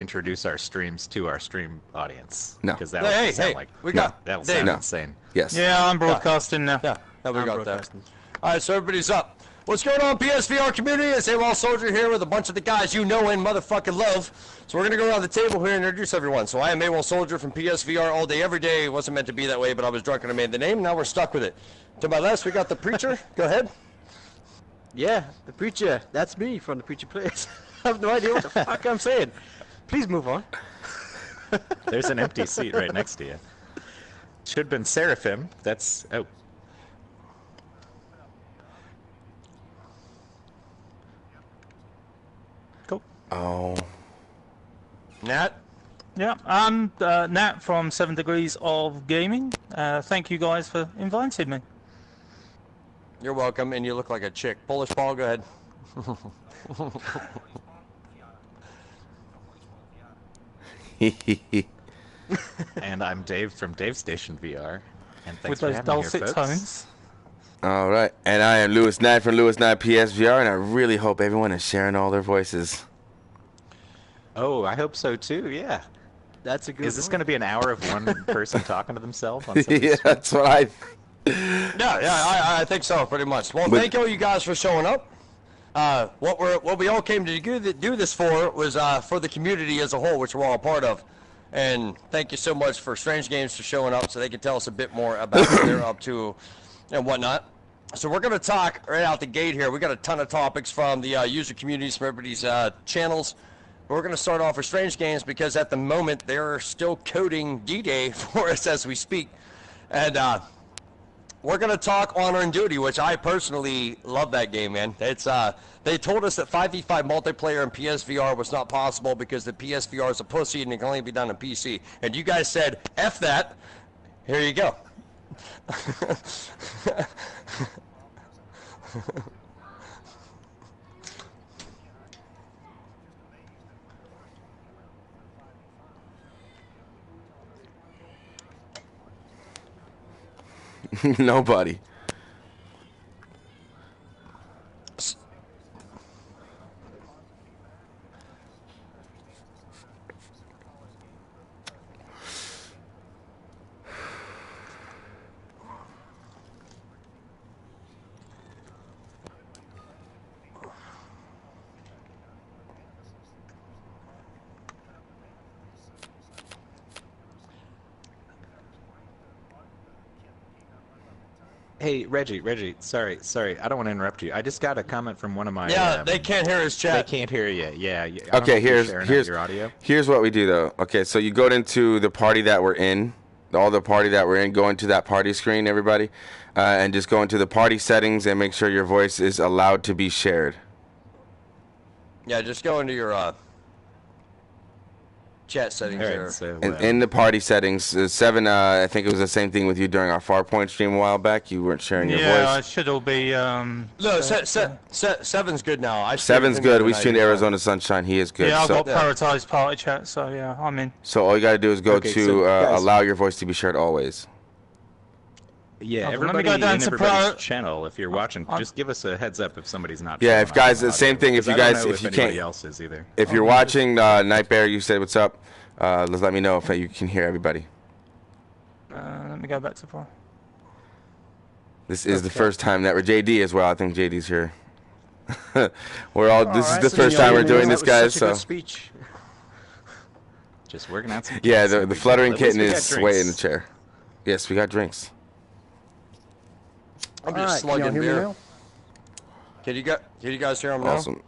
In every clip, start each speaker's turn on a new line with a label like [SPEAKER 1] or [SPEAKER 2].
[SPEAKER 1] introduce our streams to our stream audience?
[SPEAKER 2] No.
[SPEAKER 1] Because that would sound like that'll sound insane.
[SPEAKER 2] Yes.
[SPEAKER 3] Yeah, I'm broadcasting now.
[SPEAKER 4] Yeah, we got that. All right, so everybody's up. What's going on, PSVR community? It's AWOL Soldier here with a bunch of the guys you know and motherfucking love. So we're going to go around the table here and introduce everyone. So I am AWOL Soldier from PSVR all day, every day. It wasn't meant to be that way, but I was drunk and I made the name. Now we're stuck with it. To my left, we got the Preacher. Go ahead.
[SPEAKER 5] Yeah, the Preacher. That's me from the Preacher Plays. I have no idea what the fuck I'm saying. Please move on.
[SPEAKER 1] There's an empty seat right next to you. Should have been Seraphim. That's... Oh. Cool.
[SPEAKER 2] Oh.
[SPEAKER 4] Nat?
[SPEAKER 3] Yeah, I'm Nat from 7 Degrees of Gaming. Thank you guys for inviting me.
[SPEAKER 4] You're welcome, and you look like a chick. Polish Paul, go ahead.
[SPEAKER 1] And I'm Dave from Dave Station VR. And thanks
[SPEAKER 3] With
[SPEAKER 1] for
[SPEAKER 3] those
[SPEAKER 1] having me here,
[SPEAKER 3] dulcet
[SPEAKER 1] folks.
[SPEAKER 3] tones.
[SPEAKER 2] All right, and I am Lewis Knight from Lewis Knight PSVR, and I really hope everyone is sharing all their voices.
[SPEAKER 1] Oh, I hope so too. Yeah.
[SPEAKER 5] That's a good
[SPEAKER 1] Is this
[SPEAKER 5] one.
[SPEAKER 1] going to be an hour of one person talking to themselves? On
[SPEAKER 2] Yeah, that's what I...
[SPEAKER 4] Yeah, I think so, pretty much. Well, thank all you guys for showing up. What we all came to do this for was for the community as a whole, which we're all a part of. And thank you so much for Strange Games for showing up so they can tell us a bit more about what they're up to and whatnot. So we're going to talk right out the gate here. We got a ton of topics from the user communities, from everybody's channels. But we're going to start off with Strange Games because at the moment they're still coding D-Day for us as we speak. And we're going to talk Honor and Duty, which I personally love that game, man. It's they told us that 5v5 multiplayer in PSVR was not possible because the PSVR is a pussy and it can only be done on PC. And you guys said, F that. Here you go.
[SPEAKER 2] Nobody.
[SPEAKER 1] Hey, Reggie, sorry, I don't want to interrupt you. I just got a comment from one of my...
[SPEAKER 4] Yeah, they can't hear his chat.
[SPEAKER 1] They can't hear you, yeah. I don't know
[SPEAKER 2] Okay,
[SPEAKER 1] if you're sharing out your audio.
[SPEAKER 2] here's what we do, though. Okay, so you go into the party that we're in, all the party that we're in, go into that party screen, everybody, and just go into the party settings and make sure your voice is allowed to be shared.
[SPEAKER 4] Yeah, just go into your chat settings
[SPEAKER 1] All right,
[SPEAKER 4] there.
[SPEAKER 1] so,
[SPEAKER 2] In the party settings, Seven, I think it was the same thing with you during our Farpoint stream a while back. You weren't sharing your
[SPEAKER 3] Yeah,
[SPEAKER 2] voice.
[SPEAKER 3] it should all be...
[SPEAKER 4] No, Seven's good now.
[SPEAKER 2] Seven's good. We streamed Arizona Sunshine. He is good.
[SPEAKER 3] Yeah, I've
[SPEAKER 2] so,
[SPEAKER 3] got prioritized party chat, so yeah, I'm in.
[SPEAKER 2] so all you got to do is go
[SPEAKER 1] Okay,
[SPEAKER 2] to
[SPEAKER 1] so, guys-
[SPEAKER 2] allow your voice to be shared always.
[SPEAKER 1] yeah,
[SPEAKER 3] Oh, let me
[SPEAKER 1] everybody
[SPEAKER 3] go down
[SPEAKER 1] in
[SPEAKER 3] to
[SPEAKER 1] everybody's
[SPEAKER 3] pro-
[SPEAKER 1] channel, if you're watching, just give us a heads up if somebody's not
[SPEAKER 2] Yeah,
[SPEAKER 1] showing
[SPEAKER 2] if
[SPEAKER 1] up
[SPEAKER 2] guys,
[SPEAKER 1] on
[SPEAKER 2] the same
[SPEAKER 1] audio,
[SPEAKER 2] thing, if
[SPEAKER 1] 'cause
[SPEAKER 2] you
[SPEAKER 1] I don't
[SPEAKER 2] guys-
[SPEAKER 1] know
[SPEAKER 2] if you
[SPEAKER 1] anybody
[SPEAKER 2] can't-
[SPEAKER 1] else is either.
[SPEAKER 2] If you're watching Night Bear, you said what's up. Let's let me know if you can hear everybody.
[SPEAKER 3] Let me go back to pro.
[SPEAKER 2] This is the first time that we're JD as well. I think JD's here. We're all. This is the first time we're doing this, guys. So
[SPEAKER 5] Speech.
[SPEAKER 1] Just working out some
[SPEAKER 2] yeah,
[SPEAKER 1] kinks,
[SPEAKER 2] the
[SPEAKER 1] and we-
[SPEAKER 2] fluttering
[SPEAKER 1] at least
[SPEAKER 2] kitten
[SPEAKER 1] we got
[SPEAKER 2] is
[SPEAKER 1] drinks.
[SPEAKER 2] way in the chair. Yes, we got drinks.
[SPEAKER 4] I'm
[SPEAKER 6] All
[SPEAKER 4] just
[SPEAKER 6] right, can y'all
[SPEAKER 4] slugging
[SPEAKER 6] hear me
[SPEAKER 4] beer.
[SPEAKER 6] now?
[SPEAKER 4] Can you guys hear him now?
[SPEAKER 2] Awesome.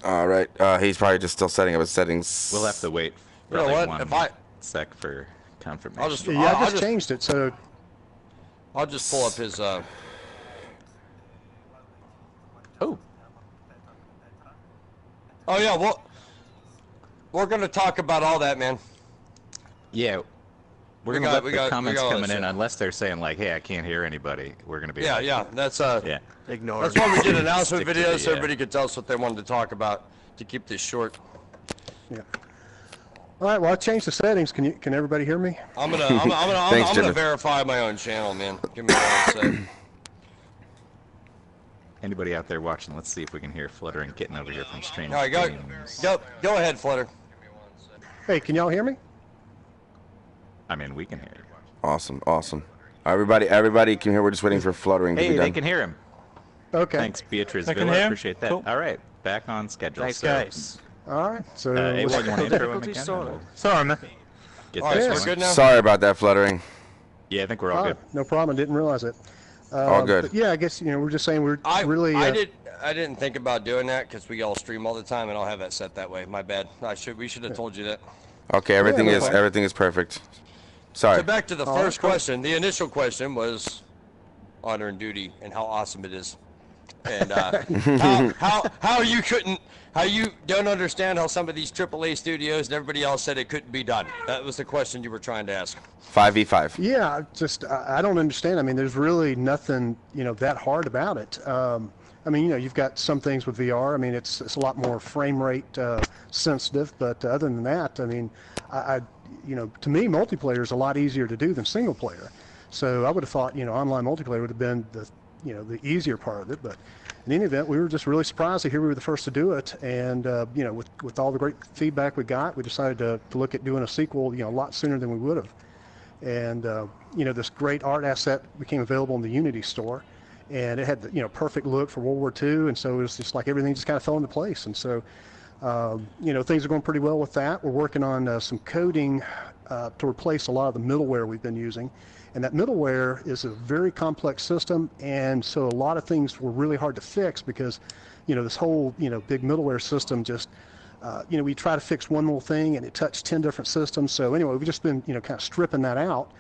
[SPEAKER 2] All right. He's probably just still setting up his settings.
[SPEAKER 1] We'll have to wait for
[SPEAKER 4] You know
[SPEAKER 1] like
[SPEAKER 4] what?
[SPEAKER 1] one
[SPEAKER 4] If I-
[SPEAKER 1] sec for confirmation.
[SPEAKER 4] I'll just,
[SPEAKER 6] Yeah,
[SPEAKER 4] I'll,
[SPEAKER 6] I just changed it, so
[SPEAKER 4] I'll just pull up his.
[SPEAKER 1] Oh,
[SPEAKER 4] Oh yeah, well, we're gonna talk about all that, man.
[SPEAKER 1] yeah. We're
[SPEAKER 4] We
[SPEAKER 1] gonna
[SPEAKER 4] got-
[SPEAKER 1] let
[SPEAKER 4] we
[SPEAKER 1] the
[SPEAKER 4] got- we
[SPEAKER 1] comments
[SPEAKER 4] got all
[SPEAKER 1] coming
[SPEAKER 4] that
[SPEAKER 1] in
[SPEAKER 4] shit.
[SPEAKER 1] unless they're saying like, "Hey, I can't hear anybody." We're gonna be
[SPEAKER 4] Yeah,
[SPEAKER 1] like,
[SPEAKER 4] yeah. That's
[SPEAKER 1] yeah.
[SPEAKER 5] Ignore.
[SPEAKER 4] that's why we did announcement
[SPEAKER 1] Stick to
[SPEAKER 4] videos
[SPEAKER 1] the,
[SPEAKER 4] so everybody could tell us what they wanted to talk about to keep this short.
[SPEAKER 6] yeah. All right, well, I changed the settings. Can everybody hear me?
[SPEAKER 4] I'm gonna
[SPEAKER 2] Thanks, Jimmy.
[SPEAKER 4] verify my own channel, man. Give me 1 sec.
[SPEAKER 1] Anybody out there watching? Let's see if we can hear Fluttering Kitten over here from Strange
[SPEAKER 4] All right, go
[SPEAKER 1] Games.
[SPEAKER 4] ahead, Flutter.
[SPEAKER 6] Hey, can y'all hear me?
[SPEAKER 1] I mean, we can hear you.
[SPEAKER 2] Awesome, awesome. Everybody can hear. We're just waiting for fluttering to
[SPEAKER 1] Hey,
[SPEAKER 2] be
[SPEAKER 1] they
[SPEAKER 2] done.
[SPEAKER 1] can hear him.
[SPEAKER 6] Okay.
[SPEAKER 1] Thanks, Beatrice
[SPEAKER 3] They can
[SPEAKER 1] Villa.
[SPEAKER 3] hear him?
[SPEAKER 1] Appreciate that.
[SPEAKER 3] Cool.
[SPEAKER 1] All right, back on schedule.
[SPEAKER 5] Thanks,
[SPEAKER 1] So,
[SPEAKER 5] guys.
[SPEAKER 6] All right. So
[SPEAKER 1] A1, you want to intro him
[SPEAKER 5] difficulties,
[SPEAKER 1] again?
[SPEAKER 5] sorry.
[SPEAKER 1] and we'll
[SPEAKER 3] Sorry, man.
[SPEAKER 1] Get
[SPEAKER 4] All right, so
[SPEAKER 1] this
[SPEAKER 4] we're
[SPEAKER 1] going.
[SPEAKER 4] good now?
[SPEAKER 2] Sorry about that fluttering.
[SPEAKER 1] Yeah, I think we're all good.
[SPEAKER 6] no problem. I didn't realize it.
[SPEAKER 2] All good.
[SPEAKER 6] But yeah, I guess we're just saying we're really.
[SPEAKER 4] I didn't think about doing that because we all stream all the time, and I'll have that set that way. My bad. We should have told you that.
[SPEAKER 2] Okay, everything
[SPEAKER 6] no
[SPEAKER 2] is
[SPEAKER 6] problem.
[SPEAKER 2] everything is perfect. Sorry.
[SPEAKER 4] So back to the
[SPEAKER 6] Oh,
[SPEAKER 4] first
[SPEAKER 6] cool.
[SPEAKER 4] question. The initial question was honor and duty and how awesome it is, and how you don't understand how some of these AAA studios and everybody else said it couldn't be done. That was the question you were trying to ask.
[SPEAKER 2] 5v5.
[SPEAKER 6] Yeah, just I don't understand. I mean, there's really nothing that hard about it. I mean, you've got some things with VR. I mean, it's a lot more frame rate sensitive, but other than that, I mean, to me, multiplayer is a lot easier to do than single player. So I would have thought, online multiplayer would have been the easier part of it. But in any event, we were just really surprised to hear we were the first to do it. And with all the great feedback we got, we decided to look at doing a sequel, a lot sooner than we would have. And this great art asset became available in the Unity store, and it had the perfect look for World War II. And so it was just like everything just kind of fell into place. And so things are going pretty well with that. We're working on some coding to replace a lot of the middleware we've been using. And that middleware is a very complex system, and so a lot of things were really hard to fix because, this whole, big middleware system just, we try to fix one little thing and it touched 10 different systems. So anyway, we've just been, kind of stripping that out.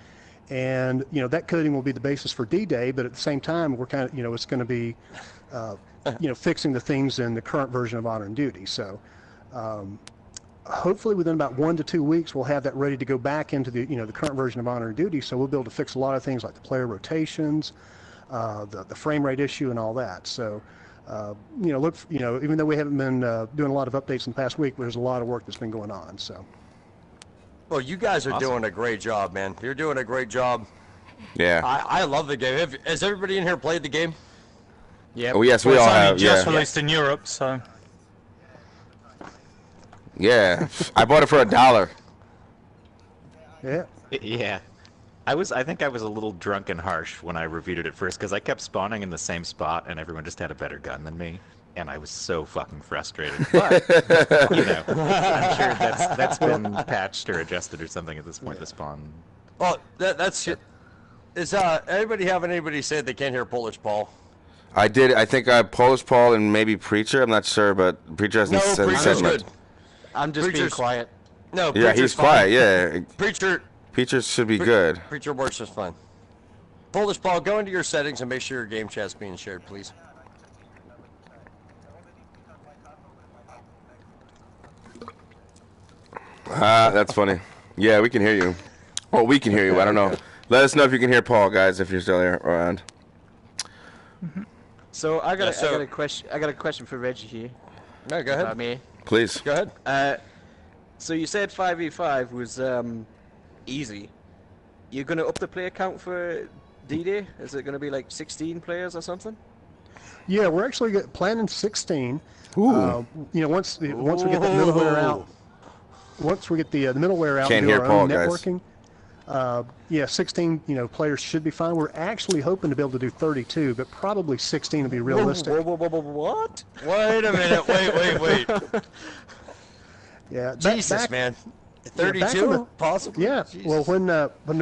[SPEAKER 6] And, that coding will be the basis for D-Day, but at the same time, we're kind of, it's going to be, fixing the things in the current version of Honor and Duty. So hopefully within about 1 to 2 weeks, we'll have that ready to go back into the, the current version of Honor and Duty. So we'll be able to fix a lot of things like the player rotations, the frame rate issue and all that. So, look, even though we haven't been doing a lot of updates in the past week, there's a lot of work that's been going on. So.
[SPEAKER 4] Well, you guys are
[SPEAKER 1] Awesome.
[SPEAKER 4] doing a great job, man. You're doing a great job.
[SPEAKER 2] Yeah.
[SPEAKER 4] I love the game. Has everybody in here played the game?
[SPEAKER 5] Yeah.
[SPEAKER 2] Oh yes, we
[SPEAKER 3] Well,
[SPEAKER 2] all
[SPEAKER 3] it's only
[SPEAKER 2] have.
[SPEAKER 3] just
[SPEAKER 2] Yeah.
[SPEAKER 3] released in Europe, so
[SPEAKER 2] Yeah. I bought it for $1.
[SPEAKER 6] Yeah.
[SPEAKER 1] Yeah. I think I was a little drunk and harsh when I reviewed it at first because I kept spawning in the same spot and everyone just had a better gun than me. And I was so fucking frustrated. But, I'm sure that's been patched or adjusted or something at this point, the spawn.
[SPEAKER 4] Oh, that's it. Is anybody said they can't hear Polish Paul?
[SPEAKER 2] I did. I think Polish Paul and maybe Preacher. I'm not sure, but Preacher hasn't
[SPEAKER 4] No,
[SPEAKER 2] said
[SPEAKER 4] Preacher's
[SPEAKER 2] much.
[SPEAKER 4] good.
[SPEAKER 5] I'm just being
[SPEAKER 4] Preacher's-
[SPEAKER 5] quiet.
[SPEAKER 4] No,
[SPEAKER 2] Yeah,
[SPEAKER 4] Preacher's
[SPEAKER 2] he's
[SPEAKER 4] fine.
[SPEAKER 2] quiet. Yeah.
[SPEAKER 4] Preacher
[SPEAKER 2] should be good.
[SPEAKER 4] Preacher works just fine. Polish Paul, go into your settings and make sure your game chat's being shared, please.
[SPEAKER 2] That's funny. Yeah, we can hear you. Well, we can hear you. I don't know. Let us know if you can hear Paul, guys, if you're still here around.
[SPEAKER 5] So I got
[SPEAKER 4] Yeah,
[SPEAKER 5] a question. I got a question for Reggie here.
[SPEAKER 4] No, go
[SPEAKER 5] If I
[SPEAKER 4] ahead.
[SPEAKER 5] may.
[SPEAKER 2] Please.
[SPEAKER 4] Go ahead.
[SPEAKER 5] So you said 5v5 was easy. You're gonna up the player count for D-Day? Is it gonna be like 16 players or something?
[SPEAKER 6] Yeah, we're actually planning 16. Once we get the middleware out, once we get the middleware out
[SPEAKER 2] Can't
[SPEAKER 6] and do
[SPEAKER 2] hear
[SPEAKER 6] our
[SPEAKER 2] Paul,
[SPEAKER 6] own
[SPEAKER 2] guys.
[SPEAKER 6] networking, 16 players should be fine. We're actually hoping to be able to do 32, but probably 16 will be realistic.
[SPEAKER 5] What?
[SPEAKER 4] Wait a minute. Wait.
[SPEAKER 6] Yeah,
[SPEAKER 4] Jesus, man.
[SPEAKER 6] back
[SPEAKER 4] 32?
[SPEAKER 6] when the-
[SPEAKER 4] Possibly?
[SPEAKER 6] Yeah,
[SPEAKER 4] Jesus.
[SPEAKER 6] well, when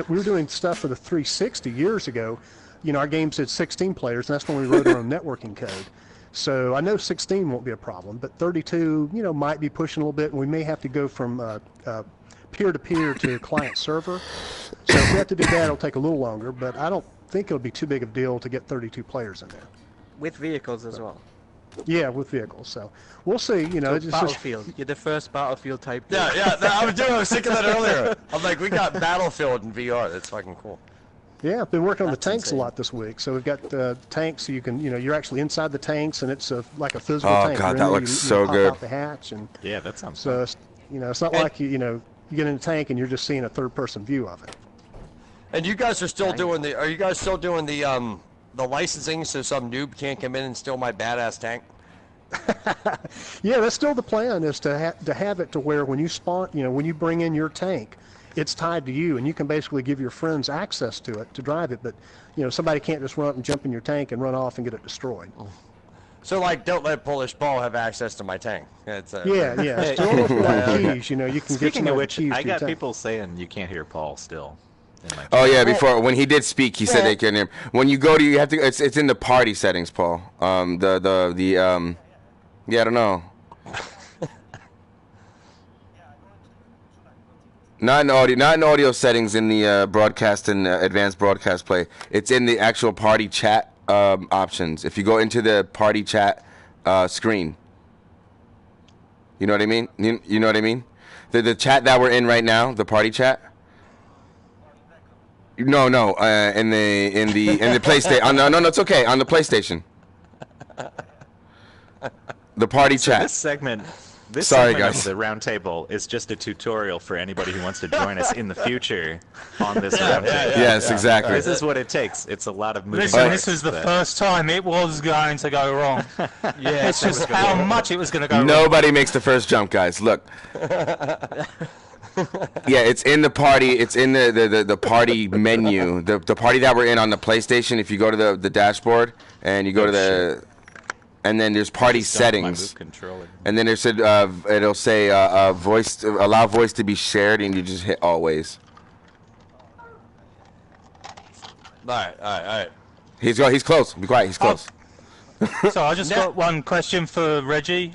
[SPEAKER 6] we were doing stuff for the 360 years ago, our game said 16 players, and that's when we wrote our own networking code. So I know 16 won't be a problem, but 32, might be pushing a little bit, and we may have to go from peer-to-peer to client-server. So if we have to do that, it'll take a little longer, but I don't think it'll be too big of a deal to get 32 players in there.
[SPEAKER 5] With vehicles as well.
[SPEAKER 6] Yeah, with vehicles. So we'll see.
[SPEAKER 5] So
[SPEAKER 6] it's just
[SPEAKER 5] Battlefield. You're the first Battlefield type.
[SPEAKER 4] Yeah, I was thinking that earlier. I'm like, we got Battlefield in VR. That's fucking cool.
[SPEAKER 6] Yeah, I've been working on the
[SPEAKER 5] That's
[SPEAKER 6] tanks
[SPEAKER 5] insane.
[SPEAKER 6] a lot this week. So we've got tanks, so you can, you're actually inside the tanks, and it's like a physical
[SPEAKER 2] Oh,
[SPEAKER 6] tank.
[SPEAKER 2] God,
[SPEAKER 6] You're in
[SPEAKER 2] that
[SPEAKER 6] there,
[SPEAKER 2] looks
[SPEAKER 6] you
[SPEAKER 2] so
[SPEAKER 6] pop
[SPEAKER 2] good.
[SPEAKER 6] out the hatch, and
[SPEAKER 1] Yeah, that sounds
[SPEAKER 6] so
[SPEAKER 1] fun.
[SPEAKER 6] it's not like you get in a tank and you're just seeing a third-person view of it.
[SPEAKER 4] And you guys are still doing the? Are you guys still doing the licensing so some noob can't come in and steal my badass tank?
[SPEAKER 6] Yeah, that's still the plan, is to have it to where when you spawn, when you bring in your tank, it's tied to you, and you can basically give your friends access to it to drive it. But somebody can't just run up and jump in your tank and run off and get it destroyed.
[SPEAKER 4] So, like, don't let Polish Ball have access to my tank. It's
[SPEAKER 6] Yeah. Still look like keys. You can get
[SPEAKER 1] Speaking of which,
[SPEAKER 6] keys
[SPEAKER 1] I
[SPEAKER 6] to your
[SPEAKER 1] got
[SPEAKER 6] tank.
[SPEAKER 1] people saying you can't hear Paul still. In my
[SPEAKER 2] Oh yeah, before when he did speak, he said they couldn't hear him. When you go to, you have to. It's in the party settings, Paul. Yeah, I don't know. Not in audio settings in the broadcast and advanced broadcast play. It's in the actual party chat options. If you go into the party chat screen, you know what I mean. You know what I mean. The chat that we're in right now, the party chat. No, in the PlayStation. No, it's okay. On the PlayStation. The party chat.
[SPEAKER 1] This segment
[SPEAKER 2] Sorry,
[SPEAKER 1] segment
[SPEAKER 2] guys.
[SPEAKER 1] of the Roundtable is just a tutorial for anybody who wants to join us in the future on this Roundtable.
[SPEAKER 2] Yes, exactly.
[SPEAKER 1] This is what it takes. It's a lot of moving
[SPEAKER 3] Listen,
[SPEAKER 1] parts.
[SPEAKER 3] this was the first time it was going to go wrong. Yeah, it's just how much it was going to go wrong.
[SPEAKER 2] Nobody makes the first jump, guys. Look. Yeah, it's in the party. It's in the party menu. The party that we're in on the PlayStation. If you go to the dashboard and you go to the, and then there's party settings, and then there's it'll say allow voice to be shared, and you just hit always.
[SPEAKER 4] All right.
[SPEAKER 2] He's close. Be quiet. He's close.
[SPEAKER 3] So I just got one question for Reggie.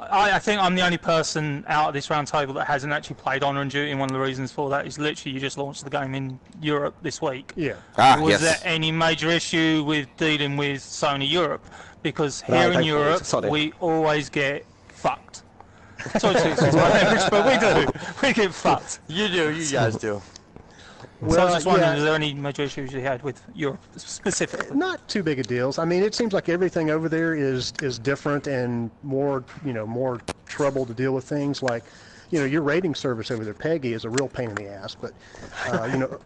[SPEAKER 3] I think I'm the only person out of this round table that hasn't actually played Honor and Duty, and one of the reasons for that is literally you just launched the game in Europe this week.
[SPEAKER 6] Yeah.
[SPEAKER 3] Was there any major issue with dealing with Sony Europe? Because here in Europe, we always get fucked. Sorry to excuse my language, but we do. We get fucked.
[SPEAKER 4] You do. You guys do.
[SPEAKER 3] Well, so I was just wondering, is there any major issues you had with Europe specifically?
[SPEAKER 6] Not too big of deals. I mean, it seems like everything over there is different and more trouble to deal with things like, your rating service over there, Peggy, is a real pain in the ass. But,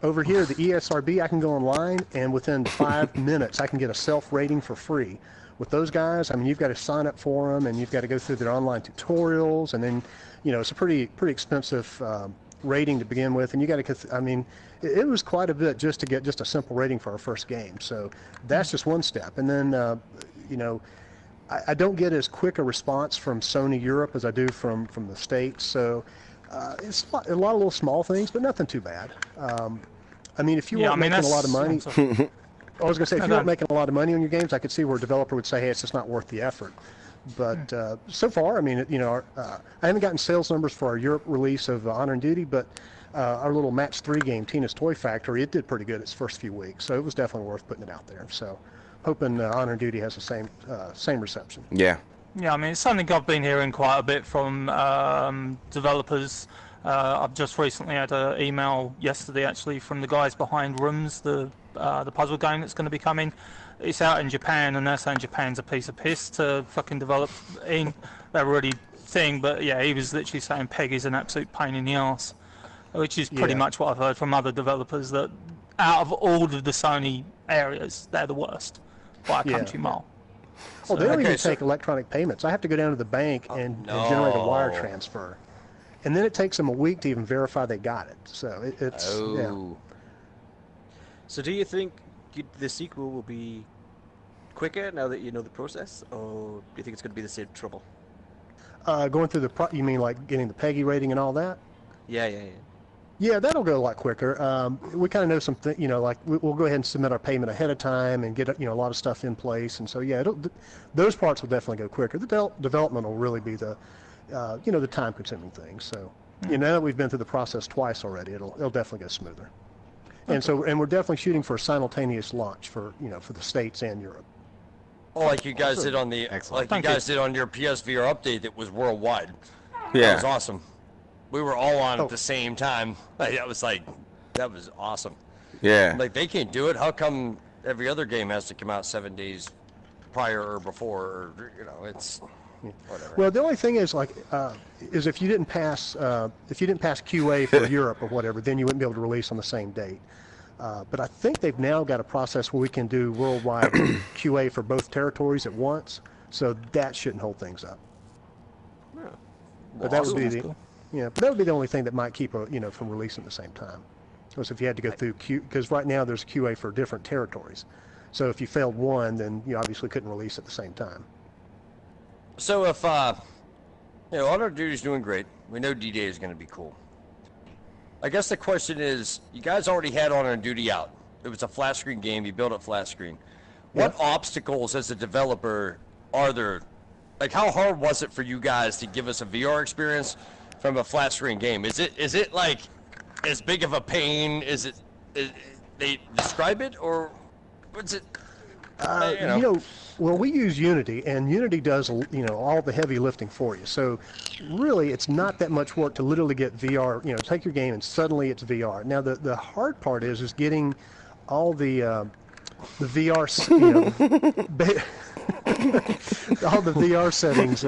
[SPEAKER 6] over here, the ESRB, I can go online, and within 5 minutes, I can get a self-rating for free. With those guys, I mean, you've got to sign up for them, and you've got to go through their online tutorials, and then, it's a pretty expensive rating to begin with, and you got to, I mean, it was quite a bit just to get just a simple rating for our first game. So that's just one step. And then, I don't get as quick a response from Sony Europe as I do from the States. So it's a lot of little small things, but nothing too bad. I mean, if you weren't making a lot of money, I was going to say, if you weren't making a lot of money on your games, I could see where a developer would say, hey, it's just not worth the effort. But so far, I mean, I haven't gotten sales numbers for our Europe release of Honor and Duty, but our little Match 3 game, Tina's Toy Factory, it did pretty good its first few weeks, so it was definitely worth putting it out there. So, hoping Honor and Duty has the same reception.
[SPEAKER 2] Yeah.
[SPEAKER 3] Yeah, I mean, it's something I've been hearing quite a bit from developers. I've just recently had an email yesterday, actually, from the guys behind Rooms, the puzzle game that's going to be coming. It's out in Japan, and they're saying Japan's a piece of piss to fucking develop in. They're really thing, but yeah, he was literally saying Peggy's an absolute pain in the arse, which is pretty much what I've heard from other developers, that out of all of the Sony areas, they're the worst by a country mile.
[SPEAKER 6] Oh, they don't even take electronic payments. I have to go down to the bank and generate a wire transfer. And then it takes them a week to even verify they got it. So it's,
[SPEAKER 5] So do you think the sequel will be quicker now that you know the process, or do you think it's going to be the same trouble?
[SPEAKER 6] Going through you mean like getting the Peggy rating and all that?
[SPEAKER 5] Yeah.
[SPEAKER 6] Yeah, that'll go a lot quicker. We kind of know something, like we'll go ahead and submit our payment ahead of time and get, a lot of stuff in place. And so, yeah, those parts will definitely go quicker. The development will really be the, the time-consuming thing. So, now that we've been through the process twice already, it'll definitely go smoother. And and we're definitely shooting for a simultaneous launch for the States and Europe.
[SPEAKER 4] Oh, like you guys did on the, did on your PSVR update that was worldwide.
[SPEAKER 2] Yeah.
[SPEAKER 4] That was awesome. We were all on at the same time. That was awesome.
[SPEAKER 2] Yeah.
[SPEAKER 4] Like, they can't do it. How come every other game has to come out 7 days prior or before? Or, it's whatever.
[SPEAKER 6] Well, the only thing is, is if you didn't pass QA for Europe or whatever, then you wouldn't be able to release on the same date. But I think they've now got a process where we can do worldwide QA for both territories at once. So that shouldn't hold things up.
[SPEAKER 5] Well,
[SPEAKER 6] But that would be
[SPEAKER 3] That's
[SPEAKER 6] the
[SPEAKER 3] cool.
[SPEAKER 6] but that would be the only thing that might keep from releasing at the same time. Because if you had to go through because right now there's QA for different territories. So if you failed one, then you obviously couldn't release at the same time.
[SPEAKER 4] So if Honor of Duty is doing great, we know D-Day is going to be cool. I guess the question is, you guys already had Honor of Duty out. It was a flat screen game. You built it flat screen. What obstacles as a developer are there? Like, how hard was it for you guys to give us a VR experience from a flat screen game? Is it like as big of a pain? They describe it, or what's it?
[SPEAKER 6] Well, we use Unity, and Unity does all the heavy lifting for you. So really, it's not that much work to literally get VR. Take your game and suddenly it's VR. Now the hard part is getting all the VR, all the VR settings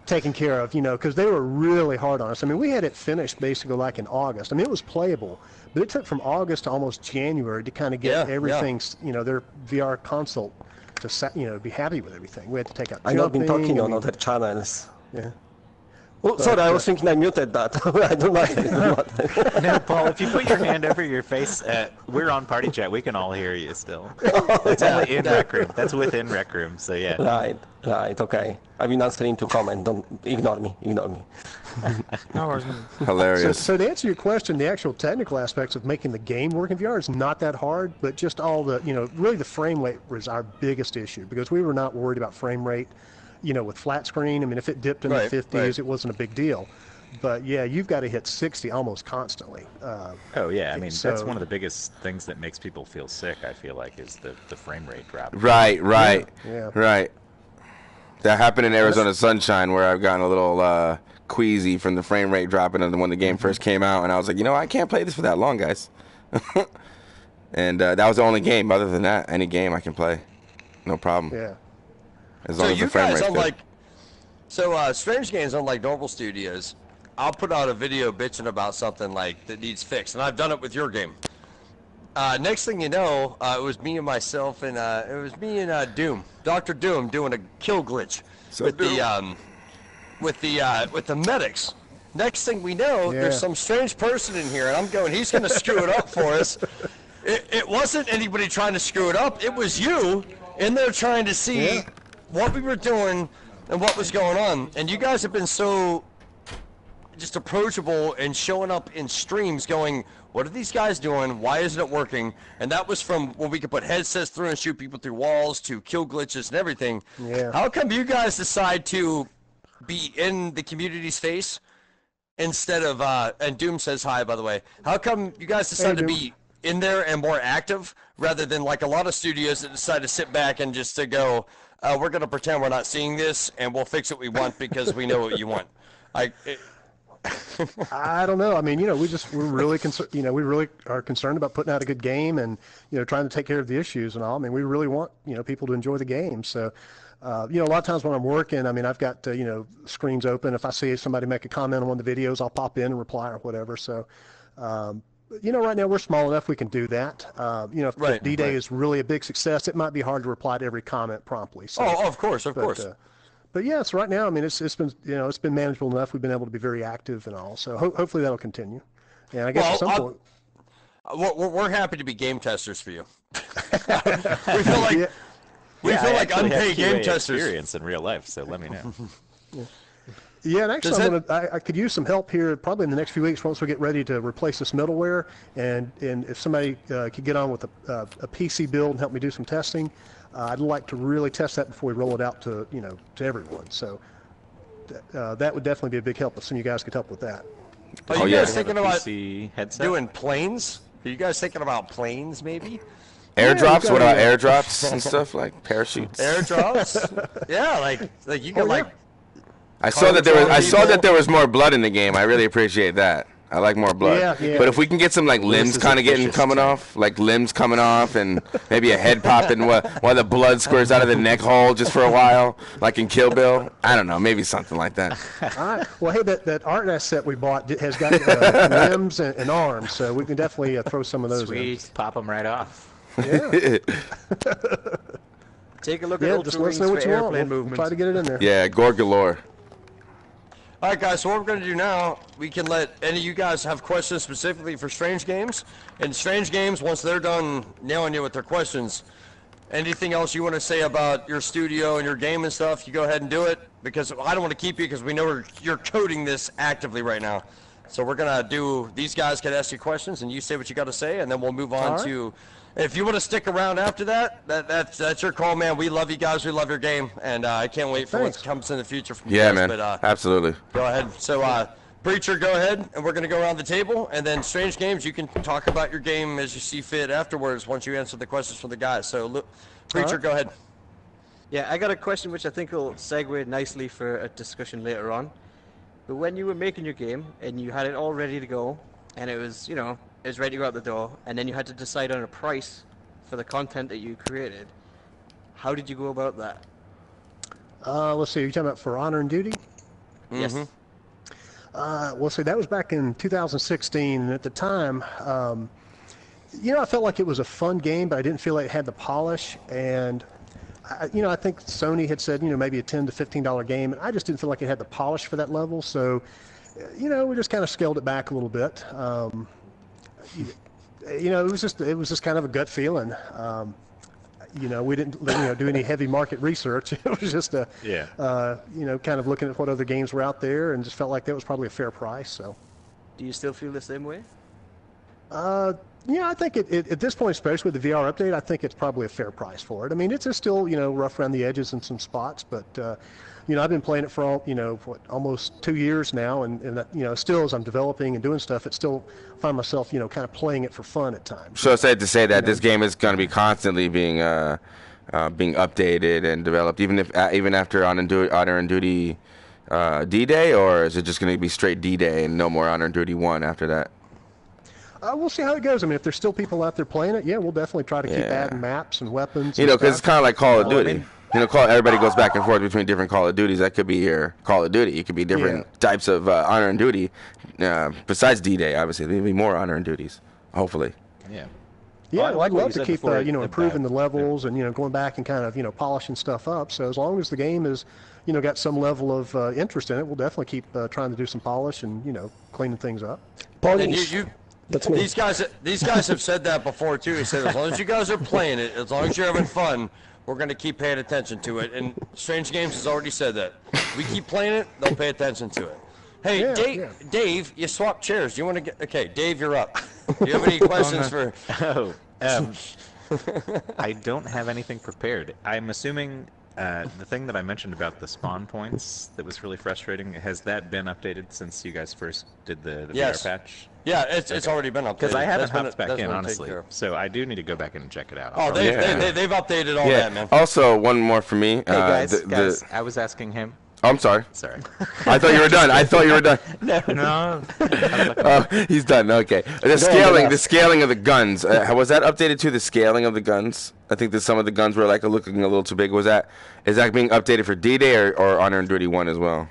[SPEAKER 6] taken care of, because they were really hard on us. I mean, we had it finished basically like in August. I mean, it was playable, but it took from August to almost January to kind of get everything, their VR console to, be happy with everything. We had to take out
[SPEAKER 7] I've not been talking on other channels. Yeah. Oh, sorry, I was thinking I muted that. I don't know.
[SPEAKER 1] No, Paul, if you put your hand over your face, we're on Party Chat. We can all hear you still. It's only in Rec Room. That's within Rec Room, so yeah.
[SPEAKER 7] Right, okay. I've been answering to comment. Don't ignore me.
[SPEAKER 3] No worries.
[SPEAKER 2] Hilarious.
[SPEAKER 6] So to answer your question, the actual technical aspects of making the game work in VR is not that hard, but just all the, really the frame rate was our biggest issue because we were not worried about frame rate. With flat screen, I mean, if it dipped in the 50s, it wasn't a big deal. But yeah, you've got to hit 60 almost constantly.
[SPEAKER 1] Oh yeah, I mean, that's one of the biggest things that makes people feel sick, I feel like, is the frame rate drop.
[SPEAKER 2] Right.
[SPEAKER 6] Yeah.
[SPEAKER 2] Right. That happened in Arizona Sunshine, where I've gotten a little queasy from the frame rate dropping when the game first came out, and I was like, I can't play this for that long, guys. And that was the only game. Other than that, any game I can play, no problem.
[SPEAKER 6] Yeah.
[SPEAKER 2] As long as the frame rate's good.
[SPEAKER 4] Strange Games, unlike normal studios, I'll put out a video bitching about something that needs fixed, and I've done it with your game. Next thing you know, it was me and myself, and it was me and Doom, Dr. Doom, doing a kill glitch with the medics. Next thing we know, there's some strange person in here, and I'm going, he's going to screw it up for us. It wasn't anybody trying to screw it up. It was you in there trying to see what we were doing and what was going on. And you guys have been so just approachable and showing up in streams going, what are these guys doing? Why isn't it working? And that was from when we could put headsets through and shoot people through walls to kill glitches and everything.
[SPEAKER 6] Yeah.
[SPEAKER 4] How come you guys decide to be in the community's face instead of, and Doom says hi, by the way. How come you guys decide to be in there and more active rather than like a lot of studios that decide to sit back and just to go, we're going to pretend we're not seeing this and we'll fix what we want because we know what you want.
[SPEAKER 6] I don't know. I mean, we're really concerned. We really are concerned about putting out a good game and trying to take care of the issues and all. I mean, we really want people to enjoy the game. So, a lot of times when I'm working, I mean, I've got screens open. If I see somebody make a comment on one of the videos, I'll pop in and reply or whatever. So, right now we're small enough we can do that. If D-Day is really a big success, it might be hard to reply to every comment promptly. So,
[SPEAKER 4] of course.
[SPEAKER 6] But yes, right now, I mean, it's been it's been manageable enough. We've been able to be very active and all. So hopefully that'll continue. And I guess at some point,
[SPEAKER 4] we're happy to be game testers for you. we feel like unpaid game testers.
[SPEAKER 1] Experience in real life, so let me know.
[SPEAKER 6] Yeah, and actually, I could use some help here probably in the next few weeks once we get ready to replace this middleware. And if somebody could get on with a PC build and help me do some testing, I'd like to really test that before we roll it out to everyone. So that would definitely be a big help if some of you guys could help with that.
[SPEAKER 4] Are you guys thinking about doing planes? Are you guys thinking about planes maybe?
[SPEAKER 2] Airdrops? What about airdrops and stuff like parachutes?
[SPEAKER 4] Airdrops? Yeah, like you can
[SPEAKER 2] I saw that there was more blood in the game. I really appreciate that. I like more blood.
[SPEAKER 6] Yeah.
[SPEAKER 2] But if we can get some limbs kind of coming off, and maybe a head popping while the blood squirts out of the neck hole just for a while, like in Kill Bill. I don't know, maybe something like that.
[SPEAKER 6] All right. Well, hey, that art asset we bought has got limbs and arms, so we can definitely throw some of those in.
[SPEAKER 1] Sweet, pop them right off.
[SPEAKER 6] Yeah.
[SPEAKER 5] Take a look at
[SPEAKER 6] Yeah,
[SPEAKER 5] Ultra
[SPEAKER 6] just let us
[SPEAKER 5] Wings
[SPEAKER 6] know
[SPEAKER 5] for
[SPEAKER 6] what you want.
[SPEAKER 5] airplane
[SPEAKER 6] We'll
[SPEAKER 5] movement.
[SPEAKER 6] try to get it in there.
[SPEAKER 2] Yeah, gore galore.
[SPEAKER 4] All right, guys, so what we're going to do now, we can let any of you guys have questions specifically for Strange Games. And Strange Games, once they're done nailing you with their questions, anything else you want to say about your studio and your game and stuff, you go ahead and do it. Because I don't want to keep you because we know you're coding this actively right now. So we're going to do, these guys can ask you questions and you say what you got to say, and then we'll move on to, if you want to stick around after that, that's your call, man. We love you guys. We love your game. And I can't wait for what comes in the future from you
[SPEAKER 2] Yeah,
[SPEAKER 4] guys.
[SPEAKER 2] man.
[SPEAKER 4] But,
[SPEAKER 2] Absolutely.
[SPEAKER 4] go ahead. So, Preacher, go ahead, and we're going to go around the table. And then Strange Games, you can talk about your game as you see fit afterwards once you answer the questions from the guys. So, Preacher, go ahead.
[SPEAKER 5] Yeah, I got a question which I think will segue nicely for a discussion later on. But when you were making your game and you had it all ready to go, and it was, it was ready to go out the door, and then you had to decide on a price for the content that you created, how did you go about that?
[SPEAKER 6] Let's see, you're talking about for Honor and Duty?
[SPEAKER 5] Yes.
[SPEAKER 6] Well, see, that was back in 2016, and at the time, I felt like it was a fun game, but I didn't feel like it had the polish, and I think Sony had said, maybe a $10 to $15 game, and I just didn't feel like it had the polish for that level. So, we just kind of scaled it back a little bit. It was just kind of a gut feeling. We didn't, do any heavy market research. It was just kind of looking at what other games were out there, and just felt like that was probably a fair price. So,
[SPEAKER 5] do you still feel the same way?
[SPEAKER 6] I think at this point, especially with the VR update, I think it's probably a fair price for it. I mean, it's still, rough around the edges in some spots, but, I've been playing it for almost 2 years now, and still as I'm developing and doing stuff, I find myself, kind of playing it for fun at times.
[SPEAKER 2] So it's safe to say that this game is going to be constantly being updated and developed, even after Honor and Duty D-Day, or is it just going to be straight D-Day and no more Honor and Duty 1 after that?
[SPEAKER 6] We'll see how it goes. I mean, if there's still people out there playing it, we'll definitely try to keep adding maps and weapons.
[SPEAKER 2] Because it's kind of like Call of Duty. Everybody goes back and forth between different Call of Duties. That could be your Call of Duty. It could be different types of Honor and Duty. Besides D-Day, obviously, there'll be more Honor and Duties, hopefully.
[SPEAKER 6] Yeah,
[SPEAKER 5] I like
[SPEAKER 6] I'd
[SPEAKER 5] what
[SPEAKER 6] love
[SPEAKER 5] you
[SPEAKER 6] to
[SPEAKER 5] said
[SPEAKER 6] keep
[SPEAKER 5] before
[SPEAKER 6] improving the levels and going back and kind of polishing stuff up. So as long as the game is got some level of interest in it, we'll definitely keep trying to do some polish and cleaning things up.
[SPEAKER 7] Polish.
[SPEAKER 4] That's me. These guys have said that before too. He said as long as you guys are playing it, as long as you're having fun, we're going to keep paying attention to it. And Strange Games has already said that. We keep playing it, they'll pay attention to it. Hey, Dave, you swapped chairs. Do you want to get... Okay, Dave, you're up. Do you have any questions for...
[SPEAKER 1] I don't have anything prepared. I'm assuming the thing that I mentioned about the spawn points that was really frustrating, has that been updated since you guys first did the VR patch?
[SPEAKER 4] Yeah, it's already been updated.
[SPEAKER 1] Because I haven't hopped back in, honestly. So I do need to go back in and check it out.
[SPEAKER 4] Oh, they've updated all that, man.
[SPEAKER 2] Also, one more for me.
[SPEAKER 1] Hey, guys, I was asking him.
[SPEAKER 2] Oh, I'm sorry.
[SPEAKER 1] Sorry.
[SPEAKER 2] I thought you were done.
[SPEAKER 3] No.
[SPEAKER 2] He's done. Okay. The scaling of the guns. Was that updated to the scaling of the guns? I think that some of the guns were looking a little too big. Is that being updated for D-Day or Honor and Duty 1 as well?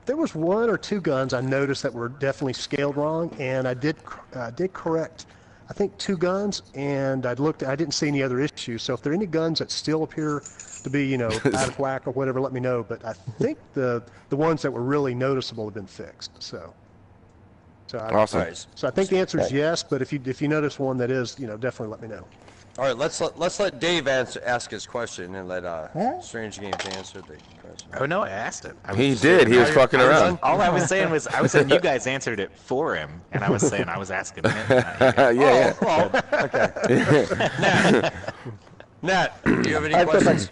[SPEAKER 6] There was one or two guns I noticed that were definitely scaled wrong, and I did correct, I think, 2 guns, and I didn't see any other issues. So if there are any guns that still appear to be, out of whack or whatever, let me know. But I think the ones that were really noticeable have been fixed. So
[SPEAKER 2] awesome.
[SPEAKER 6] So I think the answer is yes, but if you notice one that is, definitely let me know.
[SPEAKER 4] All right, let's let Dave ask his question and let Strange Games answer the question.
[SPEAKER 1] Oh no, I asked it.
[SPEAKER 2] He did. He was fucking around.
[SPEAKER 1] All I was saying was you guys answered it for him, and I was saying I was asking him.
[SPEAKER 4] Okay. Nat, do you have any questions?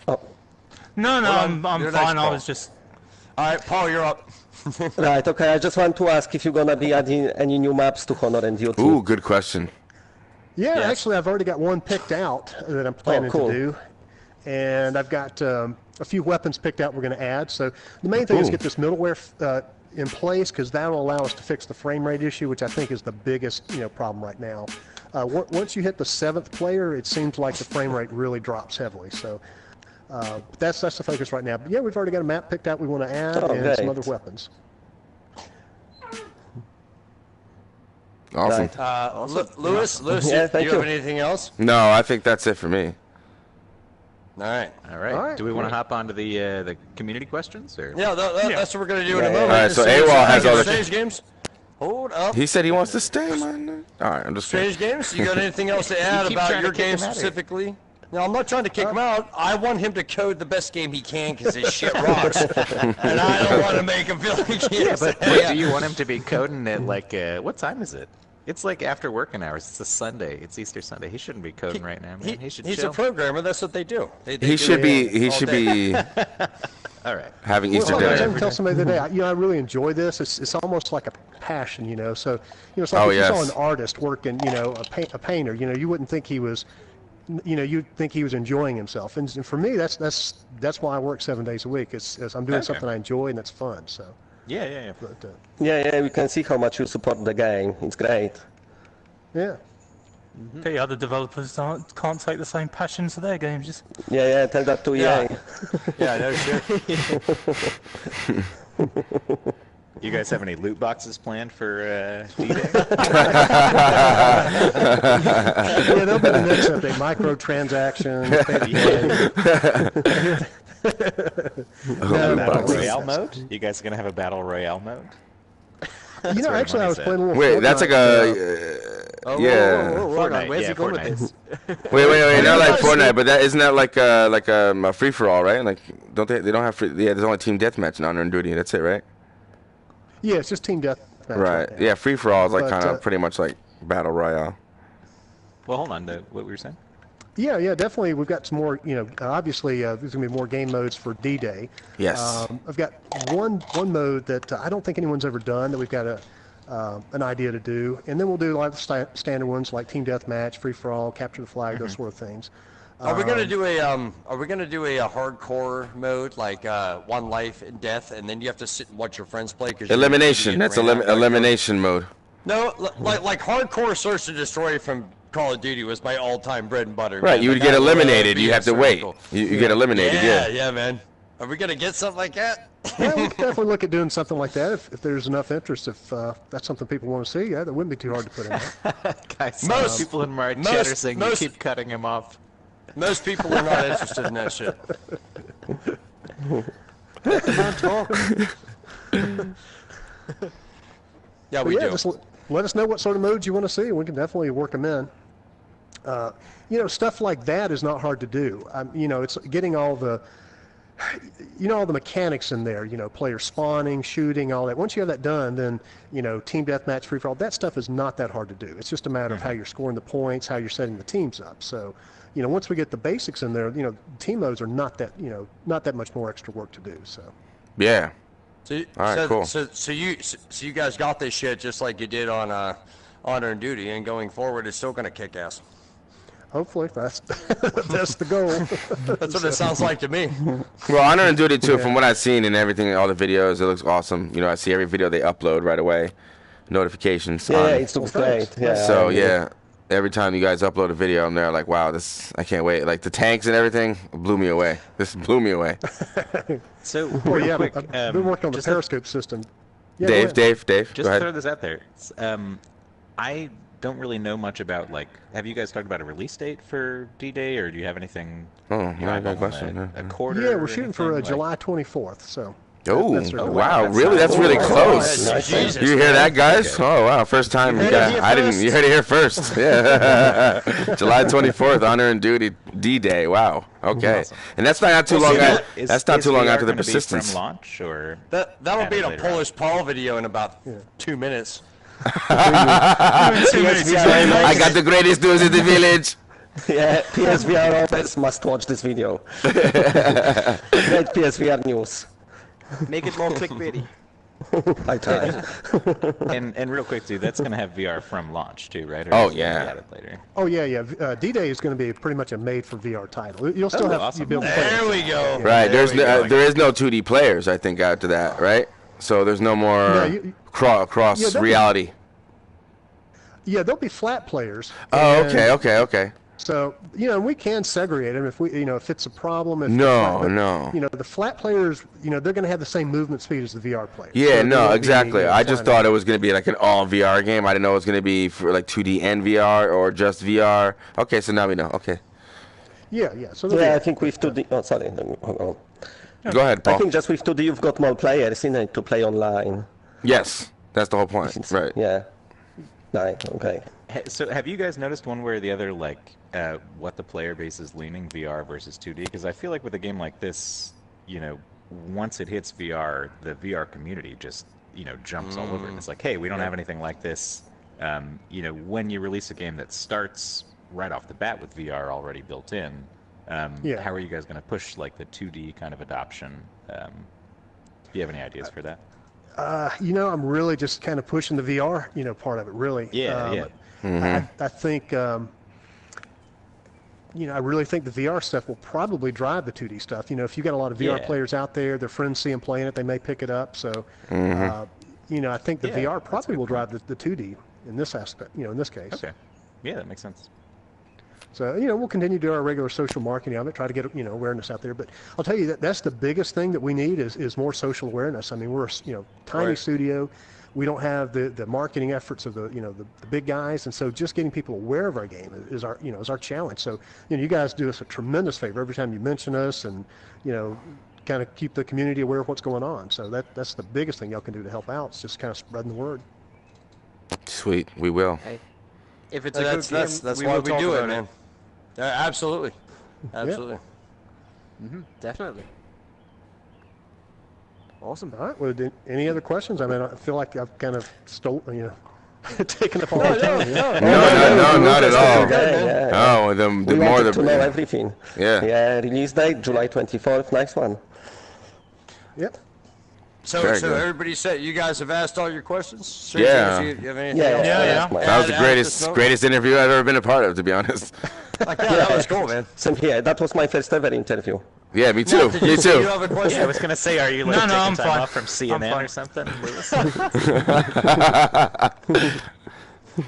[SPEAKER 3] No, I'm
[SPEAKER 4] You're
[SPEAKER 3] fine.
[SPEAKER 4] next,
[SPEAKER 3] I was just...
[SPEAKER 4] All right, Paul, you're up.
[SPEAKER 7] Right, okay, I just want to ask if you're going to be adding any new maps to Honor and Duty.
[SPEAKER 2] Ooh, good question.
[SPEAKER 6] Yeah, actually, I've already got one picked out that I'm planning to do. And I've got a few weapons picked out we're going to add. So the main thing is get this middleware in place, because that will allow us to fix the frame rate issue, which I think is the biggest problem right now. Once you hit the 7th player, it seems like the frame rate really drops heavily. So that's the focus right now. But yeah, we've already got a map picked out we want to add and some other weapons.
[SPEAKER 2] Awesome.
[SPEAKER 4] Lewis,
[SPEAKER 7] Yeah,
[SPEAKER 4] do you have anything else?
[SPEAKER 2] No, I think that's it for me.
[SPEAKER 4] right.
[SPEAKER 1] All right. Do we want to hop on to the community questions? Or?
[SPEAKER 4] Yeah, that's what we're going to do in a moment.
[SPEAKER 2] All right, so AWOL has all the
[SPEAKER 4] stage games. Hold up.
[SPEAKER 2] He said he wants to stay, man. All right, I'm just
[SPEAKER 4] Stage games? You got anything else to add about your game specifically? No, I'm not trying to kick him out. I want him to code the best game he can because his shit rocks. And I don't want to make him feel like he is.
[SPEAKER 1] But do you want him to be coding at like, what time is it? It's like after working hours. It's a Sunday. It's Easter Sunday. He shouldn't be coding right now, man. He should
[SPEAKER 4] He's
[SPEAKER 1] chill.
[SPEAKER 4] a programmer. That's what they do.
[SPEAKER 2] He should be
[SPEAKER 1] All right.
[SPEAKER 2] having Easter
[SPEAKER 6] I was
[SPEAKER 2] dinner.
[SPEAKER 6] tell somebody the other day, I really enjoy this. It's almost like a passion, So, it's like if you saw an artist working, a painter, you wouldn't think he was, you'd think he was enjoying himself. And for me, that's why I work 7 days a week. It's I'm doing something I enjoy and it's fun. So.
[SPEAKER 1] Yeah.
[SPEAKER 6] But,
[SPEAKER 7] we can see how much you support the game. It's great.
[SPEAKER 6] Yeah.
[SPEAKER 3] The other developers can't take the same passion to their games. Just
[SPEAKER 7] Tell that to EA.
[SPEAKER 4] Yeah, no shit.
[SPEAKER 1] You guys have any loot boxes planned for D-Day?
[SPEAKER 6] That'll be the next update. Microtransactions.
[SPEAKER 1] Battle Royale mode? You guys are going to have a Battle Royale mode?
[SPEAKER 6] Actually, I was playing a little
[SPEAKER 2] Wait,
[SPEAKER 6] Fortnite,
[SPEAKER 2] that's like
[SPEAKER 1] Fortnite.
[SPEAKER 5] Where's he going with this?
[SPEAKER 2] Wait, not like Fortnite, but isn't that like a free for all, right? Like, don't they don't have free? Yeah, there's only team deathmatch in Honor and Duty. That's it, right?
[SPEAKER 6] Yeah, it's just team deathmatch.
[SPEAKER 2] Right. Yeah, free for all is like kind of pretty much like Battle Royale.
[SPEAKER 1] Well, hold on to what we were saying.
[SPEAKER 6] Yeah, definitely. We've got some more. Obviously, there's going to be more game modes for D-Day.
[SPEAKER 2] Yes.
[SPEAKER 6] I've got one mode that I don't think anyone's ever done that we've got an idea to do, and then we'll do like the standard ones like team deathmatch, free for all, capture the flag, those sort of things.
[SPEAKER 4] Are we gonna do a hardcore mode like one life and death, and then you have to sit and watch your friends play?
[SPEAKER 2] Elimination. That's elimination mode.
[SPEAKER 4] No, like hardcore search and destroy from Call of Duty was my all-time bread and butter.
[SPEAKER 2] Right,
[SPEAKER 4] man.
[SPEAKER 2] you would get eliminated. You have to wait. You get eliminated.
[SPEAKER 4] Yeah, man. Are we gonna get something like that?
[SPEAKER 6] Yeah, we can definitely look at doing something like that if there's enough interest. If that's something people want to see, that wouldn't be too hard to put in there.
[SPEAKER 1] Guys, most people in my chat are saying you keep cutting him off.
[SPEAKER 4] Most people are not interested in that shit.
[SPEAKER 5] Come on, talk.
[SPEAKER 4] Yeah, we do.
[SPEAKER 6] Just let us know what sort of modes you want to see, and we can definitely work them in. Stuff like that is not hard to do. It's getting all the, all the mechanics in there. Player spawning, shooting, all that. Once you have that done, then team deathmatch, free for all. That stuff is not that hard to do. It's just a matter of how you're scoring the points, how you're setting the teams up. So, once we get the basics in there, team modes are not that much more extra work to do. So.
[SPEAKER 2] Yeah.
[SPEAKER 4] All
[SPEAKER 2] right, cool.
[SPEAKER 4] So you guys got this shit just like you did on Honor and Duty, and going forward, it's still gonna kick ass.
[SPEAKER 6] Hopefully, that's the goal.
[SPEAKER 4] That's what it sounds like to me.
[SPEAKER 2] Well, Honor and Duty too, from what I've seen and everything, all the videos, it looks awesome. I see every video they upload right away, notifications.
[SPEAKER 7] Yeah, it looks great. Yeah.
[SPEAKER 2] So every time you guys upload a video, I'm there like, wow, I can't wait. Like the tanks and everything blew me away. This blew me away.
[SPEAKER 1] So,
[SPEAKER 6] quick, I've been working on the Periscope system. Yeah,
[SPEAKER 2] Dave,
[SPEAKER 1] just
[SPEAKER 2] go ahead.
[SPEAKER 1] throw this out there. I don't really know much about, have you guys talked about a release date for D-Day, or do you have anything?
[SPEAKER 2] Oh, yeah, good question.
[SPEAKER 1] A quarter?
[SPEAKER 6] Yeah, we're shooting for July 24th, so.
[SPEAKER 2] Oh, wow,
[SPEAKER 1] that's
[SPEAKER 2] really? That's really close.
[SPEAKER 4] Jesus,
[SPEAKER 2] You hear that, guys? Okay. Oh, wow, first time. You heard it here first. Yeah. July 24th, Honor and Duty D-Day. Wow. Okay.
[SPEAKER 1] Awesome.
[SPEAKER 2] And that's not too long. That's not too long
[SPEAKER 1] VR
[SPEAKER 2] after the
[SPEAKER 1] gonna be
[SPEAKER 2] persistence.
[SPEAKER 1] from launch, or
[SPEAKER 4] that'll be in a
[SPEAKER 1] later
[SPEAKER 4] Polish Paul video in about 2 minutes.
[SPEAKER 2] I got the greatest news in the village.
[SPEAKER 7] Yeah, PSVR owners must watch this video. Great PSVR news.
[SPEAKER 5] Make it more clickbaity.
[SPEAKER 7] I tried.
[SPEAKER 1] and real quick, dude, that's going to have VR from launch too, right? Or
[SPEAKER 2] Oh,
[SPEAKER 1] is it
[SPEAKER 2] yeah.
[SPEAKER 1] gonna be added later?
[SPEAKER 6] Oh yeah. D-Day is going to be pretty much a made-for-VR title. You'll still have
[SPEAKER 1] awesome.
[SPEAKER 6] you be able to play
[SPEAKER 4] There
[SPEAKER 6] it.
[SPEAKER 4] we go.
[SPEAKER 2] Right. There is no 2D players, I think, after that, right? So there's no more cross reality.
[SPEAKER 6] Yeah, there'll be flat players.
[SPEAKER 2] Oh,
[SPEAKER 6] and
[SPEAKER 2] okay.
[SPEAKER 6] So, we can segregate them if if it's a problem.
[SPEAKER 2] No.
[SPEAKER 6] The flat players, they're going to have the same movement speed as the VR players.
[SPEAKER 2] Yeah,
[SPEAKER 6] So
[SPEAKER 2] no,
[SPEAKER 6] won't
[SPEAKER 2] exactly.
[SPEAKER 6] be,
[SPEAKER 2] I just thought it was going to be like an all VR game. I didn't know it was going to be for like 2D and VR or just VR. Okay, so now we know. Okay.
[SPEAKER 6] Yeah, yeah. So
[SPEAKER 7] Yeah, I think with 2D. Oh, sorry. Hold on.
[SPEAKER 2] Go ahead, Paul.
[SPEAKER 7] I think just with 2D, you've got more players in it to play online.
[SPEAKER 2] Yes, that's the whole point. Right.
[SPEAKER 7] Yeah. Right. Okay.
[SPEAKER 1] So have you guys noticed one way or the other, like, what the player base is leaning, VR versus 2D? Because I feel like with a game like this, you know, once it hits VR, the VR community just, you know, jumps all over it. It's like, hey, we don't have anything like this. You know, when you release a game that starts right off the bat with VR already built in, how are you guys going to push, like, the 2D kind of adoption? Do you have any ideas for that?
[SPEAKER 6] You know, I'm really just kind of pushing the VR, you know, part of it, really.
[SPEAKER 1] Yeah.
[SPEAKER 6] I think, you know, I really think the VR stuff will probably drive the 2D stuff. You know, if you got a lot of VR players out there, their friends see them playing it, they may pick it up. So, you know, I think the VR probably will drive the 2D in this aspect, you know, in this case.
[SPEAKER 1] Okay. Yeah, that makes sense.
[SPEAKER 6] So, you know, we'll continue to do our regular social marketing of it, try to get, you know, awareness out there. But I'll tell you that's the biggest thing that we need is more social awareness. I mean, we're a, you know, tiny studio. We don't have the marketing efforts of the, you know, the big guys. And so just getting people aware of our game is our, you know, is our challenge. So, you know, you guys do us a tremendous favor every time you mention us and, you know, kind of keep the community aware of what's going on. So that's the biggest thing y'all can do to help out. It's just kind of spreading the word.
[SPEAKER 2] Sweet. We will.
[SPEAKER 5] Hey, if it's a good game,
[SPEAKER 4] that's
[SPEAKER 5] we
[SPEAKER 4] why
[SPEAKER 5] will
[SPEAKER 4] we
[SPEAKER 5] talk
[SPEAKER 4] do it,
[SPEAKER 5] about
[SPEAKER 4] man. Absolutely. Absolutely.
[SPEAKER 5] Definitely. Awesome.
[SPEAKER 6] All right. Well, any other questions? I mean, I feel like I've kind of taken up all the time.
[SPEAKER 2] No, not at all. Oh, the
[SPEAKER 7] We
[SPEAKER 2] more
[SPEAKER 7] wanted
[SPEAKER 2] the
[SPEAKER 7] to know everything.
[SPEAKER 2] Yeah.
[SPEAKER 7] Yeah. Release date July 24th. Nice one.
[SPEAKER 6] Yep.
[SPEAKER 4] So
[SPEAKER 2] Very good.
[SPEAKER 4] everybody said you guys have asked all your questions? Sure,
[SPEAKER 2] Yeah.
[SPEAKER 4] You have anything
[SPEAKER 7] Yeah.
[SPEAKER 4] else?
[SPEAKER 3] Yeah.
[SPEAKER 2] That was the greatest interview I've ever been a part of, to be honest.
[SPEAKER 4] Like, yeah, that was cool, man.
[SPEAKER 7] Same here. That was my first ever interview.
[SPEAKER 2] Yeah, me too.
[SPEAKER 4] Did
[SPEAKER 2] Me
[SPEAKER 4] you
[SPEAKER 2] too.
[SPEAKER 4] have a question?
[SPEAKER 1] Yeah, I was going to say, are you, like,
[SPEAKER 3] No,
[SPEAKER 1] taking
[SPEAKER 3] I'm
[SPEAKER 1] time
[SPEAKER 3] fine.
[SPEAKER 1] off from CNN
[SPEAKER 3] fine.
[SPEAKER 1] or something, Lewis?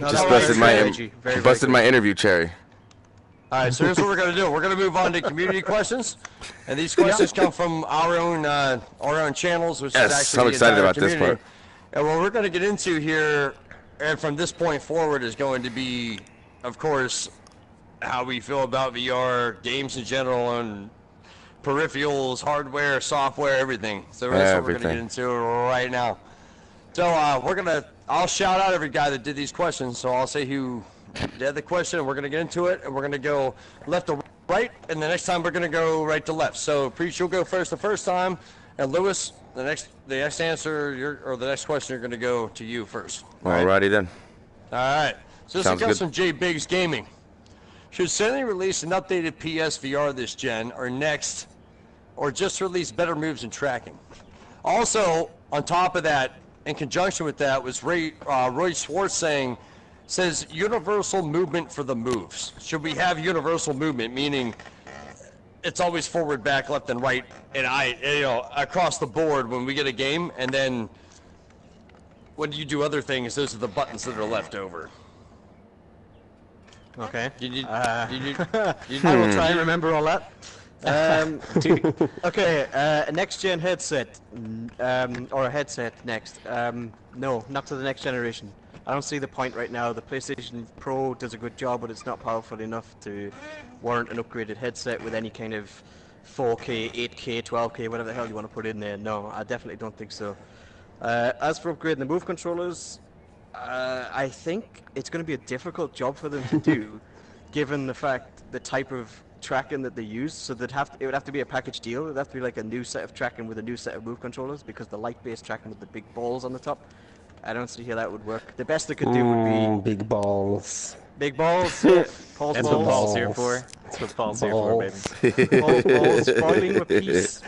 [SPEAKER 2] Just busted my interview cherry.
[SPEAKER 4] All right, so here's what we're going to do. We're going to move on to community questions. And these questions come from our own channels, which is
[SPEAKER 2] Yes,
[SPEAKER 4] actually
[SPEAKER 2] I'm
[SPEAKER 4] the
[SPEAKER 2] excited
[SPEAKER 4] entire
[SPEAKER 2] about this
[SPEAKER 4] community.
[SPEAKER 2] part.
[SPEAKER 4] And what we're going to get into here, and from this point forward, is going to be, of course, how we feel about VR, games in general, and peripherals, hardware, software, everything. So that's what we're going to get into right now. So I'll shout out every guy that did these questions. So I'll say who did the question, and we're going to get into it, and we're going to go left to right, and the next time we're going to go right to left. So Preach, you'll go first the first time, and Lewis, the next answer, or the next question, you're going to go to you first.
[SPEAKER 2] Alrighty then.
[SPEAKER 4] All right. So this comes from J Biggs Gaming. Should Sony release an updated PSVR this gen or next, or just release better moves and tracking? Also, on top of that, in conjunction with that, was Roy Schwartz says universal movement for the moves. Should we have universal movement, meaning it's always forward, back, left, and right, and across the board when we get a game, and then when you do other things, those are the buttons that are left over.
[SPEAKER 5] Okay.
[SPEAKER 4] I
[SPEAKER 5] I will try and remember all that. Okay, a next-gen headset, or a headset next. No, not to the next generation. I don't see the point right now. The PlayStation Pro does a good job, but it's not powerful enough to warrant an upgraded headset with any kind of 4K, 8K, 12K, whatever the hell you want to put in there. No, I definitely don't think so. As for upgrading the Move controllers, I think it's going to be a difficult job for them to do, given the fact the type of tracking that they use. So it would have to be a package deal. It would have to be like a new set of tracking with a new set of Move controllers, because the light-based tracking with the big balls on the top, I don't see how that would work. The best they could do would be
[SPEAKER 7] big balls.
[SPEAKER 5] Big balls. Yeah. Paul's
[SPEAKER 1] That's
[SPEAKER 5] balls.
[SPEAKER 1] what Paul's here for. That's what Paul's here for, baby.
[SPEAKER 5] Paul's balls spoiling with peace.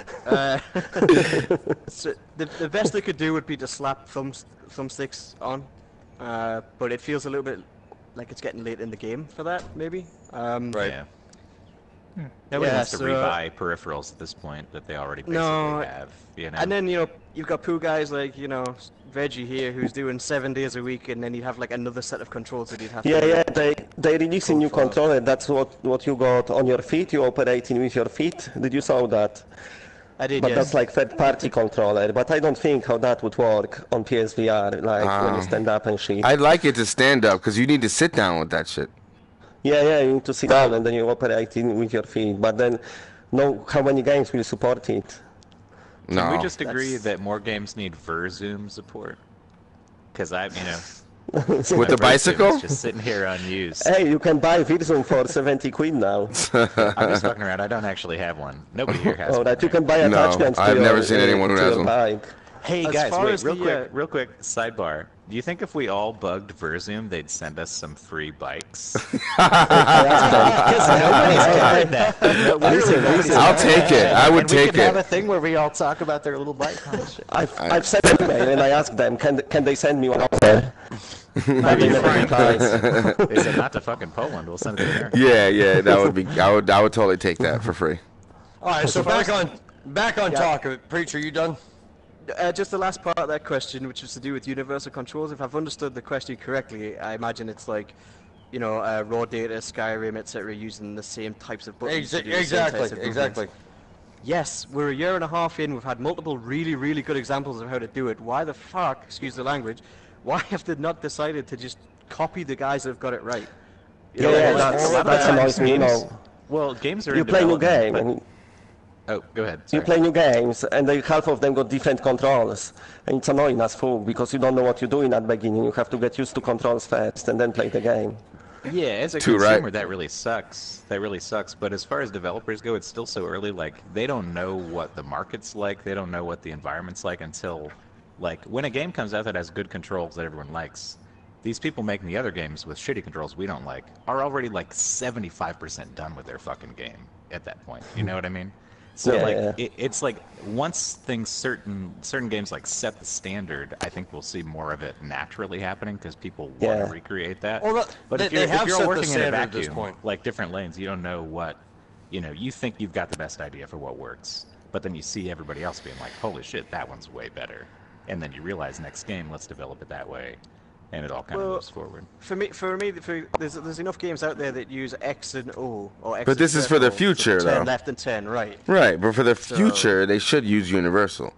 [SPEAKER 5] So the best they could do would be to slap thumbsticks on, but it feels a little bit like it's getting late in the game for that, maybe.
[SPEAKER 4] Right.
[SPEAKER 1] Yeah. Nobody wants to rebuy peripherals at this point that they already basically have. You know?
[SPEAKER 5] And then, you've got poo guys like, Veggie here, who's doing 7 days a week, and then you'd have like another set of controls that you'd have to...
[SPEAKER 7] Yeah, they release a new controller. That's what you got on your feet. You operating with your feet. Did you saw that?
[SPEAKER 5] I did,
[SPEAKER 7] But
[SPEAKER 5] yes.
[SPEAKER 7] that's like third-party controller. But I don't think how that would work on PSVR, like when you stand up and shit.
[SPEAKER 2] I'd like it to stand up, because you need to sit down with that shit.
[SPEAKER 7] Yeah, you need to sit down and then you operate with your feet. But then, how many games will support it?
[SPEAKER 2] No.
[SPEAKER 1] Can we just agree that more games need Verzoom support? Because
[SPEAKER 2] with the bicycle?
[SPEAKER 1] Just sitting here unused.
[SPEAKER 7] Hey, you can buy Virzum for 70 quid now.
[SPEAKER 1] I'm just fucking around. I don't actually have one. Nobody here has one.
[SPEAKER 7] That you can buy attachments.
[SPEAKER 2] I've never seen anyone who has one.
[SPEAKER 7] Bike.
[SPEAKER 1] Hey guys, wait, real quick, sidebar. Do you think if we all bugged Verzoom, they'd send us some free bikes?
[SPEAKER 2] I'll take it. I would take it.
[SPEAKER 5] Have a thing where we all talk about their little bike shit.
[SPEAKER 7] I've sent an email and I asked them, can they send me one offer?
[SPEAKER 1] Maybe Is it not to fucking Poland? We'll send it to America.
[SPEAKER 2] Yeah, that would be. I would totally take that for free.
[SPEAKER 4] All right, so back on talk. Preacher, you done?
[SPEAKER 5] Just the last part of that question, which was to do with universal controls. If I've understood the question correctly, I imagine it's like, raw data, Skyrim, etc., using the same types of buttons.
[SPEAKER 4] Exactly.
[SPEAKER 5] Yes, we're a year and a half in. We've had multiple really, really good examples of how to do it. Why the fuck, excuse the language, why have they not decided to just copy the guys that have got it right?
[SPEAKER 7] That's annoys me.
[SPEAKER 1] Well, games are.
[SPEAKER 7] You play new game.
[SPEAKER 1] Oh, go ahead. Sorry.
[SPEAKER 7] You play new games, and half of them got different controls, and it's annoying as fuck because you don't know what you're doing at the beginning. You have to get used to controls first, and then play the game.
[SPEAKER 1] Yeah, as a consumer, that really sucks. That really sucks. But as far as developers go, it's still so early. Like, they don't know what the market's like. They don't know what the environment's like until, when a game comes out that has good controls that everyone likes. These people making the other games with shitty controls we don't like are already 75% done with their fucking game at that point. You know what I mean? So it's like once things certain games set the standard, I think we'll see more of it naturally happening because people want to recreate that.
[SPEAKER 4] Well,
[SPEAKER 1] but if you're all working in a vacuum, different lanes, you don't know what, you think you've got the best idea for what works, but then you see everybody else being like, holy shit, that one's way better, and then you realize next game, let's develop it that way. And it all kind of moves forward. For me, there's enough games out there that use X and O or X.
[SPEAKER 2] But this is for the future, though.
[SPEAKER 5] Turn left and turn right.
[SPEAKER 2] Right, but for the future, they should use universal.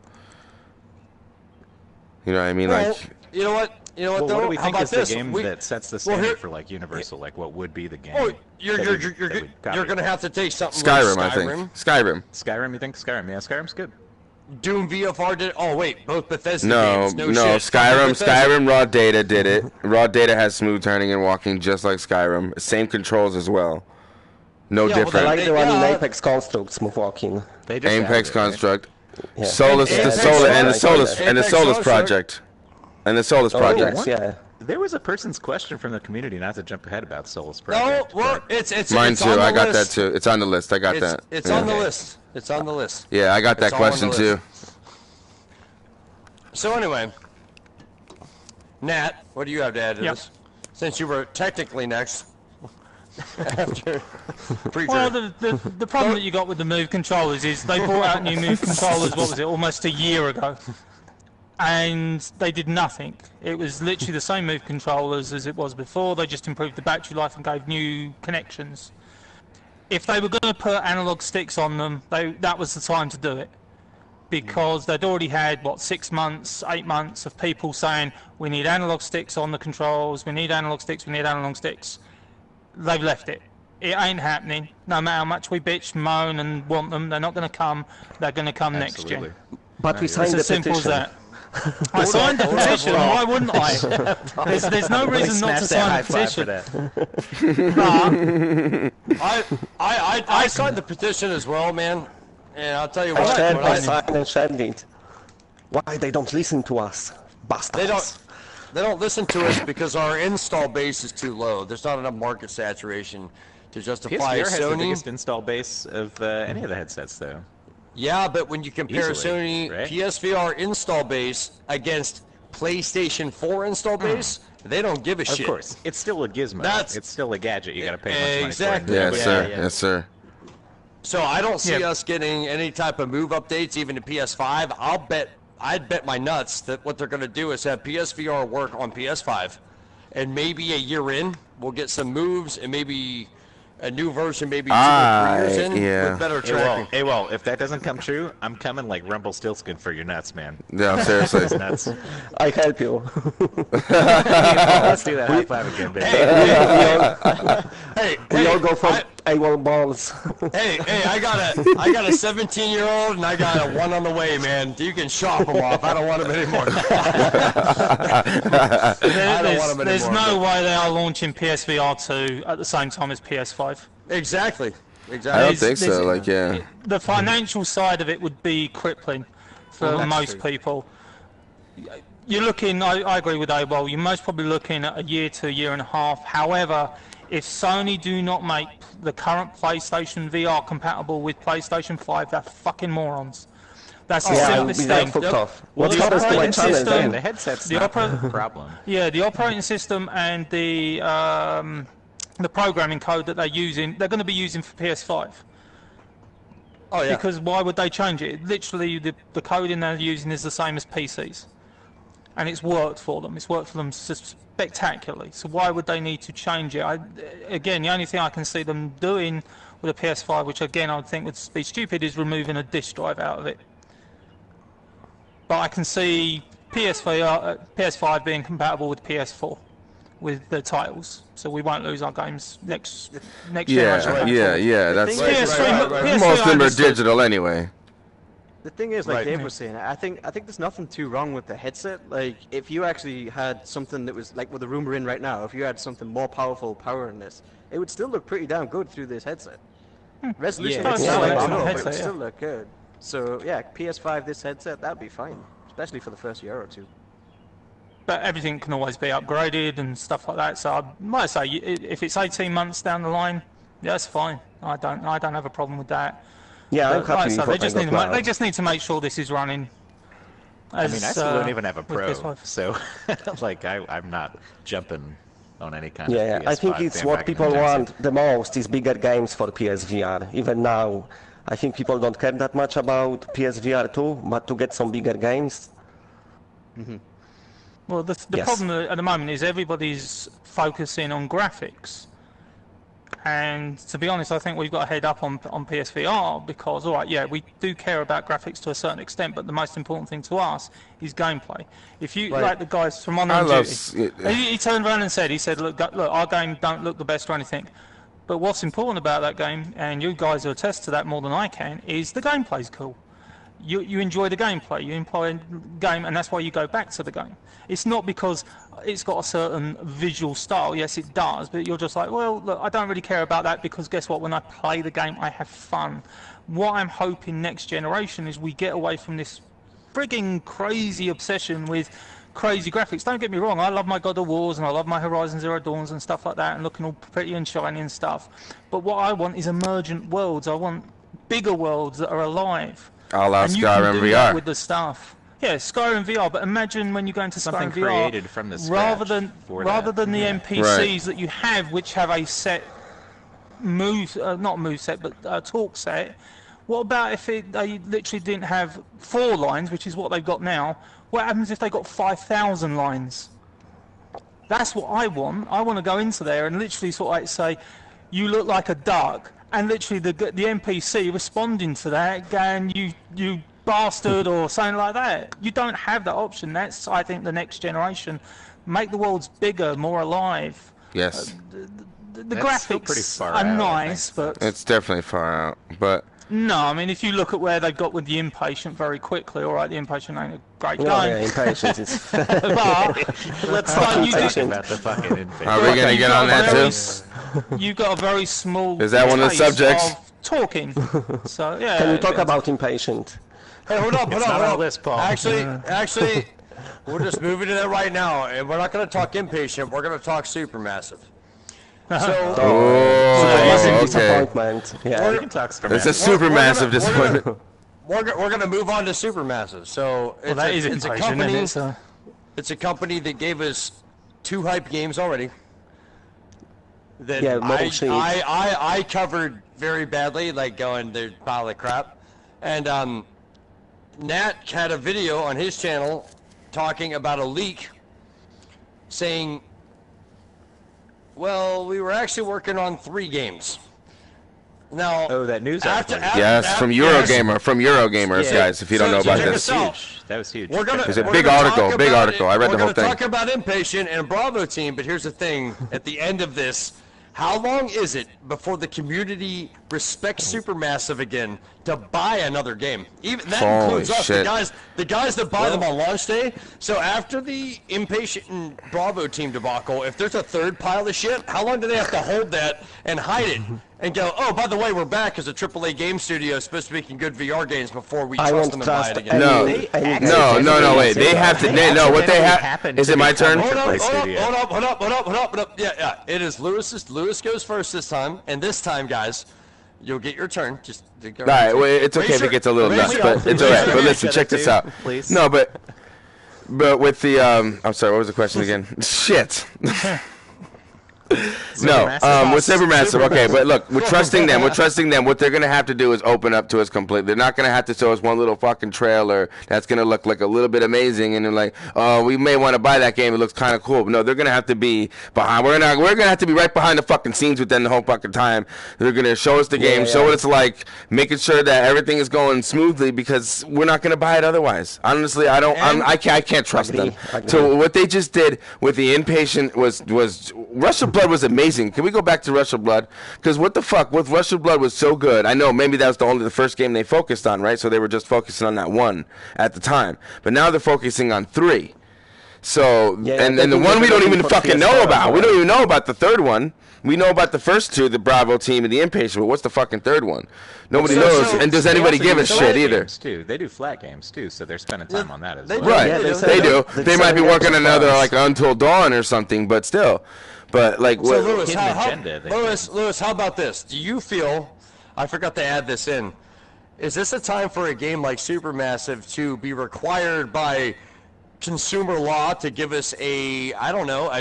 [SPEAKER 2] You know what I mean?
[SPEAKER 4] Well, you know what?
[SPEAKER 1] Well,
[SPEAKER 4] though?
[SPEAKER 1] what do we think is
[SPEAKER 4] this?
[SPEAKER 1] the game that sets the standard for universal? What would be the game?
[SPEAKER 4] Oh, you're gonna have to take something
[SPEAKER 2] Skyrim,
[SPEAKER 4] like
[SPEAKER 2] I think. Skyrim.
[SPEAKER 1] You think Skyrim? Yeah, Skyrim's good.
[SPEAKER 4] Doom VFR did. Oh wait, both Bethesda
[SPEAKER 2] games. No, Skyrim raw data did it. Raw data has smooth turning and walking just like Skyrim. Same controls as well. No different.
[SPEAKER 7] Well, like the one in Apex Construct, smooth walking.
[SPEAKER 2] Apex Construct. Solus project. And the Solus project.
[SPEAKER 7] Yeah.
[SPEAKER 1] There was a person's question from the community, not to jump ahead about Solus project.
[SPEAKER 4] No, well, it's
[SPEAKER 2] mine too.
[SPEAKER 4] I
[SPEAKER 2] got that too. It's on the list. I got that.
[SPEAKER 4] It's on the list. It's on the list.
[SPEAKER 2] Yeah, I got that question too.
[SPEAKER 4] So anyway, Nat, what do you have to add to this? Since you were technically next. After Preacher.
[SPEAKER 3] Well, the problem that you got with the Move controllers is they brought out new Move controllers, what was it, almost a year ago. And they did nothing. It was literally the same Move controllers as it was before. They just improved the battery life and gave new connections. If they were going to put analog sticks on them, that was the time to do it. Because they'd already had, 6 months, 8 months of people saying, we need analog sticks on the controls, we need analog sticks, we need analog sticks. They've left it. It ain't happening. No matter how much we bitch, moan and want them, they're not going to come. They're going to come next year.
[SPEAKER 7] But we signed the petition.
[SPEAKER 3] It's as simple as that. I signed the petition, why wouldn't I? There's no reason not to sign the petition.
[SPEAKER 4] I signed the petition as well, man. And I'll tell you what.
[SPEAKER 7] I signed and shared it. Why they don't listen to us? Bastards.
[SPEAKER 4] They don't listen to us because our install base is too low. There's not enough market saturation to justify
[SPEAKER 1] PSVR has the
[SPEAKER 4] Sony.
[SPEAKER 1] biggest install base of any of the headsets, though.
[SPEAKER 4] Yeah, but when you compare
[SPEAKER 1] Easily,
[SPEAKER 4] Sony
[SPEAKER 1] right?
[SPEAKER 4] PSVR install base against PlayStation 4 install base, they don't give a shit.
[SPEAKER 1] Of course, it's still a gizmo. It's still a gadget. You got to pay much money
[SPEAKER 4] exactly.
[SPEAKER 1] for it.
[SPEAKER 2] Yes, sir. Yes, sir.
[SPEAKER 4] So I don't see us getting any type of move updates, even to PS5. I'd bet my nuts that what they're going to do is have PSVR work on PS5, and maybe a year in we'll get some moves and maybe a new version, maybe 2 or 3 years in, with better tracking.
[SPEAKER 1] Hey, well, if that doesn't come true, I'm coming like Rumpelstiltskin for your nuts, man.
[SPEAKER 2] Yeah, seriously.
[SPEAKER 1] Those nuts.
[SPEAKER 7] I help you.
[SPEAKER 1] Let's do that high five again, baby.
[SPEAKER 7] We all go for AWOL balls.
[SPEAKER 4] Hey, I got a 17-year-old and I got a one on the way, man. You can shop them off. I don't want them anymore.
[SPEAKER 3] There's no way they are launching PSVR 2 at the same time as PS5.
[SPEAKER 4] Exactly.
[SPEAKER 2] I don't think so. Like, yeah.
[SPEAKER 3] The financial side of it would be crippling for most people. You're looking. I agree with AWOL. You're most probably looking at a year to a year and a half. However, if Sony do not make the current PlayStation VR compatible with PlayStation 5, they're fucking morons. That's the simplest thing.
[SPEAKER 1] Well, the operating system, the headset's not the problem.
[SPEAKER 3] Yeah, the operating system and the programming code that they're going to be using for PS5.
[SPEAKER 4] Oh yeah.
[SPEAKER 3] Because why would they change it? Literally, the coding they're using is the same as PCs, and it's worked for them. It's worked for them spectacularly. So why would they need to change it? Again, the only thing I can see them doing with a PS5, which again I would think would be stupid, is removing a disk drive out of it. But I can see PS5 being compatible with PS4 with the titles, so we won't lose our games next generation.
[SPEAKER 2] Yeah. That's
[SPEAKER 3] PS3,
[SPEAKER 2] most of them are digital anyway.
[SPEAKER 5] The thing is, like Dave was saying, I think there's nothing too wrong with the headset. Like, if you actually had something that was like with the room we're in right now, if you had something more power in this, it would still look pretty damn good through this headset. Resolution would still look good. So yeah, PS5, this headset, that'd be fine, especially for the first year or two.
[SPEAKER 3] But everything can always be upgraded and stuff like that. So I might say, if it's 18 months down the line, yeah, that's fine. I don't have a problem with that.
[SPEAKER 7] Yeah, I'm happy
[SPEAKER 3] so they just need to make sure this is running.
[SPEAKER 1] I mean, I still don't even have a Pro, so like I'm not jumping on any kind of PS5
[SPEAKER 7] I think it's what people want the most is bigger games for PSVR. Even now, I think people don't care that much about PSVR 2, but to get some bigger games.
[SPEAKER 3] Well, the problem at the moment is everybody's focusing on graphics. And to be honest, I think we've got a head up on PSVR because, all right, yeah, we do care about graphics to a certain extent, but the most important thing to us is gameplay. If you, like the guys from Honor and Duty, he turned around and said, look, our game don't look the best or anything. But what's important about that game, and you guys will attest to that more than I can, is the gameplay's cool. You enjoy the gameplay, you enjoy the game, and that's why you go back to the game. It's not because it's got a certain visual style. Yes, it does, but you're just like, well, look, I don't really care about that because guess what? When I play the game, I have fun. What I'm hoping next generation is we get away from this frigging crazy obsession with crazy graphics. Don't get me wrong, I love my God of Wars and I love my Horizon Zero Dawns and stuff like that and looking all pretty and shiny and stuff. But what I want is emergent worlds. I want bigger worlds that are alive.
[SPEAKER 2] I'll allow Skyrim VR.
[SPEAKER 3] And you can do that with the stuff. Yeah, Skyrim VR, but imagine when you go into Skyrim VR,
[SPEAKER 1] created from the
[SPEAKER 3] rather than the NPCs that you have, which have a set not move set, but talk set. What about if they literally didn't have 4 lines, which is what they've got now? What happens if they got 5,000 lines? That's what I want. I want to go into there and literally sort of like say, you look like a duck, and literally the NPC responding to that, going, you bastard, or something like that. You don't have that option. That's, I think, the next generation. Make the worlds bigger, more alive.
[SPEAKER 2] Yes.
[SPEAKER 3] The graphics are nice, but
[SPEAKER 2] it's definitely far out. But
[SPEAKER 3] no, I mean, if you look at where they got with the Impatient very quickly, all right, the Impatient ain't a great game.
[SPEAKER 7] Yeah, Impatient is.
[SPEAKER 3] But
[SPEAKER 1] let's talk about the fucking Impatient.
[SPEAKER 2] Are we gonna get on that too?
[SPEAKER 3] You've got a very small.
[SPEAKER 2] Is that one of the subjects?
[SPEAKER 3] Of talking. So yeah.
[SPEAKER 7] Can you talk about Impatient?
[SPEAKER 4] Hey, hold up.
[SPEAKER 1] Not on the list, Paul.
[SPEAKER 4] Actually, we're just moving to that right now, and we're not going to talk Impatient. We're going to talk Supermassive. So,
[SPEAKER 7] disappointment. Yeah,
[SPEAKER 1] we can talk Supermassive.
[SPEAKER 2] It's a supermassive disappointment.
[SPEAKER 4] We're going to move on to Supermassive. So it's a company. It's a company that gave us 2 hype games already. That I covered very badly, like going, they're a pile of crap, and Nat had a video on his channel talking about a leak saying, well, we were actually working on 3 games. Now,
[SPEAKER 1] Oh, that news article.
[SPEAKER 2] Yes, from Eurogamer, from Eurogamers, guys. If you don't know about this,
[SPEAKER 1] That was huge.
[SPEAKER 4] It's
[SPEAKER 2] a big article. Big article. I read the whole thing.
[SPEAKER 4] We're going to talk about Impatient and Bravo Team, but here's the thing: at the end of this, how long is it before the community respects Supermassive again to buy another game? Even that includes us, the guys that buy them on launch day. So after the Impatient and Bravo Team debacle, if there's a third pile of shit, how long do they have to hold that and hide it? And go, oh, by the way, we're back as a AAA game studio supposed to be making good VR games before we trust them to buy it again.
[SPEAKER 2] No, wait. They have to. No, what they have. Is it my turn?
[SPEAKER 4] Hold up. Yeah. It is Lewis's. Lewis goes first this time, and this time, guys, you'll get your turn. Just go.
[SPEAKER 2] All right. Well, it's okay if it gets a little nuts, but it's all right. But listen, check this out.
[SPEAKER 1] Please.
[SPEAKER 2] No, but with the I'm sorry. What was the question again? Shit. No, with Supermassive, okay, but look, we're trusting them. We're trusting them. What they're gonna have to do is open up to us completely. They're not gonna have to show us one little fucking trailer that's gonna look like a little bit amazing, and they're like, oh, we may want to buy that game. It looks kind of cool. But no, they're gonna have to be behind. We're gonna have to be right behind the fucking scenes with them the whole fucking time. They're gonna show us the game, show what it's like, making sure that everything is going smoothly because we're not gonna buy it otherwise. Honestly, I can't trust them. So what they just did with the Impatient was Rush of Blood was amazing. Can we go back to Rush of Blood? Because what the fuck, with Rush of Blood was so good. I know maybe that was the first game they focused on, right? So they were just focusing on that one at the time. But now they're focusing on 3. So and the one we don't even fucking know about. We don't even know about the third one. We know about the first 2, the Bravo Team and the Impatient, but what's the fucking third one? Nobody knows, and does anybody give a shit either?
[SPEAKER 1] Too. They do flat games too, so they're spending time on that as well.
[SPEAKER 2] Right, they do. They might be working on another like Until Dawn or something, but still. But like,
[SPEAKER 4] so Lewis, how about this? Do you feel? I forgot to add this in. Is this a time for a game like Supermassive to be required by consumer law to give us a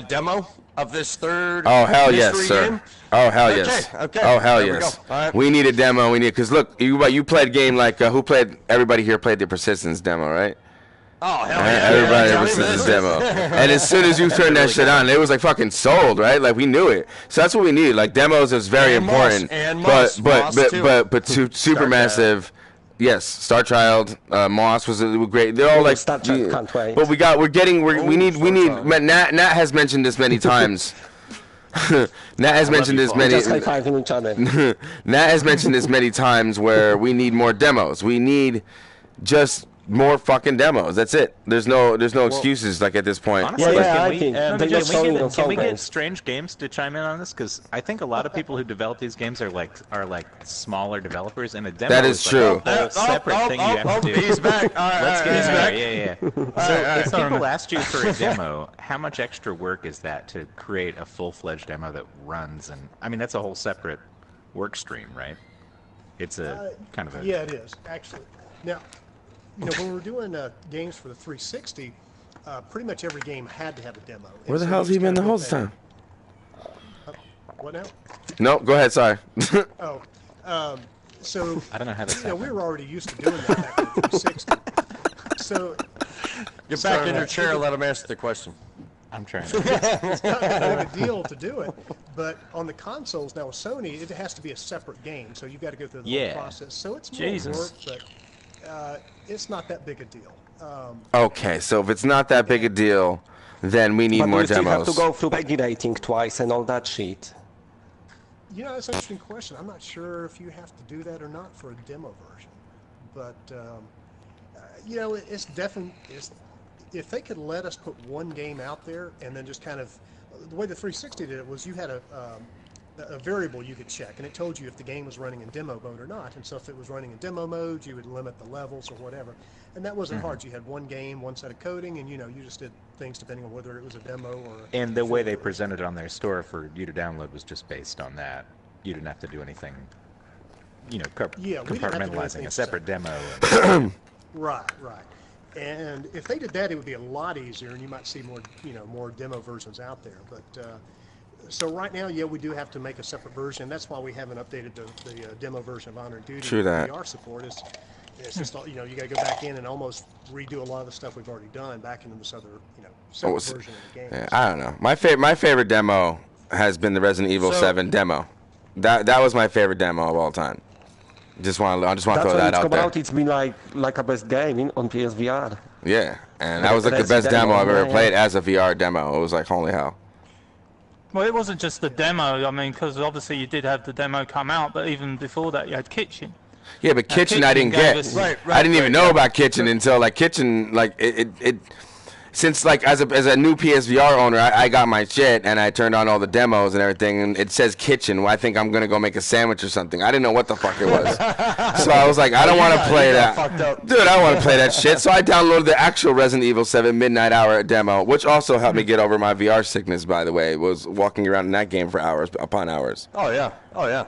[SPEAKER 4] demo of this third?
[SPEAKER 2] Oh hell yes, sir.
[SPEAKER 4] Game?
[SPEAKER 2] Oh hell yes.
[SPEAKER 4] Okay.
[SPEAKER 2] Oh hell yes. We need a demo. Because look, you played game like everybody here played the Persistence demo, right?
[SPEAKER 4] Oh hell yeah!
[SPEAKER 2] Everybody Persistence demo. And as soon as you turned that shit on, it was like fucking sold, right? Like we knew it. So that's what we need. Like demos is very important. But Supermassive. Yes, Star Child, Moss was great. They're all like.
[SPEAKER 7] Star Child can't wait.
[SPEAKER 2] But we need. Nat has mentioned this many times. Nat has mentioned this many. Nat has mentioned this many times where we need more demos. We need just more fucking demos. That's it. There's no excuses like at this point.
[SPEAKER 1] Honestly, can we get
[SPEAKER 7] games.
[SPEAKER 1] Strange Games to chime in on this? Because I think a lot of people who develop these games are like smaller developers, and a demo
[SPEAKER 2] that is true.
[SPEAKER 1] Like a whole separate thing you have to do.
[SPEAKER 4] He's back.
[SPEAKER 1] Let's get in there. Yeah. So if people asked you for a demo, how much extra work is that to create a full-fledged demo that runs? And I mean, that's a whole separate work stream, right? It's a kind of a
[SPEAKER 6] it is actually. Now, when we're doing games for the 360, pretty much every game had to have a demo.
[SPEAKER 2] Where the hell's he been the whole time?
[SPEAKER 6] What now?
[SPEAKER 2] No, go ahead. Sorry.
[SPEAKER 6] So
[SPEAKER 1] I don't know how this happened.
[SPEAKER 6] we were already used to doing that back in the 360. So
[SPEAKER 4] get back in your chair and let him answer the question.
[SPEAKER 1] I'm trying.
[SPEAKER 6] It's not that big a deal to do it, but on the consoles now with Sony, it has to be a separate game, so you've got to go through the whole process. So it's more work, but it's not that big a deal.
[SPEAKER 2] Okay, so if it's not that big a deal, then we need more
[SPEAKER 7] demos. But you have to go through PEGI rating twice and all that shit.
[SPEAKER 6] That's an interesting question. I'm not sure if you have to do that or not for a demo version, but it's definitely if they could let us put one game out there and then just kind of the way the 360 did it was you had a variable you could check, and it told you if the game was running in demo mode or not. And so if it was running in demo mode, you would limit the levels or whatever. And that wasn't hard. You had one game, one set of coding, and you just did things depending on whether it was a demo or.
[SPEAKER 1] And the way they presented it on their store for you to download was just based on that. You didn't have to do anything, compartmentalizing a separate demo.
[SPEAKER 6] Right. And if they did that, it would be a lot easier, and you might see more demo versions out there. But so right now, we do have to make a separate version. That's why we haven't updated the demo version of Honor and Duty.
[SPEAKER 2] True that.
[SPEAKER 6] VR support it's just you got to go back in and almost redo a lot of the stuff we've already done back into this other separate version of the game.
[SPEAKER 2] Yeah, I don't know. My favorite demo has been the Resident Evil 7 demo. That was my favorite demo of all time. I just want to throw that out there.
[SPEAKER 7] It's been like a best game on PSVR.
[SPEAKER 2] Yeah, and that was like the best demo I've ever played as a VR demo. It was like, holy hell.
[SPEAKER 3] Well, it wasn't just the demo. I mean, because obviously you did have the demo come out, but even before that, you had Kitchen.
[SPEAKER 2] Yeah, but Kitchen I didn't get. I didn't even know about Kitchen until like Kitchen, like it since like as a new PSVR owner, I got my shit and I turned on all the demos and everything, and it says Kitchen. Well, I think I'm gonna go make a sandwich or something. I didn't know what the fuck it was, so I was like, I don't want to play that, dude. I don't want to play that shit. So I downloaded the actual Resident Evil 7 Midnight Hour demo, which also helped me get over my VR sickness. By the way, was walking around in that game for hours upon hours.
[SPEAKER 4] Oh yeah, oh yeah.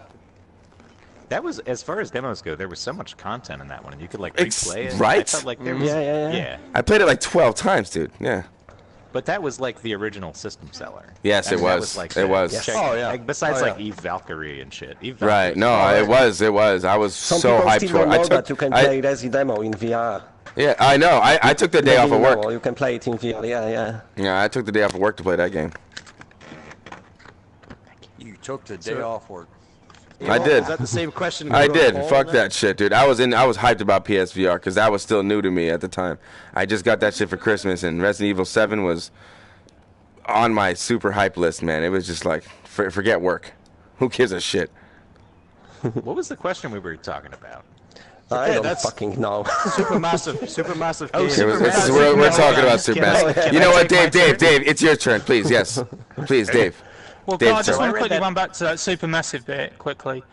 [SPEAKER 1] That was, as far as demos go, there was so much content in that one, and you could like replay it.
[SPEAKER 2] Right?
[SPEAKER 1] I felt like there was, yeah.
[SPEAKER 2] I played it like 12 times, dude. Yeah.
[SPEAKER 1] But that was like the original system seller.
[SPEAKER 2] Yes, it was.
[SPEAKER 1] Like
[SPEAKER 2] it was.
[SPEAKER 4] Oh yeah.
[SPEAKER 1] Like, besides like Eve Valkyrie and shit.
[SPEAKER 2] Right. No, it was. It was. I was
[SPEAKER 7] Some
[SPEAKER 2] so
[SPEAKER 7] people
[SPEAKER 2] hyped
[SPEAKER 7] still
[SPEAKER 2] for
[SPEAKER 7] don't
[SPEAKER 2] it.
[SPEAKER 7] know that you can play Resi demo in VR.
[SPEAKER 2] Yeah, I know. I took the day off of work.
[SPEAKER 7] You can play it in VR. Yeah.
[SPEAKER 2] Yeah, I took the day off of work to play that game.
[SPEAKER 4] You took the day off work.
[SPEAKER 2] I did.
[SPEAKER 5] Is that the same question?
[SPEAKER 2] I did. Fuck that shit, dude. I was hyped about PSVR because that was still new to me at the time. I just got that shit for Christmas, and Resident Evil 7 was on my super hype list, man. It was just like, forget work. Who gives a shit?
[SPEAKER 1] What was the question we were talking about?
[SPEAKER 7] I don't fucking know.
[SPEAKER 5] Supermassive.
[SPEAKER 1] Oh,
[SPEAKER 2] We're talking about Supermassive. You know what, Dave, it's your turn, please. Yes. Please, Dave.
[SPEAKER 3] Well,
[SPEAKER 2] Dave,
[SPEAKER 3] I just
[SPEAKER 2] so
[SPEAKER 3] want to quickly run back to that Supermassive bit quickly.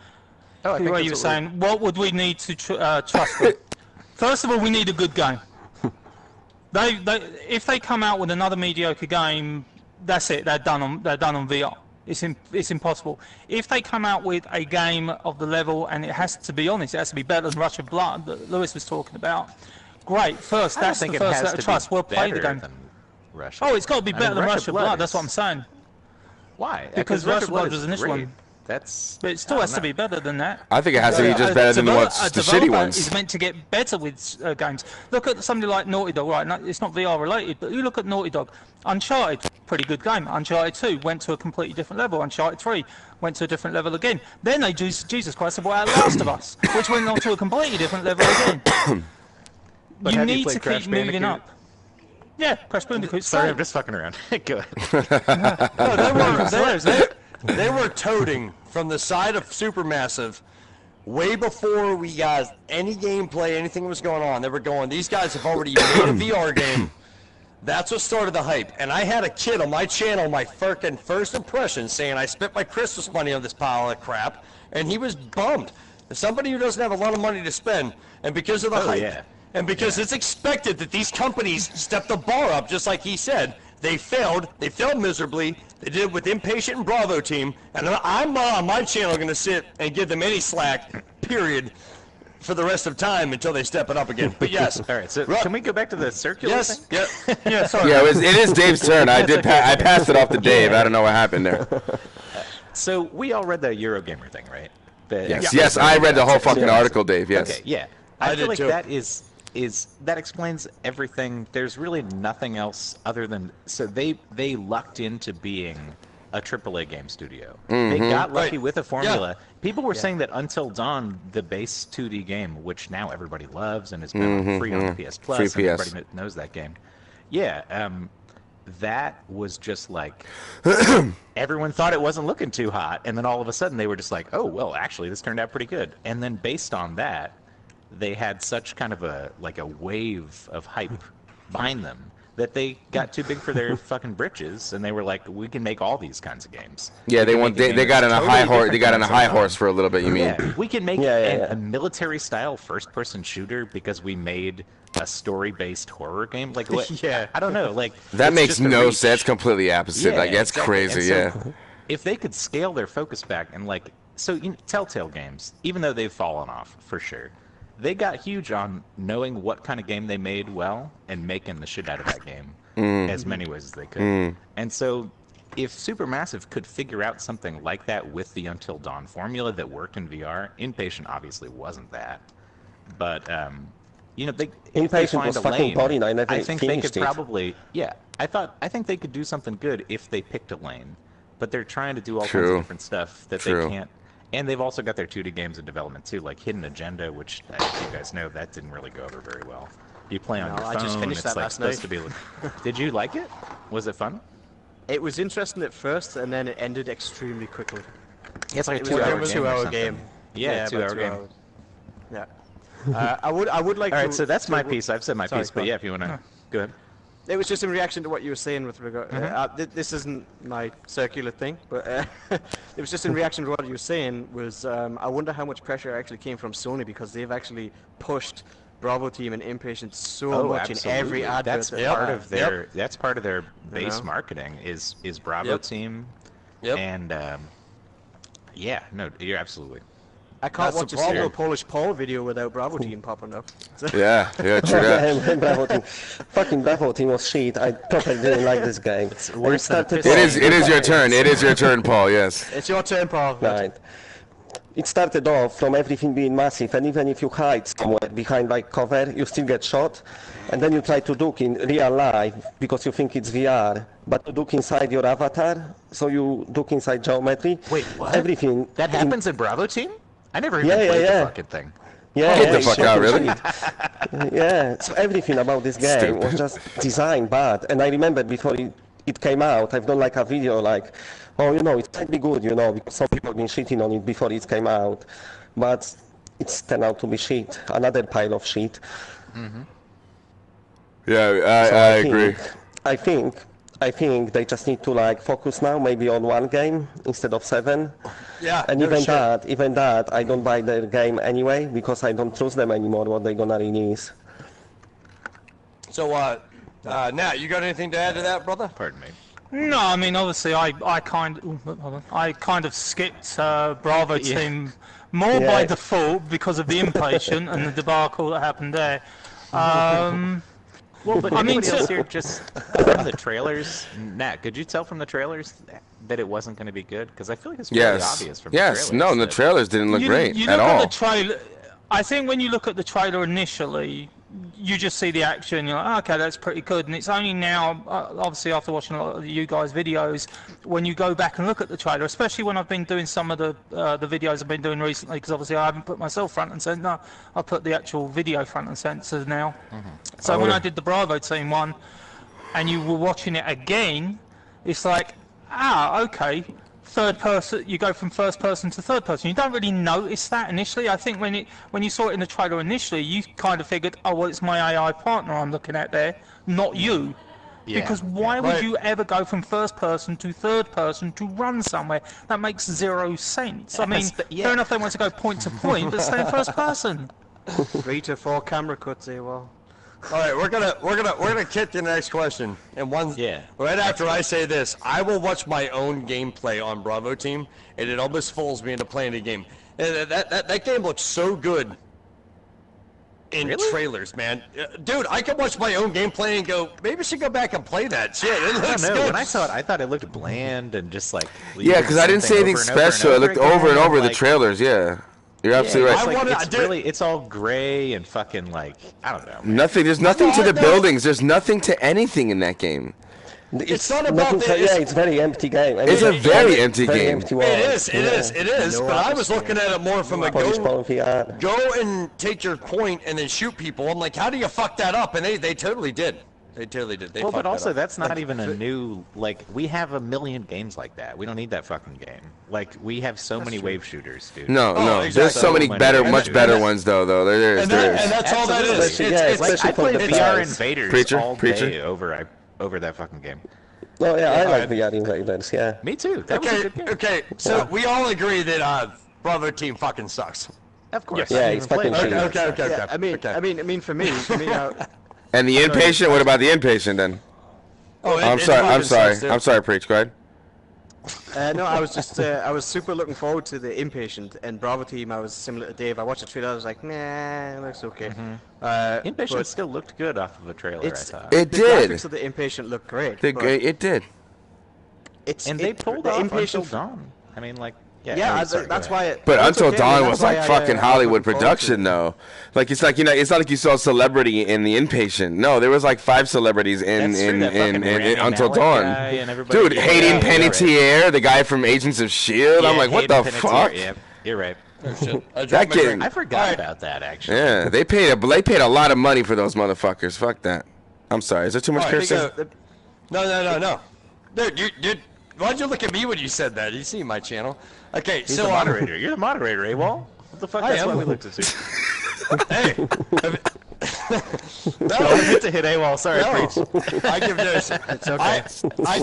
[SPEAKER 1] Oh, I think
[SPEAKER 3] where you were saying, what would we need to trust them? First of all, we need a good game. If they come out with another mediocre game, that's it. They're done on VR. It's impossible. If they come out with a game of the level, and it has to be honest, it has to be better than Rush of Blood that Lewis was talking about. Great. First, that's the first set of trust. We'll play the game. Oh, it's got to be better than Rush of Blood. That's what I'm saying.
[SPEAKER 1] Why?
[SPEAKER 3] Because Rush of Blood was the initial one. But it still has to be better than that.
[SPEAKER 2] I think it has to be just better than the shitty ones.
[SPEAKER 3] Is meant to get better with games. Look at somebody like Naughty Dog, right? It's not VR related, but you look at Naughty Dog. Uncharted, pretty good game. Uncharted 2 went to a completely different level. Uncharted 3 went to a different level again. Then they Jesus Christ, they brought out Last of Us, which went on to a completely different level again. You need to keep moving up. Yeah, Crash Bandicoot.
[SPEAKER 1] Sorry, I'm just fucking around. Go ahead.
[SPEAKER 4] No, they were toting from the side of Supermassive way before we got any gameplay, anything was going on. They were going, these guys have already made a VR game. That's what started the hype. And I had a kid on my channel, my fucking first impression, saying I spent my Christmas money on this pile of crap, and he was bummed. Somebody who doesn't have a lot of money to spend, and because of the hype, and because it's expected that these companies step the bar up, just like he said, they failed miserably. They did it with Impatient and Bravo team, and I'm on my channel going to sit and give them any slack, period, for the rest of time until they step it up again. But yes.
[SPEAKER 1] All right, so can we go back to the circular thing?
[SPEAKER 4] Yes. Yeah, sorry.
[SPEAKER 2] Yeah, it is Dave's turn. I passed it off to Dave. I don't know what happened there.
[SPEAKER 1] So we all read the Eurogamer thing, right?
[SPEAKER 2] Yes, I read the whole fucking article, Dave. Yes.
[SPEAKER 1] Okay, yeah. I feel like that that explains everything. There's really nothing else other than they lucked into being a AAA game studio. They got lucky with a formula. Yeah. People were saying that Until Dawn, the base 2D game, which now everybody loves and has been free on the PS Plus, and everybody knows that game. Yeah, that was just like everyone thought it wasn't looking too hot, and then all of a sudden they were just like, oh well, actually this turned out pretty good. And then based on that, they had such kind of a wave of hype behind them that they got too big for their fucking britches, and they were like, we can make all these kinds of games.
[SPEAKER 2] Yeah, they got on a high horse. They got on a high horse for a little bit. You mean?
[SPEAKER 1] Yeah, we can make a military-style first-person shooter because we made a story-based horror game. Like, what? I don't know. Like
[SPEAKER 2] that makes no sense. That's completely opposite. Like that's crazy. So,
[SPEAKER 1] if they could scale their focus back and Telltale games, even though they've fallen off for sure. They got huge on knowing what kind of game they made well and making the shit out of that game as many ways as they could. And so if Supermassive could figure out something like that with the Until Dawn formula that worked in VR, Inpatient obviously wasn't that. But,
[SPEAKER 7] Inpatient was fucking boring.
[SPEAKER 1] I think they could probably, I think they could do something good if they picked a lane. But they're trying to do all kinds of different stuff that they can't. And they've also got their 2D games in development too, like Hidden Agenda, which, as you guys know, that didn't really go over very well. You play on your phone.
[SPEAKER 5] I just finished
[SPEAKER 1] it's
[SPEAKER 5] that
[SPEAKER 1] like
[SPEAKER 5] last
[SPEAKER 1] supposed
[SPEAKER 5] night.
[SPEAKER 1] to be. Did you like it? Was it fun?
[SPEAKER 5] It was interesting at first, and then it ended extremely quickly.
[SPEAKER 1] Yeah, it's like a
[SPEAKER 5] It was a
[SPEAKER 1] 2-hour game.
[SPEAKER 5] two-hour game.
[SPEAKER 1] Yeah, 2
[SPEAKER 5] about
[SPEAKER 1] hour
[SPEAKER 5] 2
[SPEAKER 1] game.
[SPEAKER 5] hours. Yeah. I would like.
[SPEAKER 1] All
[SPEAKER 5] to,
[SPEAKER 1] right, so that's my
[SPEAKER 5] to-
[SPEAKER 1] piece. I've said my
[SPEAKER 5] Sorry,
[SPEAKER 1] piece,
[SPEAKER 5] go
[SPEAKER 1] but
[SPEAKER 5] on.
[SPEAKER 1] yeah, if you want to, go ahead.
[SPEAKER 5] It was just in reaction to what you were saying with regard. This isn't my circular thing, but it was just in reaction to what you were saying. Was I wonder how much pressure actually came from Sony, because they've actually pushed Bravo Team and Impatient so much in every advert.
[SPEAKER 1] That's
[SPEAKER 5] that
[SPEAKER 1] part
[SPEAKER 5] they
[SPEAKER 1] of
[SPEAKER 5] have.
[SPEAKER 1] their. That's part of their base
[SPEAKER 5] know?
[SPEAKER 1] marketing is Bravo
[SPEAKER 4] Yep.
[SPEAKER 1] Team,
[SPEAKER 4] Yep.
[SPEAKER 1] and yeah, no, you're absolutely.
[SPEAKER 5] I can't
[SPEAKER 4] That's the
[SPEAKER 5] watch a single
[SPEAKER 4] problem.
[SPEAKER 5] Polish Paul video without Bravo Team popping up.
[SPEAKER 2] Yeah, true that.
[SPEAKER 7] Bravo team. Fucking Bravo team was shit. I totally didn't like this game. It's
[SPEAKER 1] worse than a
[SPEAKER 2] It is your turn. It is your turn, Paul. Yes.
[SPEAKER 5] It's your turn, Paul.
[SPEAKER 7] Right. It started off from everything being massive, and even if you hide somewhere behind like cover, you still get shot. And then you try to duke in real life because you think it's VR, but you duke inside your avatar, so you duke inside geometry.
[SPEAKER 1] Wait, what?
[SPEAKER 7] Everything.
[SPEAKER 1] That happens in Bravo Team? I never even
[SPEAKER 7] Yeah,
[SPEAKER 1] played
[SPEAKER 7] yeah.
[SPEAKER 1] the fucking thing.
[SPEAKER 7] Yeah,
[SPEAKER 2] Get the
[SPEAKER 7] it's
[SPEAKER 2] fuck out,
[SPEAKER 7] fucking
[SPEAKER 2] really?
[SPEAKER 7] shit. Yeah, so everything about this game was just designed bad. And I remember before it came out, I've done like a video like, oh, you know, it might be good, you know, because some people have been shitting on it before it came out. But it's turned out to be shit, another pile of shit.
[SPEAKER 2] Yeah,
[SPEAKER 7] So
[SPEAKER 2] I agree.
[SPEAKER 7] I think they just need to like focus now, maybe on one game instead of 7.
[SPEAKER 4] Yeah.
[SPEAKER 7] And
[SPEAKER 4] no
[SPEAKER 7] even
[SPEAKER 4] shit.
[SPEAKER 7] that, I don't buy their game anyway because I don't trust them anymore what they're gonna release.
[SPEAKER 4] So, Nat, you got anything to add to that, brother?
[SPEAKER 1] Pardon me.
[SPEAKER 3] No, I mean obviously I kind of skipped Bravo Team more by
[SPEAKER 7] Yeah.
[SPEAKER 3] default because of the Impatient and the debacle that happened there.
[SPEAKER 1] Well, but
[SPEAKER 3] I mean,
[SPEAKER 1] anybody else
[SPEAKER 3] so-
[SPEAKER 1] here just from the trailers? Nat, could you tell from the trailers that it wasn't going to be good? Because I feel like it's really
[SPEAKER 2] Yes.
[SPEAKER 1] obvious from the
[SPEAKER 2] Yes.
[SPEAKER 1] trailers.
[SPEAKER 2] No, the
[SPEAKER 1] that-
[SPEAKER 2] trailers didn't look great
[SPEAKER 3] you
[SPEAKER 2] at
[SPEAKER 3] look
[SPEAKER 2] all.
[SPEAKER 3] At the trailer, I think when you look at the trailer initially, you just see the action. You're like, oh, okay, that's pretty good. And it's only now, obviously, after watching a lot of you guys' videos, when you go back and look at the trailer, especially when I've been doing some of the videos I've been doing recently, because obviously I haven't put myself front and center. No, I put the actual video front and center now. So when I did the Bravo Team one, and you were watching it again, it's like, okay. Third person, you go from first person to third person. You don't really notice that initially. I think when you saw it in the trailer initially, you kind of figured, oh well, it's my AI partner I'm looking at there, not you.
[SPEAKER 1] Yeah,
[SPEAKER 3] Because why would
[SPEAKER 4] Right.
[SPEAKER 3] you ever go from first person to third person to run somewhere? That makes zero sense. I mean, fair enough they want to go point to point, but stay in first person.
[SPEAKER 5] 3 to 4 camera cuts here, well.
[SPEAKER 4] All right, we're gonna kick to the next question, and right after I say this, I will watch my own gameplay on Bravo Team, and it almost fools me into playing the game. And that game looks so good in trailers, man. Dude, I can watch my own gameplay and go, maybe I should go back and play that shit. It
[SPEAKER 1] I
[SPEAKER 4] looks
[SPEAKER 1] don't know.
[SPEAKER 4] good.
[SPEAKER 1] When I saw it, I thought it looked bland and just like.
[SPEAKER 2] Yeah, because I didn't say anything special. It looked over and over the trailers. Yeah, you're absolutely
[SPEAKER 1] It's
[SPEAKER 2] right.
[SPEAKER 1] like, it's really, it's all gray and fucking like, I don't know. man.
[SPEAKER 2] Nothing. There's nothing to the buildings. There's nothing to anything in that game.
[SPEAKER 4] It's not about
[SPEAKER 7] nothing
[SPEAKER 4] the-
[SPEAKER 7] to-
[SPEAKER 4] it's-
[SPEAKER 7] yeah, it's very empty game. I
[SPEAKER 2] It's
[SPEAKER 7] mean,
[SPEAKER 2] a very empty
[SPEAKER 7] very
[SPEAKER 2] game.
[SPEAKER 7] empty world.
[SPEAKER 4] It is.
[SPEAKER 5] No
[SPEAKER 4] But I was
[SPEAKER 5] atmosphere.
[SPEAKER 4] looking at it more from a
[SPEAKER 7] Polish
[SPEAKER 4] go
[SPEAKER 7] Paul VR.
[SPEAKER 4] and take your point and then shoot people. I'm like, how do you fuck that up? And they totally did. They totally did. They
[SPEAKER 1] Well,
[SPEAKER 4] fucked
[SPEAKER 1] but also
[SPEAKER 4] that up.
[SPEAKER 1] that's not even a new, like, we have a million games like that. We don't need that fucking game. Like, we have so many wave shooters, dude.
[SPEAKER 2] No,
[SPEAKER 4] Oh,
[SPEAKER 2] no.
[SPEAKER 4] exactly.
[SPEAKER 2] There's so many
[SPEAKER 1] So
[SPEAKER 2] better,
[SPEAKER 1] many
[SPEAKER 2] much
[SPEAKER 1] better
[SPEAKER 2] better
[SPEAKER 1] ones.
[SPEAKER 2] ones though. There
[SPEAKER 4] and
[SPEAKER 2] is.
[SPEAKER 4] that's all that is.
[SPEAKER 1] Absolutely.
[SPEAKER 7] Yeah,
[SPEAKER 4] It's-
[SPEAKER 1] Like,
[SPEAKER 7] especially
[SPEAKER 1] I
[SPEAKER 7] for
[SPEAKER 1] played
[SPEAKER 7] the
[SPEAKER 1] VR
[SPEAKER 7] price.
[SPEAKER 1] Invaders
[SPEAKER 2] Preacher,
[SPEAKER 1] all
[SPEAKER 2] preacher.
[SPEAKER 1] day over that fucking game.
[SPEAKER 7] No, yeah, I
[SPEAKER 4] all
[SPEAKER 7] like
[SPEAKER 4] right.
[SPEAKER 7] VR Invaders, yeah.
[SPEAKER 1] Me too. That was a
[SPEAKER 4] Okay,
[SPEAKER 1] good game.
[SPEAKER 4] okay. So we all agree that Bravo Team fucking sucks.
[SPEAKER 1] Of course.
[SPEAKER 3] Yes.
[SPEAKER 7] Yeah,
[SPEAKER 1] I
[SPEAKER 7] it's
[SPEAKER 1] didn't even
[SPEAKER 7] fucking
[SPEAKER 1] play
[SPEAKER 7] shit.
[SPEAKER 1] it.
[SPEAKER 4] Okay.
[SPEAKER 5] Yeah, I mean, for me,
[SPEAKER 2] And the inpatient. What about the inpatient then?
[SPEAKER 4] Oh,
[SPEAKER 2] I'm sorry, Preach. Go ahead.
[SPEAKER 5] no, I was just, I was super looking forward to the Impatient, and Bravo Team, I was similar to Dave. I watched the trailer, I was like, nah, it looks okay.
[SPEAKER 1] Inpatient
[SPEAKER 5] But
[SPEAKER 1] still looked good off of a trailer, I
[SPEAKER 5] it's,
[SPEAKER 1] thought.
[SPEAKER 2] It
[SPEAKER 5] the
[SPEAKER 2] did.
[SPEAKER 5] graphics of the Impatient look great.
[SPEAKER 2] The
[SPEAKER 5] but
[SPEAKER 2] great. It did.
[SPEAKER 5] it's,
[SPEAKER 1] And they pulled
[SPEAKER 5] the
[SPEAKER 1] off
[SPEAKER 5] Impatient
[SPEAKER 1] Until Dawn. I mean, like, yeah.
[SPEAKER 5] Yeah,
[SPEAKER 1] anyway, sorry,
[SPEAKER 5] that's
[SPEAKER 1] go ahead.
[SPEAKER 5] why.
[SPEAKER 2] But
[SPEAKER 5] that's
[SPEAKER 2] Until
[SPEAKER 5] okay, I mean,
[SPEAKER 2] Dawn
[SPEAKER 5] that's
[SPEAKER 2] was
[SPEAKER 5] why
[SPEAKER 2] like
[SPEAKER 5] I,
[SPEAKER 2] fucking
[SPEAKER 5] I was
[SPEAKER 2] Hollywood
[SPEAKER 5] looking forward to
[SPEAKER 2] production
[SPEAKER 5] it.
[SPEAKER 2] though. Like it's like it's not like you saw celebrity in the inpatient. No, there was like 5 celebrities in
[SPEAKER 1] That's true, that fucking Rami
[SPEAKER 2] Until
[SPEAKER 1] Malek
[SPEAKER 2] Dawn.
[SPEAKER 1] guy and everybody-
[SPEAKER 2] Dude,
[SPEAKER 1] Yeah,
[SPEAKER 2] Hayden
[SPEAKER 1] yeah,
[SPEAKER 2] Panettiere, the guy from Agents of Shield. I'm
[SPEAKER 1] Yeah,
[SPEAKER 2] like, what
[SPEAKER 1] Hayden
[SPEAKER 2] the
[SPEAKER 1] Panettiere,
[SPEAKER 2] fuck?
[SPEAKER 1] yeah. You're right.
[SPEAKER 4] Oh, shit. I
[SPEAKER 2] That
[SPEAKER 4] dropped my
[SPEAKER 2] kid-
[SPEAKER 4] drink.
[SPEAKER 1] I forgot
[SPEAKER 4] All right.
[SPEAKER 1] about that actually.
[SPEAKER 2] Yeah, they paid a lot of money for those motherfuckers. Fuck that. I'm sorry. Is there too much
[SPEAKER 4] All right,
[SPEAKER 2] cursing?
[SPEAKER 4] No. Dude, why'd you look at me when you said that? You see my channel. Okay,
[SPEAKER 1] He's
[SPEAKER 4] so
[SPEAKER 1] the moderator. You're the moderator, AWOL. What the fuck?
[SPEAKER 4] I
[SPEAKER 1] That's
[SPEAKER 4] am.
[SPEAKER 1] why we looked at you.
[SPEAKER 4] Hey.
[SPEAKER 1] No,
[SPEAKER 4] No,
[SPEAKER 1] I meant to hit AWOL. Sorry, preach.
[SPEAKER 4] no. I give no. It's
[SPEAKER 1] okay.
[SPEAKER 4] I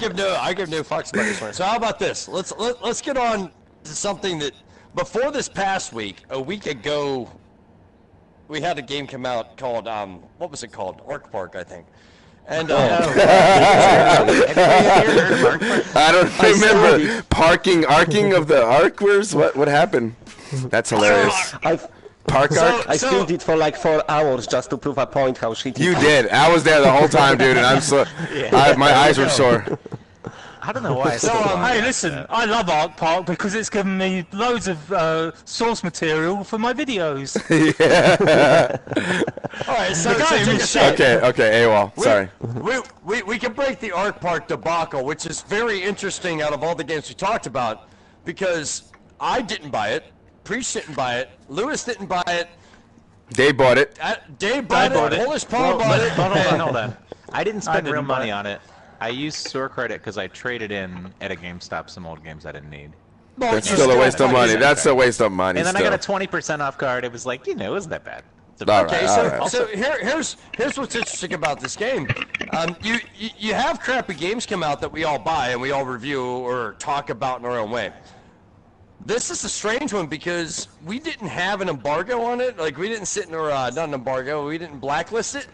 [SPEAKER 4] give no fucks about this one. So how about this? Let's get on to something that before this past week, a week ago, we had a game come out called what was it called? Arc Park, I think. And
[SPEAKER 2] I don't remember. Arcing of the arc? What happened? That's hilarious. Park arc?
[SPEAKER 7] I filmed it for like 4 hours just to prove a point how shitty.
[SPEAKER 2] You did. I was there the whole time, dude, and my eyes were sore.
[SPEAKER 1] I don't know why.
[SPEAKER 3] Hey, listen, I love Arc Park because it's given me loads of source material for my videos.
[SPEAKER 4] all right, so
[SPEAKER 3] game
[SPEAKER 4] check
[SPEAKER 3] is
[SPEAKER 4] us out.
[SPEAKER 2] Okay, AWOL. Sorry.
[SPEAKER 4] We can break the Arc Park debacle, which is very interesting out of all the games we talked about, because I didn't buy it, Preach didn't buy it, Lewis didn't buy it,
[SPEAKER 2] They bought it.
[SPEAKER 4] Dave bought it, Polish Paul bought it.
[SPEAKER 1] Hold on. I didn't spend
[SPEAKER 3] didn't
[SPEAKER 1] real
[SPEAKER 3] buy
[SPEAKER 1] money
[SPEAKER 3] it.
[SPEAKER 1] on it. I used store credit because I traded in at a GameStop some old games I didn't need.
[SPEAKER 4] Well,
[SPEAKER 2] That's
[SPEAKER 4] you
[SPEAKER 2] still a
[SPEAKER 4] still
[SPEAKER 2] waste of
[SPEAKER 4] have
[SPEAKER 2] money.
[SPEAKER 4] to-
[SPEAKER 2] That's a waste of money.
[SPEAKER 1] And then
[SPEAKER 2] still.
[SPEAKER 1] I got a 20% off card. It was like, it wasn't that bad. It's
[SPEAKER 2] All right,
[SPEAKER 4] Okay,
[SPEAKER 2] all
[SPEAKER 4] so,
[SPEAKER 2] right.
[SPEAKER 4] so here's what's interesting about this game. You have crappy games come out that we all buy and we all review or talk about in our own way. This is a strange one because we didn't have an embargo on it. Like, we didn't sit in our, not an embargo, we didn't blacklist it.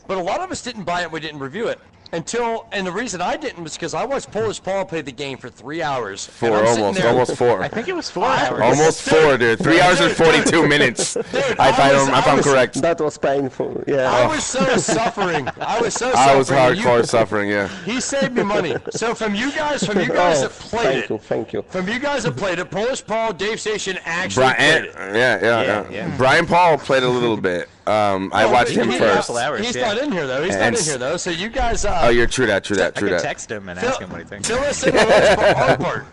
[SPEAKER 4] But a lot of us didn't buy it, we didn't review it. And the reason I didn't was because I watched Polish Paul play the game for 3 hours. and I'm sitting there-
[SPEAKER 2] almost 4.
[SPEAKER 1] I think it was 4 hours.
[SPEAKER 2] Almost 4, dude. 3 hours and 42 minutes. If I'm correct.
[SPEAKER 7] That was painful. Yeah.
[SPEAKER 4] I was so suffering. I was
[SPEAKER 2] hardcore suffering, yeah.
[SPEAKER 4] He saved me money. So from you guys that played
[SPEAKER 7] Thank you.
[SPEAKER 4] From you guys that played it, Polish Paul, Dave Station actually played it.
[SPEAKER 2] Yeah. Brian Paul played a little bit. I watched him first.
[SPEAKER 4] He's not in here though. He's not in here though. So you guys.
[SPEAKER 2] Oh, you're true that.
[SPEAKER 1] I could text him and ask him what he thinks.
[SPEAKER 4] Fill us in on the part.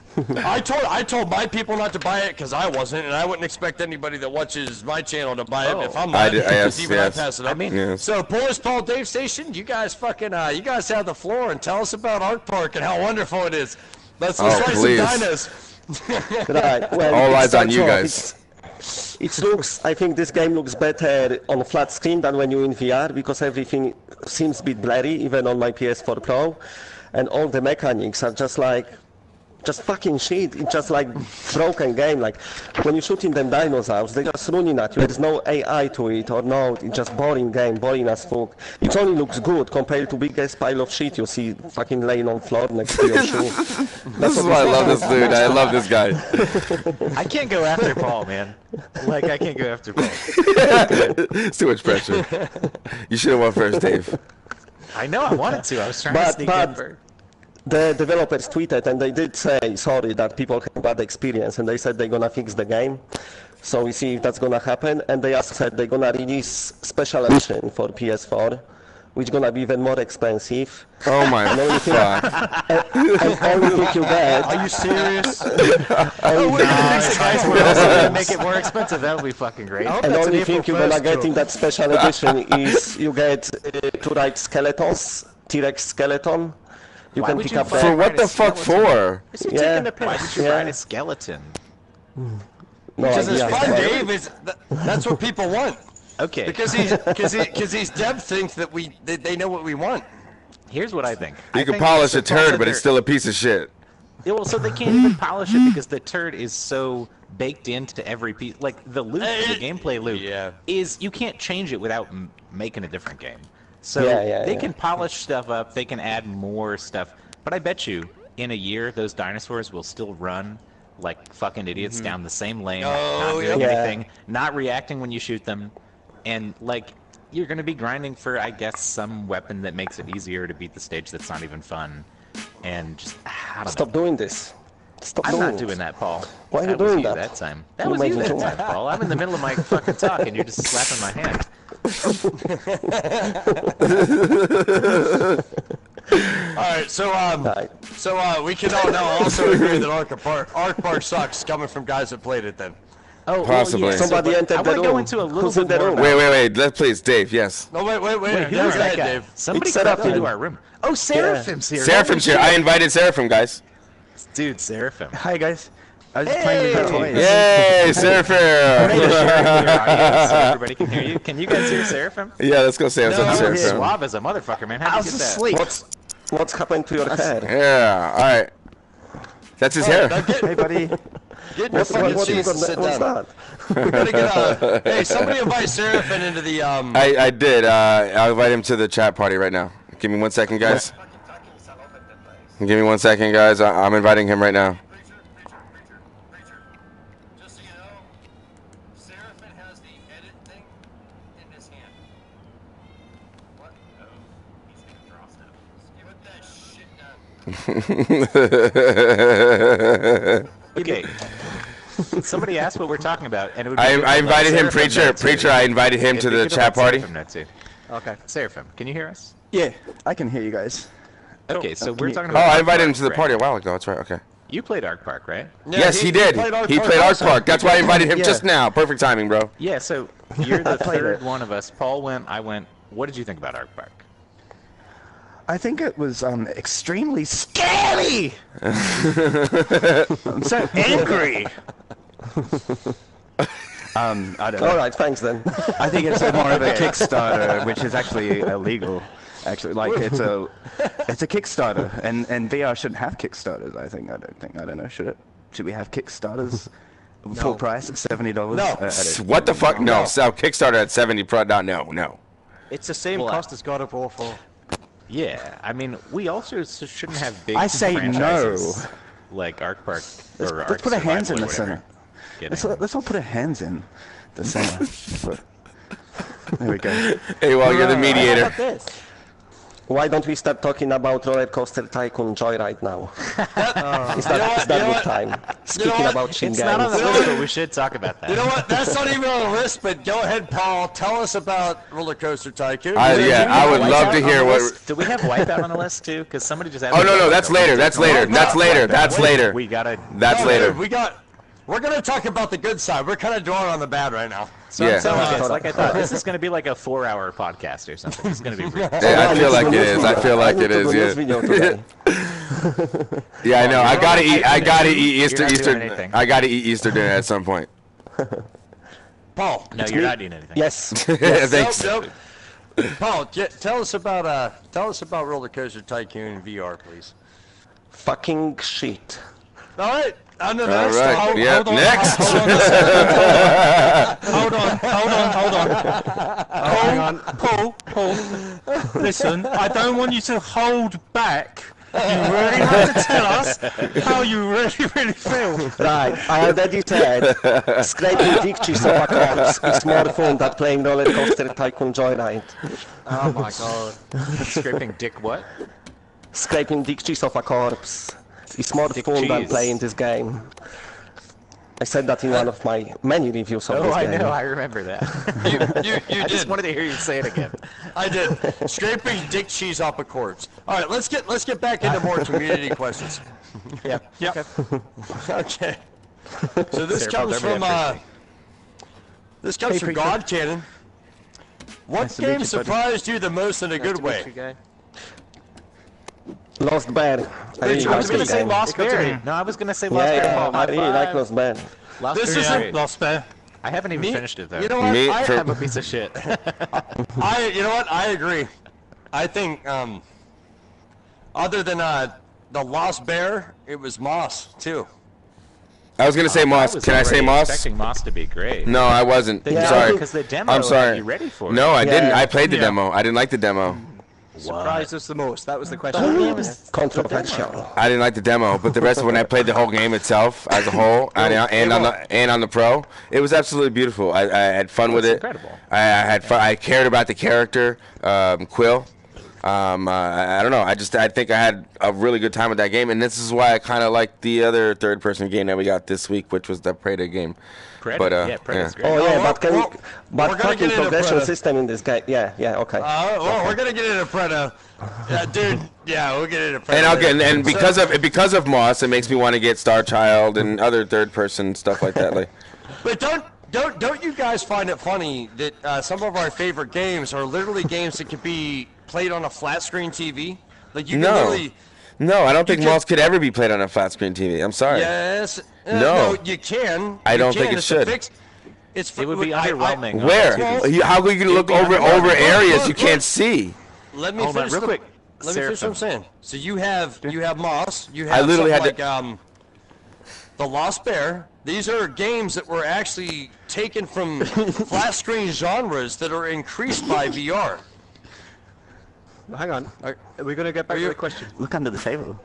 [SPEAKER 4] I told my people not to buy it because I wasn't, and I wouldn't expect anybody that watches my channel to buy it if I'm not.
[SPEAKER 2] Yes.
[SPEAKER 4] I pass it up.
[SPEAKER 1] I mean,
[SPEAKER 2] Yes.
[SPEAKER 4] So Polish Paul, Dave Station, you guys fucking, you guys have the floor and tell us about Arc Park and how wonderful it is. Let's try
[SPEAKER 2] please.
[SPEAKER 4] some dinos.
[SPEAKER 7] Right. Well,
[SPEAKER 2] All
[SPEAKER 7] it
[SPEAKER 2] eyes on
[SPEAKER 7] starts
[SPEAKER 2] you
[SPEAKER 7] off,
[SPEAKER 2] guys.
[SPEAKER 7] I think this game looks better on a flat screen than when you're in VR because everything seems a bit blurry, even on my PS4 Pro. And all the mechanics are just fucking shit. It's just like broken game. Like when you're shooting them dinosaurs, they're just running at you. There's no AI to it or no. It's just boring game, boring as fuck. It only looks good compared to biggest pile of shit you see fucking laying on floor next to your shoe.
[SPEAKER 2] This is why I love this dude. I love this guy.
[SPEAKER 1] I can't go after Paul, man. Like, I can't go after Paul.
[SPEAKER 2] It's too much pressure. You should have won first, Dave.
[SPEAKER 1] I know, I wanted to. I was trying to sneak in first.
[SPEAKER 7] The developers tweeted and they did say sorry that people had bad experience and they said they're gonna fix the game. So we see if that's gonna happen. And they also said they're gonna release special edition for PS4, which gonna be even more expensive.
[SPEAKER 2] Oh my god.
[SPEAKER 7] And only thing you get.
[SPEAKER 5] Are you serious?
[SPEAKER 1] Guys, we're also going to make it more expensive. That would be fucking great.
[SPEAKER 7] And only thing you're gonna get in that special edition is you get to write skeletons, T-Rex skeleton. You
[SPEAKER 1] Why
[SPEAKER 7] can
[SPEAKER 1] would
[SPEAKER 7] pick
[SPEAKER 1] you
[SPEAKER 7] up
[SPEAKER 1] fuck-
[SPEAKER 2] For
[SPEAKER 7] that.
[SPEAKER 2] what the fuck for?
[SPEAKER 1] Is he
[SPEAKER 7] Yeah.
[SPEAKER 1] taking the piss? Why would you
[SPEAKER 7] Yeah.
[SPEAKER 1] ride a skeleton?
[SPEAKER 7] No
[SPEAKER 4] Because it's
[SPEAKER 7] idea.
[SPEAKER 4] fun, Dave. That's what people want.
[SPEAKER 1] Okay.
[SPEAKER 4] Because these devs think that they know what we want.
[SPEAKER 1] Here's what I think.
[SPEAKER 2] You can polish a turd, but it's still a piece of shit.
[SPEAKER 1] Yeah, well, so they can't even polish it because the turd is so baked into every piece. Like, the loop, the gameplay loop, is you can't change it without making a different game. So they can polish stuff up, they can add more stuff. But I bet you, in a year, those dinosaurs will still run like fucking idiots down the same lane, not doing anything, not reacting when you shoot them. And, like, you're going to be grinding for, I guess, some weapon that makes it easier to beat the stage that's not even fun. And just, I don't know.
[SPEAKER 7] Stop doing this. Stop
[SPEAKER 1] I'm
[SPEAKER 7] doing
[SPEAKER 1] not
[SPEAKER 7] it.
[SPEAKER 1] doing that, Paul.
[SPEAKER 7] Why are you
[SPEAKER 1] That was
[SPEAKER 7] doing
[SPEAKER 1] you
[SPEAKER 7] that?
[SPEAKER 1] that time. That
[SPEAKER 7] You
[SPEAKER 1] was
[SPEAKER 7] made
[SPEAKER 1] you
[SPEAKER 7] me
[SPEAKER 1] that
[SPEAKER 7] do
[SPEAKER 1] time,
[SPEAKER 7] that.
[SPEAKER 1] Paul. I'm in the middle of my fucking talk, and you're just slapping my hand.
[SPEAKER 4] All right, so we can all now also agree that Arc Park sucks, coming from guys that played it. Then,
[SPEAKER 1] Oh,
[SPEAKER 2] Possibly.
[SPEAKER 1] Well, yeah,
[SPEAKER 7] Somebody
[SPEAKER 1] so,
[SPEAKER 7] entered
[SPEAKER 1] I
[SPEAKER 7] the
[SPEAKER 1] want to go
[SPEAKER 7] room.
[SPEAKER 1] into a little
[SPEAKER 7] Who's in
[SPEAKER 1] bit
[SPEAKER 7] the
[SPEAKER 1] more
[SPEAKER 7] room?
[SPEAKER 1] about-
[SPEAKER 2] Wait. Let's please, Dave. Yes.
[SPEAKER 4] No, wait.
[SPEAKER 1] Who's
[SPEAKER 4] Who's
[SPEAKER 1] that guy?
[SPEAKER 4] Dave?
[SPEAKER 1] Somebody
[SPEAKER 7] It's
[SPEAKER 1] crept
[SPEAKER 7] Seraphim.
[SPEAKER 1] into our room. Oh, Seraphim's here.
[SPEAKER 2] Seraphim's here. I invited Seraphim, guys.
[SPEAKER 1] Dude, Seraphim.
[SPEAKER 8] Hi guys. I was just playing with my toys.
[SPEAKER 2] Yay, Seraphim!
[SPEAKER 1] So everybody can hear you. Can you guys hear Seraphim?
[SPEAKER 2] Yeah, let's go say what's up to
[SPEAKER 1] You're
[SPEAKER 2] Seraphim.
[SPEAKER 1] suave as a motherfucker, man.
[SPEAKER 8] I
[SPEAKER 1] How did
[SPEAKER 8] was
[SPEAKER 1] you get that?
[SPEAKER 8] asleep.
[SPEAKER 7] What's happened to your hair?
[SPEAKER 2] Yeah, all right. That's his hair.
[SPEAKER 8] Hey buddy.
[SPEAKER 4] Get in your fucking seats and sit
[SPEAKER 7] What's
[SPEAKER 4] down.
[SPEAKER 7] that?
[SPEAKER 4] We're gonna get hey, somebody invite Seraphim into the
[SPEAKER 2] I did. I'll invite him to the chat party right now. Give me 1 second, guys. Give me 1 second, guys. I'm inviting him right now.
[SPEAKER 4] Just so you know, Seraphim has the edit thing in his hand. What? Oh, he's gonna draw stuff. Put that shit down.
[SPEAKER 1] Okay. Somebody asked what we're talking about, and it would be
[SPEAKER 2] I invited him,
[SPEAKER 1] Seraphim
[SPEAKER 2] Preacher.
[SPEAKER 1] know, too.
[SPEAKER 2] Preacher, I invited him
[SPEAKER 1] It'd
[SPEAKER 2] to
[SPEAKER 1] be
[SPEAKER 2] the
[SPEAKER 1] good to
[SPEAKER 2] chat
[SPEAKER 1] let
[SPEAKER 2] party.
[SPEAKER 1] Seraphim know, too.
[SPEAKER 5] Okay.
[SPEAKER 1] Seraphim, can you hear us?
[SPEAKER 8] Yeah, I can hear you guys.
[SPEAKER 1] Okay, so we're talking
[SPEAKER 2] Oh,
[SPEAKER 1] about.
[SPEAKER 2] I
[SPEAKER 1] Ark
[SPEAKER 2] invited him
[SPEAKER 1] Park,
[SPEAKER 2] to the
[SPEAKER 1] right?
[SPEAKER 2] party a while ago. That's right. Okay.
[SPEAKER 1] You played Ark Park, right?
[SPEAKER 4] Yeah,
[SPEAKER 2] Yes, he did. He played Ark
[SPEAKER 4] also.
[SPEAKER 2] Park. That's why I invited him
[SPEAKER 8] Yeah.
[SPEAKER 2] just now. Perfect timing, bro.
[SPEAKER 1] Yeah, so you're the
[SPEAKER 8] played
[SPEAKER 1] third
[SPEAKER 8] it.
[SPEAKER 1] one of us. Paul went, I went. What did you think about Ark Park?
[SPEAKER 8] I think it was extremely scary. I'm so angry. I don't know.
[SPEAKER 7] All right, thanks then.
[SPEAKER 8] I think it's more of a Kickstarter, which is actually illegal. Actually, like it's a Kickstarter, and VR shouldn't have Kickstarters. I don't know. Should it? Should we have Kickstarters full price at $70?
[SPEAKER 4] No.
[SPEAKER 2] What the fuck? No. So Kickstarter at 70 pro. No.
[SPEAKER 5] It's the same
[SPEAKER 1] Well,
[SPEAKER 5] cost as God of War 4.
[SPEAKER 1] Yeah, I mean, we also shouldn't have big
[SPEAKER 8] I say
[SPEAKER 1] franchises like Ark Park or Ark
[SPEAKER 8] Let's put our hands in
[SPEAKER 1] Survival
[SPEAKER 8] the
[SPEAKER 1] or
[SPEAKER 8] center.
[SPEAKER 1] whatever. Getting-
[SPEAKER 8] Let's all put our hands in the center. There we go.
[SPEAKER 2] Hey, well, you're the
[SPEAKER 5] How
[SPEAKER 2] mediator.
[SPEAKER 5] about this?
[SPEAKER 7] Why don't we start talking about Roller Coaster Tycoon Joyride now? It's that good time. Speaking about Shin
[SPEAKER 1] It's not on the
[SPEAKER 7] games.
[SPEAKER 1] list, but we should talk about that.
[SPEAKER 4] You know what? That's not even on the list, but go ahead, Paul. Tell us about Roller Coaster Tycoon.
[SPEAKER 2] I would love to hear what.
[SPEAKER 1] Do we have Wipeout on the list too? Because somebody just asked.
[SPEAKER 2] Oh
[SPEAKER 1] me
[SPEAKER 2] no,
[SPEAKER 1] about
[SPEAKER 2] that's
[SPEAKER 1] Wipeout.
[SPEAKER 2] later. That's later. That's later. That's later.
[SPEAKER 1] We gotta.
[SPEAKER 2] That's
[SPEAKER 4] No,
[SPEAKER 2] later.
[SPEAKER 4] dude, we're gonna talk about the good side. We're kind of drawing on the bad right now.
[SPEAKER 1] So
[SPEAKER 2] Yeah.
[SPEAKER 1] I'm telling you guys, like I thought, this is gonna be like a 4-hour podcast or something. It's gonna be. Really
[SPEAKER 2] Yeah, I feel like it is. I feel like
[SPEAKER 7] I
[SPEAKER 2] it
[SPEAKER 7] need to do
[SPEAKER 2] is.
[SPEAKER 7] news
[SPEAKER 2] Yeah.
[SPEAKER 7] video today.
[SPEAKER 2] Yeah, I know. I gotta eat. I gotta eat
[SPEAKER 1] You're
[SPEAKER 2] Easter.
[SPEAKER 1] not doing
[SPEAKER 2] Easter.
[SPEAKER 1] anything.
[SPEAKER 2] I gotta eat Easter dinner at some point.
[SPEAKER 4] Paul.
[SPEAKER 1] No, you're not doing anything.
[SPEAKER 7] Yes.
[SPEAKER 2] Thanks.
[SPEAKER 4] Nope. Paul, tell us about Roller Coaster Tycoon VR, please.
[SPEAKER 7] Fucking shit.
[SPEAKER 4] All right. On the
[SPEAKER 2] All
[SPEAKER 4] next.
[SPEAKER 2] right. Yeah.
[SPEAKER 3] hold on,
[SPEAKER 2] Next.
[SPEAKER 3] Hold on. Paul, listen, I don't want you to hold back. You really have to tell us how you really feel.
[SPEAKER 7] Right, I already said scraping dick cheese off a corpse is more fun than playing Roller Coaster Tycoon Joyride.
[SPEAKER 5] Oh my god.
[SPEAKER 1] Scraping dick what?
[SPEAKER 7] Scraping dick cheese off a corpse is more
[SPEAKER 1] Dick
[SPEAKER 7] fun than
[SPEAKER 1] cheese.
[SPEAKER 7] playing this game. I said that in one of my many reviews of
[SPEAKER 1] Oh,
[SPEAKER 7] this
[SPEAKER 1] I
[SPEAKER 7] game.
[SPEAKER 1] know. I remember that.
[SPEAKER 4] You
[SPEAKER 1] I just
[SPEAKER 4] did.
[SPEAKER 1] wanted to hear you say it again.
[SPEAKER 4] I did. Scraping dick cheese off a corpse. All right, let's get back into more community questions.
[SPEAKER 1] Yeah.
[SPEAKER 3] Yep.
[SPEAKER 4] Okay. So this
[SPEAKER 1] Sarah,
[SPEAKER 4] comes
[SPEAKER 1] Paul,
[SPEAKER 4] from
[SPEAKER 1] don't
[SPEAKER 4] this comes from God Cannon. What
[SPEAKER 8] Nice to meet
[SPEAKER 4] game
[SPEAKER 8] you, buddy.
[SPEAKER 4] surprised you the most in a good
[SPEAKER 5] Nice to meet
[SPEAKER 4] way?
[SPEAKER 5] you, guy.
[SPEAKER 7] Lost Bear. I really
[SPEAKER 1] I
[SPEAKER 7] like
[SPEAKER 1] was gonna
[SPEAKER 7] this
[SPEAKER 1] say
[SPEAKER 7] game.
[SPEAKER 1] Lost Berry. No, I was gonna say Lost
[SPEAKER 7] Yeah,
[SPEAKER 1] Berry.
[SPEAKER 7] yeah,
[SPEAKER 1] Paul,
[SPEAKER 7] I
[SPEAKER 1] high
[SPEAKER 7] really like
[SPEAKER 1] five.
[SPEAKER 7] Lost Bear.
[SPEAKER 1] Lost
[SPEAKER 4] This
[SPEAKER 1] Berry's
[SPEAKER 4] is a-
[SPEAKER 1] great.
[SPEAKER 3] Lost Bear.
[SPEAKER 1] I haven't even
[SPEAKER 4] Me-
[SPEAKER 1] finished it though.
[SPEAKER 4] You know what?
[SPEAKER 2] Me for-
[SPEAKER 1] I'm a piece of shit.
[SPEAKER 4] You know what? I agree. I think other than the Lost Bear, it was Moss too.
[SPEAKER 2] I was gonna say Moss. Can I say Moss?
[SPEAKER 1] Expecting Moss to be great.
[SPEAKER 2] No, I wasn't.
[SPEAKER 1] Yeah,
[SPEAKER 2] Sorry.
[SPEAKER 1] because the demo
[SPEAKER 2] I'm sorry.
[SPEAKER 1] had you ready for it.
[SPEAKER 2] No, I didn't.
[SPEAKER 7] Yeah.
[SPEAKER 2] I played the
[SPEAKER 3] Yeah.
[SPEAKER 2] demo. I didn't like the demo.
[SPEAKER 5] Surprised us the most. That was the question.
[SPEAKER 7] Controversial.
[SPEAKER 2] I didn't like the demo, but the rest of when I played the whole game itself as a whole, and on the pro, it was absolutely beautiful. I had fun with it.
[SPEAKER 1] incredible.
[SPEAKER 2] I had fun. I cared about the character, Quill. I don't know. I think I had a really good time with that game, and this is why I kind of like the other third-person game that we got this week, which was the Preda game.
[SPEAKER 1] Predator.
[SPEAKER 2] But,
[SPEAKER 1] Yeah, Predator's great.
[SPEAKER 7] Oh yeah,
[SPEAKER 4] well,
[SPEAKER 7] but can
[SPEAKER 4] well,
[SPEAKER 7] we,
[SPEAKER 4] we're
[SPEAKER 7] but
[SPEAKER 4] gonna
[SPEAKER 7] fucking
[SPEAKER 4] get into
[SPEAKER 7] progression
[SPEAKER 4] Preda.
[SPEAKER 7] system in this game. Yeah, okay.
[SPEAKER 4] Well, we're gonna get into Preda. Dude, yeah, we'll get into Preda.
[SPEAKER 2] And
[SPEAKER 4] later.
[SPEAKER 2] again, and because of Moss, it makes me want to get Star Child and other third-person stuff like that. Like,
[SPEAKER 4] But don't you guys find it funny that some of our favorite games are literally games that could be played on a flat screen TV? Like you can literally.
[SPEAKER 2] No, I don't think Malls could ever be played on a flat screen TV. I'm sorry.
[SPEAKER 4] Yes.
[SPEAKER 2] No,
[SPEAKER 4] you can.
[SPEAKER 2] I don't think it should.
[SPEAKER 1] It would be underwhelming.
[SPEAKER 2] Where? How are you going to look over areas you can't see?
[SPEAKER 4] Let me finish
[SPEAKER 1] real quick.
[SPEAKER 4] Let me finish what I'm saying. So you have Moss. You
[SPEAKER 2] I
[SPEAKER 4] have
[SPEAKER 2] literally had
[SPEAKER 4] like The Lost Bear. These are games that were actually taken from flat screen genres that are increased by VR.
[SPEAKER 5] Hang on. Are we going to get back to the question?
[SPEAKER 8] Look under the table.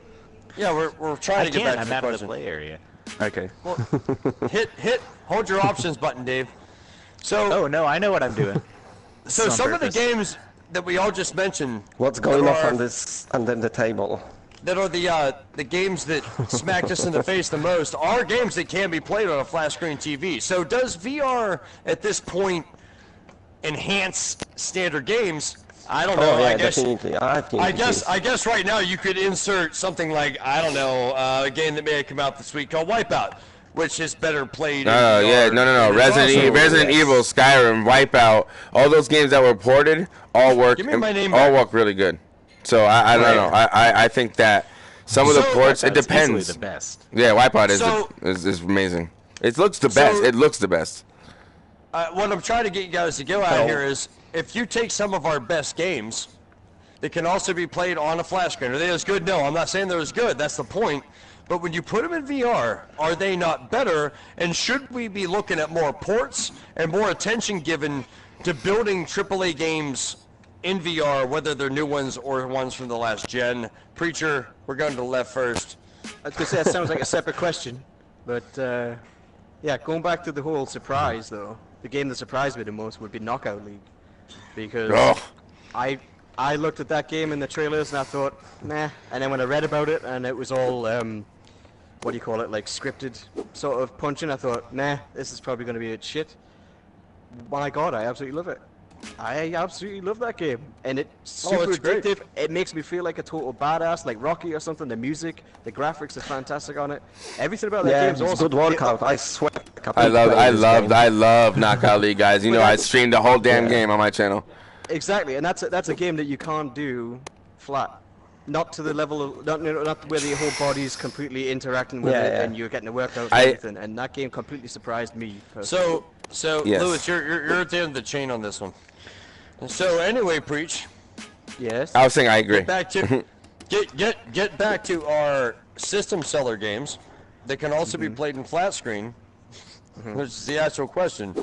[SPEAKER 4] Yeah, we're trying to get back to the
[SPEAKER 1] I'm out of
[SPEAKER 4] question.
[SPEAKER 1] the play area.
[SPEAKER 8] Okay.
[SPEAKER 4] Well, hold your options button, Dave. So.
[SPEAKER 1] Oh no, I know what I'm doing.
[SPEAKER 4] So some of the games that we all just mentioned.
[SPEAKER 7] What's going on under the table?
[SPEAKER 4] That are the games that smacked us in the face the most are games that can be played on a flat screen TV. So does VR at this point enhance standard games? I don't know.
[SPEAKER 7] Oh, yeah,
[SPEAKER 4] I guess.
[SPEAKER 7] definitely. I
[SPEAKER 4] guess right now you could insert something like a game that may have come out this week called Wipeout, which is better played.
[SPEAKER 2] Oh yeah, no. Resident Evil, Skyrim, Wipeout, all those games that were ported all work.
[SPEAKER 4] Give me my name
[SPEAKER 2] all
[SPEAKER 4] back.
[SPEAKER 2] work really good. So I don't know. I think that some of the ports, it depends.
[SPEAKER 1] The best.
[SPEAKER 2] Yeah, Wipeout is amazing. It looks the best. It looks the best.
[SPEAKER 4] What I'm trying to get you guys to go out here is, if you take some of our best games that can also be played on a flat screen, are they as good? No, I'm not saying they're as good. That's the point. But when you put them in VR, are they not better? And should we be looking at more ports and more attention given to building AAA games in VR, whether they're new ones or ones from the last gen? Preacher, we're going to the left first.
[SPEAKER 5] I was going to say, that sounds like a separate question. But, yeah, going back to the whole surprise, though, the game that surprised me the most would be Knockout League. Because I looked at that game in the trailers and I thought, nah. And then when I read about it and it was all, what do you call it, like scripted sort of punching, I thought, nah, this is probably going to be a shit. My God, I absolutely love it. I absolutely love that game. And it's super addictive. It makes me feel like a total badass, like Rocky or something. The music, the graphics are fantastic on it. Everything about that game is awesome.
[SPEAKER 7] Good workout. I swear.
[SPEAKER 2] I love Knockout League, guys. You know, I streamed the whole damn game on my channel.
[SPEAKER 5] Exactly, and that's a game that you can't do flat. Not to the level of not where the whole body's completely interacting with it and you're getting a workout and everything. And that game completely surprised me personally.
[SPEAKER 4] So yes. Lewis, you're at the end of the chain on this one. So anyway, Preach.
[SPEAKER 5] Yes.
[SPEAKER 2] I was saying I agree.
[SPEAKER 4] Get back to our system seller games that can also be played in flat screen. Which is the actual question.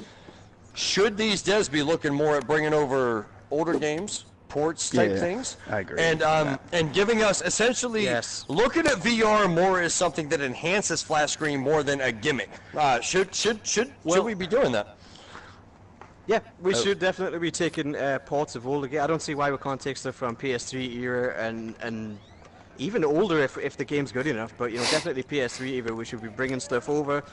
[SPEAKER 4] Should these devs be looking more at bringing over older games, ports type things?
[SPEAKER 8] I agree.
[SPEAKER 4] And giving us essentially looking at VR more as something that enhances flat screen more than a gimmick. Should we be doing that?
[SPEAKER 5] Yeah, we should definitely be taking ports of older games. I don't see why we can't take stuff from PS3 era and even older if the game's good enough. But you know, definitely PS3 era. We should be bringing stuff over,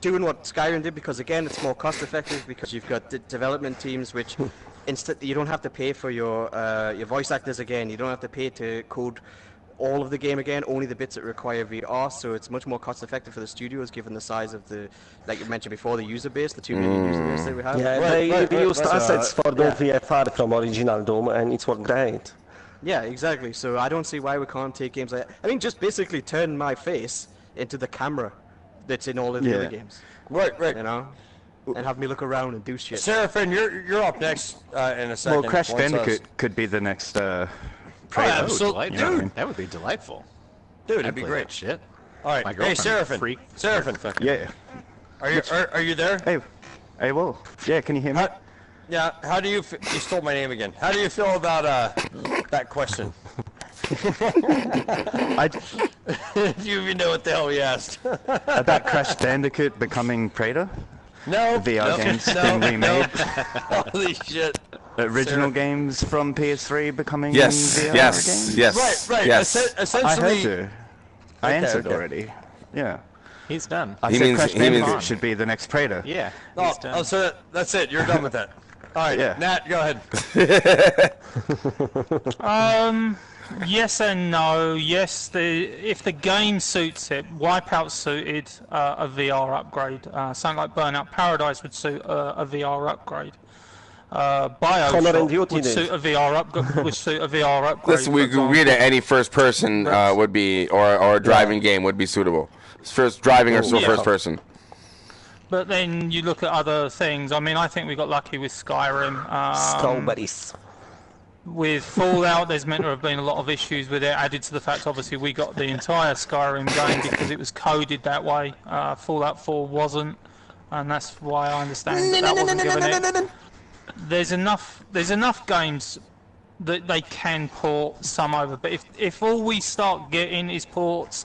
[SPEAKER 5] doing what Skyrim did, because again, it's more cost effective because you've got development teams which you don't have to pay for your voice actors again. You don't have to pay to code all of the game again, only the bits that require VR, so it's much more cost effective for the studios given the size of the, like you mentioned before, the user base, the 2 million user base that we have.
[SPEAKER 7] Yeah, they used assets for Doom VFR from original Doom and it worked great.
[SPEAKER 5] Yeah, exactly, so I don't see why we can't take games like that. I mean, just basically turn my face into the camera that's in all of the other games.
[SPEAKER 4] Right.
[SPEAKER 5] You know? And have me look around and do shit.
[SPEAKER 4] Seraphin, you're up next in a second.
[SPEAKER 8] Well, Crash Bandicoot could be the next
[SPEAKER 1] absolutely, dude. That would be delightful.
[SPEAKER 4] Dude, it'd be great.
[SPEAKER 1] Shit.
[SPEAKER 4] All right, hey, Seraphin.
[SPEAKER 8] Yeah.
[SPEAKER 4] Are you there?
[SPEAKER 8] Hey, well, yeah. Can you hear me?
[SPEAKER 4] How do you? You stole my name again. How do you feel about that question? Do you even know what the hell we asked?
[SPEAKER 8] About Crash Bandicoot becoming Praetor?
[SPEAKER 4] No.
[SPEAKER 8] VR games being remade.
[SPEAKER 4] Holy shit.
[SPEAKER 8] Original games from PS3 becoming VR games?
[SPEAKER 2] Yes.
[SPEAKER 4] Right.
[SPEAKER 2] Yes.
[SPEAKER 4] Essentially.
[SPEAKER 8] I answered already. Yeah.
[SPEAKER 1] He's done.
[SPEAKER 8] I said Crash Bandicoot should be the next Praetor.
[SPEAKER 1] Yeah. He's done.
[SPEAKER 4] So that's it. You're done with that. All right.
[SPEAKER 8] Yeah.
[SPEAKER 4] Nat, go ahead.
[SPEAKER 3] Yes and no. Yes, if the game suits it, Wipeout suited a VR upgrade. Something like Burnout Paradise would suit a VR upgrade. BioShock would suit a VR upgrade.
[SPEAKER 2] Listen, we agree that any first person would be, or a driving game would be suitable. First driving or first person.
[SPEAKER 3] But then you look at other things. I mean, I think we got lucky with Skyrim.
[SPEAKER 7] Strawberries.
[SPEAKER 3] With Fallout, there's meant to have been a lot of issues with it, added to the fact, obviously, we got the entire Skyrim game because it was coded that way. Fallout 4 wasn't, and that's why I understand that wasn't given it. There's enough games that they can port some over, but if all we start getting is ports,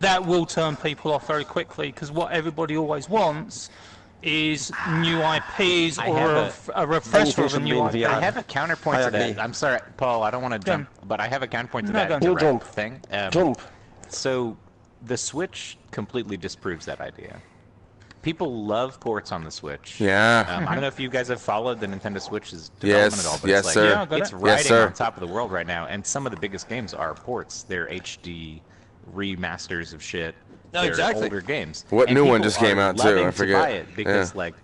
[SPEAKER 3] that will turn people off very quickly, because what everybody always wants is new IPs or a refresher of a new IP.
[SPEAKER 1] I have a counterpoint to that. I'm sorry, Paul, I don't want to jump, but I have a counterpoint to that direct thing. So the Switch completely disproves that idea. People love ports on the Switch.
[SPEAKER 2] Yeah.
[SPEAKER 1] I don't know if you guys have followed the Nintendo Switch's development at all, but
[SPEAKER 2] yes,
[SPEAKER 1] it's like,
[SPEAKER 2] sir.
[SPEAKER 1] it's riding on top of the world right now, and some of the biggest games are ports. They're HD remasters of shit.
[SPEAKER 4] No, exactly.
[SPEAKER 1] Older games.
[SPEAKER 2] What
[SPEAKER 1] and
[SPEAKER 2] new one just came out too? I forget.
[SPEAKER 1] To buy it because like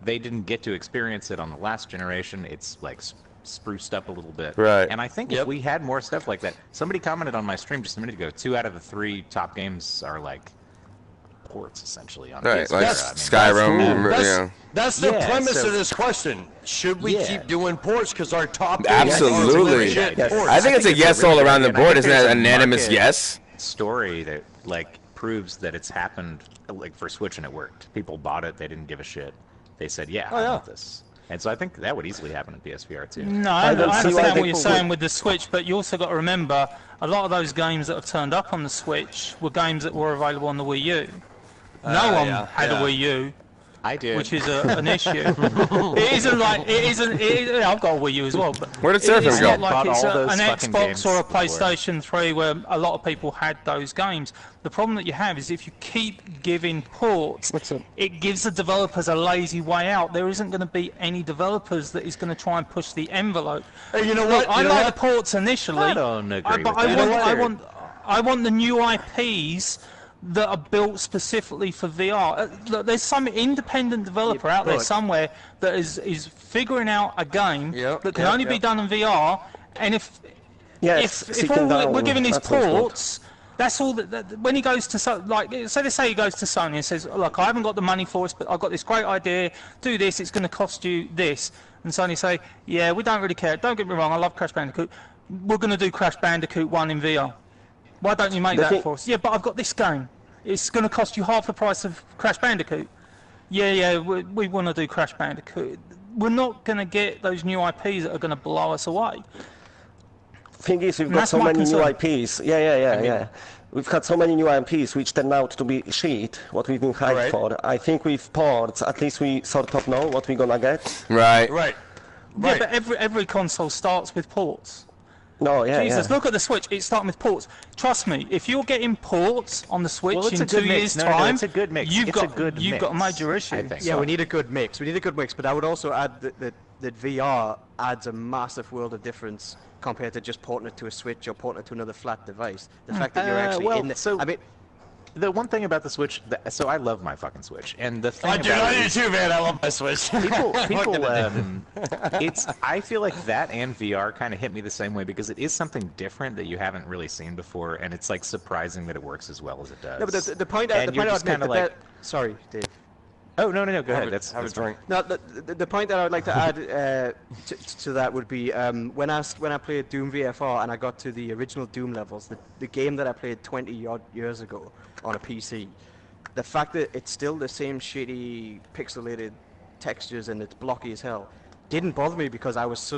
[SPEAKER 1] they didn't get to experience it on the last generation. It's like spruced up a little bit.
[SPEAKER 2] Right.
[SPEAKER 1] And I think if we had more stuff like that, somebody commented on my stream just a minute ago. 2 out of the 3 top games are like ports essentially on PS4.
[SPEAKER 2] Like Skyrim.
[SPEAKER 4] That's the premise of this question. Should we keep doing ports because our top
[SPEAKER 2] absolutely?
[SPEAKER 4] Yes.
[SPEAKER 2] I think it's a yes all around the board. Isn't that an unanimous yes?
[SPEAKER 1] Story that like proves that it's happened like for Switch and it worked. People bought it, they didn't give a shit. They said, I want this. And so I think that would easily happen in PSVR too.
[SPEAKER 3] No, I understand what you're saying with the Switch, but you also got to remember a lot of those games that have turned up on the Switch were games that were available on the Wii U. No one had a Wii U.
[SPEAKER 1] I did.
[SPEAKER 3] Which is an issue. It isn't like I've got a Wii U as well, but
[SPEAKER 2] where did Seraphim go?
[SPEAKER 3] It's not like it's an Xbox or a PlayStation 3 where a lot of people had those games. The problem that you have is if you keep giving ports, it gives the developers a lazy way out. There isn't going to be any developers that is going to try and push the envelope.
[SPEAKER 4] Hey, you know what?
[SPEAKER 3] I like the ports initially.
[SPEAKER 1] I don't agree
[SPEAKER 3] but
[SPEAKER 1] with that.
[SPEAKER 3] I want the new IPs that are built specifically for VR. Look, there's some independent developer out there somewhere that is figuring out a game that can only be done in VR, and if all we're giving these ports, that's all that when he goes to, like, let's say he goes to Sony and says, look, I haven't got the money for this, but I've got this great idea, do this, it's going to cost you this, and Sony say, yeah, we don't really care, don't get me wrong, I love Crash Bandicoot, we're going to do Crash Bandicoot 1 in VR. Why don't you make that for us? Yeah, but I've got this game. It's going to cost you half the price of Crash Bandicoot. Yeah, we want to do Crash Bandicoot. We're not going to get those new IPs that are going to blow us away.
[SPEAKER 7] Thing is, we've got so many new IPs. Yeah. We've had so many new IPs which turned out to be shit, what we've been hyped for. I think with ports, at least we sort of know what we're going to get.
[SPEAKER 2] Right.
[SPEAKER 3] Yeah, but every console starts with ports.
[SPEAKER 7] No,
[SPEAKER 3] Jesus, look at the Switch. It's starting with ports. Trust me, if you're getting ports on the Switch in 2 years' time,
[SPEAKER 1] it's a good mix.
[SPEAKER 3] You've got a major issue.
[SPEAKER 5] Yeah, we need a good mix. But I would also add that VR adds a massive world of difference compared to just porting it to a Switch or porting it to another flat device. The fact that you're actually in the... I mean,
[SPEAKER 1] the one thing about the Switch, so I love my fucking Switch, and the thing
[SPEAKER 4] I do too, man. I love my Switch.
[SPEAKER 1] People, I feel like that and VR kind of hit me the same way because it is something different that you haven't really seen before, and it's like surprising that it works as well as it does.
[SPEAKER 5] No, but the point I would make sorry, Dave.
[SPEAKER 1] Oh no, go ahead.
[SPEAKER 4] Have a drink.
[SPEAKER 5] No, the point that I would like to add to that would be when I played Doom VFR and I got to the original Doom levels, the game that I played 20 odd years ago on a PC, the fact that it's still the same shitty pixelated textures and it's blocky as hell didn't bother me because I was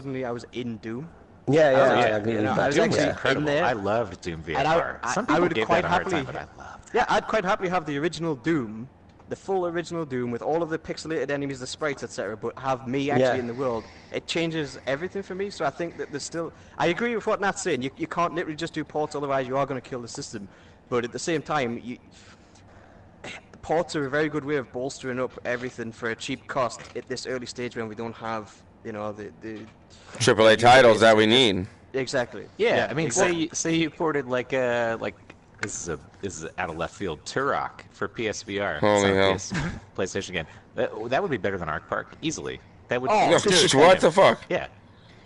[SPEAKER 5] in Doom.
[SPEAKER 7] I agree with that.
[SPEAKER 1] I was actually incredible. I loved Doom VFR.
[SPEAKER 5] And
[SPEAKER 1] some people gave that a hard time, but I loved it.
[SPEAKER 5] Yeah, I'd quite happily have the original Doom, the full original Doom with all of the pixelated enemies, the sprites, etc., but have me actually in the world. It changes everything for me, so I think that there's still... I agree with what Nat's saying. You can't literally just do ports, otherwise you are going to kill the system. But at the same time, ports are a very good way of bolstering up everything for a cheap cost at this early stage when we don't have, the
[SPEAKER 2] AAA titles that we need.
[SPEAKER 5] Exactly.
[SPEAKER 1] Yeah, I mean,
[SPEAKER 5] exactly.
[SPEAKER 1] say you ported like this is out of left field Turok for PSVR.
[SPEAKER 2] Holy hell.
[SPEAKER 1] PlayStation game. That would be better than Ark Park easily. That would.
[SPEAKER 4] Oh, dude.
[SPEAKER 2] What the fuck?
[SPEAKER 1] Yeah.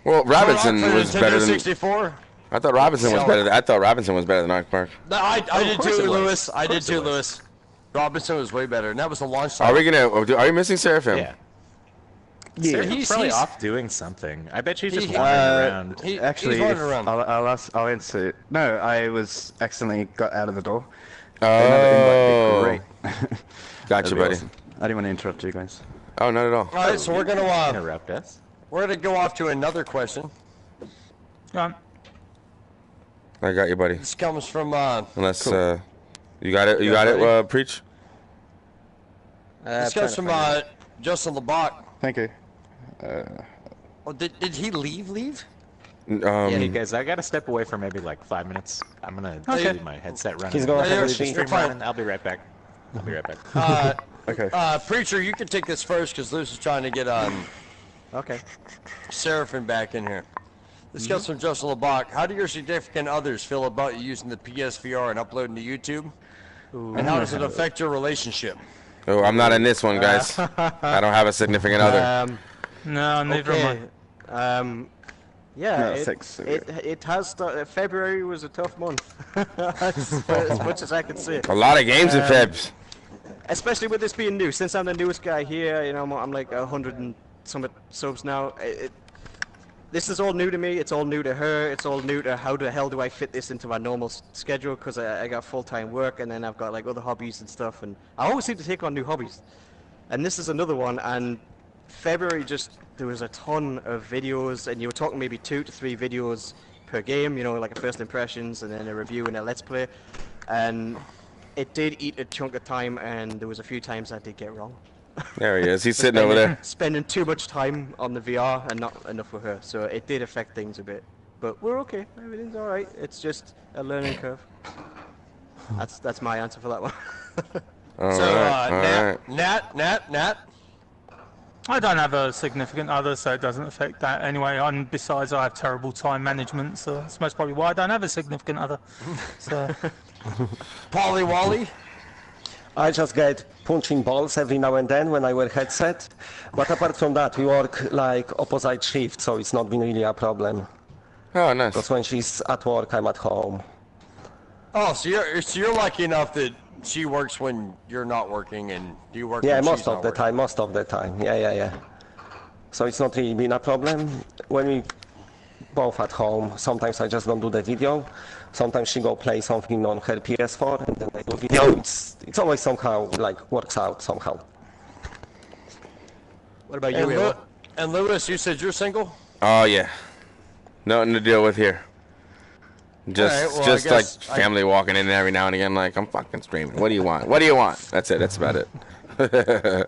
[SPEAKER 2] Well, Robinson
[SPEAKER 4] Turok for
[SPEAKER 2] was
[SPEAKER 4] Nintendo
[SPEAKER 2] better than.
[SPEAKER 4] 64?
[SPEAKER 2] I thought Robinson was better. I thought Robinson was better than Ark Park.
[SPEAKER 4] No, I did
[SPEAKER 1] course
[SPEAKER 4] too,
[SPEAKER 1] it was.
[SPEAKER 4] Lewis. I
[SPEAKER 1] Of
[SPEAKER 4] did
[SPEAKER 1] course
[SPEAKER 4] too,
[SPEAKER 1] it was.
[SPEAKER 4] Lewis. Robinson was way better, and that was the launch
[SPEAKER 2] Are
[SPEAKER 4] time.
[SPEAKER 2] we gonna? Are you missing Seraphim?
[SPEAKER 1] Yeah.
[SPEAKER 7] Yeah.
[SPEAKER 1] Seraphim's probably
[SPEAKER 4] he's-
[SPEAKER 1] off doing something. I bet she's just
[SPEAKER 4] He-
[SPEAKER 1] wandering around.
[SPEAKER 8] Actually,
[SPEAKER 4] he's wandering around.
[SPEAKER 8] I'll answer it. No, I was accidentally got out of the door. Another invite would be great.
[SPEAKER 2] Gotcha,
[SPEAKER 8] That'd be
[SPEAKER 2] buddy.
[SPEAKER 8] awesome. I didn't want to interrupt you guys.
[SPEAKER 2] Oh, not at all.
[SPEAKER 4] All right, so we're gonna
[SPEAKER 1] Interrupt us.
[SPEAKER 4] go off to another question.
[SPEAKER 3] Um,
[SPEAKER 2] I got you, buddy.
[SPEAKER 4] This comes from
[SPEAKER 2] Unless you got it. You got it.
[SPEAKER 4] buddy.
[SPEAKER 2] Preach.
[SPEAKER 4] this comes from Justin LeBach.
[SPEAKER 8] Thank you.
[SPEAKER 4] Oh, did he leave?
[SPEAKER 1] Hey guys, I gotta step away for maybe like 5 minutes. I'm gonna leave my headset running.
[SPEAKER 7] He's gonna
[SPEAKER 4] have a
[SPEAKER 1] Leave the
[SPEAKER 4] sheet.
[SPEAKER 1] stream
[SPEAKER 4] You're fine.
[SPEAKER 1] running. I'll be right back. I'll be right back.
[SPEAKER 8] Okay.
[SPEAKER 4] Preacher, you can take this first because Lewis is trying to get
[SPEAKER 5] Okay.
[SPEAKER 4] Seraphim back in here. This comes from Justin LeBach. How do your significant others feel about you using the PSVR and uploading to YouTube? And how does it affect your relationship?
[SPEAKER 2] Oh, I'm not in this one, guys. I don't have a significant other.
[SPEAKER 3] no, neither am I.
[SPEAKER 5] Yeah,
[SPEAKER 8] No,
[SPEAKER 5] it,
[SPEAKER 8] 6,
[SPEAKER 5] it has started. February was a tough month, as much as I can say.
[SPEAKER 2] A lot of games in Febs.
[SPEAKER 5] Especially with this being new. Since I'm the newest guy here, you know, I'm like 100 and some subs now. This is all new to me. It's all new to her. It's all new to how the hell do I fit this into my normal schedule? Because I got full-time work and then I've got like other hobbies and stuff. And I always seem to take on new hobbies. And this is another one. And February there was a ton of videos, and you were talking maybe 2 to 3 videos per game. You know, like a first impressions and then a review and a let's play. And it did eat a chunk of time, and there was a few times I did get wrong.
[SPEAKER 2] There he is. He's sitting over there.
[SPEAKER 5] Spending too much time on the VR and not enough with her, so it did affect things a bit. But we're okay. Everything's all right. It's just a learning curve. That's my answer for that one.
[SPEAKER 2] All
[SPEAKER 4] So,
[SPEAKER 2] right.
[SPEAKER 4] Nat.
[SPEAKER 3] I don't have a significant other, so it doesn't affect that anyway. And besides, I have terrible time management, so that's most probably why I don't have a significant other. So,
[SPEAKER 4] Polly Wally.
[SPEAKER 7] I just get punching balls every now and then when I wear headset. But apart from that, we work like opposite shift, so it's not been really a problem.
[SPEAKER 2] Oh, nice.
[SPEAKER 7] Because when she's at work, I'm at home.
[SPEAKER 4] Oh, so you're lucky enough that she works when you're not working, and you work.
[SPEAKER 7] Yeah,
[SPEAKER 4] when
[SPEAKER 7] most
[SPEAKER 4] she's
[SPEAKER 7] of
[SPEAKER 4] not
[SPEAKER 7] the
[SPEAKER 4] working.
[SPEAKER 7] time, most of the time. Yeah. So it's not really been a problem. When we both at home, sometimes I just don't do the video. Sometimes she go play something on her PS4 and then I do video. It's always somehow like works out somehow.
[SPEAKER 5] What about you,
[SPEAKER 4] And Lewis, you said you're single?
[SPEAKER 2] Oh, yeah. Nothing to deal with here. Just,
[SPEAKER 4] All right, well, I
[SPEAKER 2] just like
[SPEAKER 4] guess
[SPEAKER 2] family walking in every now and again, like, I'm fucking streaming. What do you want? What do you want? That's it. That's about it. There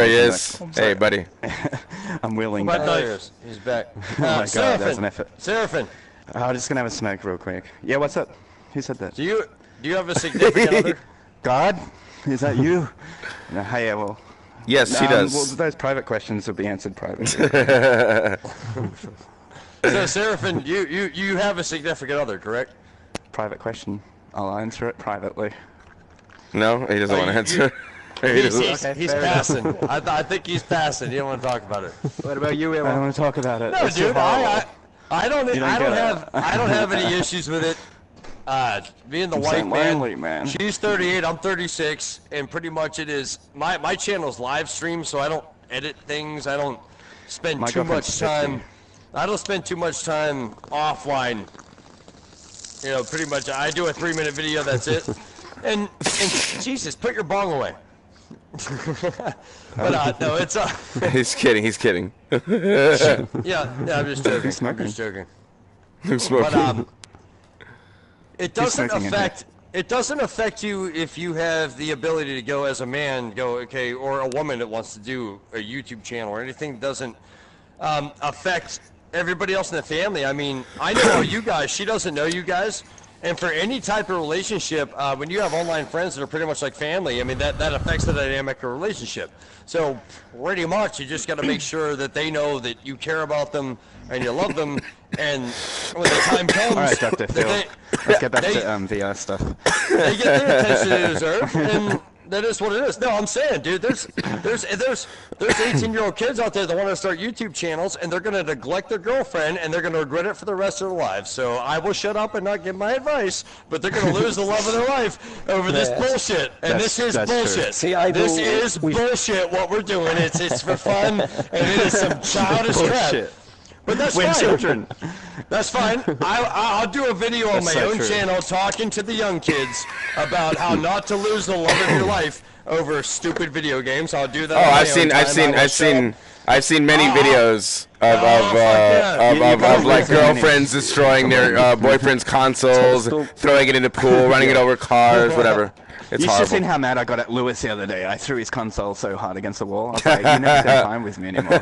[SPEAKER 2] he is. Hey, buddy.
[SPEAKER 8] I'm willing.
[SPEAKER 3] But
[SPEAKER 4] There he is. He's back.
[SPEAKER 8] Oh my God, that was an effort.
[SPEAKER 4] Seraphim,
[SPEAKER 8] I'm just gonna have a smoke real quick. Yeah, what's up? Who said that?
[SPEAKER 4] do you have a significant other?
[SPEAKER 8] God? Is that you? No, hey, yeah, well.
[SPEAKER 2] Yes, he does.
[SPEAKER 8] Well, those private questions will be answered privately.
[SPEAKER 4] So Seraphim, you have a significant other, correct?
[SPEAKER 8] Private question. I'll answer it privately.
[SPEAKER 2] No, he doesn't want to answer. He doesn't.
[SPEAKER 4] He's passing. I think he's passing. You don't want to talk about it.
[SPEAKER 5] What about you,
[SPEAKER 8] I don't
[SPEAKER 5] Ewan?
[SPEAKER 8] want to talk about it.
[SPEAKER 4] No,
[SPEAKER 8] It's
[SPEAKER 4] dude,
[SPEAKER 8] horrible.
[SPEAKER 4] I don't
[SPEAKER 8] get it.
[SPEAKER 4] have any issues with it. Being the
[SPEAKER 8] I'm
[SPEAKER 4] white
[SPEAKER 8] so
[SPEAKER 4] man,
[SPEAKER 8] lonely, man.
[SPEAKER 4] she's 38, I'm 36, and pretty much it is my channel's live stream, so I don't edit things. I don't spend
[SPEAKER 8] My
[SPEAKER 4] too much
[SPEAKER 8] girlfriend's
[SPEAKER 4] time.
[SPEAKER 8] 50.
[SPEAKER 4] I don't spend too much time offline. You know, pretty much I do a 3-minute video. That's it. And Jesus, put your bong away. But no, it's
[SPEAKER 2] He's kidding. He's kidding.
[SPEAKER 4] yeah, I'm just joking.
[SPEAKER 8] smoking.
[SPEAKER 4] I'm just joking.
[SPEAKER 2] I'm smoking.
[SPEAKER 4] But it doesn't
[SPEAKER 8] smoking in
[SPEAKER 4] affect you if you have the ability to go as a man, okay, or a woman that wants to do a YouTube channel or anything doesn't affect everybody else in the family. I mean, I know you guys. She doesn't know you guys, And for any type of relationship, when you have online friends that are pretty much like family, I mean, that affects the dynamic of a relationship. So pretty much you just got to make sure that they know that you care about them and you love them. And when the time comes,
[SPEAKER 8] All right, Dr. Phil, let's get back to VR stuff.
[SPEAKER 4] They get their attention they deserve, and that is what it is. No, I'm saying, dude, there's 18-year-old kids out there that want to start YouTube channels, and they're going to neglect their girlfriend, and they're going to regret it for the rest of their lives. So I will shut up and not give my advice, but they're going to lose the love of their life over this bullshit. And this is bullshit.
[SPEAKER 7] See,
[SPEAKER 4] this is bullshit. What we're doing, it's for fun, and it is some childish crap. But that's fine.
[SPEAKER 8] Children.
[SPEAKER 4] That's fine. I'll do a video on my own channel talking to the young kids about how not to lose the love of your life over stupid video games. I'll do that.
[SPEAKER 2] Oh, I've seen many videos of like girlfriends destroying their boyfriend's consoles, throwing it in the pool, running it over cars, whatever. It's
[SPEAKER 8] You should
[SPEAKER 2] horrible.
[SPEAKER 8] have seen how mad I got at Lewis the other day. I threw his console so hard against the wall. I was like, you never spend time with me anymore.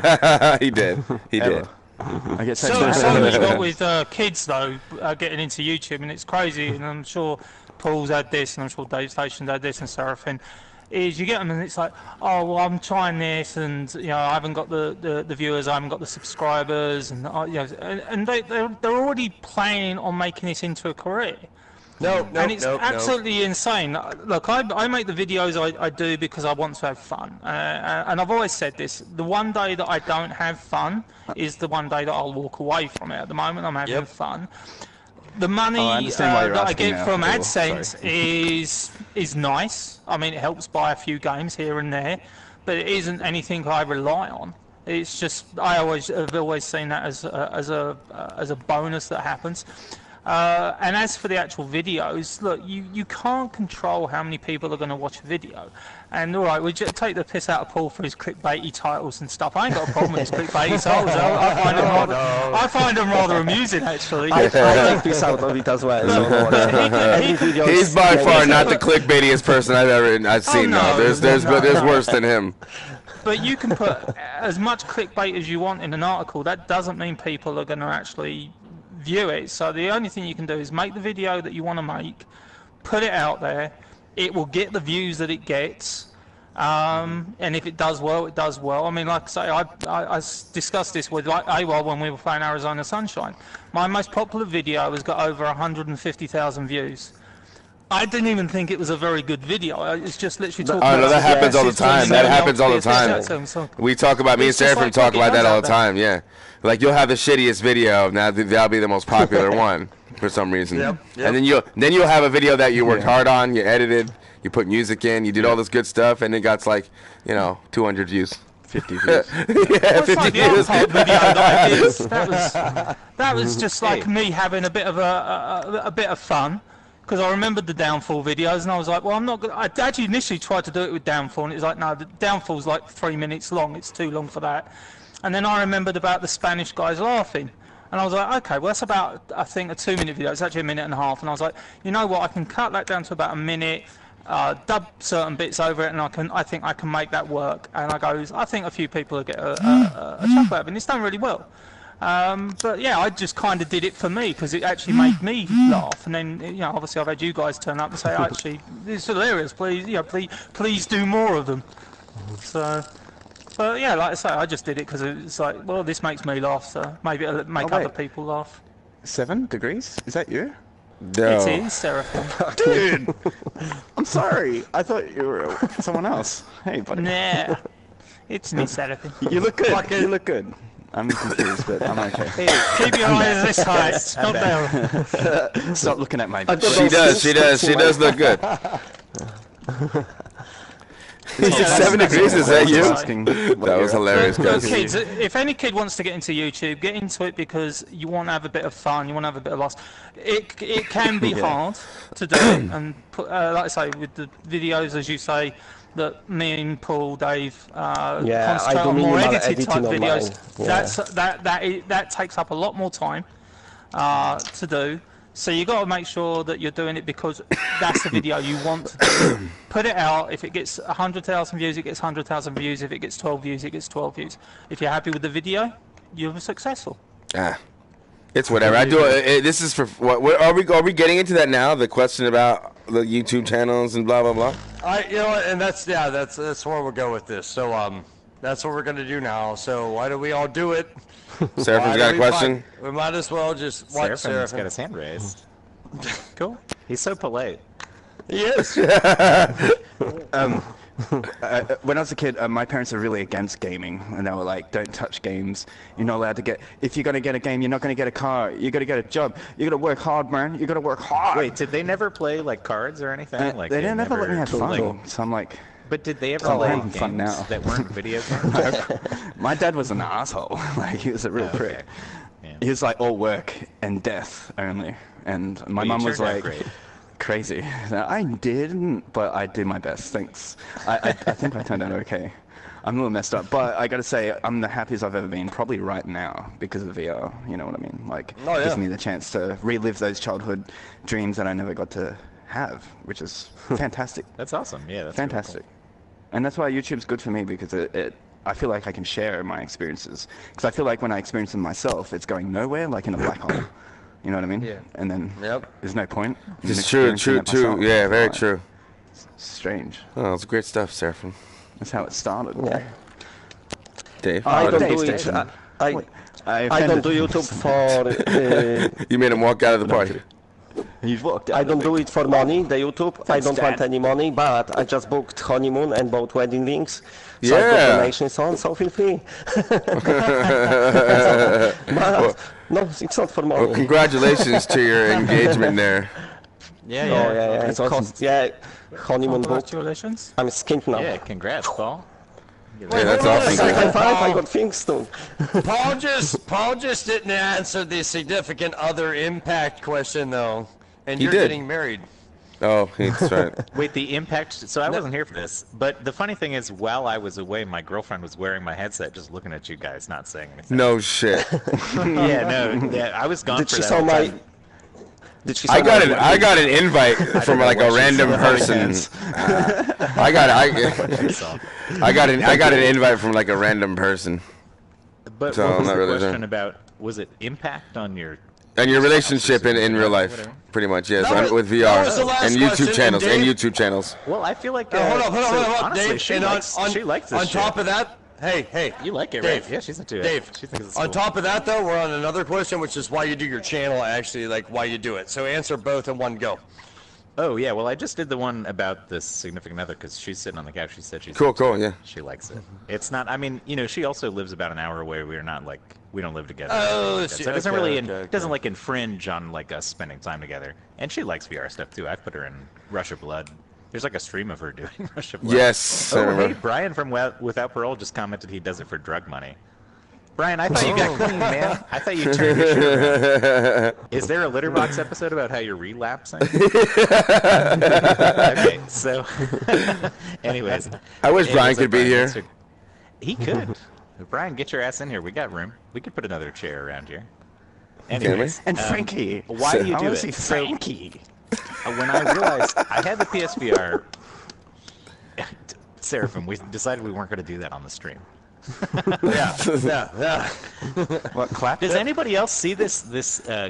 [SPEAKER 2] He did. He did.
[SPEAKER 8] I get so
[SPEAKER 3] Something you got with kids though, getting into YouTube, and it's crazy, and I'm sure Paul's had this, and I'm sure Dave Station's had this, and Seraphin, is you get them and it's like, oh well, I'm trying this, and you know I haven't got the viewers, I haven't got the subscribers, and you know, and they're already planning on making this into a career. And it's absolutely insane. Look, I make the videos I do because I want to have fun. And I've always said this, the one day that I don't have fun is the one day that I'll walk away from it. At the moment, I'm having fun. The money that I get from AdSense is nice. I mean, it helps buy a few games here and there, but it isn't anything I rely on. It's just, I've always seen that as a bonus that happens. And as for the actual videos, look, you can't control how many people are going to watch a video. And all right, we just take the piss out of Paul for his clickbaity titles and stuff. I ain't got a problem with his clickbaity titles. I find them rather amusing, actually.
[SPEAKER 7] I take piss out of it as well.
[SPEAKER 2] He's by far not the clickbaitiest person I've seen.
[SPEAKER 3] no,
[SPEAKER 2] There's worse than him.
[SPEAKER 3] But you can put as much clickbait as you want in an article. That doesn't mean people are going to actually view it. So the only thing you can do is make the video that you want to make, put it out there. It will get the views that it gets, and if it does well, it does well. I mean, like I say, I discussed this with AWOL when we were playing Arizona Sunshine. My most popular video has got over 150,000 views. I didn't even think it was a very good video. It's just literally talking about...
[SPEAKER 2] Oh, no, that happens all the time. That happens all the time. We talk about, me and Seraphim talk about that all the time, yeah. Like, you'll have the shittiest video, now that'll be the most popular one for some reason. And then you'll have a video that you worked hard on, you edited, you put music in, you did all this good stuff, and it got like, 200 views.
[SPEAKER 8] 50 views.
[SPEAKER 2] Yeah, 50 views.
[SPEAKER 3] Video that I did. That was just like me having a bit of fun. Because I remembered the Downfall videos, and I was like, well, I'm not going to... I actually initially tried to do it with Downfall, and it was like, no, the Downfall's like 3 minutes long. It's too long for that. And then I remembered about the Spanish guys laughing. And I was like, okay, well, that's about, I think, a 2-minute video. It's actually 1.5 minutes. And I was like, you know what? I can cut that down to about a minute, dub certain bits over it, and I think I can make that work. And I think a few people will get a chuckle out of it, and it's done really well. But yeah, I just kind of did it for me because it actually made me laugh. And then, obviously I've had you guys turn up and say, actually, this is hilarious. Please, please do more of them. So, but yeah, like I say, I just did it because it's like, well, this makes me laugh, so maybe it'll make other people laugh.
[SPEAKER 8] 7 degrees? Is that you?
[SPEAKER 2] No.
[SPEAKER 3] It is, Seraphim.
[SPEAKER 8] Dude! I'm sorry. I thought you were someone else. Hey, buddy.
[SPEAKER 3] Nah, it's me, Seraphim.
[SPEAKER 8] You look good. You look good. I'm confused, but I'm okay.
[SPEAKER 3] Hey, keep your eyes this height, not down.
[SPEAKER 8] Stop looking at my...
[SPEAKER 2] She does look good. 7 degrees, is that you? That was hilarious, guys.
[SPEAKER 3] Kids, if any kid wants to get into YouTube, get into it because you want to have a bit of fun, you want to have a bit of loss. It can be hard to do it, and like I say, with the videos, as you say, that me and Paul, Dave, concentrate on more edited type videos. That takes up a lot more time to do. So you got to make sure that you're doing it because that's the video you want to do. Put it out. If it gets 100,000 views, it gets 100,000 views. If it gets 12 views, it gets 12 views. If you're happy with the video, you're successful.
[SPEAKER 2] It's whatever. I do. This is for what? Are we getting into that now? The question about the YouTube channels and blah blah blah.
[SPEAKER 4] You know, and that's where we'll go with this. So that's what we're gonna do now. So why don't we all do it?
[SPEAKER 2] Seraphim's got a question.
[SPEAKER 4] We might as well just watch
[SPEAKER 1] Seraphim's got his hand raised. Cool. He's so polite.
[SPEAKER 4] He is.
[SPEAKER 8] When I was a kid, my parents were really against gaming, and they were like, "Don't touch games. You're not allowed to get. If you're gonna get a game, you're not gonna get a car. You're gonna get a job. You gotta work hard, man. You gotta work hard."
[SPEAKER 1] Wait, did they never play like cards or anything? Like
[SPEAKER 8] they didn't ever let me have fun.
[SPEAKER 1] Like,
[SPEAKER 8] so I'm like,
[SPEAKER 1] but did they ever play games
[SPEAKER 8] fun now.
[SPEAKER 1] that weren't video games?
[SPEAKER 8] My dad was an asshole. Like he was a real prick.
[SPEAKER 1] Yeah.
[SPEAKER 8] He was like all work and death only, and my mum was like. Crazy. I didn't, but I did my best. Thanks. I think I turned out okay. I'm a little messed up, but I gotta say I'm the happiest I've ever been, probably right now because of VR. You know what I mean? Like, it gives me the chance to relive those childhood dreams that I never got to have, which is fantastic.
[SPEAKER 1] That's awesome. Yeah, that's
[SPEAKER 8] fantastic.
[SPEAKER 1] Really cool.
[SPEAKER 8] And that's why YouTube's good for me because I feel like I can share my experiences. Because I feel like when I experience them myself, it's going nowhere, like in a black hole. You know what I mean?
[SPEAKER 4] Yeah.
[SPEAKER 8] And then there's no point.
[SPEAKER 2] It's true. Yeah, very true.
[SPEAKER 8] It's strange.
[SPEAKER 2] Oh, it's great stuff, Seraphim.
[SPEAKER 8] That's how it started.
[SPEAKER 7] Yeah.
[SPEAKER 2] Dave.
[SPEAKER 7] I don't do
[SPEAKER 8] Dave,
[SPEAKER 7] it. I don't do YouTube for.
[SPEAKER 2] You made him walk out of the party.
[SPEAKER 8] You've walked out.
[SPEAKER 7] I don't do it for money. The YouTube. I don't want
[SPEAKER 8] Dad.
[SPEAKER 7] any money, but I just booked honeymoon and bought wedding rings. So I got donations on, so feel free. But no, it's not for money.
[SPEAKER 2] Well, congratulations to your engagement there.
[SPEAKER 5] Yeah,
[SPEAKER 7] Oh, yeah, it's awesome. Yeah, honeymoon booked.
[SPEAKER 3] Congratulations.
[SPEAKER 7] I'm skint now.
[SPEAKER 1] Yeah, congrats, Paul.
[SPEAKER 2] Yeah, that's awesome.
[SPEAKER 7] High five, I got things done.
[SPEAKER 4] Paul just didn't answer the significant other impact question though, and
[SPEAKER 2] He
[SPEAKER 4] you're
[SPEAKER 2] did.
[SPEAKER 4] getting married.
[SPEAKER 2] Oh, that's right.
[SPEAKER 1] Wait, the impact. So I wasn't here for this, but the funny thing is, while I was away, my girlfriend was wearing my headset, just looking at you guys, not saying anything.
[SPEAKER 2] No shit.
[SPEAKER 1] I was gone
[SPEAKER 7] Did
[SPEAKER 1] for
[SPEAKER 7] she
[SPEAKER 1] that.
[SPEAKER 7] saw
[SPEAKER 1] whole
[SPEAKER 7] my?
[SPEAKER 1] time.
[SPEAKER 7] Did she?
[SPEAKER 2] I got an invite from like a random person. I got an invite from like a random person.
[SPEAKER 1] But
[SPEAKER 2] So
[SPEAKER 1] what
[SPEAKER 2] I'm
[SPEAKER 1] was
[SPEAKER 2] not
[SPEAKER 1] the
[SPEAKER 2] really
[SPEAKER 1] question
[SPEAKER 2] sure.
[SPEAKER 1] about? Was it impact on your?
[SPEAKER 2] And your relationship in real life,
[SPEAKER 1] Whatever.
[SPEAKER 2] pretty much, yes,
[SPEAKER 4] That was-
[SPEAKER 2] with
[SPEAKER 4] that
[SPEAKER 2] VR
[SPEAKER 4] was the last
[SPEAKER 2] and YouTube
[SPEAKER 4] question,
[SPEAKER 2] channels
[SPEAKER 4] and
[SPEAKER 2] and
[SPEAKER 4] Dave-
[SPEAKER 2] YouTube channels.
[SPEAKER 1] Well, I feel like.
[SPEAKER 4] Hold up,
[SPEAKER 1] Honestly,
[SPEAKER 4] Dave.
[SPEAKER 1] she
[SPEAKER 4] And
[SPEAKER 1] likes
[SPEAKER 4] on,
[SPEAKER 1] she likes this
[SPEAKER 4] on
[SPEAKER 1] shit.
[SPEAKER 4] top of that, hey,
[SPEAKER 1] You like it,
[SPEAKER 4] Dave,
[SPEAKER 1] right? Yeah, she's into it.
[SPEAKER 4] Dave,
[SPEAKER 1] She thinks it's
[SPEAKER 4] on
[SPEAKER 1] cool.
[SPEAKER 4] top of that though, we're on another question, which is why you do your channel. Actually, like why you do it. So answer both in one go.
[SPEAKER 1] Oh yeah, well I just did the one about this significant other because she's sitting on the couch. She said she's
[SPEAKER 2] Cool,
[SPEAKER 1] into
[SPEAKER 2] cool,
[SPEAKER 1] it.
[SPEAKER 2] yeah.
[SPEAKER 1] She likes it. It's not. I mean, she also lives about an hour away. We're not like we don't live together.
[SPEAKER 4] Oh,
[SPEAKER 1] so it doesn't
[SPEAKER 4] okay,
[SPEAKER 1] really
[SPEAKER 4] okay.
[SPEAKER 1] doesn't like infringe on like us spending time together. And she likes VR stuff too. I've put her in Rush of Blood. There's like a stream of her doing Rush of Blood.
[SPEAKER 2] Yes, I
[SPEAKER 1] Oh,
[SPEAKER 2] remember.
[SPEAKER 1] hey, Brian from Without Parole just commented he does it for drug money. Brian, I thought you got clean, man. I thought you turned your shit around. Is there a litter box episode about how you're relapsing? Okay, so, anyways.
[SPEAKER 2] I wish
[SPEAKER 1] Hey,
[SPEAKER 2] Brian
[SPEAKER 1] what's up,
[SPEAKER 2] could be
[SPEAKER 1] Brian?
[SPEAKER 2] here.
[SPEAKER 1] Thanks for- He could. Brian, get your ass in here. We got room. We could put another chair around here. Anyways,
[SPEAKER 8] And Frankie.
[SPEAKER 1] why do you
[SPEAKER 8] I
[SPEAKER 1] do
[SPEAKER 8] wanna
[SPEAKER 1] it?
[SPEAKER 8] see
[SPEAKER 1] So,
[SPEAKER 8] Frankie.
[SPEAKER 1] when I realized I had the PSVR, Seraphim, we decided we weren't going to do that on the stream.
[SPEAKER 4] Yeah.
[SPEAKER 8] What clap?
[SPEAKER 1] Does anybody else see this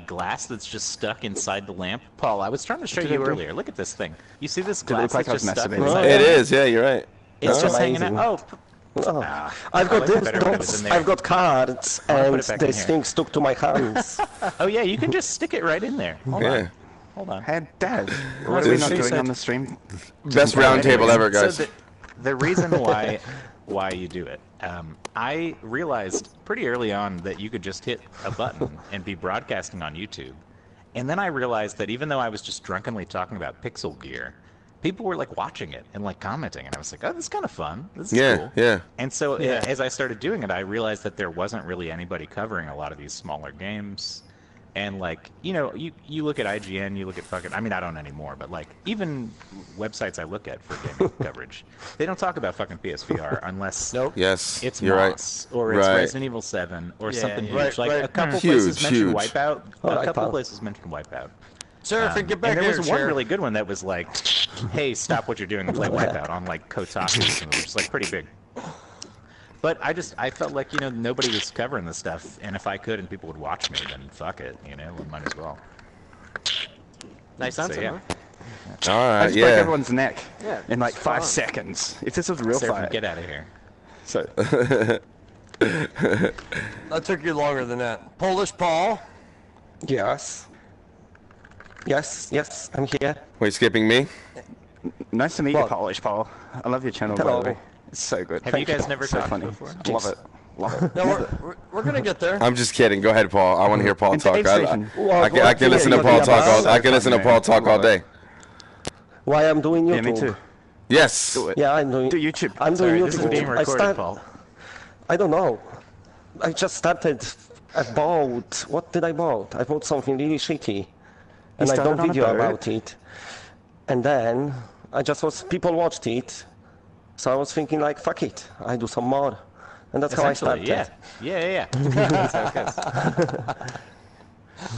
[SPEAKER 1] glass that's just stuck inside the lamp? Paul, I was trying to show you earlier. Look at this thing. You see this
[SPEAKER 8] it
[SPEAKER 1] glass
[SPEAKER 8] look like
[SPEAKER 1] that's
[SPEAKER 8] I was
[SPEAKER 1] just stuck
[SPEAKER 8] masturbating?
[SPEAKER 1] inside
[SPEAKER 2] It
[SPEAKER 1] the lamp?
[SPEAKER 2] is, yeah, you're right.
[SPEAKER 1] It's just
[SPEAKER 7] amazing.
[SPEAKER 1] hanging out. Oh,
[SPEAKER 7] Oh,
[SPEAKER 1] Ah,
[SPEAKER 7] I've
[SPEAKER 1] I
[SPEAKER 7] got
[SPEAKER 1] like it
[SPEAKER 7] this.
[SPEAKER 1] better when it was in there.
[SPEAKER 7] I've got cards,
[SPEAKER 1] I'll put
[SPEAKER 7] and
[SPEAKER 1] it back in
[SPEAKER 7] this
[SPEAKER 1] here.
[SPEAKER 7] thing stuck to my hands.
[SPEAKER 1] oh yeah, you can just stick it right in there. Hold
[SPEAKER 2] Yeah.
[SPEAKER 1] on. Hold on.
[SPEAKER 8] Hey, Dad. What are we not
[SPEAKER 1] She
[SPEAKER 8] doing
[SPEAKER 1] said-
[SPEAKER 8] on the stream?
[SPEAKER 2] Best round table ever, guys.
[SPEAKER 1] So the reason why you do it, I realized pretty early on that you could just hit a button and be broadcasting on YouTube, and then I realized that even though I was just drunkenly talking about pixel gear, people were like watching it and like commenting, and I was like, oh, this is kind of fun. This is
[SPEAKER 2] Yeah,
[SPEAKER 1] cool.
[SPEAKER 2] yeah.
[SPEAKER 1] And so as I started doing it, I realized that there wasn't really anybody covering a lot of these smaller games. And like, you look at IGN, you look at fucking, I mean, I don't anymore, but like even websites I look at for gaming coverage, they don't talk about fucking PSVR unless
[SPEAKER 2] Yes,
[SPEAKER 1] it's
[SPEAKER 2] you're
[SPEAKER 1] Moss or it's
[SPEAKER 2] Right.
[SPEAKER 1] Resident Evil 7 or something
[SPEAKER 5] yeah.
[SPEAKER 1] huge. Like
[SPEAKER 4] Right.
[SPEAKER 1] a couple
[SPEAKER 2] Huge,
[SPEAKER 1] places mentioned
[SPEAKER 2] huge.
[SPEAKER 1] Wipeout.
[SPEAKER 7] Oh,
[SPEAKER 1] A couple
[SPEAKER 7] Wipeout.
[SPEAKER 1] places mentioned Wipeout.
[SPEAKER 4] Surf get back
[SPEAKER 1] And there
[SPEAKER 4] here,
[SPEAKER 1] was one
[SPEAKER 4] Sheriff.
[SPEAKER 1] really good one that was like, hey, stop what you're doing and play Wipeout on like Kotaku, which is like pretty big. But I felt like, nobody was covering this stuff, and if I could and people would watch me, then fuck it, we might as well.
[SPEAKER 5] Nice answer,
[SPEAKER 1] yeah.
[SPEAKER 5] man.
[SPEAKER 2] All right,
[SPEAKER 8] I just broke everyone's neck in like 5 seconds. If this was a real fight.
[SPEAKER 1] Get out of here.
[SPEAKER 8] So.
[SPEAKER 4] That took you longer than that. Polish Paul.
[SPEAKER 7] Yes. Yes, I'm here.
[SPEAKER 2] Wait, skipping me?
[SPEAKER 8] Nice to meet you, Polish Paul. I love your channel, by the way. It's so good.
[SPEAKER 1] Have you guys never talked
[SPEAKER 8] funny.
[SPEAKER 1] before?
[SPEAKER 8] Love it. Love it.
[SPEAKER 4] No, we're gonna get there.
[SPEAKER 2] I'm just kidding. Go ahead, Paul. I want to hear Paul talk.
[SPEAKER 7] I
[SPEAKER 2] can listen to Paul talk all. I can listen to Paul talk all day.
[SPEAKER 7] Why I'm doing YouTube?
[SPEAKER 8] Yeah, me too.
[SPEAKER 2] Yes.
[SPEAKER 8] Do it.
[SPEAKER 7] Yeah, I'm doing.
[SPEAKER 8] Do YouTube.
[SPEAKER 7] I'm doing YouTube.
[SPEAKER 1] This is being recorded, Paul.
[SPEAKER 7] I don't know. I just started. I bought. What did I bought? I bought something really shitty, and I done video about it. And then I just was. People watched it, so I was thinking like, fuck it, I do some more, and that's how I started.
[SPEAKER 1] Yeah. That's how it goes.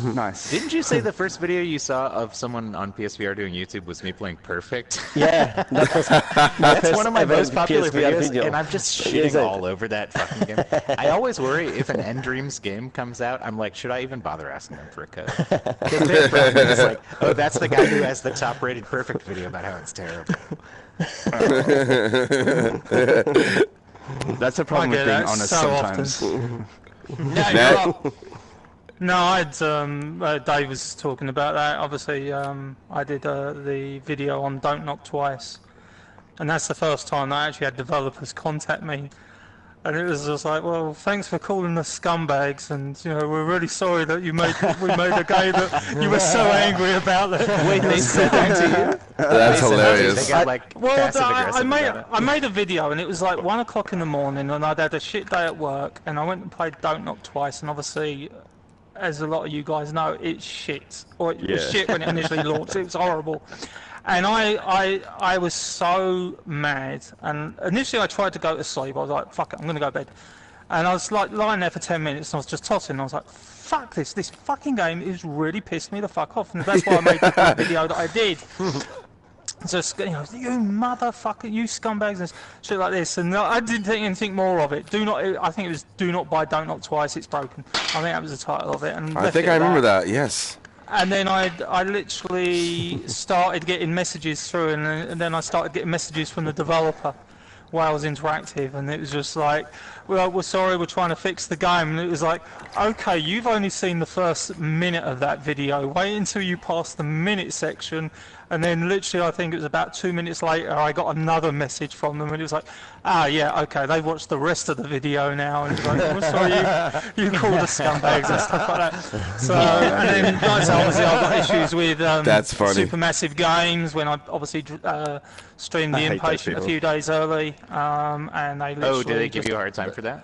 [SPEAKER 8] Nice.
[SPEAKER 1] Didn't you say the first video you saw of someone on PSVR doing YouTube was me playing Perfect?
[SPEAKER 7] Yeah,
[SPEAKER 1] that's one of my most popular
[SPEAKER 7] PSVR
[SPEAKER 1] videos,
[SPEAKER 7] video.
[SPEAKER 1] and I'm just shitting all over that fucking game. I always worry if an End Dreams game comes out, I'm like, should I even bother asking them for a code? It's like, oh, that's the guy who has the top-rated Perfect video about how it's terrible.
[SPEAKER 8] That's a problem with being honest sometimes.
[SPEAKER 3] No, Dave was talking about that. Obviously, I did the video on Don't Knock Twice, and that's the first time I actually had developers contact me, and it was just like, well, thanks for calling us scumbags, and we're really sorry that we made a game that you were so angry about.
[SPEAKER 1] Wait, they said that to you?
[SPEAKER 2] That's hilarious.
[SPEAKER 1] They got, like,
[SPEAKER 3] I made a video, and it was like 1 o'clock in the morning, and I'd had a shit day at work, and I went and played Don't Knock Twice, and obviously, as a lot of you guys know, it's shit. Or it was shit when it initially launched. It was horrible. And I was so mad. And initially I tried to go to sleep. I was like, fuck it, I'm going to go to bed. And I was like lying there for 10 minutes and I was just tossing. And I was like, fuck this. This fucking game is really pissed me the fuck off. And that's why I made the video that I did. Just, you motherfucker, you scumbags, and shit like this. And I didn't think anything more of it. I think it was Do Not Buy Don't Knock Twice, It's Broken. I think that was the title of it. And
[SPEAKER 2] I think I remember that, yes.
[SPEAKER 3] And then I literally started getting messages through, and then I started getting messages from the developer, Wales Interactive, and it was just like, well, we're sorry, we're trying to fix the game. And it was like, okay, you've only seen the first minute of that video. Wait until you pass the minute section. And then literally, I think it was about 2 minutes later, I got another message from them, and it was like, yeah, okay, they've watched the rest of the video now, and it's like, well, sorry, you called us scumbags and stuff like that. So, and then, obviously, I've got issues with Supermassive Games, when I obviously streamed The Impatient a few days early, and they literally...
[SPEAKER 1] Oh, did they give you a hard time for that?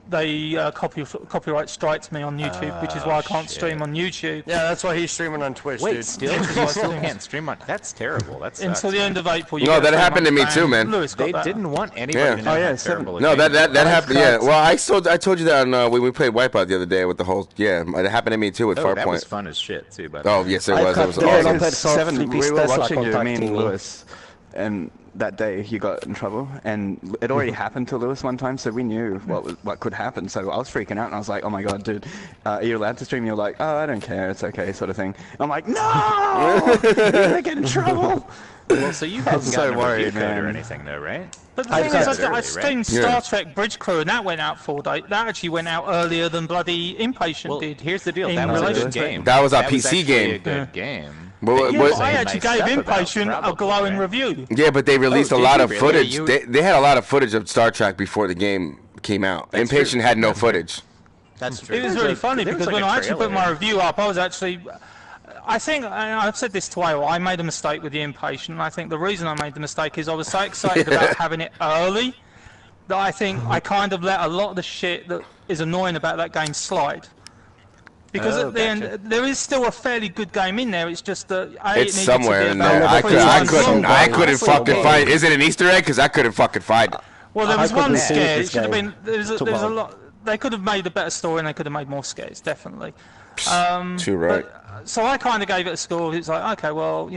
[SPEAKER 3] They copyright striked me on YouTube, which is why I can't stream on YouTube.
[SPEAKER 4] Yeah, that's why he's streaming on Twitch,
[SPEAKER 1] Wait,
[SPEAKER 4] dude.
[SPEAKER 1] you still can't stream on... That's terrible. That's
[SPEAKER 3] until the end of April.
[SPEAKER 2] No, that happened to me too, man.
[SPEAKER 1] They didn't want anybody to know how terrible it
[SPEAKER 2] No,
[SPEAKER 1] was.
[SPEAKER 2] that happened, yeah. Well, I told you that on, when we played Wipeout the other day with the whole... Yeah, it happened to me too with Farpoint.
[SPEAKER 1] That was fun as shit, too, by the
[SPEAKER 2] way. Yes, it was. That was awesome.
[SPEAKER 8] We were watching you, me and Lewis, and that day you got in trouble, and it already happened to Lewis one time, so we knew what could happen. So I was freaking out, and I was like, "Oh my god, dude, are you allowed to stream?" You're like, "Oh, I don't care, it's okay," sort of thing. I'm like, "No, you're gonna get in trouble."
[SPEAKER 1] Well, so you haven't gotten a review code or anything, though, right?
[SPEAKER 3] But the thing is, I streamed Star Trek Bridge Crew, and that went out 4 days. That actually went out earlier than bloody Impatient did.
[SPEAKER 1] Here's the deal. That was a good game.
[SPEAKER 2] That was our PC game.
[SPEAKER 1] A good game.
[SPEAKER 3] But I actually gave Impatient a glowing review.
[SPEAKER 2] Yeah, but they released a lot of footage. They had a lot of footage of Star Trek before the game came out. Impatient had no footage.
[SPEAKER 5] That's true.
[SPEAKER 3] It was really funny because when I actually put my review up, I was actually... I think, and I've said this to AO, I made a mistake with the Impatient, and I think the reason I made the mistake is I was so excited about having it early that I think I kind of let a lot of the shit that is annoying about that game slide. Because at the end, there is still a fairly good game in there. It's just that
[SPEAKER 2] it's somewhere in there. I couldn't fucking find. Is it an Easter egg? Because I couldn't fucking find it.
[SPEAKER 3] Well, there was one scare. It should have been. There's a lot. They could have made a better story, and they could have made more scares, definitely.
[SPEAKER 2] Too right.
[SPEAKER 3] So I kind of gave it a score. It's like, okay, well,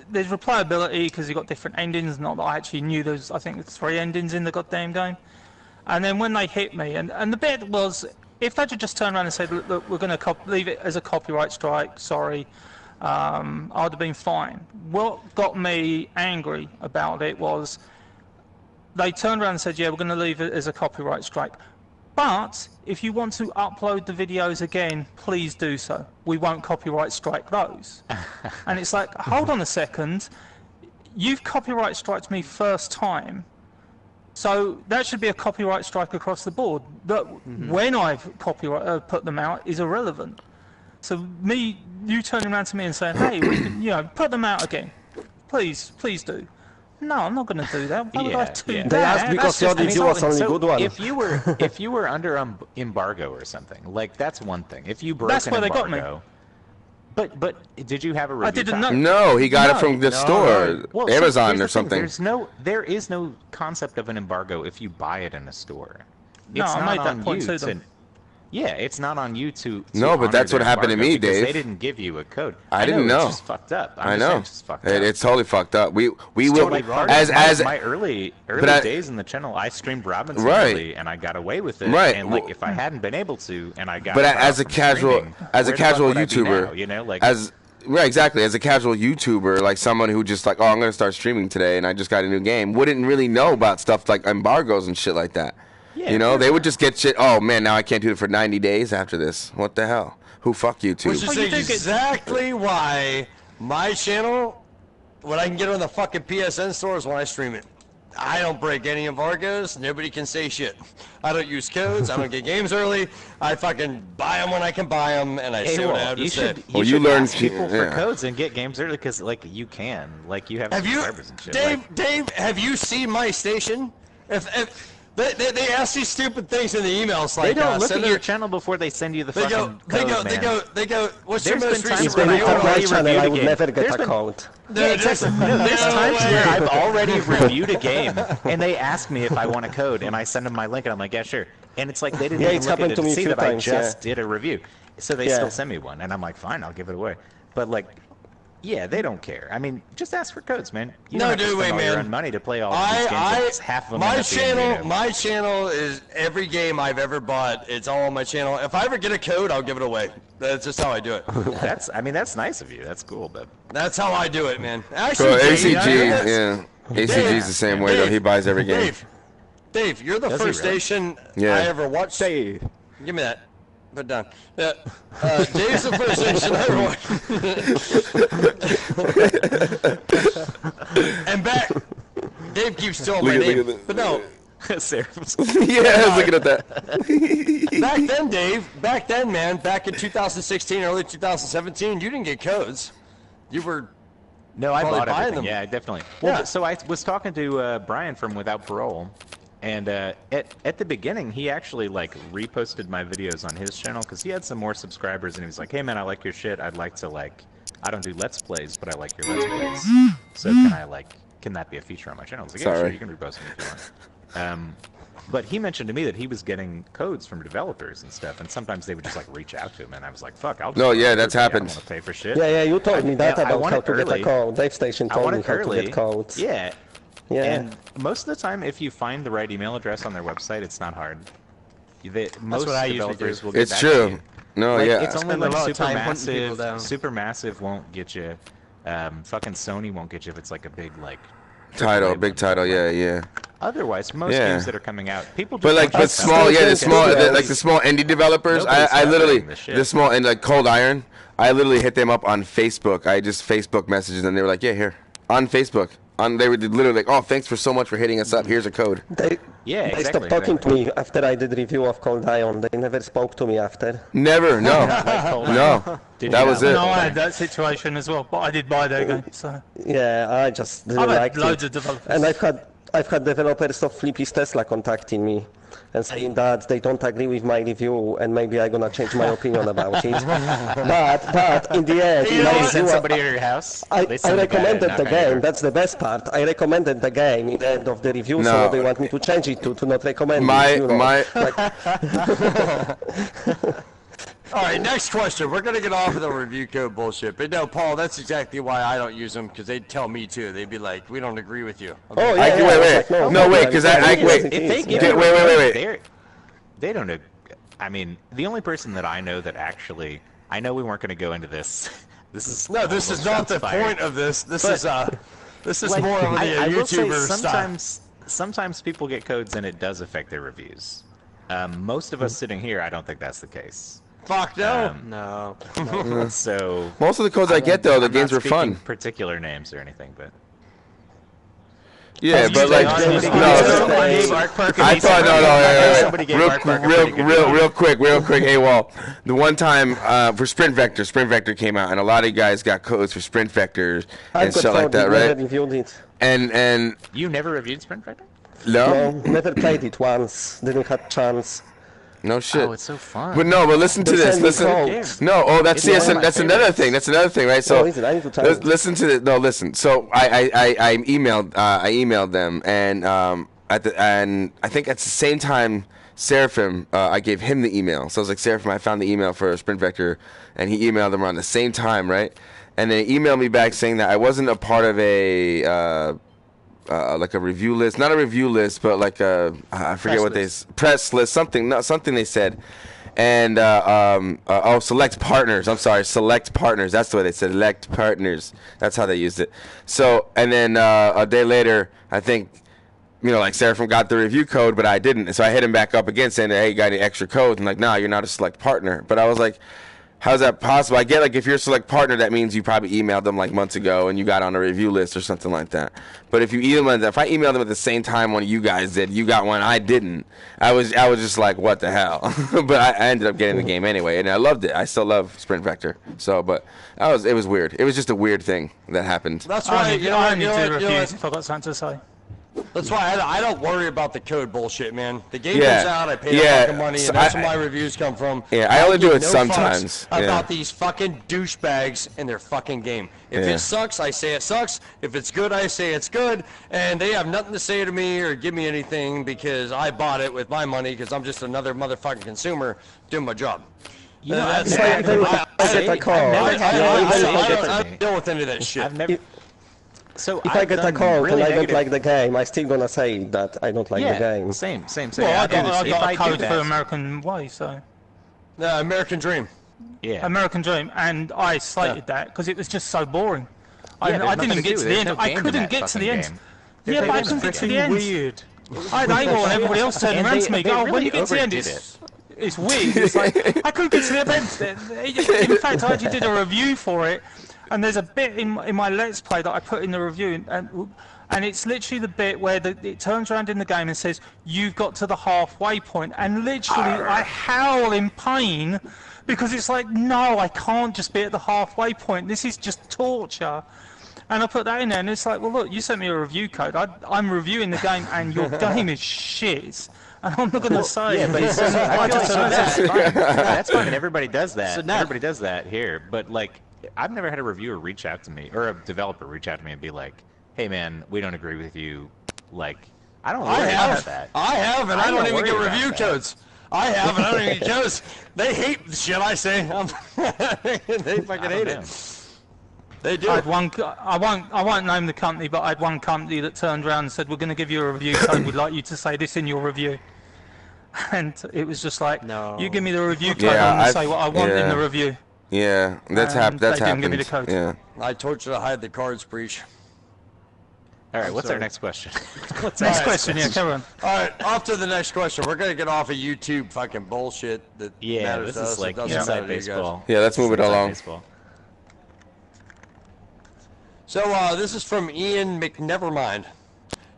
[SPEAKER 3] there's replayability because you've got different endings. Not that I actually knew there's. I think there's 3 endings in the goddamn game. And then when they hit me, and the bit was, if they'd just turned around and said, look we're going to leave it as a copyright strike, sorry, I'd have been fine. What got me angry about it was they turned around and said, yeah, we're going to leave it as a copyright strike. But if you want to upload the videos again, please do so. We won't copyright strike those. And it's like, hold on a second. You've copyright striked me first time. So that should be a copyright strike across the board. But when I've put them out is irrelevant. So you turning around to me and saying, hey, we can, put them out again. Please do. No, I'm not going to do that. Why would I do that?
[SPEAKER 7] They asked because your review was only good one.
[SPEAKER 1] If you were under embargo or something, like that's one thing. If you broke an embargo,
[SPEAKER 3] they got me.
[SPEAKER 1] But did you have a review?
[SPEAKER 3] I didn't know.
[SPEAKER 2] No, he got it from the store,
[SPEAKER 1] well,
[SPEAKER 2] Amazon
[SPEAKER 1] so
[SPEAKER 2] or something.
[SPEAKER 1] There is no concept of an embargo if you buy it in a store.
[SPEAKER 3] No,
[SPEAKER 1] it's
[SPEAKER 3] I
[SPEAKER 1] not
[SPEAKER 3] made that
[SPEAKER 1] on
[SPEAKER 3] point
[SPEAKER 1] you
[SPEAKER 3] to them.
[SPEAKER 1] Yeah, it's not on you to
[SPEAKER 2] No, but
[SPEAKER 1] honor
[SPEAKER 2] that's what
[SPEAKER 1] their
[SPEAKER 2] happened to me,
[SPEAKER 1] embargo because
[SPEAKER 2] Dave.
[SPEAKER 1] They didn't give you a code.
[SPEAKER 2] I didn't know.
[SPEAKER 1] It's just fucked up.
[SPEAKER 2] I know.
[SPEAKER 1] It's just fucked up.
[SPEAKER 2] It's totally fucked up. We will
[SPEAKER 1] Totally
[SPEAKER 2] as
[SPEAKER 1] my early days in the channel, I streamed Robinson
[SPEAKER 2] Right.
[SPEAKER 1] early, and I got away with it.
[SPEAKER 2] Right.
[SPEAKER 1] And like, if I hadn't been able to, and I got.
[SPEAKER 2] But
[SPEAKER 1] cut
[SPEAKER 2] as a
[SPEAKER 1] from
[SPEAKER 2] casual
[SPEAKER 1] streaming,
[SPEAKER 2] as a
[SPEAKER 1] where the fuck
[SPEAKER 2] casual
[SPEAKER 1] would I be
[SPEAKER 2] YouTuber,
[SPEAKER 1] now, like
[SPEAKER 2] right, exactly. As a casual YouTuber, like someone who just like, oh, I'm gonna start streaming today, and I just got a new game, wouldn't really know about stuff like embargoes and shit like that.
[SPEAKER 1] Yeah,
[SPEAKER 2] they would just get shit. Oh man, now I can't do it for 90 days after this. What the hell? Who fuck YouTube?
[SPEAKER 4] Which is exactly why my channel, what I can get on the fucking PSN store is when I stream it. I don't break any embargoes. Nobody can say shit. I don't use codes. I don't get games early. I fucking buy them when I can buy them, and I say what I have to say.
[SPEAKER 1] You should ask people for codes and get games early because, like, you can. Like, you have subscribers and shit.
[SPEAKER 4] Dave, have you seen my station? If they ask these stupid things in the emails, like
[SPEAKER 1] they don't look at your channel before they send you the fucking code,
[SPEAKER 4] They go. What's your
[SPEAKER 1] There's
[SPEAKER 4] most
[SPEAKER 1] been
[SPEAKER 4] recent
[SPEAKER 1] times when
[SPEAKER 7] If they
[SPEAKER 1] I
[SPEAKER 7] look at my
[SPEAKER 1] already
[SPEAKER 7] channel, I
[SPEAKER 1] reviewed a
[SPEAKER 7] would
[SPEAKER 1] game.
[SPEAKER 7] never get
[SPEAKER 1] There's
[SPEAKER 7] a
[SPEAKER 1] been-
[SPEAKER 7] code.
[SPEAKER 1] Yeah, exactly. No, there's times where I've already reviewed a game, and they ask me if I want a code, and I send them my link, and I'm like, yeah, sure. And it's like they didn't even
[SPEAKER 7] it's
[SPEAKER 1] look at
[SPEAKER 7] happened
[SPEAKER 1] it
[SPEAKER 7] to
[SPEAKER 1] to
[SPEAKER 7] me a
[SPEAKER 1] see
[SPEAKER 7] few
[SPEAKER 1] that I
[SPEAKER 7] times,
[SPEAKER 1] just did a review. So they
[SPEAKER 7] Yeah.
[SPEAKER 1] still send me one, and I'm like, fine, I'll give it away. But like, yeah, they don't care. I mean, just ask for codes, man. You don't have to spend all your own money to play all these games. Half of them end up being,
[SPEAKER 4] my channel is every game I've ever bought. It's all on my channel. If I ever get a code, I'll give it away. That's just how I do it.
[SPEAKER 1] That's nice of you. That's cool, but
[SPEAKER 4] that's how I do it, man.
[SPEAKER 2] So
[SPEAKER 4] Actually,
[SPEAKER 2] ACG, ACG's the same way though. He buys every game.
[SPEAKER 4] Dave, you're the first station I ever watched. Dave, give me that. Put it down. Yeah. Dave's the first station I ever watched. And back. Dave keeps stealing my name. But no.
[SPEAKER 1] Sarah
[SPEAKER 2] I was looking at that.
[SPEAKER 4] Back then, Dave. Back then, man. Back in 2016, early 2017, you didn't get codes. You were.
[SPEAKER 1] No, I bought
[SPEAKER 4] buying
[SPEAKER 1] them. Yeah, definitely. Well, so I was talking to Brian from Without Parole, and at the beginning, he actually like reposted my videos on his channel because he had some more subscribers, and he was like, "Hey, man, I like your shit. I'd like to like, I don't do Let's Plays, but I like your Let's Plays. So can that be a feature on my channel?" I was like, "Yeah, sure, you can repost them if you want." But he mentioned to me that he was getting codes from developers and stuff, and sometimes they would just like reach out to him, and I was like, "Fuck, I'll."
[SPEAKER 2] No, yeah, that's happened.
[SPEAKER 1] I don't want to pay for shit.
[SPEAKER 7] Yeah, you told me that about how to get a code. Dave Station told me how to get codes.
[SPEAKER 1] Yeah.
[SPEAKER 7] Yeah.
[SPEAKER 1] And most of the time, if you find the right email address on their website, it's not hard. Most
[SPEAKER 5] what I usually
[SPEAKER 1] developers
[SPEAKER 5] do.
[SPEAKER 1] will get
[SPEAKER 2] It's
[SPEAKER 1] back
[SPEAKER 2] true.
[SPEAKER 1] to you.
[SPEAKER 2] No,
[SPEAKER 1] Like,
[SPEAKER 2] yeah.
[SPEAKER 1] It's only
[SPEAKER 5] Spend a
[SPEAKER 1] like
[SPEAKER 5] lot of time hunting people down.
[SPEAKER 1] Supermassive won't get you. Fucking Sony won't get you if it's like a big like.
[SPEAKER 2] Title,
[SPEAKER 1] AAA
[SPEAKER 2] big
[SPEAKER 1] one.
[SPEAKER 2] title, yeah.
[SPEAKER 1] Otherwise, most
[SPEAKER 2] Yeah.
[SPEAKER 1] games that are coming out, people just
[SPEAKER 2] But like,
[SPEAKER 1] want
[SPEAKER 2] but
[SPEAKER 1] to
[SPEAKER 2] small,
[SPEAKER 1] test
[SPEAKER 2] yeah,
[SPEAKER 1] it.
[SPEAKER 2] the small,
[SPEAKER 7] Yeah.
[SPEAKER 2] like the small indie developers.
[SPEAKER 1] Nobody's
[SPEAKER 2] I literally,
[SPEAKER 1] covering this shit.
[SPEAKER 2] the small and like Cold Iron. I literally hit them up on Facebook. I just Facebook messages and they were like, yeah, here on Facebook. They were literally like, oh, thanks for so much for hitting us up. Here's a code.
[SPEAKER 7] They
[SPEAKER 1] exactly,
[SPEAKER 7] stopped talking to me after I did review of Cold Iron. They never spoke to me after.
[SPEAKER 2] Never, no,
[SPEAKER 1] Cold Did
[SPEAKER 2] that
[SPEAKER 1] you
[SPEAKER 2] was
[SPEAKER 1] not
[SPEAKER 2] it.
[SPEAKER 3] No, I had that situation as well, but I did buy their game, so
[SPEAKER 7] Yeah, I just didn't
[SPEAKER 3] I've
[SPEAKER 7] like
[SPEAKER 3] had loads
[SPEAKER 7] it.
[SPEAKER 3] of developers.
[SPEAKER 7] And I've had developers of Flippy's Tesla contacting me and saying that they don't agree with my review and maybe I'm gonna change my opinion about it. But in the end, in my
[SPEAKER 1] They
[SPEAKER 7] review,
[SPEAKER 1] send somebody to your house.
[SPEAKER 7] I
[SPEAKER 1] They send a guy to
[SPEAKER 7] recommended
[SPEAKER 1] knock
[SPEAKER 7] the
[SPEAKER 1] on your door.
[SPEAKER 7] game. That's the best part. I recommended the game in the end of the review,
[SPEAKER 2] No.
[SPEAKER 7] so they want me to change it to not recommend
[SPEAKER 2] My
[SPEAKER 7] it. You know?
[SPEAKER 2] my
[SPEAKER 4] All right, next question. We're gonna get off of the review code bullshit, but no, Paul, that's exactly why I don't use them, because they'd tell me too. They'd be like, "We don't agree with you."
[SPEAKER 7] Oh yeah,
[SPEAKER 2] wait, because wait.
[SPEAKER 1] If they give it
[SPEAKER 2] Wait.
[SPEAKER 1] They don't. I mean, the only person that I know that actually, I know we weren't going to go into this. This is
[SPEAKER 4] not the point of this. This is
[SPEAKER 1] like,
[SPEAKER 4] more of the
[SPEAKER 1] I will say
[SPEAKER 4] YouTuber
[SPEAKER 1] sometimes people get codes and it does affect their reviews. Most of us sitting here, I don't think that's the case.
[SPEAKER 4] Fuck no.
[SPEAKER 5] No.
[SPEAKER 1] So
[SPEAKER 2] most of the codes I get though, the
[SPEAKER 1] I'm
[SPEAKER 2] games
[SPEAKER 1] not
[SPEAKER 2] were fun.
[SPEAKER 1] Particular names or anything, but.
[SPEAKER 2] Yeah, but like, I thought real quick, AWOL. The one time for Sprint Vector came out, and a lot of you guys got codes for Sprint Vector and stuff like that, right? And
[SPEAKER 1] you never reviewed Sprint Vector?
[SPEAKER 7] No, never played it once. Didn't have chance.
[SPEAKER 2] No shit.
[SPEAKER 1] Oh, it's so fun.
[SPEAKER 2] But listen to this. Listen. No, oh, that's another thing. That's another thing, right? So listen to it. No, listen. So I emailed them, and and I think at the same time, Seraphim, I gave him the email. So I was like, Seraphim, I found the email for Sprint Vector, and he emailed them around the same time, right? And they emailed me back saying that I wasn't a part of a. Like a review list, not a review list, but like I forget what press list, something they said, and select partners. I'm sorry, select partners. That's the way they said, select partners. That's how they used it. So, and then a day later, I think, like Seraphim got the review code, but I didn't. So I hit him back up again saying, hey, you got any extra codes? And like, nah, you're not a select partner. But I was like, how's that possible? I get like if you're a select partner, that means you probably emailed them like months ago and you got on a review list or something like that. But if I emailed them at the same time one of you guys did, you got one, I didn't. I was just like, what the hell? But I ended up getting the game anyway, and I loved it. I still love Sprint Vector. So, but it was weird. It was just a weird thing that happened.
[SPEAKER 4] That's why
[SPEAKER 3] I need to refuse if I got something to say.
[SPEAKER 4] That's why I don't worry about the code bullshit, man. The game comes out, I pay the fucking money, and that's where my reviews come from.
[SPEAKER 2] Yeah, I only do it sometimes.
[SPEAKER 4] About these fucking douchebags and their fucking game. If it sucks, I say it sucks. If it's good, I say it's good. And they have nothing to say to me or give me anything because I bought it with my money because I'm just another motherfucking consumer doing my job.
[SPEAKER 1] You know, I
[SPEAKER 4] don't deal with any of that shit.
[SPEAKER 7] So if I get a call and I don't like the game, I'm still gonna say that I don't like the game.
[SPEAKER 1] Same.
[SPEAKER 3] Well, I got a code for American Way, so.
[SPEAKER 4] American Dream.
[SPEAKER 3] Yeah. American Dream, and I slated that because it was just so boring. I didn't even get to the end. I couldn't get to the end. Yeah, but I couldn't get to the end. Weird. I had Abel and everybody else turning around to me, go, when you get to the end, it's weird. It's like, I couldn't get to the end. In fact, I actually did a review for it. And there's a bit in my Let's Play that I put in the review, and it's literally the bit where it turns around in the game and says, you've got to the halfway point, and literally I howl in pain, because it's like, no, I can't just be at the halfway point, this is just torture. And I put that in there, and it's like, well look, you sent me a review code, I'm reviewing the game, and your game is shit. And I'm not going to say.
[SPEAKER 1] Yeah, but that's fine. Everybody does that. So everybody does that here, but like, I've never had a reviewer reach out to me, or a developer reach out to me and be like, hey man, we don't agree with you. Like, I don't worry about that.
[SPEAKER 4] I have, and I don't even get review codes. I have, and I don't even get codes. They hate the shit I say. They fucking hate it. They do.
[SPEAKER 3] I won't name the company, but I had one company that turned around and said, we're going to give you a review code. We'd like you to say this in your review. And it was just like, no. You give me the review code and say what I want in the review.
[SPEAKER 2] Yeah, that's happened. That's happened.
[SPEAKER 3] Give me the code.
[SPEAKER 2] Yeah.
[SPEAKER 4] I told you to hide the cards, Breach.
[SPEAKER 1] All right, what's our next question?
[SPEAKER 3] Next question, yeah, come on.
[SPEAKER 4] All right, off to the next question. We're gonna get off of YouTube fucking bullshit that matters
[SPEAKER 1] this is like inside baseball.
[SPEAKER 2] Yeah, let's move it along.
[SPEAKER 4] So this is from Ian McNevermind.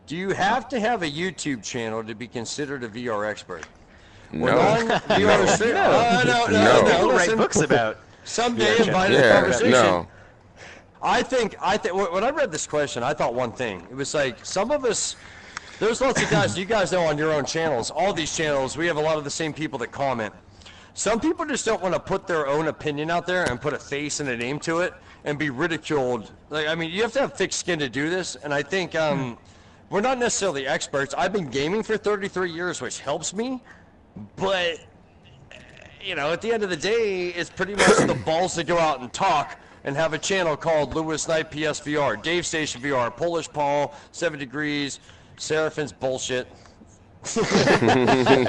[SPEAKER 4] Do you have to have a YouTube channel to be considered a VR expert?
[SPEAKER 2] No.
[SPEAKER 4] No.
[SPEAKER 1] People write books about.
[SPEAKER 4] Someday invited to conversation.
[SPEAKER 2] No.
[SPEAKER 4] I think when I read this question, I thought one thing. It was like, some of us, there's lots of guys, you guys know on your own channels, all these channels, we have a lot of the same people that comment. Some people just don't want to put their own opinion out there and put a face and a name to it and be ridiculed. Like, I mean, you have to have thick skin to do this, and I think we're not necessarily experts. I've been gaming for 33 years, which helps me, but you know, at the end of the day, it's pretty much the balls to go out and talk and have a channel called Lewis Knight PSVR, Dave Station VR, Polish Paul, 7 Degrees, Seraphin's bullshit.
[SPEAKER 1] Seraphim,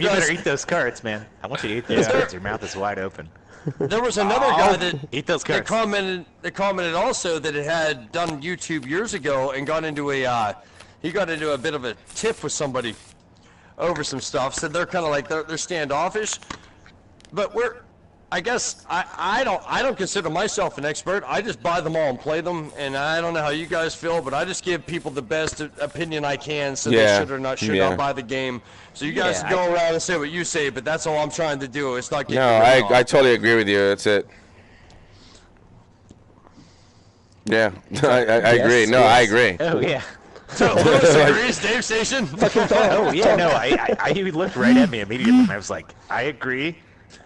[SPEAKER 1] you better eat those carrots, man. I want you to eat those carrots. Your mouth is wide open.
[SPEAKER 4] There was another guy that
[SPEAKER 1] eat those carrots.
[SPEAKER 4] That commented also that it had done YouTube years ago and got into a he got into a bit of a tiff with somebody over some stuff. Said they're kind of like they're standoffish, but I guess I don't consider myself an expert. I just buy them all and play them, and I don't know how you guys feel, but I just give people the best opinion I can, so they should or should not buy the game. So you guys can go around and say what you say, but that's all I'm trying to do. It's not getting
[SPEAKER 2] I totally agree with you. That's it. Yeah, I agree. No, I agree.
[SPEAKER 1] Oh yeah.
[SPEAKER 4] So Lewis agrees, Dave Station.
[SPEAKER 1] Oh yeah, no, he looked right at me immediately, and I was like, I agree.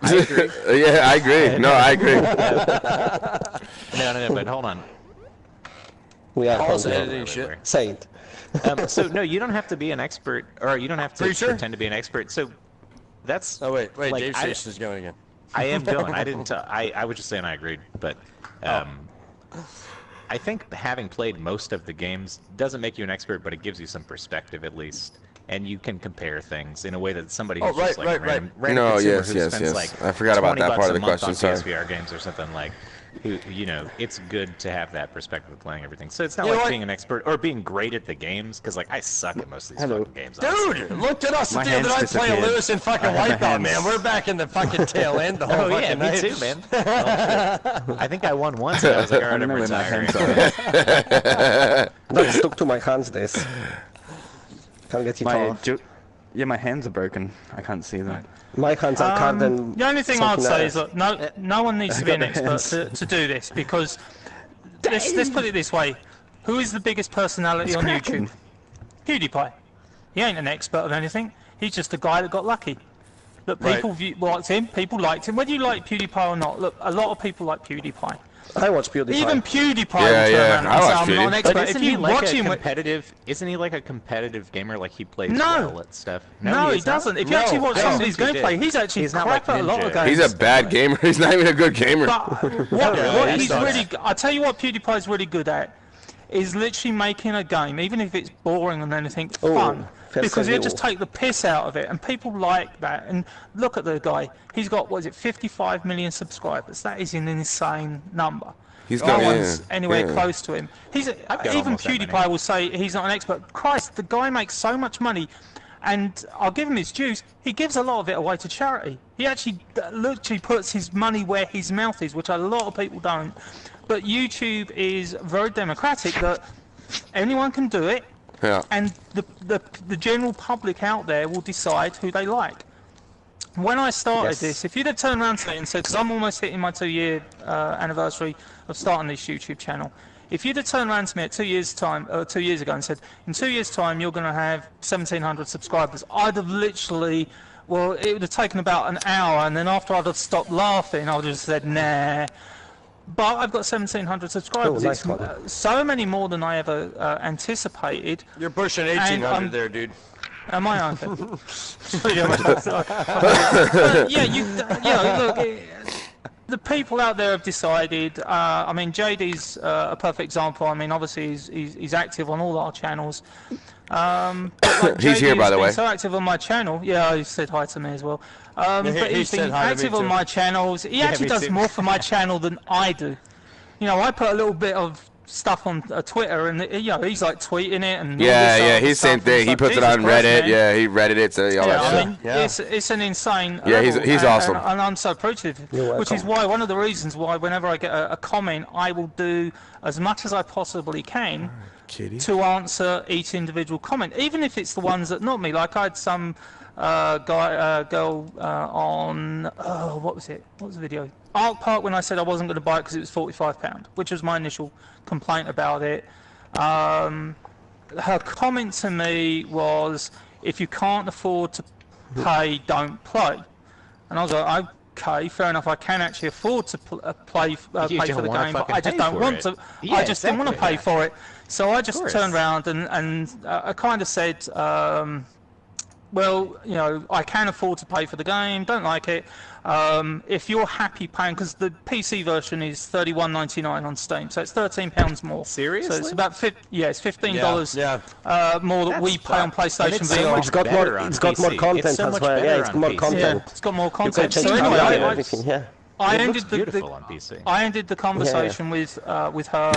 [SPEAKER 1] I agree.
[SPEAKER 2] Yeah, I agree. No, I agree.
[SPEAKER 1] No, but hold on.
[SPEAKER 7] We are
[SPEAKER 4] editing shit.
[SPEAKER 7] Say it.
[SPEAKER 1] So no, you don't have to be an expert, or you don't have to pretend to be an expert. So that's.
[SPEAKER 4] Oh wait,
[SPEAKER 1] like,
[SPEAKER 4] Dave Station is going again.
[SPEAKER 1] I am going. I didn't. I was just saying I agreed, but I think having played most of the games doesn't make you an expert, but it gives you some perspective at least. And you can compare things in a way that somebody who's just like random consumer who spends like
[SPEAKER 2] I forgot about that part of the question.
[SPEAKER 1] Sorry. PSVR games or something like, who, you know, it's good to have that perspective of playing everything. So it's not like being an expert or being great at the games, because like I suck at most of these fucking games.
[SPEAKER 4] Dude, look at us the other night playing Lewis and fucking Wipeout, man. We're back in the fucking tail end the whole fucking night.
[SPEAKER 1] Me too, man. I think I won once, and I was like, all right, I'm retiring.
[SPEAKER 7] Don't stuck to my hands, this. Can't get it
[SPEAKER 8] yeah, my hands are broken. I can't see them.
[SPEAKER 7] My hands are carved and
[SPEAKER 3] the only thing I'd say is that no one needs to be an expert to do this, because let's put it this way: who is the biggest personality on YouTube? PewDiePie. He ain't an expert of anything. He's just a guy that got lucky. Look, people liked him. People liked him. Whether you like PewDiePie or not, look, a lot of people like PewDiePie.
[SPEAKER 7] I watch PewDiePie.
[SPEAKER 3] Even PewDiePie will turn around and say, I'm not an expert.
[SPEAKER 1] But isn't he like a competitive? Isn't he like a competitive gamer? Like he plays well at stuff.
[SPEAKER 3] No, he doesn't. If you actually watch some of his gameplay, he's actually crap at a lot of games.
[SPEAKER 2] He's a bad gamer. He's not even a good gamer.
[SPEAKER 3] But what he's really, I tell you what, PewDiePie's really good at is literally making a game, even if it's boring and anything, fun. Because he'll just take the piss out of it, and people like that. And look at the guy; he's got 55 million subscribers. That is an insane number.
[SPEAKER 2] He's got
[SPEAKER 3] no one's anywhere close to him. Even PewDiePie will say he's not an expert. Christ, the guy makes so much money, and I'll give him his dues. He gives a lot of it away to charity. He actually literally puts his money where his mouth is, which a lot of people don't. But YouTube is very democratic; that anyone can do it.
[SPEAKER 2] Yeah.
[SPEAKER 3] And the general public out there will decide who they like. When I started this, if you'd have turned around to me and said, because I'm almost hitting my 2-year anniversary of starting this YouTube channel, if you'd have turned around to me at 2 years time, 2 years ago, and said, in 2 years' time you're going to have 1,700 subscribers, I'd have literally, well, it would have taken about an hour, and then after I'd have stopped laughing, I would have said, nah. But I've got 1,700 subscribers.
[SPEAKER 7] Nice
[SPEAKER 3] it's so many more than I ever anticipated.
[SPEAKER 4] You're pushing 1,800 there, dude.
[SPEAKER 3] Am I? Okay. Look, the people out there have decided. I mean, JD's a perfect example. I mean, obviously he's active on all our channels.
[SPEAKER 2] He's here, by the way.
[SPEAKER 3] So active on my channel. Yeah, he said hi to me as well. But he's been active on my channels. He actually does more for my channel than I do. You know, I put a little bit of stuff on Twitter, and you know, he's like tweeting it and
[SPEAKER 2] he's same thing. He puts it on Reddit. Man. He Reddit it, so all that
[SPEAKER 3] stuff. I mean, it's an insane.
[SPEAKER 2] Yeah, he's awesome,
[SPEAKER 3] and I'm so appreciative. Which is why one of the reasons why whenever I get a comment, I will do as much as I possibly can to answer each individual comment, even if it's the ones that not me. Like I had some girl on what was it? What was the video? Arc Park, when I said I wasn't going to buy it because it was £45, which was my initial complaint about it. Her comment to me was, if you can't afford to pay, don't play. And I was like, okay, fair enough, I can actually afford to pay for the game, but I just don't want to.
[SPEAKER 1] Yeah,
[SPEAKER 3] I just didn't want to pay for it. So I just turned around and I kind of said, well, you know, I can afford to pay for the game, don't like it. If you're happy paying, because the PC version is $31.99 on Steam, so it's £13 more.
[SPEAKER 1] Seriously?
[SPEAKER 3] So it's about it's $15 more that
[SPEAKER 1] That's
[SPEAKER 3] we pay on PlayStation
[SPEAKER 1] it's so
[SPEAKER 3] VR.
[SPEAKER 1] much
[SPEAKER 7] It's got
[SPEAKER 1] better
[SPEAKER 7] more.
[SPEAKER 1] on
[SPEAKER 7] It's got
[SPEAKER 1] PC.
[SPEAKER 7] more content
[SPEAKER 1] It's so
[SPEAKER 7] as
[SPEAKER 1] much
[SPEAKER 7] well.
[SPEAKER 1] better
[SPEAKER 7] Yeah, it's
[SPEAKER 1] on
[SPEAKER 7] more
[SPEAKER 1] PC.
[SPEAKER 7] content.
[SPEAKER 3] It's got more
[SPEAKER 7] You can
[SPEAKER 3] content.
[SPEAKER 7] change
[SPEAKER 3] So
[SPEAKER 7] color
[SPEAKER 3] anyway,
[SPEAKER 7] and everything. Yeah.
[SPEAKER 3] I
[SPEAKER 1] It
[SPEAKER 3] ended
[SPEAKER 1] looks beautiful on PC.
[SPEAKER 3] I ended the conversation with her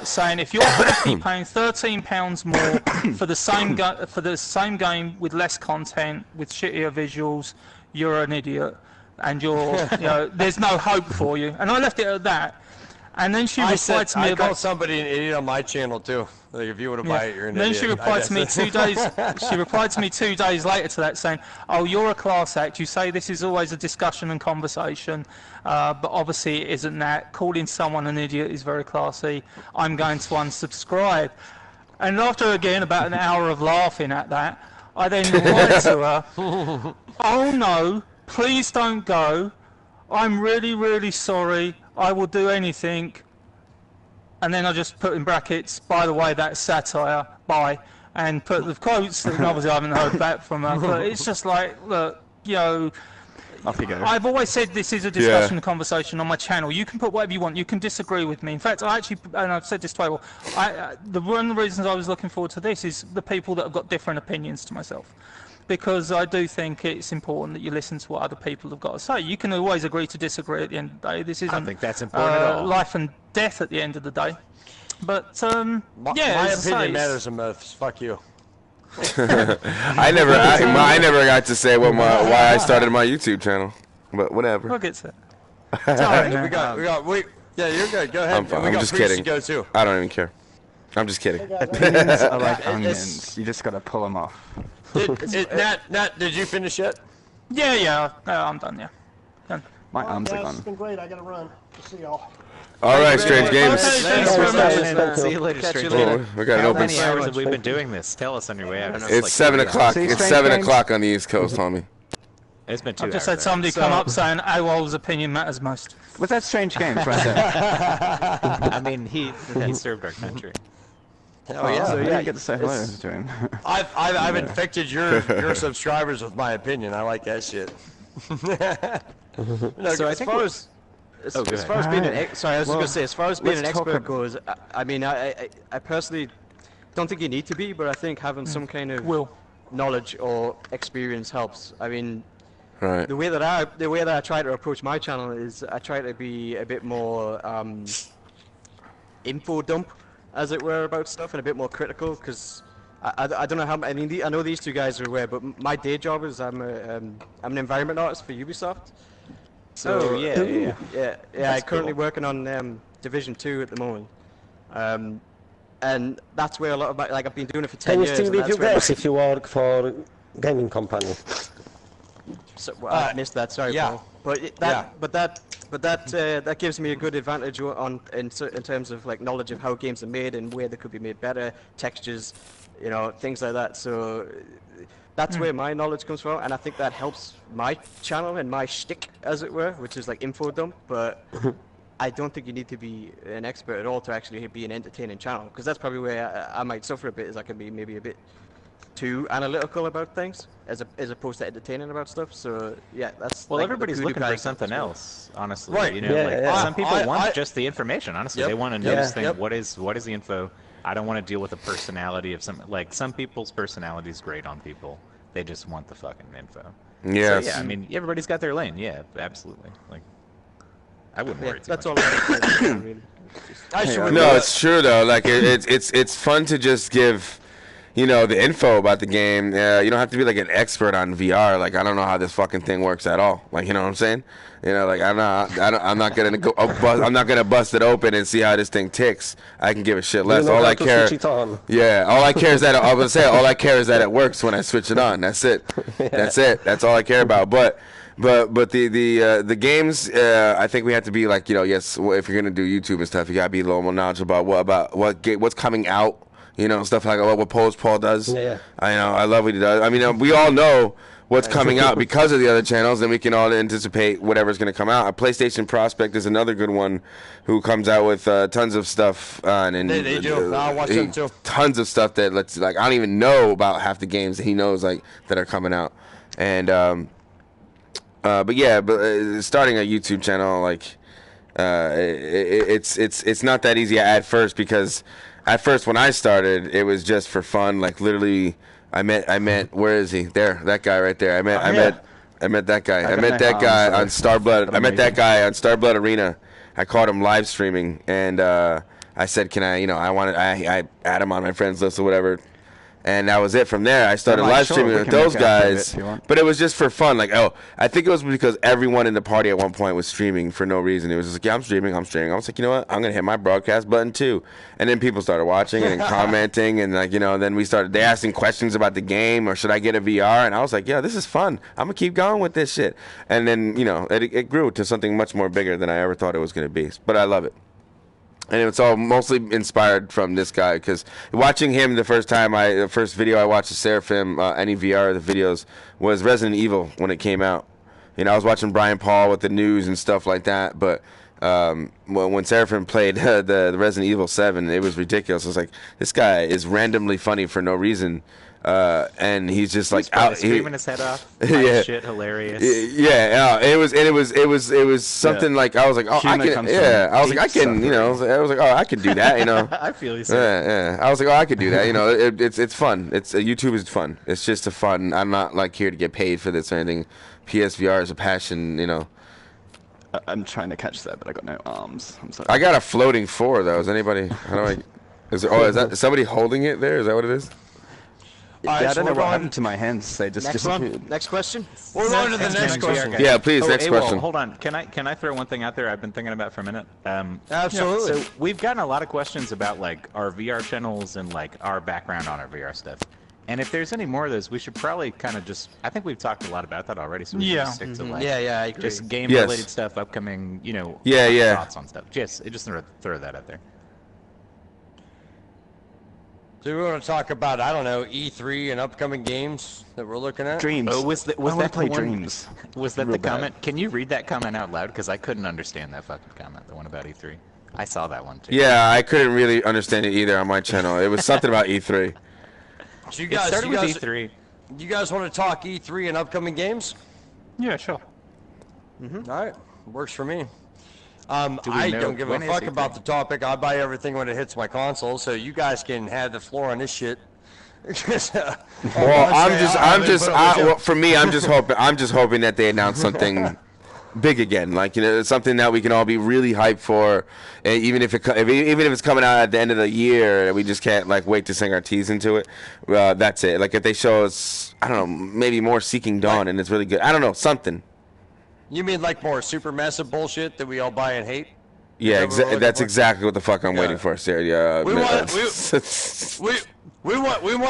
[SPEAKER 3] saying, if you're happy paying £13 more for the same game with less content, with shittier visuals, you're an idiot, and there's no hope for you. And I left it at that. And then she replied to me
[SPEAKER 4] I
[SPEAKER 3] about
[SPEAKER 4] called somebody an idiot on my channel too. Like, if you want to buy it, you're an
[SPEAKER 3] then
[SPEAKER 4] idiot.
[SPEAKER 3] she replied to me 2 days. She replied to me 2 days later to that, saying, "Oh, you're a class act. You say this is always a discussion and conversation, but obviously it isn't that. Calling someone an idiot is very classy. I'm going to unsubscribe." And after again about an hour of laughing at that, I then replied to her, "Oh no, please don't go. I'm really, really sorry. I will do anything." And then I just put in brackets, "By the way, that's satire, bye," and put the quotes, and obviously I haven't heard back from her, but it's just like, look,
[SPEAKER 8] Off you go.
[SPEAKER 3] I've always said this is a discussion and conversation on my channel. You can put whatever you want, you can disagree with me. In fact, and I've said this to people, one of the reasons I was looking forward to this is the people that have got different opinions to myself. Because I do think it's important that you listen to what other people have got to say. You can always agree to disagree at the end of the day. This isn't
[SPEAKER 1] I don't think that's important at all.
[SPEAKER 3] life and death at the end of the day. But,
[SPEAKER 4] my opinion matters the most. Fuck you.
[SPEAKER 2] I never got to say why I started my YouTube channel, but whatever.
[SPEAKER 3] We'll get to it.
[SPEAKER 4] It's all right. Yeah, you're good. Go ahead.
[SPEAKER 2] I'm fine.
[SPEAKER 4] We
[SPEAKER 2] I'm
[SPEAKER 4] got
[SPEAKER 2] just
[SPEAKER 4] Priest
[SPEAKER 2] kidding.
[SPEAKER 4] to go too.
[SPEAKER 2] I don't even care. I'm just kidding.
[SPEAKER 8] Opinions are like onions. You just gotta pull them off.
[SPEAKER 4] Nat, did you finish yet?
[SPEAKER 3] Yeah, I'm done, yeah. Done.
[SPEAKER 8] My arms are
[SPEAKER 6] It's
[SPEAKER 8] gone.
[SPEAKER 6] been great. I gotta run. See y'all.
[SPEAKER 2] All right, Strange Games.
[SPEAKER 3] Okay, thanks very much.
[SPEAKER 1] See you later,
[SPEAKER 5] Catch you
[SPEAKER 1] stranger.
[SPEAKER 5] later.
[SPEAKER 2] We got an
[SPEAKER 1] How
[SPEAKER 2] open.
[SPEAKER 1] many hours have we been doing this? Tell us on your way out.
[SPEAKER 2] It's 7 o'clock.
[SPEAKER 8] See,
[SPEAKER 2] It's
[SPEAKER 8] Strange
[SPEAKER 2] 7
[SPEAKER 8] Games?
[SPEAKER 2] o'clock on the East Coast, homie.
[SPEAKER 1] It's been 2
[SPEAKER 3] I've
[SPEAKER 1] hours.
[SPEAKER 3] just had somebody come up saying AWOL's opinion matters most.
[SPEAKER 8] Was that Strange Games right there?
[SPEAKER 1] I mean, he served our country.
[SPEAKER 4] Oh yeah.
[SPEAKER 8] So
[SPEAKER 4] So,
[SPEAKER 8] you
[SPEAKER 4] yeah.
[SPEAKER 8] didn't get to say hello to him.
[SPEAKER 4] I've infected your subscribers with my opinion. I like that shit. No,
[SPEAKER 5] So
[SPEAKER 4] as
[SPEAKER 5] as
[SPEAKER 4] far
[SPEAKER 5] far
[SPEAKER 4] as
[SPEAKER 5] as far as being an sorry, I was just
[SPEAKER 8] Well,
[SPEAKER 5] gonna say, as far as being an
[SPEAKER 8] let's talk
[SPEAKER 5] expert goes, I mean, I personally don't think you need to be, but I think having some kind of knowledge or experience helps. I mean,
[SPEAKER 2] Right.
[SPEAKER 5] the way that I try to approach my channel is I try to be a bit more info dump, as it were, about stuff, and a bit more critical, because I don't know how. I mean, I know these two guys are aware, but my day job is I'm an environment artist for Ubisoft. So I'm currently working on Division 2 at the moment, and that's where a lot of my, I've been doing it for 10
[SPEAKER 7] Can you
[SPEAKER 5] years.
[SPEAKER 7] still
[SPEAKER 5] and
[SPEAKER 7] leave
[SPEAKER 5] that's
[SPEAKER 7] your
[SPEAKER 5] where
[SPEAKER 7] games if you work for gaming company?
[SPEAKER 5] So, I missed that. Sorry,
[SPEAKER 4] yeah.
[SPEAKER 5] Paul. But that gives me a good advantage in terms of like knowledge of how games are made and where they could be made better, textures, things like that. So that's where my knowledge comes from, and I think that helps my channel and my shtick, as it were, which is like info dump. But I don't think you need to be an expert at all to actually be an entertaining channel, because that's probably where I might suffer a bit, is I can be maybe a bit too analytical about things as opposed to entertaining about stuff. So yeah, that's
[SPEAKER 1] Well,
[SPEAKER 5] like,
[SPEAKER 1] everybody's
[SPEAKER 5] the
[SPEAKER 1] looking
[SPEAKER 5] PewDiePie
[SPEAKER 1] for something
[SPEAKER 5] stuff.
[SPEAKER 1] else, honestly.
[SPEAKER 4] Right.
[SPEAKER 1] Some people want just the information. Honestly,
[SPEAKER 4] Yep.
[SPEAKER 1] they want to know
[SPEAKER 7] Yeah.
[SPEAKER 1] this thing.
[SPEAKER 4] Yep.
[SPEAKER 1] What is the info? I don't want to deal with the personality of some people's personality is great on people. They just want the fucking info.
[SPEAKER 2] Yes.
[SPEAKER 1] So, yeah, I mean, everybody's got their lane. Yeah, absolutely. Like, I wouldn't
[SPEAKER 5] Yeah,
[SPEAKER 1] worry too
[SPEAKER 5] that's
[SPEAKER 1] much.
[SPEAKER 5] all I really.
[SPEAKER 2] No, it's true though. Like it's fun to just give, the info about the game. You don't have to be like an expert on VR. Like I don't know how this fucking thing works at all. Like you know what I'm saying? Like I'm not gonna go. I'm not gonna bust it open and see how this thing ticks. I can give a shit less.
[SPEAKER 7] You know
[SPEAKER 2] All
[SPEAKER 7] how
[SPEAKER 2] I
[SPEAKER 7] to
[SPEAKER 2] care.
[SPEAKER 7] switch it on.
[SPEAKER 2] Yeah, all I care is that all I care is that it works when I switch it on. That's it. That's it. That's all I care about. But the games, I think we have to be like, yes, if you're gonna do YouTube and stuff, you gotta be a little more knowledgeable about what's coming out. stuff like what Paul does.
[SPEAKER 7] Yeah.
[SPEAKER 2] I love what he does. I mean, we all know what's coming out because of the other channels, and we can all anticipate whatever's going to come out. PlayStation Prospect is another good one, who comes out with tons of stuff. And
[SPEAKER 4] they do. I'll watch them too.
[SPEAKER 2] Tons of stuff that I don't even know about half the games that he knows that are coming out. And but starting a YouTube channel it's not that easy at first, because at first when I started it was just for fun. Literally, I met where is he? There, that guy right there. I met that guy. I met that guy on Starblood. I met that guy on Starblood Arena. I caught him live streaming, and I said, "Can I? I add him on my friends list or whatever." And that was it. From there, I started live streaming with those guys. But it was just for fun. I think it was because everyone in the party at one point was streaming for no reason. It was just like, yeah, I'm streaming. I was like, you know what? I'm going to hit my broadcast button too. And then people started watching and commenting. And then they asking questions about the game, or should I get a VR? And I was like, yeah, this is fun. I'm going to keep going with this shit. And then, it grew to something much more bigger than I ever thought it was going to be. But I love it. And it's all mostly inspired from this guy, because watching him the first video I watched of Seraphim, any VR, the videos, was Resident Evil when it came out. I was watching Brian Paul with the news and stuff like that, but when Seraphim played the Resident Evil 7, it was ridiculous. I was like, this guy is randomly funny for no reason. And he's just out
[SPEAKER 1] screaming his head off.
[SPEAKER 2] Yeah,
[SPEAKER 1] shit, hilarious.
[SPEAKER 2] Yeah. It was something I was like, oh, I can. Yeah, I was like, I can. I was like, oh, I could do that.
[SPEAKER 1] I feel you.
[SPEAKER 2] Yeah. I was like, oh, I could do that. It's fun. YouTube is fun. It's just a fun. I'm not here to get paid for this or anything. PSVR is a passion.
[SPEAKER 8] I'm trying to catch that, but I got no arms. I'm sorry.
[SPEAKER 2] I got a floating 4 though. Is anybody? Is that somebody holding it there? Is that what it is?
[SPEAKER 8] I don't know what happened to my hands. They just disappeared.
[SPEAKER 5] Next question.
[SPEAKER 4] We're on to the next question.
[SPEAKER 2] Yeah, please. Next question.
[SPEAKER 1] Hold on. Can I throw one thing out there I've been thinking about for a minute?
[SPEAKER 4] Absolutely.
[SPEAKER 1] So we've gotten a lot of questions about our VR channels and our background on our VR stuff. And if there's any more of those, we should probably kind of just. I think we've talked a lot about that already. So we should just stick to
[SPEAKER 5] I agree.
[SPEAKER 1] Just game-related stuff, upcoming. Thoughts on stuff. Just throw that out there.
[SPEAKER 4] So we want to talk about, I don't know, E3 and upcoming games that we're looking at?
[SPEAKER 8] Dreams.
[SPEAKER 1] Oh, was that
[SPEAKER 8] play
[SPEAKER 1] the one?
[SPEAKER 8] Dreams.
[SPEAKER 1] Was that the comment? Can you read that comment out loud? Because I couldn't understand that fucking comment, the one about E3. I saw that one too.
[SPEAKER 2] Yeah, I couldn't really understand it either on my channel. It was something about E3.
[SPEAKER 4] So
[SPEAKER 1] It started with E3.
[SPEAKER 4] You guys want to talk E3 and upcoming games?
[SPEAKER 3] Yeah, sure.
[SPEAKER 4] All right. Works for me.
[SPEAKER 1] Do we
[SPEAKER 4] I
[SPEAKER 1] know
[SPEAKER 4] don't give a
[SPEAKER 1] when is
[SPEAKER 4] fuck
[SPEAKER 1] E3?
[SPEAKER 4] about the topic. I buy everything when it hits my console, so you guys can have the floor on this shit.
[SPEAKER 2] For me, I'm just hoping that they announce something big again, something that we can all be really hyped for, and even if it's coming out at the end of the year, and we just can't wait to sink our teeth into it. That's it. If they show us, I don't know, maybe more Seeking Dawn, and it's really good. I don't know, something.
[SPEAKER 4] You mean more super massive bullshit that we all buy and hate?
[SPEAKER 2] Yeah, that's exactly what the fuck I'm waiting for, Sarah. Yeah,
[SPEAKER 4] we want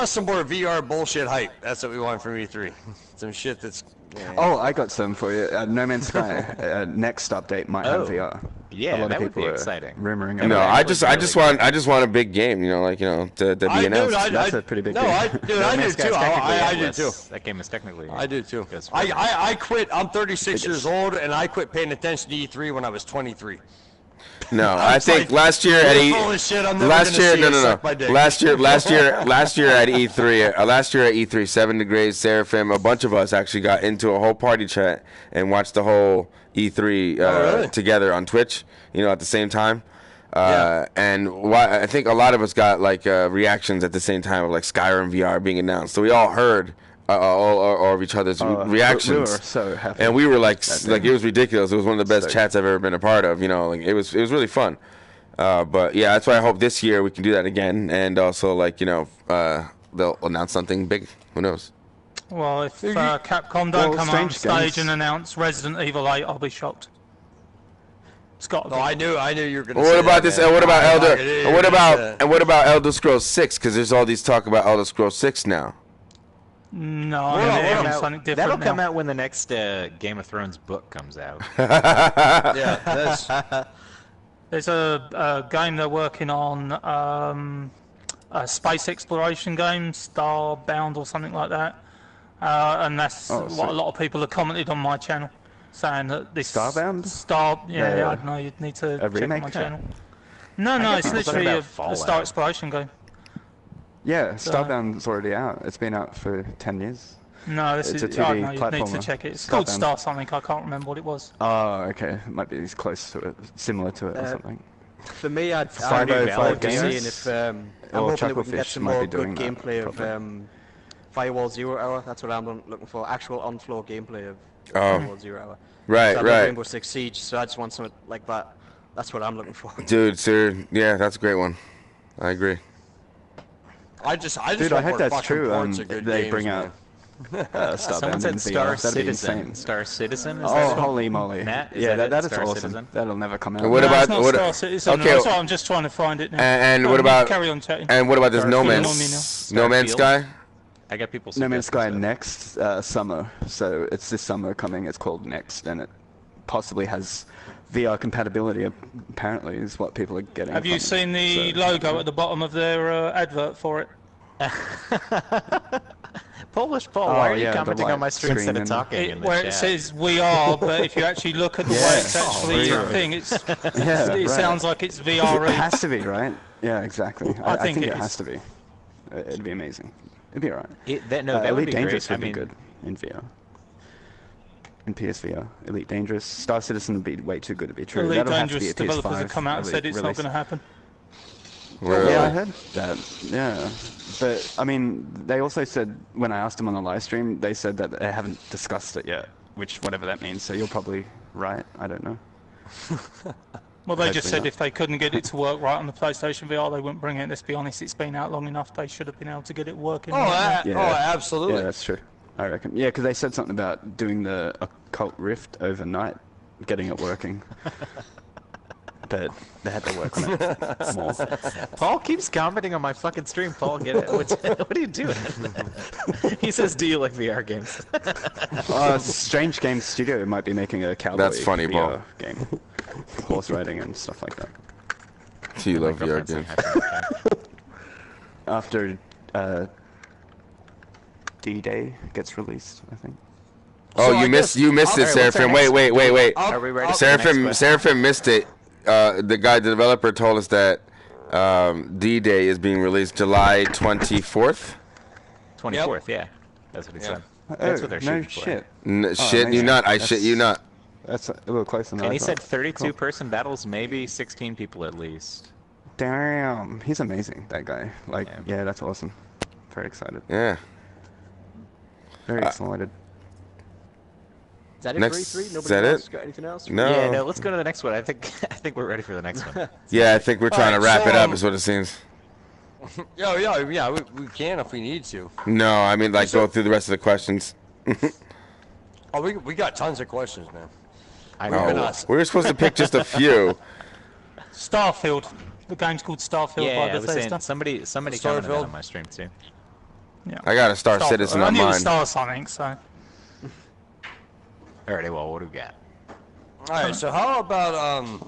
[SPEAKER 4] some more VR bullshit hype. That's what we want from E3. Some shit that's. Yeah.
[SPEAKER 8] Oh, I got some for you. No Man's Sky next update might have VR.
[SPEAKER 1] Yeah, that would be exciting.
[SPEAKER 8] Rumoring.
[SPEAKER 2] I just want a big game. To be announced.
[SPEAKER 8] That's a pretty big game.
[SPEAKER 4] I do too. I do too.
[SPEAKER 1] That game is technically.
[SPEAKER 4] I do too. I quit. I'm 36 years old, and I quit paying attention to E3 when I was 23.
[SPEAKER 2] No, I think last year at last year at E3, 7 Degrees, Seraphim, a bunch of us actually got into a whole party chat and watched the whole E3 together on Twitch, at the same time. And I think a lot of us got reactions at the same time of Skyrim VR being announced. So we all heard all of each other's reactions.
[SPEAKER 8] We were so happy.
[SPEAKER 2] And we were it was ridiculous. It was one of the best chats I've ever been a part of. It was really fun. But yeah, that's why I hope this year we can do that again, and also they'll announce something big. Who knows?
[SPEAKER 3] Well, if Capcom don't come on stage and announce Resident Evil 8, I'll be shocked. It's got to be.
[SPEAKER 4] I knew you were gonna.
[SPEAKER 2] What about this? And what about Elder? And what about Elder Scrolls 6? Because there's all these talk about Elder Scrolls 6 now.
[SPEAKER 3] No, something different.
[SPEAKER 1] That'll come out when the next Game of Thrones book comes out.
[SPEAKER 3] There's a game they're working on. space exploration game, Starbound or something like that. And that's what a lot of people have commented on my channel, saying that this
[SPEAKER 8] Starbound?
[SPEAKER 3] I don't know. You'd need to check
[SPEAKER 8] remake
[SPEAKER 3] my
[SPEAKER 8] of
[SPEAKER 3] channel. No, it's literally a star exploration game.
[SPEAKER 8] Yeah, Starbound's already out. It's been out for 10 years.
[SPEAKER 3] No, this
[SPEAKER 8] It's
[SPEAKER 3] is.
[SPEAKER 8] a
[SPEAKER 3] I
[SPEAKER 8] TV
[SPEAKER 3] don't know. You need to
[SPEAKER 8] platformer.
[SPEAKER 3] check it. It's called
[SPEAKER 8] Starbound.
[SPEAKER 3] Star something. I can't remember what it was.
[SPEAKER 8] Oh, okay. It might be close to it, similar to it or something.
[SPEAKER 5] For me, I'd
[SPEAKER 8] 505
[SPEAKER 5] be seeing
[SPEAKER 8] Games?
[SPEAKER 5] if I'm
[SPEAKER 8] Or
[SPEAKER 5] hoping that we can get
[SPEAKER 8] Chucklefish
[SPEAKER 5] some
[SPEAKER 8] might
[SPEAKER 5] more
[SPEAKER 8] be
[SPEAKER 5] good
[SPEAKER 8] doing that,
[SPEAKER 5] gameplay of
[SPEAKER 8] probably.
[SPEAKER 5] Firewall 0 Hour. That's what I'm looking for. Actual on-floor gameplay of
[SPEAKER 2] Oh.
[SPEAKER 5] Firewall 0 Hour.
[SPEAKER 2] Right,
[SPEAKER 5] So I love
[SPEAKER 2] right.
[SPEAKER 5] Rainbow Six Siege, so I just want something like that. That's what I'm looking for.
[SPEAKER 2] Dude, sir, yeah, that's a great one. I agree.
[SPEAKER 4] I just
[SPEAKER 8] Dude, I
[SPEAKER 4] want
[SPEAKER 8] hope
[SPEAKER 4] more
[SPEAKER 8] that's
[SPEAKER 4] fucking
[SPEAKER 8] true.
[SPEAKER 4] ports of good
[SPEAKER 8] They
[SPEAKER 4] games,
[SPEAKER 8] bring
[SPEAKER 4] man.
[SPEAKER 8] out Starbound
[SPEAKER 1] Someone
[SPEAKER 8] in
[SPEAKER 1] said
[SPEAKER 8] VR.
[SPEAKER 1] Star
[SPEAKER 8] That'd be
[SPEAKER 1] Citizen.
[SPEAKER 8] insane.
[SPEAKER 1] Star Citizen? Is
[SPEAKER 8] Oh,
[SPEAKER 1] that it?
[SPEAKER 8] holy moly!
[SPEAKER 1] Matt, is
[SPEAKER 8] Yeah,
[SPEAKER 1] that it?
[SPEAKER 8] that is
[SPEAKER 1] Star
[SPEAKER 8] awesome.
[SPEAKER 1] Citizen?
[SPEAKER 8] That'll never come out.
[SPEAKER 2] And what
[SPEAKER 3] No,
[SPEAKER 2] about
[SPEAKER 3] it's not
[SPEAKER 2] what?
[SPEAKER 3] Star Citizen.
[SPEAKER 2] Okay,
[SPEAKER 3] That's why I'm just trying to find it now.
[SPEAKER 2] and
[SPEAKER 3] No,
[SPEAKER 2] what
[SPEAKER 3] you
[SPEAKER 2] about?
[SPEAKER 3] carry on chatting?
[SPEAKER 2] And what about this No
[SPEAKER 3] Starfield.
[SPEAKER 2] Man's No Man's
[SPEAKER 1] Starfield.
[SPEAKER 2] Sky?
[SPEAKER 1] I got people.
[SPEAKER 8] No Man's Sky
[SPEAKER 1] suggesting
[SPEAKER 8] next summer, so it's this summer coming. It's called Next, and it possibly has VR compatibility. Apparently, is what people are getting.
[SPEAKER 3] Have
[SPEAKER 8] from
[SPEAKER 3] you
[SPEAKER 8] it.
[SPEAKER 3] seen the
[SPEAKER 8] So-
[SPEAKER 3] logo at the bottom of their advert for it?
[SPEAKER 1] Polish Paul,
[SPEAKER 8] Oh,
[SPEAKER 1] why are you
[SPEAKER 8] yeah, the
[SPEAKER 1] commenting
[SPEAKER 8] white
[SPEAKER 1] on my stream instead of
[SPEAKER 8] screen
[SPEAKER 1] talking in the
[SPEAKER 3] Where
[SPEAKER 1] chat?
[SPEAKER 3] it says "We are," but if you actually look at the way it's actually a thing, it
[SPEAKER 8] right.
[SPEAKER 3] sounds like it's
[SPEAKER 8] It
[SPEAKER 3] VR.
[SPEAKER 8] has to be, right? Yeah, exactly. I
[SPEAKER 3] think
[SPEAKER 8] think
[SPEAKER 3] it
[SPEAKER 8] it
[SPEAKER 3] is.
[SPEAKER 8] has to be. It'd be amazing. It'd be alright.
[SPEAKER 1] That would
[SPEAKER 8] Elite
[SPEAKER 1] be
[SPEAKER 8] Dangerous
[SPEAKER 1] great.
[SPEAKER 8] would be good in VR. In PSVR, Elite Dangerous, Star Citizen would be way too good to be true.
[SPEAKER 3] Elite
[SPEAKER 8] That'll have to be
[SPEAKER 3] Dangerous
[SPEAKER 8] a
[SPEAKER 3] developers
[SPEAKER 8] PS5
[SPEAKER 3] have come out and said it's not
[SPEAKER 8] release.
[SPEAKER 3] going to happen.
[SPEAKER 2] Really?
[SPEAKER 8] Yeah, I heard that. Yeah, but I mean, they also said when I asked them on the live stream, they said that they haven't discussed it yet, which whatever that means. So you're probably right. I don't know.
[SPEAKER 3] Well, they just
[SPEAKER 8] Hopefully
[SPEAKER 3] said
[SPEAKER 8] not.
[SPEAKER 3] if they couldn't get it to work right on the PlayStation VR, they wouldn't bring it. Let's be honest, it's been out long enough. They should have been able to get it working. right now.
[SPEAKER 4] Absolutely.
[SPEAKER 8] Yeah, that's true. I reckon. Yeah, because they said something about doing the occult rift overnight, getting it working. But they had to work on it more.
[SPEAKER 1] Paul keeps commenting on my fucking stream. Paul, get it? What are you doing? He says, "Do you like VR games?"
[SPEAKER 8] Strange Games Studio might be making a cowboy
[SPEAKER 2] That's funny,
[SPEAKER 8] VR
[SPEAKER 2] Paul.
[SPEAKER 8] game. Horse riding and stuff like that.
[SPEAKER 2] Do you love VR
[SPEAKER 1] Girlfriend's
[SPEAKER 2] games?
[SPEAKER 1] unhappy.
[SPEAKER 8] After D-Day gets released, I think.
[SPEAKER 2] Oh,
[SPEAKER 4] So I
[SPEAKER 2] you missed
[SPEAKER 4] guess-
[SPEAKER 2] it,
[SPEAKER 1] Alright, what's our
[SPEAKER 2] Seraphim.
[SPEAKER 1] next-
[SPEAKER 2] Wait.
[SPEAKER 1] Are we ready for the next
[SPEAKER 2] Seraphim,
[SPEAKER 1] question?
[SPEAKER 2] Seraphim missed it. The developer told us that D-Day is being released July 24th.
[SPEAKER 1] 24th, yeah. That's what he said.
[SPEAKER 8] Oh,
[SPEAKER 1] That's what they're
[SPEAKER 8] no
[SPEAKER 1] shooting for.
[SPEAKER 8] shit.
[SPEAKER 2] Shit you
[SPEAKER 8] amazing.
[SPEAKER 2] not. I shit you not.
[SPEAKER 8] That's a little closer than
[SPEAKER 1] And
[SPEAKER 8] I
[SPEAKER 1] he said
[SPEAKER 8] thought.
[SPEAKER 1] 32-person battles, maybe 16 people at least.
[SPEAKER 8] Damn, he's amazing, that guy. Like,
[SPEAKER 1] Yeah.
[SPEAKER 8] yeah, that's awesome. Very excited.
[SPEAKER 2] Yeah.
[SPEAKER 8] Very excited.
[SPEAKER 5] Is that it
[SPEAKER 2] Next-
[SPEAKER 5] for E3?
[SPEAKER 2] is
[SPEAKER 5] Nobody
[SPEAKER 2] that
[SPEAKER 5] else
[SPEAKER 2] it?
[SPEAKER 5] got anything else?
[SPEAKER 2] No.
[SPEAKER 1] Yeah, no, let's go to the next one. I think we're ready for the next one.
[SPEAKER 2] Yeah, I think we're trying to
[SPEAKER 4] Alright,
[SPEAKER 2] wrap it
[SPEAKER 4] so,
[SPEAKER 2] up. Is what it seems.
[SPEAKER 4] Yeah, we can if we need to.
[SPEAKER 2] No, I mean like go through the rest of the questions.
[SPEAKER 4] Oh, we got tons of questions, man.
[SPEAKER 1] I
[SPEAKER 2] Oh,
[SPEAKER 1] know.
[SPEAKER 2] we were supposed to pick just a few.
[SPEAKER 3] Starfield. The game's called Starfield
[SPEAKER 1] Yeah,
[SPEAKER 3] by
[SPEAKER 1] I was saying
[SPEAKER 3] Bethesda.
[SPEAKER 1] somebody commented
[SPEAKER 4] Starfield?
[SPEAKER 1] on my stream too.
[SPEAKER 2] I got a Star
[SPEAKER 3] Starfield.
[SPEAKER 2] Citizen
[SPEAKER 3] I
[SPEAKER 2] on
[SPEAKER 3] knew it was
[SPEAKER 2] mine.
[SPEAKER 3] Star something, so.
[SPEAKER 1] Alrighty, well, what do we got?
[SPEAKER 4] All right, so how about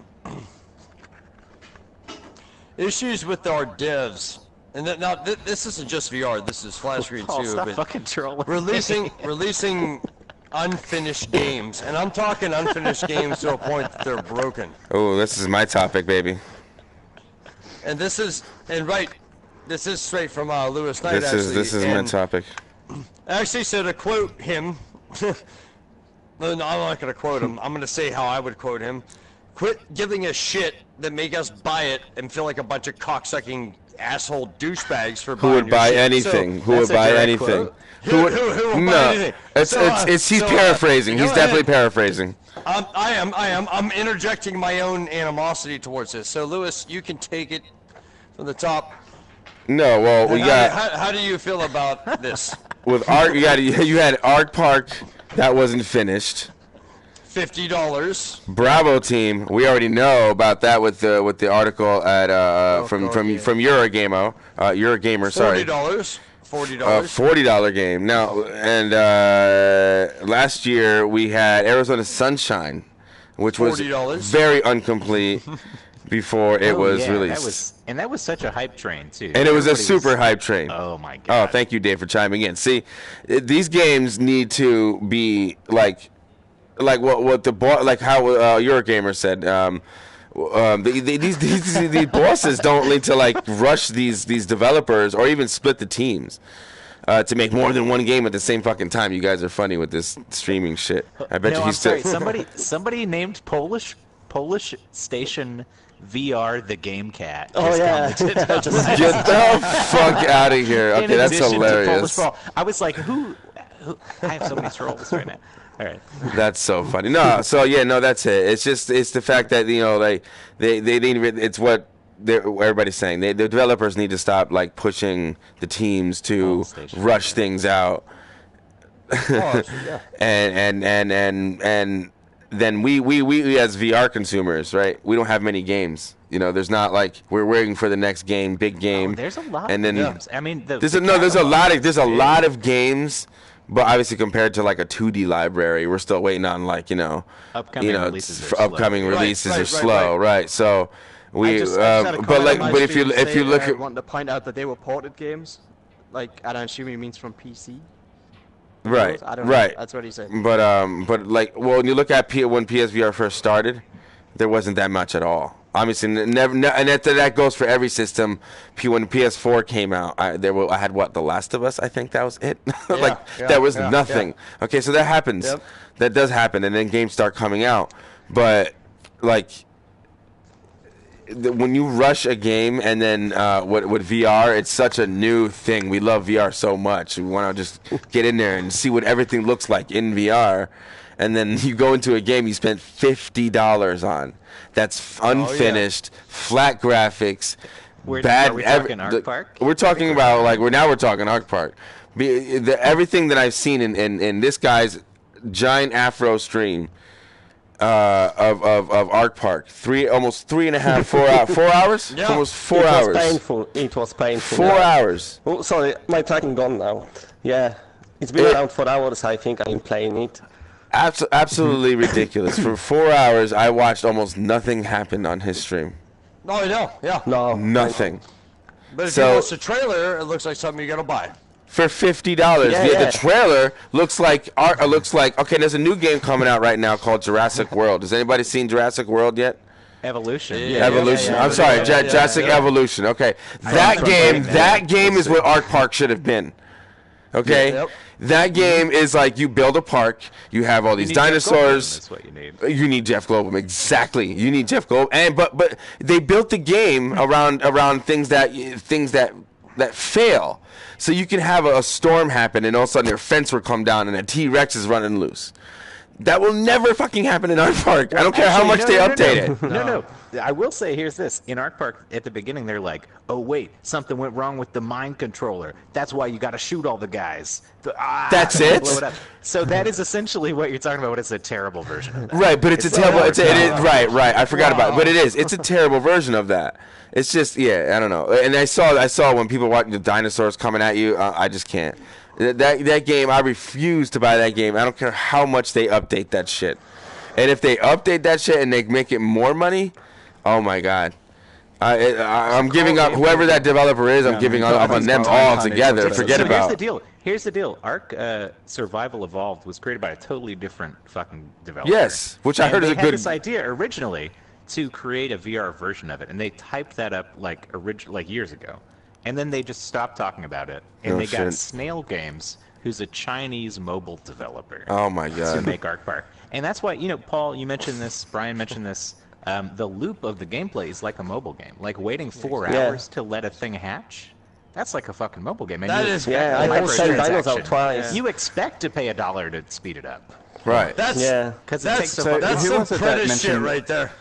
[SPEAKER 4] issues with our devs? And now this isn't just VR. This is flat screen
[SPEAKER 1] Paul,
[SPEAKER 4] too.
[SPEAKER 1] stop
[SPEAKER 4] But
[SPEAKER 1] fucking trolling.
[SPEAKER 4] releasing unfinished games, and I'm talking unfinished games to a point that they're broken.
[SPEAKER 2] Oh, this is my topic, baby.
[SPEAKER 4] And this is straight from Lewis Knight.
[SPEAKER 2] This is my
[SPEAKER 4] and
[SPEAKER 2] topic.
[SPEAKER 4] Actually, so to quote him, no, I'm not going to quote him. I'm going to say how I would quote him. Quit giving a shit that make us buy it and feel like a bunch of cocksucking asshole douchebags for
[SPEAKER 2] Who
[SPEAKER 4] buying
[SPEAKER 2] would
[SPEAKER 4] your
[SPEAKER 2] buy
[SPEAKER 4] shit.
[SPEAKER 2] anything?
[SPEAKER 4] So,
[SPEAKER 2] Who would
[SPEAKER 1] that's a
[SPEAKER 2] buy
[SPEAKER 1] direct
[SPEAKER 2] anything?
[SPEAKER 1] quote.
[SPEAKER 4] Who would buy anything?
[SPEAKER 2] It's he's
[SPEAKER 4] So,
[SPEAKER 2] paraphrasing.
[SPEAKER 4] go
[SPEAKER 2] He's
[SPEAKER 4] ahead.
[SPEAKER 2] definitely paraphrasing.
[SPEAKER 4] I am. I'm interjecting my own animosity towards this. So, Lewis, you can take it from the top.
[SPEAKER 2] No, well, we got
[SPEAKER 4] How do you feel about this?
[SPEAKER 2] with Ark. You had Ark Park that wasn't finished.
[SPEAKER 4] $50.
[SPEAKER 2] Bravo team. We already know about that with the article at from Eurogamo. Eurogamer, sorry.
[SPEAKER 4] $40. $40.
[SPEAKER 2] $40 game. Now and last year we had Arizona Sunshine, which was
[SPEAKER 4] $40.
[SPEAKER 2] very incomplete. before it was
[SPEAKER 1] yeah,
[SPEAKER 2] released.
[SPEAKER 1] That was such a hype train too.
[SPEAKER 2] And it was a super hype train.
[SPEAKER 1] Oh my
[SPEAKER 2] Oh,
[SPEAKER 1] god.
[SPEAKER 2] thank you, Dave, for chiming in. See, these games need to be like what the like how Eurogamer said. These bosses don't need to like rush these developers or even split the teams to make more than one game at the same fucking time. You guys are funny with this streaming shit. I bet you he's still.
[SPEAKER 1] Somebody named Polish Station VR the Game Cat.
[SPEAKER 7] Oh yeah.
[SPEAKER 2] Get the fuck out of here. Okay, that's hilarious.
[SPEAKER 1] I was like, who? I have so many trolls right now. All right.
[SPEAKER 2] That's so funny. No, so yeah, no, that's it. It's the fact that like they it's what everybody's saying. The developers need to stop like pushing the teams to rush things out. and then we as VR consumers, right? We don't have many games. There's not like we're waiting for the next game, big game.
[SPEAKER 1] There's a lot of games. I mean, there's a
[SPEAKER 2] lot of games. But obviously, compared to like a 2D library, we're still waiting on
[SPEAKER 1] upcoming releases.
[SPEAKER 2] Upcoming releases are slow, right? So but if you look at
[SPEAKER 5] want to point out that they were ported games, like I don't assume he means from PC.
[SPEAKER 2] Right,
[SPEAKER 5] I don't know.
[SPEAKER 2] right.
[SPEAKER 5] That's what he said.
[SPEAKER 2] But like, when you look at when PSVR first started, there wasn't that much at all. Obviously, and that goes for every system. When PS4 came out, I had The Last of Us. I think that was it. That was nothing. Yeah. Okay, so that happens. Yep. That does happen, and then games start coming out. But like, when you rush a game, and then with VR, it's such a new thing. We love VR so much. We want to just get in there and see what everything looks like in VR. And then you go into a game you spent $50 on. That's unfinished, flat graphics, bad.
[SPEAKER 1] Are we talking Arc Park?
[SPEAKER 2] We're talking about we're talking Arc Park. Everything that I've seen in this guy's giant Afro stream of Arc Park, almost 3.5, 4 hours,
[SPEAKER 7] yeah.
[SPEAKER 2] Almost 4 hours.
[SPEAKER 7] It was painful.
[SPEAKER 2] 4 hours.
[SPEAKER 7] Oh, sorry, my tracking gone now. Yeah, it's been around 4 hours. I think I'm playing it.
[SPEAKER 2] Absolutely ridiculous. For 4 hours, I watched almost nothing happen on his stream.
[SPEAKER 4] Oh, no, yeah.
[SPEAKER 7] No.
[SPEAKER 2] Nothing.
[SPEAKER 4] But if you watch the trailer, it looks like something you're going to buy.
[SPEAKER 2] For $50. The trailer looks like okay, there's a new game coming out right now called Jurassic World. Has anybody seen Jurassic World yet?
[SPEAKER 1] Evolution.
[SPEAKER 2] Evolution. I'm sorry, Jurassic Evolution. Okay. That game is what Arc Park should have been. Okay?
[SPEAKER 4] Yep.
[SPEAKER 2] That game is like you build a park, you have all these dinosaurs.
[SPEAKER 1] That's what you need.
[SPEAKER 2] You need Jeff Goldblum, exactly. You need Jeff Goldblum, and but they built the game around things that fail. So you can have a storm happen, and all of a sudden their fence will come down, and a T-Rex is running loose. That will never fucking happen in Arc Park. I don't care how much they update it.
[SPEAKER 1] No. I will say, here's this. In Arc Park, at the beginning, they're like, oh, wait, something went wrong with the mind controller. That's why you got to shoot all the guys.
[SPEAKER 2] That's it?
[SPEAKER 1] Blow it up. So that is essentially what you're talking about. It's a terrible version of that.
[SPEAKER 2] Right, but it's a terrible... Right. I forgot about it. But it is. It's a terrible version of that. It's just, I don't know. And I saw when people watch the dinosaurs coming at you, I just can't. That game, I refuse to buy that game. I don't care how much they update that shit. And if they update that shit and they make it more money, oh my god. I'm giving up. Whoever that developer is, I'm giving up on them all together. Forget about.
[SPEAKER 1] Here's the deal. Ark Survival Evolved was created by a totally different fucking developer.
[SPEAKER 2] Yes, which I heard is a good.
[SPEAKER 1] They had this idea originally to create a VR version of it, and they typed that up like years ago. And then they just stopped talking about it, and they got Snail Games, who's a Chinese mobile developer.
[SPEAKER 2] Oh my god!
[SPEAKER 1] To make Arc Park, and that's why Paul, you mentioned this, Brian mentioned this. The loop of the gameplay is like a mobile game, like waiting 4 hours to let a thing hatch. That's like a fucking mobile game. And
[SPEAKER 7] I almost said dinosaur twice.
[SPEAKER 1] You expect to pay $1 to speed it up.
[SPEAKER 2] Right.
[SPEAKER 1] Because it takes so
[SPEAKER 4] that's some British shit right there.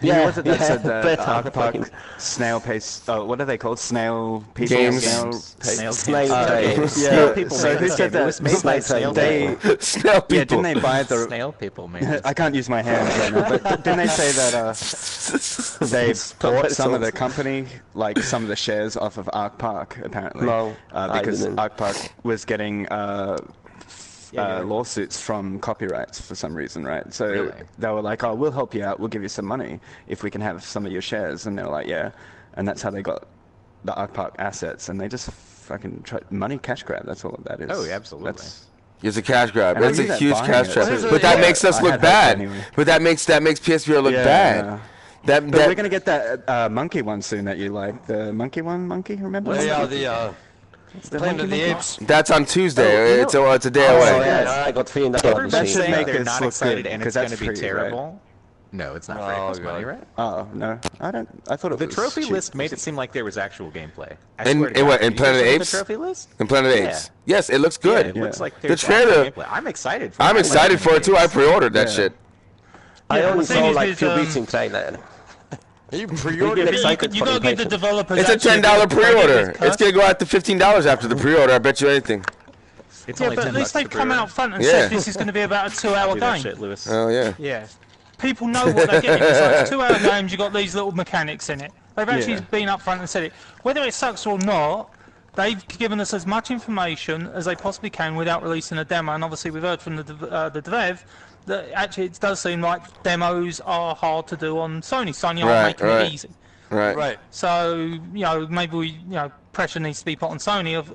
[SPEAKER 8] Who was it that said that Arc Park snail pace? Oh, what are they called? Snail people?
[SPEAKER 2] Games.
[SPEAKER 1] Snail people.
[SPEAKER 8] So who said that?
[SPEAKER 1] It was made by snail people.
[SPEAKER 2] Snail people.
[SPEAKER 8] Yeah, didn't they buy the...
[SPEAKER 1] Snail people, man.
[SPEAKER 8] I can't use my hands right now, but didn't they say that they bought some of the company, like some of the shares off of Arc Park, apparently?
[SPEAKER 7] No,
[SPEAKER 8] because Arc Park was getting... lawsuits from copyrights for some reason, right? So
[SPEAKER 1] Really?
[SPEAKER 8] they were like, "Oh, we'll help you out. We'll give you some money if we can have some of your shares." And they're like, "Yeah," and that's how they got the Ark Park assets. And they just fucking money cash grab. That's all that is.
[SPEAKER 1] Oh, yeah, absolutely.
[SPEAKER 2] It's a cash grab.
[SPEAKER 8] And I
[SPEAKER 2] It's
[SPEAKER 8] knew
[SPEAKER 2] a
[SPEAKER 8] that
[SPEAKER 2] huge
[SPEAKER 8] buying
[SPEAKER 2] cash
[SPEAKER 8] it,
[SPEAKER 2] grab.
[SPEAKER 8] too.
[SPEAKER 2] But that makes us
[SPEAKER 8] I
[SPEAKER 2] look
[SPEAKER 8] had hope
[SPEAKER 2] bad.
[SPEAKER 8] anyway.
[SPEAKER 2] But that makes PSVR look
[SPEAKER 8] Yeah.
[SPEAKER 2] bad.
[SPEAKER 8] But we're gonna get that monkey one soon that you like. The monkey one, remember?
[SPEAKER 4] Yeah, the Planet of the Apes.
[SPEAKER 2] That's on Tuesday. It's a day
[SPEAKER 7] Oh,
[SPEAKER 2] away.
[SPEAKER 7] yes, I got $3
[SPEAKER 1] Everyone's
[SPEAKER 8] That
[SPEAKER 7] machine.
[SPEAKER 8] should
[SPEAKER 1] saying
[SPEAKER 8] make
[SPEAKER 1] they're
[SPEAKER 8] us
[SPEAKER 1] not
[SPEAKER 8] look
[SPEAKER 1] excited
[SPEAKER 8] good,
[SPEAKER 1] and
[SPEAKER 8] 'cause
[SPEAKER 1] it's going
[SPEAKER 8] that's
[SPEAKER 1] to be
[SPEAKER 8] free, right?
[SPEAKER 1] terrible. No, it's not free. It
[SPEAKER 4] Oh,
[SPEAKER 1] costs money,
[SPEAKER 4] God.
[SPEAKER 1] right?
[SPEAKER 8] Oh no, I thought it
[SPEAKER 1] The
[SPEAKER 8] was
[SPEAKER 1] trophy
[SPEAKER 8] cheap.
[SPEAKER 1] list made it seem like there was actual gameplay. I
[SPEAKER 2] In-
[SPEAKER 1] swear to
[SPEAKER 2] in
[SPEAKER 1] God.
[SPEAKER 2] what, in
[SPEAKER 1] Did you
[SPEAKER 2] Planet of
[SPEAKER 1] see
[SPEAKER 2] Apes?
[SPEAKER 1] The trophy list?
[SPEAKER 2] In Planet of
[SPEAKER 1] Yeah.
[SPEAKER 2] Apes. Yes, it looks good.
[SPEAKER 1] Yeah, it looks like
[SPEAKER 2] The
[SPEAKER 1] there's
[SPEAKER 2] trailer.
[SPEAKER 1] actual gameplay. I'm excited for
[SPEAKER 2] I'm
[SPEAKER 1] it.
[SPEAKER 2] excited for it too. I pre-ordered that
[SPEAKER 8] Yeah.
[SPEAKER 2] shit.
[SPEAKER 7] I
[SPEAKER 3] Yeah,
[SPEAKER 7] only
[SPEAKER 3] the thing
[SPEAKER 7] saw
[SPEAKER 3] is
[SPEAKER 7] like
[SPEAKER 3] with,
[SPEAKER 7] few bits in trailer.
[SPEAKER 4] You
[SPEAKER 7] We
[SPEAKER 4] pre-ordered
[SPEAKER 7] get
[SPEAKER 4] it?
[SPEAKER 3] You
[SPEAKER 7] excited for
[SPEAKER 3] got to give the
[SPEAKER 7] impatient.
[SPEAKER 3] developers.
[SPEAKER 2] It's a
[SPEAKER 3] actually
[SPEAKER 2] $10
[SPEAKER 3] the credit
[SPEAKER 2] pre-order.
[SPEAKER 3] with
[SPEAKER 2] It's gonna go out to $15 after the pre-order. I bet you anything.
[SPEAKER 1] It's
[SPEAKER 3] Yeah,
[SPEAKER 1] only
[SPEAKER 3] but
[SPEAKER 1] 10
[SPEAKER 3] at least
[SPEAKER 1] bucks
[SPEAKER 3] they've
[SPEAKER 1] to
[SPEAKER 3] come
[SPEAKER 1] pre-order.
[SPEAKER 3] out front and
[SPEAKER 2] Yeah.
[SPEAKER 3] said this is going to be about a 2-hour
[SPEAKER 1] Do that
[SPEAKER 3] game.
[SPEAKER 1] shit, Lewis.
[SPEAKER 2] Oh yeah.
[SPEAKER 5] Yeah.
[SPEAKER 3] People know what they're getting. It's like 2-hour games. You've got these little mechanics in it. They've actually
[SPEAKER 8] Yeah.
[SPEAKER 3] been up front and said it. Whether it sucks or not, they've given us as much information as they possibly can without releasing a demo. And obviously, we've heard from the dev that actually it does seem like demos are hard to do on Sony. Sony aren't making
[SPEAKER 2] right.
[SPEAKER 3] it easy.
[SPEAKER 2] Right.
[SPEAKER 4] Right.
[SPEAKER 3] So, maybe pressure needs to be put on Sony of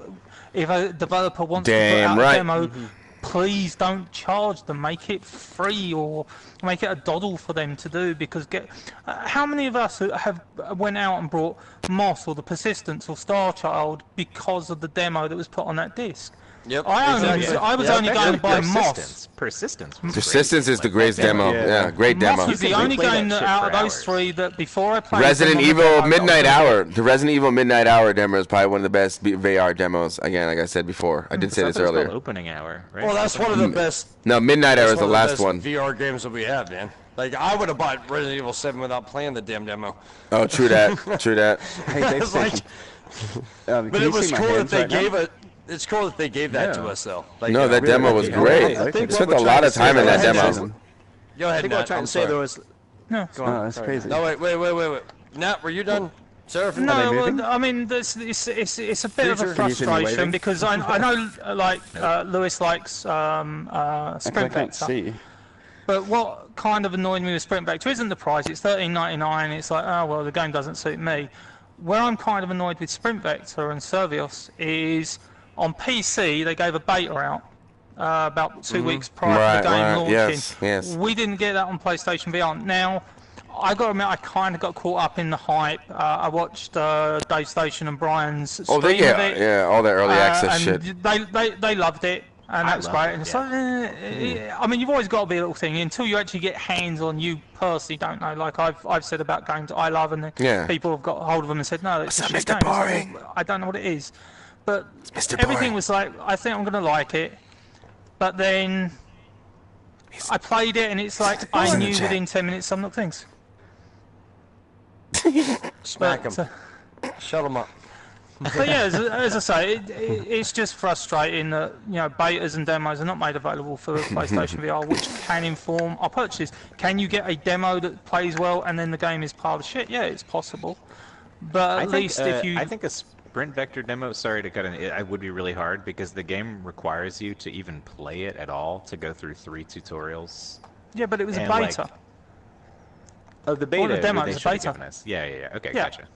[SPEAKER 3] if a developer wants to
[SPEAKER 2] Damn
[SPEAKER 3] put out
[SPEAKER 2] right.
[SPEAKER 3] a demo, please don't charge them. Make it free or make it a doddle for them to do. Because how many of us have went out and brought Moss or the Persistence or Star Child because of the demo that was put on that disc?
[SPEAKER 4] Yep.
[SPEAKER 3] I was only going to buy Moss.
[SPEAKER 1] Persistence. was
[SPEAKER 2] Persistence
[SPEAKER 1] great.
[SPEAKER 2] is the
[SPEAKER 1] Like,
[SPEAKER 2] greatest
[SPEAKER 1] that
[SPEAKER 2] demo. Yeah, great demo.
[SPEAKER 3] Moss was the
[SPEAKER 1] You can
[SPEAKER 3] only
[SPEAKER 1] replay that
[SPEAKER 3] game
[SPEAKER 1] shit
[SPEAKER 3] out
[SPEAKER 1] for
[SPEAKER 3] of those
[SPEAKER 1] hours.
[SPEAKER 3] three that before I played
[SPEAKER 2] Resident
[SPEAKER 3] them on the
[SPEAKER 2] Evil
[SPEAKER 3] demo, I
[SPEAKER 2] Midnight
[SPEAKER 3] was
[SPEAKER 2] Hour. The Resident Evil Midnight Hour demo is probably one of the best VR demos. Again, like I said before, I did say
[SPEAKER 1] I
[SPEAKER 2] this
[SPEAKER 1] thought it was called
[SPEAKER 2] earlier.
[SPEAKER 1] Opening hour, right?
[SPEAKER 4] Well, that's one of the best.
[SPEAKER 2] No, Midnight Hour
[SPEAKER 4] That's
[SPEAKER 2] is the
[SPEAKER 4] one of
[SPEAKER 2] last
[SPEAKER 4] best
[SPEAKER 2] one.
[SPEAKER 4] VR games that we have, man. Like I would have bought Resident Evil 7 without playing the damn demo.
[SPEAKER 2] Oh, true that. True that.
[SPEAKER 8] Hey, Dave
[SPEAKER 4] It's like-
[SPEAKER 8] Station.
[SPEAKER 4] But
[SPEAKER 8] Can
[SPEAKER 4] it
[SPEAKER 8] you
[SPEAKER 4] was
[SPEAKER 8] see my
[SPEAKER 4] cool that
[SPEAKER 8] hands
[SPEAKER 4] they
[SPEAKER 8] right now?
[SPEAKER 4] gave it. It's cool that they gave that to
[SPEAKER 8] Yeah.
[SPEAKER 4] us, though. Like,
[SPEAKER 2] No,
[SPEAKER 4] you know,
[SPEAKER 2] that demo was great.
[SPEAKER 4] I think
[SPEAKER 2] We spent
[SPEAKER 4] what
[SPEAKER 2] a
[SPEAKER 4] we're
[SPEAKER 2] lot
[SPEAKER 4] trying
[SPEAKER 2] of
[SPEAKER 4] to
[SPEAKER 2] time
[SPEAKER 4] say-
[SPEAKER 2] in that
[SPEAKER 4] Go ahead,
[SPEAKER 2] demo.
[SPEAKER 4] Jason. Go
[SPEAKER 5] I
[SPEAKER 4] ahead,
[SPEAKER 5] think what I'm
[SPEAKER 4] Nat.
[SPEAKER 5] trying
[SPEAKER 4] I'm
[SPEAKER 5] to say
[SPEAKER 4] sorry.
[SPEAKER 5] though is.
[SPEAKER 3] No.
[SPEAKER 5] Go on.
[SPEAKER 8] No, that's
[SPEAKER 5] sorry.
[SPEAKER 8] crazy.
[SPEAKER 4] No, wait. Nat, were you done? Seraphim?
[SPEAKER 3] No,
[SPEAKER 8] moving?
[SPEAKER 3] well, I mean, it's a bit of a
[SPEAKER 4] Future?
[SPEAKER 8] Can you see me
[SPEAKER 3] frustration
[SPEAKER 8] waving?
[SPEAKER 3] because I know, like, Lewis likes Sprint
[SPEAKER 8] I can't
[SPEAKER 3] Vector.
[SPEAKER 8] see.
[SPEAKER 3] But what kind of annoyed me with Sprint Vector isn't the price. It's $13.99. It's like, oh, well, the game doesn't suit me. Where I'm kind of annoyed with Sprint Vector and Servios is on PC, they gave a beta out about 2 weeks prior to the game launching.
[SPEAKER 2] Yes.
[SPEAKER 3] We didn't get that on PlayStation VR. Now, I got to admit, I kind of got caught up in the hype. I watched Dave Station and Brian's stream
[SPEAKER 2] Oh,
[SPEAKER 3] of it.
[SPEAKER 2] yeah, all that early access
[SPEAKER 3] and
[SPEAKER 2] shit.
[SPEAKER 3] They loved it, and
[SPEAKER 1] I
[SPEAKER 3] that's
[SPEAKER 1] loved
[SPEAKER 3] great.
[SPEAKER 1] it,
[SPEAKER 3] And it's
[SPEAKER 1] yeah.
[SPEAKER 3] like, I mean, you've always got to be a little thing until you actually get hands on. You personally don't know. Like I've said about games I love, and then
[SPEAKER 2] Yeah.
[SPEAKER 3] people have got hold of them and said, no, it's
[SPEAKER 2] What's
[SPEAKER 3] a
[SPEAKER 2] up,
[SPEAKER 3] shit
[SPEAKER 2] Mr.
[SPEAKER 3] game. It's
[SPEAKER 2] Boring?
[SPEAKER 3] like, well, I don't know what it is, but
[SPEAKER 2] Mr.
[SPEAKER 3] everything
[SPEAKER 2] Boring.
[SPEAKER 3] was like, I think I'm gonna like it, but then I played it, and it's like I
[SPEAKER 2] Boring.
[SPEAKER 3] knew within 10 minutes some of the things.
[SPEAKER 4] Smack
[SPEAKER 3] But,
[SPEAKER 4] him. Shut him up.
[SPEAKER 3] But yeah, as I say, it's just frustrating that betas and demos are not made available for PlayStation VR, which can inform our purchases. Can you get a demo that plays well and then the game is part of the shit? Yeah, it's possible. But at least if you,
[SPEAKER 1] I think a Sprint Vector demo. Sorry to cut in. It would be really hard because the game requires you to even play it at all to go through 3 tutorials.
[SPEAKER 3] yeah, but it was a
[SPEAKER 1] and, like,
[SPEAKER 3] beta.
[SPEAKER 1] Oh, the beta.
[SPEAKER 3] the demo
[SPEAKER 1] they
[SPEAKER 3] is a
[SPEAKER 1] should have
[SPEAKER 3] beta.
[SPEAKER 1] given us. Yeah. Okay,
[SPEAKER 3] Yeah.
[SPEAKER 1] gotcha.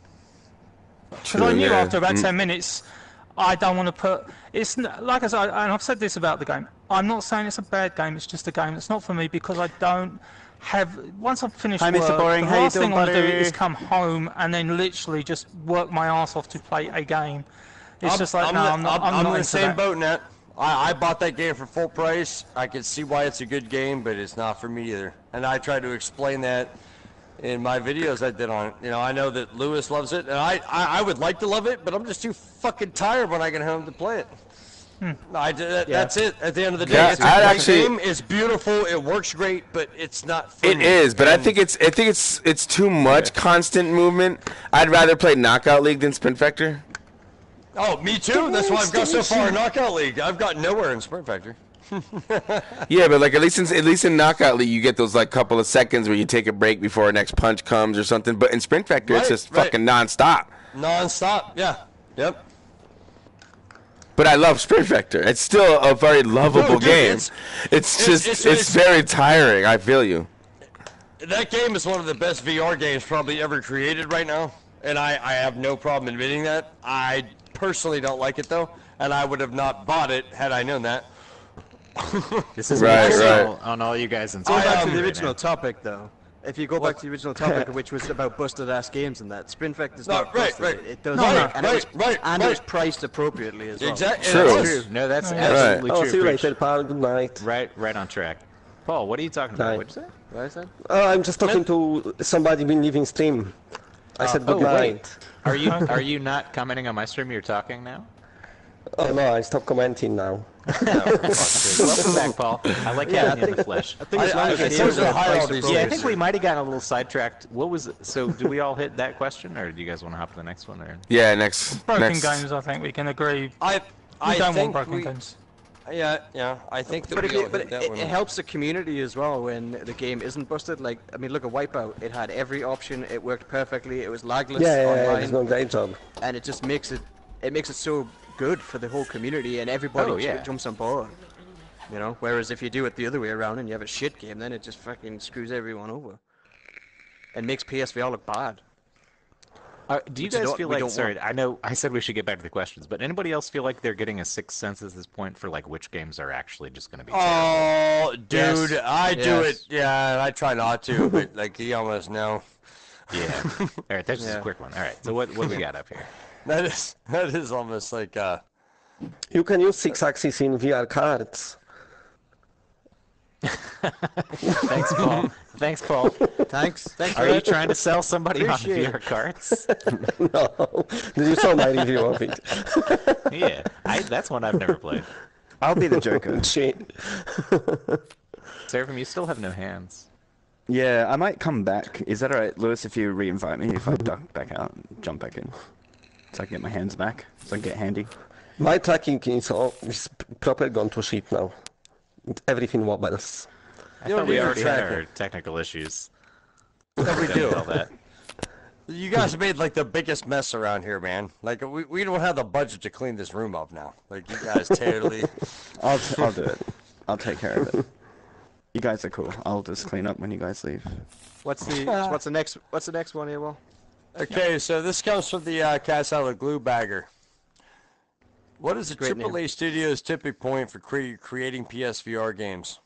[SPEAKER 3] Because I knew after about 10 minutes, I don't want to put. It's like I said, and I've said this about the game. I'm not saying it's a bad game. It's just a game that's not for me because I don't have. Once I've finished
[SPEAKER 8] Hi, Mr.
[SPEAKER 3] work,
[SPEAKER 8] Boring.
[SPEAKER 3] the
[SPEAKER 8] How you
[SPEAKER 3] last thing
[SPEAKER 8] doing,
[SPEAKER 3] I want to do
[SPEAKER 8] buddy?
[SPEAKER 3] is come home and then literally just work my ass off to play a game. It's just like, no, I'm not
[SPEAKER 4] in the
[SPEAKER 3] into
[SPEAKER 4] same
[SPEAKER 3] that.
[SPEAKER 4] boat, Nat. I bought that game for full price. I can see why it's a good game, but it's not for me either. And I tried to explain that in my videos I did on it. I know that Lewis loves it, and I would like to love it, but I'm just too fucking tired when I get home to play it. That's it. At the end of the day,
[SPEAKER 2] Yeah,
[SPEAKER 4] it's a
[SPEAKER 2] I'd
[SPEAKER 4] great
[SPEAKER 2] actually-
[SPEAKER 4] game. It's beautiful. It works great, but it's not for
[SPEAKER 2] It
[SPEAKER 4] me.
[SPEAKER 2] is, but I think it's too much constant movement. I'd rather play Knockout League than Sprint Vector.
[SPEAKER 4] Oh, me too. That's why I've got so far in Knockout League. I've got nowhere in Sprint Factor.
[SPEAKER 2] Yeah, but like at least in Knockout League, you get those like couple of seconds where you take a break before a next punch comes or something. But in Sprint Vector, it's
[SPEAKER 4] Right,
[SPEAKER 2] just
[SPEAKER 4] right.
[SPEAKER 2] fucking nonstop.
[SPEAKER 4] Non-stop. Yeah. Yep.
[SPEAKER 2] but I love Sprint Vector. It's still a very lovable game. It's very tiring. I feel you.
[SPEAKER 4] That game is one of the best VR games probably ever created right now, and I have no problem admitting that. I personally don't like it though, and I would have not bought it had I known that.
[SPEAKER 1] This is
[SPEAKER 2] right.
[SPEAKER 1] on all you guys.
[SPEAKER 5] Go back to the original topic, though. If you go back to the original topic, which was about busted-ass games and that, Sprint Vector's not busted. It does and it was priced appropriately as well.
[SPEAKER 4] Exactly.
[SPEAKER 2] True.
[SPEAKER 1] No, that's absolutely true.
[SPEAKER 7] See you later, pal. Good night.
[SPEAKER 1] Right on track. Paul, what are you talking about? What'd you say?
[SPEAKER 5] What is that?
[SPEAKER 7] I'm just talking to somebody been leaving stream. I said good night.
[SPEAKER 1] Are you not commenting on my stream? You're talking now.
[SPEAKER 7] Oh no, I stopped commenting now.
[SPEAKER 1] Welcome back, Paul. I like having you in the flesh.
[SPEAKER 5] I think as long as the games are priced appropriately.
[SPEAKER 1] Yeah, I think we might have gotten a little sidetracked. What was it? So? Do we all hit that question, or do you guys want to hop to the next one? Or
[SPEAKER 2] Yeah, next.
[SPEAKER 3] Broken games, I think we can agree.
[SPEAKER 4] I
[SPEAKER 3] don't
[SPEAKER 4] think
[SPEAKER 3] want broken games.
[SPEAKER 4] Yeah, I think that
[SPEAKER 5] it helps the community as well when the game isn't busted. Like, I mean, look at Wipeout. It had every option. It worked perfectly. It was lagless online.
[SPEAKER 7] It's done a great job.
[SPEAKER 5] And it just makes it so good for the whole community, and everybody jumps on board. You know, whereas if you do it the other way around and you have a shit game, then it just fucking screws everyone over. And makes PSVR look bad.
[SPEAKER 1] Do you guys feel like, sorry, I know I said we should get back to the questions, but anybody else feel like they're getting a sixth sense at this point for like which games are actually just going to be terrible?
[SPEAKER 4] Oh, dude, I do it. Yeah, I try not to, but like you almost know.
[SPEAKER 1] Yeah. All right, that's just a quick one. All right, so what do we got up here?
[SPEAKER 4] That is almost like
[SPEAKER 7] You can use 6-axis in VR cards.
[SPEAKER 1] Thanks, Paul. Thanks. Are you trying to sell somebody on VR cards?
[SPEAKER 7] No. Did you saw my review of it?
[SPEAKER 1] Yeah, that's one I've never played.
[SPEAKER 8] I'll be the Joker.
[SPEAKER 7] Shit.
[SPEAKER 1] Seraphim, you still have no hands.
[SPEAKER 8] Yeah, I might come back. Is that alright, Lewis, if you re-invite me, if I duck back out and jump back in? So I can get my hands back, so I can get handy.
[SPEAKER 7] My tracking is proper gone to shit now. Everything wobbles.
[SPEAKER 1] I thought we already had our technical issues.
[SPEAKER 4] Yeah, we do.
[SPEAKER 1] All that.
[SPEAKER 4] You guys made like the biggest mess around here, man. Like we don't have the budget to clean this room up now. Like you guys totally.
[SPEAKER 8] I'll do it. I'll take care of it. You guys are cool. I'll just clean up when you guys leave.
[SPEAKER 5] What's the next one here, Will?
[SPEAKER 4] Okay, so this comes from the Cast Out of the Glue Bagger. What is the AAA studio's tipping point for creating PSVR games?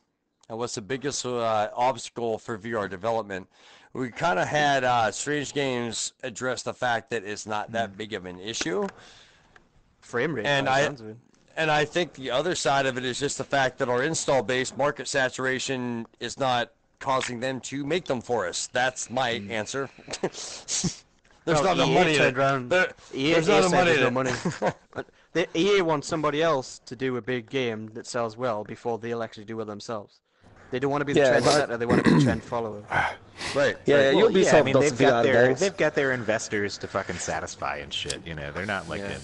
[SPEAKER 4] And what's the biggest obstacle for VR development? We kind of had Strange Games address the fact that it's not that big of an issue.
[SPEAKER 5] Frame rate.
[SPEAKER 4] And I think the other side of it is just the fact that our install-based market saturation is not causing them to make them for us. That's my answer. There's not enough money in it. There's not enough money in it.
[SPEAKER 5] The EA wants somebody else to do a big game that sells well before they'll actually do it themselves. They don't want to be the trendsetter, they want to be the trend follower.
[SPEAKER 4] Right.
[SPEAKER 7] Yeah,
[SPEAKER 1] well,
[SPEAKER 7] Ubisoft
[SPEAKER 1] I mean,
[SPEAKER 7] does
[SPEAKER 1] they've got their investors to fucking satisfy and shit. You know, they're not like in.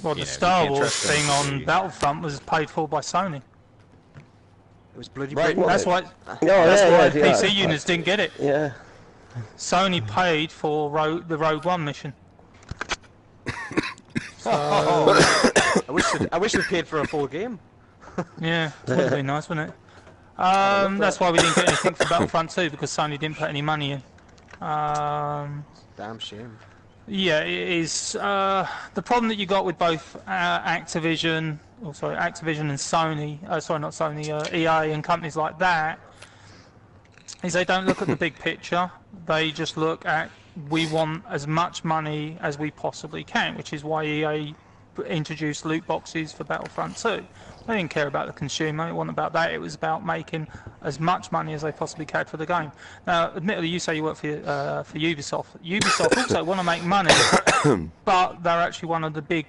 [SPEAKER 3] Well, the Star Wars thing on Battlefront was paid for by Sony.
[SPEAKER 5] It was bloody
[SPEAKER 4] right.
[SPEAKER 3] That's why.
[SPEAKER 7] That's why
[SPEAKER 3] PC units didn't get it.
[SPEAKER 7] Yeah.
[SPEAKER 3] Sony paid for the Rogue One mission.
[SPEAKER 5] I wish we paid for a full game.
[SPEAKER 3] Yeah, would have been nice, wouldn't it? That's why we didn't get anything for Battlefront 2, because Sony didn't put any money in.
[SPEAKER 5] Damn shame.
[SPEAKER 3] Yeah, it is. The problem that you got with both Activision and Sony, sorry, not Sony, EA and companies like that, is they don't look at the big picture. They just look at, we want as much money as we possibly can, which is why EA introduced loot boxes for Battlefront 2. They didn't care about the consumer, it wasn't about that, it was about making as much money as they possibly could for the game. Now, admittedly, you say you work for Ubisoft. Ubisoft also want to make money, but they're actually one of the big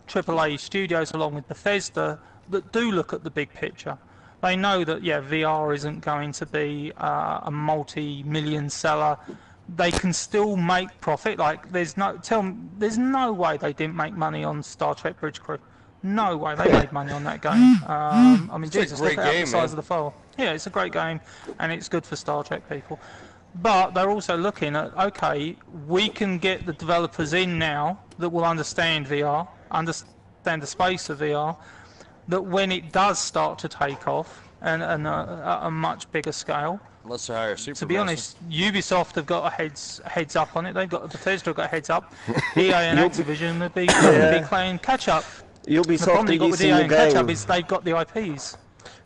[SPEAKER 3] AAA studios, along with Bethesda, that do look at the big picture. They know that, yeah, VR isn't going to be a multi-million seller. They can still make profit. Like, there's no way they didn't make money on Star Trek Bridge Crew. No way they made money on that game. I mean, Jesus, look at the size of the file. Yeah, it's a great game, and it's good for Star Trek people. But they're also looking at, okay, we can get the developers in now that will understand VR, understand understand the space of VR, that when it does start to take off, and at a much bigger scale,
[SPEAKER 4] Unless they hire super
[SPEAKER 3] to be honest, Ubisoft have got a heads up on it. Bethesda have got a heads up. EA and Activision would be playing catch up.
[SPEAKER 7] Ubisoft
[SPEAKER 3] The problem they got with EA
[SPEAKER 7] releasing new
[SPEAKER 3] and catch up
[SPEAKER 7] game.
[SPEAKER 3] is they've got the IPs.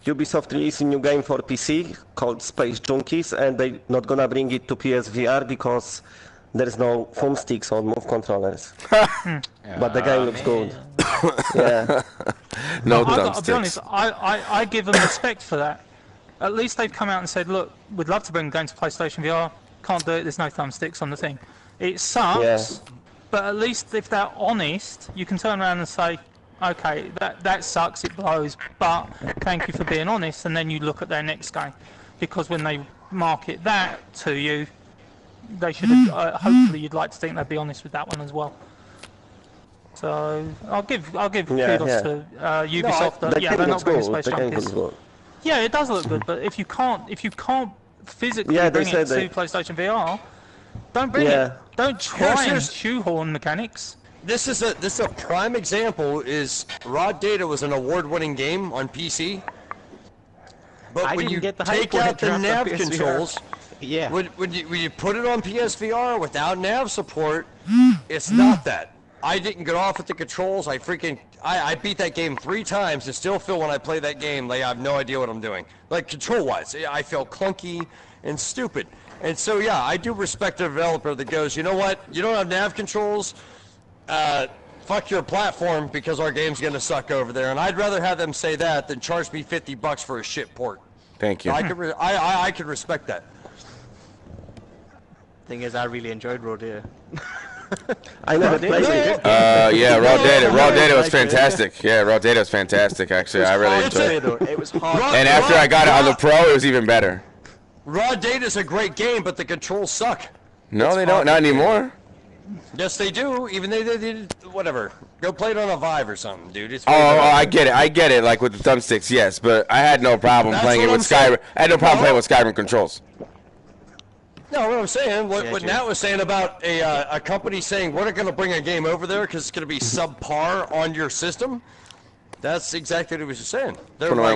[SPEAKER 7] Ubisoft releasing new game for PC called Space Junkies, and they're not gonna bring it to PSVR because there's no thumbsticks or move controllers. But the game looks good. Yeah.
[SPEAKER 2] No
[SPEAKER 3] I'll be
[SPEAKER 2] thumbsticks.
[SPEAKER 3] honest, I give them respect for that. At least they've come out and said, look, we'd love to bring a game to PlayStation VR, can't do it, there's no thumbsticks on the thing. It sucks, but at least if they're honest, you can turn around and say, okay, that sucks, it blows, but thank you for being honest, and then you look at their next game. Because when they market that to you, they should have, hopefully you'd like to think they'd be honest with that one as well. So I'll give kudos to Ubisoft. They're not bringing Space Junkies. Yeah, it does look good, but if you can't physically bring it to PlayStation VR, don't bring it. Don't try and shoehorn mechanics.
[SPEAKER 4] This is a prime example. Is Raw Data was an award-winning game on PC, but when you take out the nav controls, when you put it on PSVR without nav support, it's not that. I didn't get off with the controls. I beat that game 3 times and still feel when I play that game like I have no idea what I'm doing. Like control-wise, I feel clunky and stupid. And so yeah, I do respect a developer that goes, you know what? You don't have nav controls. Fuck your platform because our game's gonna suck over there. And I'd rather have them say that than charge me $50 for a shit port.
[SPEAKER 2] Thank you.
[SPEAKER 4] I could respect that.
[SPEAKER 5] Thing is, I really enjoyed Raw Data.
[SPEAKER 7] I never played it.
[SPEAKER 2] Yeah, Raw Data was fantastic. Yeah, Raw Data was fantastic. Actually, I really enjoyed it.
[SPEAKER 5] It was hard.
[SPEAKER 2] And after I got it on the Pro, it was even better.
[SPEAKER 4] Raw Data's a great game, but the controls suck.
[SPEAKER 2] No, they don't. Not anymore.
[SPEAKER 4] Yes, they do. Even they did whatever. Go play it on a Vive or something, dude. It's
[SPEAKER 2] I get it. I get it. Like with the thumbsticks, yes. But I had no problem playing it with Skyrim. I had no problem playing with Skyrim controls.
[SPEAKER 4] No, what I'm saying, what Nat was saying about a company saying we're not going to bring a game over there because it's going to be subpar on your system. That's exactly what he was saying.
[SPEAKER 2] It's one of my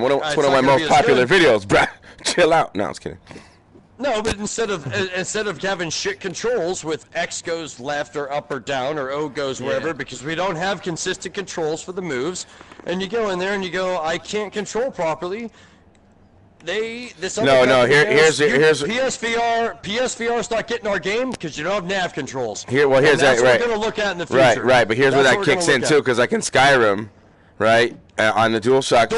[SPEAKER 2] most popular videos, bruh. Chill out. No, I was kidding.
[SPEAKER 4] No, but instead of having shit controls with X goes left or up or down or O goes wherever, because we don't have consistent controls for the moves, and you go in there and you go, I can't control properly. Here's PSVR's not getting our game because you don't have nav controls.
[SPEAKER 2] Here's that,
[SPEAKER 4] that's
[SPEAKER 2] right.
[SPEAKER 4] what we're gonna look at in the future.
[SPEAKER 2] Right, but here's where that kicks in too, because like in Skyrim, right, on the DualShock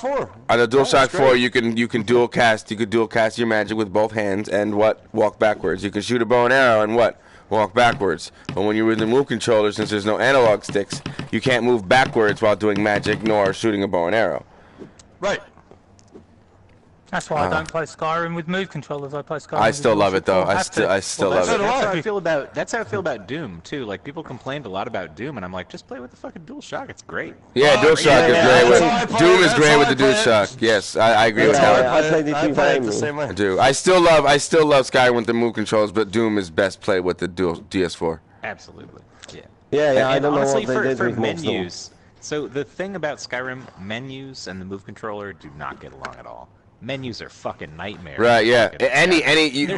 [SPEAKER 2] 4. On the DualShock 4, you can dual cast. You could dual cast your magic with both hands and walk backwards. You can shoot a bow and arrow and walk backwards. But when you're with the move controller, since there's no analog sticks, you can't move backwards while doing magic nor shooting a bow and arrow.
[SPEAKER 4] Right.
[SPEAKER 3] That's why I don't play Skyrim with move controllers. I play Skyrim.
[SPEAKER 2] I still love it though. I still love it.
[SPEAKER 1] That's how I feel about Doom too. Like people complained a lot about Doom, and I'm like, just play with the fucking DualShock. It's great.
[SPEAKER 2] Yeah, DualShock is great. Doom is great with the DualShock. Yes, I agree with that.
[SPEAKER 7] I played it
[SPEAKER 4] the same way.
[SPEAKER 2] I do. I still love Skyrim with the move controls, but Doom is best played with the DS4.
[SPEAKER 1] Absolutely. Yeah.
[SPEAKER 7] Yeah, I don't
[SPEAKER 1] honestly,
[SPEAKER 7] know what they did
[SPEAKER 1] for
[SPEAKER 7] with
[SPEAKER 1] menus. So the thing about Skyrim, menus and the move controller do not get along at all. Menus are fucking nightmares.
[SPEAKER 2] Right, yeah.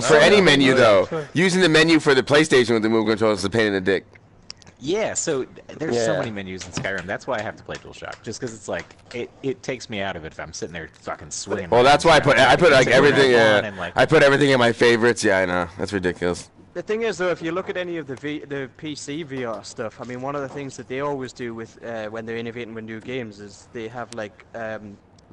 [SPEAKER 2] For any menu though, using the menu for the PlayStation with the move controller is a pain in the dick.
[SPEAKER 1] Yeah, so there's so many menus in Skyrim. That's why I have to play DualShock, just because it's like it takes me out of it if I'm sitting there fucking swinging.
[SPEAKER 2] Well, that's why I put like everything. I put everything in my favorites. Yeah, I know. That's ridiculous.
[SPEAKER 5] The thing is, though, if you look at any of the PC VR stuff, I mean, one of the things that they always do with when they're innovating with new games is they have like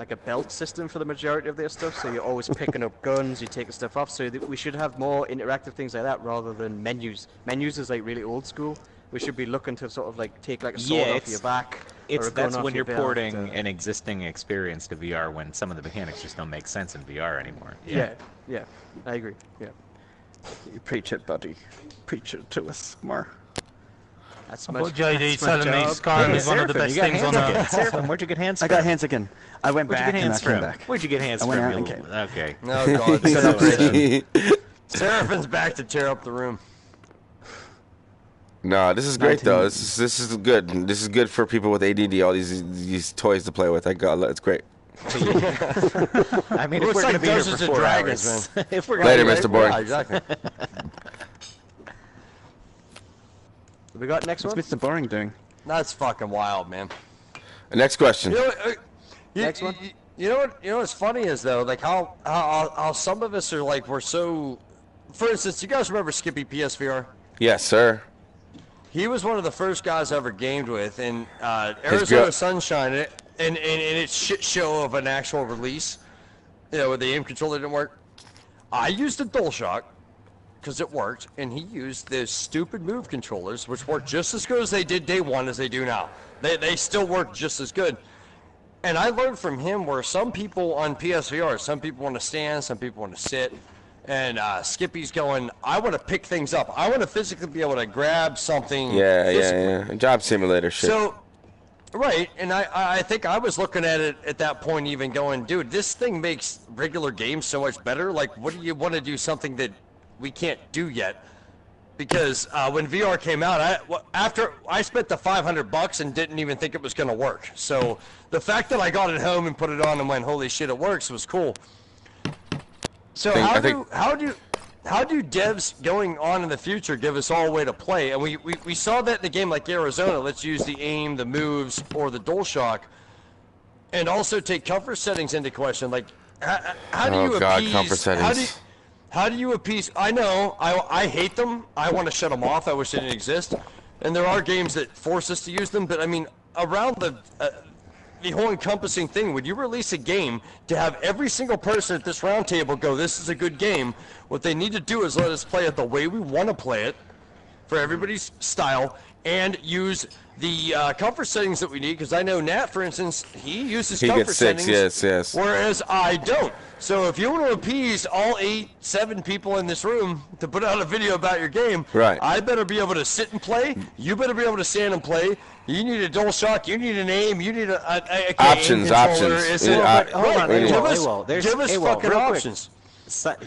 [SPEAKER 5] a belt system for the majority of their stuff. So you're always picking up guns, you're taking stuff off. So we should have more interactive things like that rather than menus. Menus is like really old school. We should be looking to sort of like take like a sword off your back.
[SPEAKER 1] That's when you're porting an existing experience to VR when some of the mechanics just don't make sense in VR anymore.
[SPEAKER 5] Yeah, I agree. Yeah.
[SPEAKER 8] You preach it, buddy. Preach it to us more.
[SPEAKER 3] That's what JD telling me Skyrim is one of the best things on earth.
[SPEAKER 1] Seraphim, where'd you get hands from?
[SPEAKER 8] I got hands again. I went back and I came back.
[SPEAKER 1] Where'd you get hands
[SPEAKER 8] I
[SPEAKER 1] from?
[SPEAKER 8] went out and came.
[SPEAKER 1] Okay.
[SPEAKER 4] Oh, God. Seraphin's back to tear up the room.
[SPEAKER 2] No, this is great though. This is good. This is good for people with ADD. All these toys to play with. It's great.
[SPEAKER 1] I mean, if we're going to be here for 4 hours, man. If we're
[SPEAKER 2] Later, Mr. Boring.
[SPEAKER 4] Yeah, exactly.
[SPEAKER 5] We got next one.
[SPEAKER 8] What's Mr. Boring doing?
[SPEAKER 4] That's fucking wild, man.
[SPEAKER 2] Next question.
[SPEAKER 5] Next one.
[SPEAKER 4] You know what's funny is though, like how some of us are like we're so. For instance, you guys remember Skippy PSVR?
[SPEAKER 2] Yes, sir.
[SPEAKER 4] He was one of the first guys I ever gamed with in Arizona Sunshine, and its shit show of an actual release, where the aim controller didn't work. I used a DualShock because it worked, and he used the stupid Move controllers, which worked just as good as they did day one as they do now. They still work just as good. And I learned from him where some people on PSVR, some people want to stand, some people want to sit. And Skippy's going, I want to pick things up. I want to physically be able to grab something.
[SPEAKER 2] Yeah. Job simulator shit.
[SPEAKER 4] So, right, and I think I was looking at it at that point even going, dude, this thing makes regular games so much better. Like, what do you want to do something that we can't do yet? Because when VR came out, after I spent the $500 and didn't even think it was going to work. So the fact that I got it home and put it on and went, holy shit, it works, was cool. So how do devs going on in the future give us all a way to play? And we saw that in a game like Arizona. Let's use the aim, the moves, or the DualShock, and also take comfort settings into question. Like, how do you appease?
[SPEAKER 2] Comfort settings.
[SPEAKER 4] How do you appease? I know I hate them. I want to shut them off. I wish they didn't exist. And there are games that force us to use them. But I mean, around the whole encompassing thing, would you release a game to have every single person at this roundtable go, this is a good game? What they need to do is let us play it the way we want to play it for everybody's style and use the comfort settings that we need, because I know Nat, for instance, he uses comfort settings,
[SPEAKER 2] yes.
[SPEAKER 4] Whereas I don't. So if you want to appease all 7 people in this room to put out a video about your game,
[SPEAKER 2] right,
[SPEAKER 4] I better be able to sit and play, you better be able to stand and play. You need a DualShock, you need an aim, you need a
[SPEAKER 2] options.
[SPEAKER 4] Hold on, give us fucking options.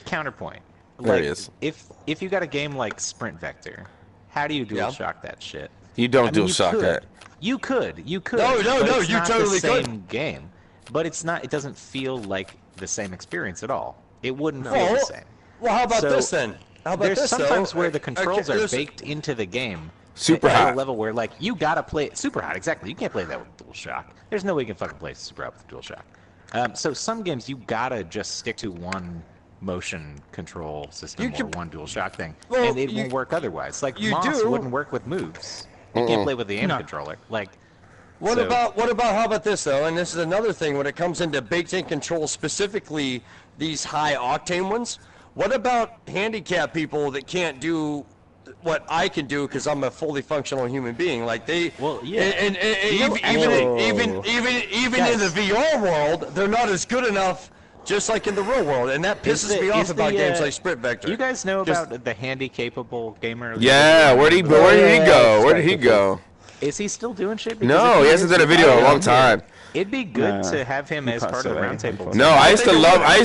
[SPEAKER 1] Counterpoint.
[SPEAKER 2] There he is.
[SPEAKER 1] If you got a game like Sprint Vector, how do you DualShock that shit?
[SPEAKER 2] You don't DualShock that.
[SPEAKER 1] You could.
[SPEAKER 4] No, you totally could.
[SPEAKER 1] Same game, but it's not. It doesn't feel like the same experience at all. It wouldn't feel the same.
[SPEAKER 4] Well, how about this then? How about
[SPEAKER 1] there's
[SPEAKER 4] this
[SPEAKER 1] sometimes where the controls are baked into the game.
[SPEAKER 2] Super hot.
[SPEAKER 1] At a level where, like, you gotta play it super hot. Exactly. You can't play that with DualShock. There's no way you can fucking play super hot with DualShock. So some games you gotta just stick to one motion control system or one DualShock thing, and it won't work otherwise. Like Moss wouldn't work with moves. You can't play with the aim controller. Like,
[SPEAKER 4] what about how about this though? And this is another thing when it comes into baked-in controls, specifically these high octane ones. What about handicapped people that can't do what I can do because I'm a fully functional human being? Like they, and even in the VR world, they're not as good enough. Just like in the real world, and that pisses me off about games like Sprint Vector.
[SPEAKER 1] You guys know about the handy-capable gamer?
[SPEAKER 2] Yeah, where did he go? Where did he go?
[SPEAKER 1] Is he still doing shit?
[SPEAKER 2] No, he hasn't done a video in a long time.
[SPEAKER 1] It'd be good to have him as part of the roundtable.
[SPEAKER 2] No, I used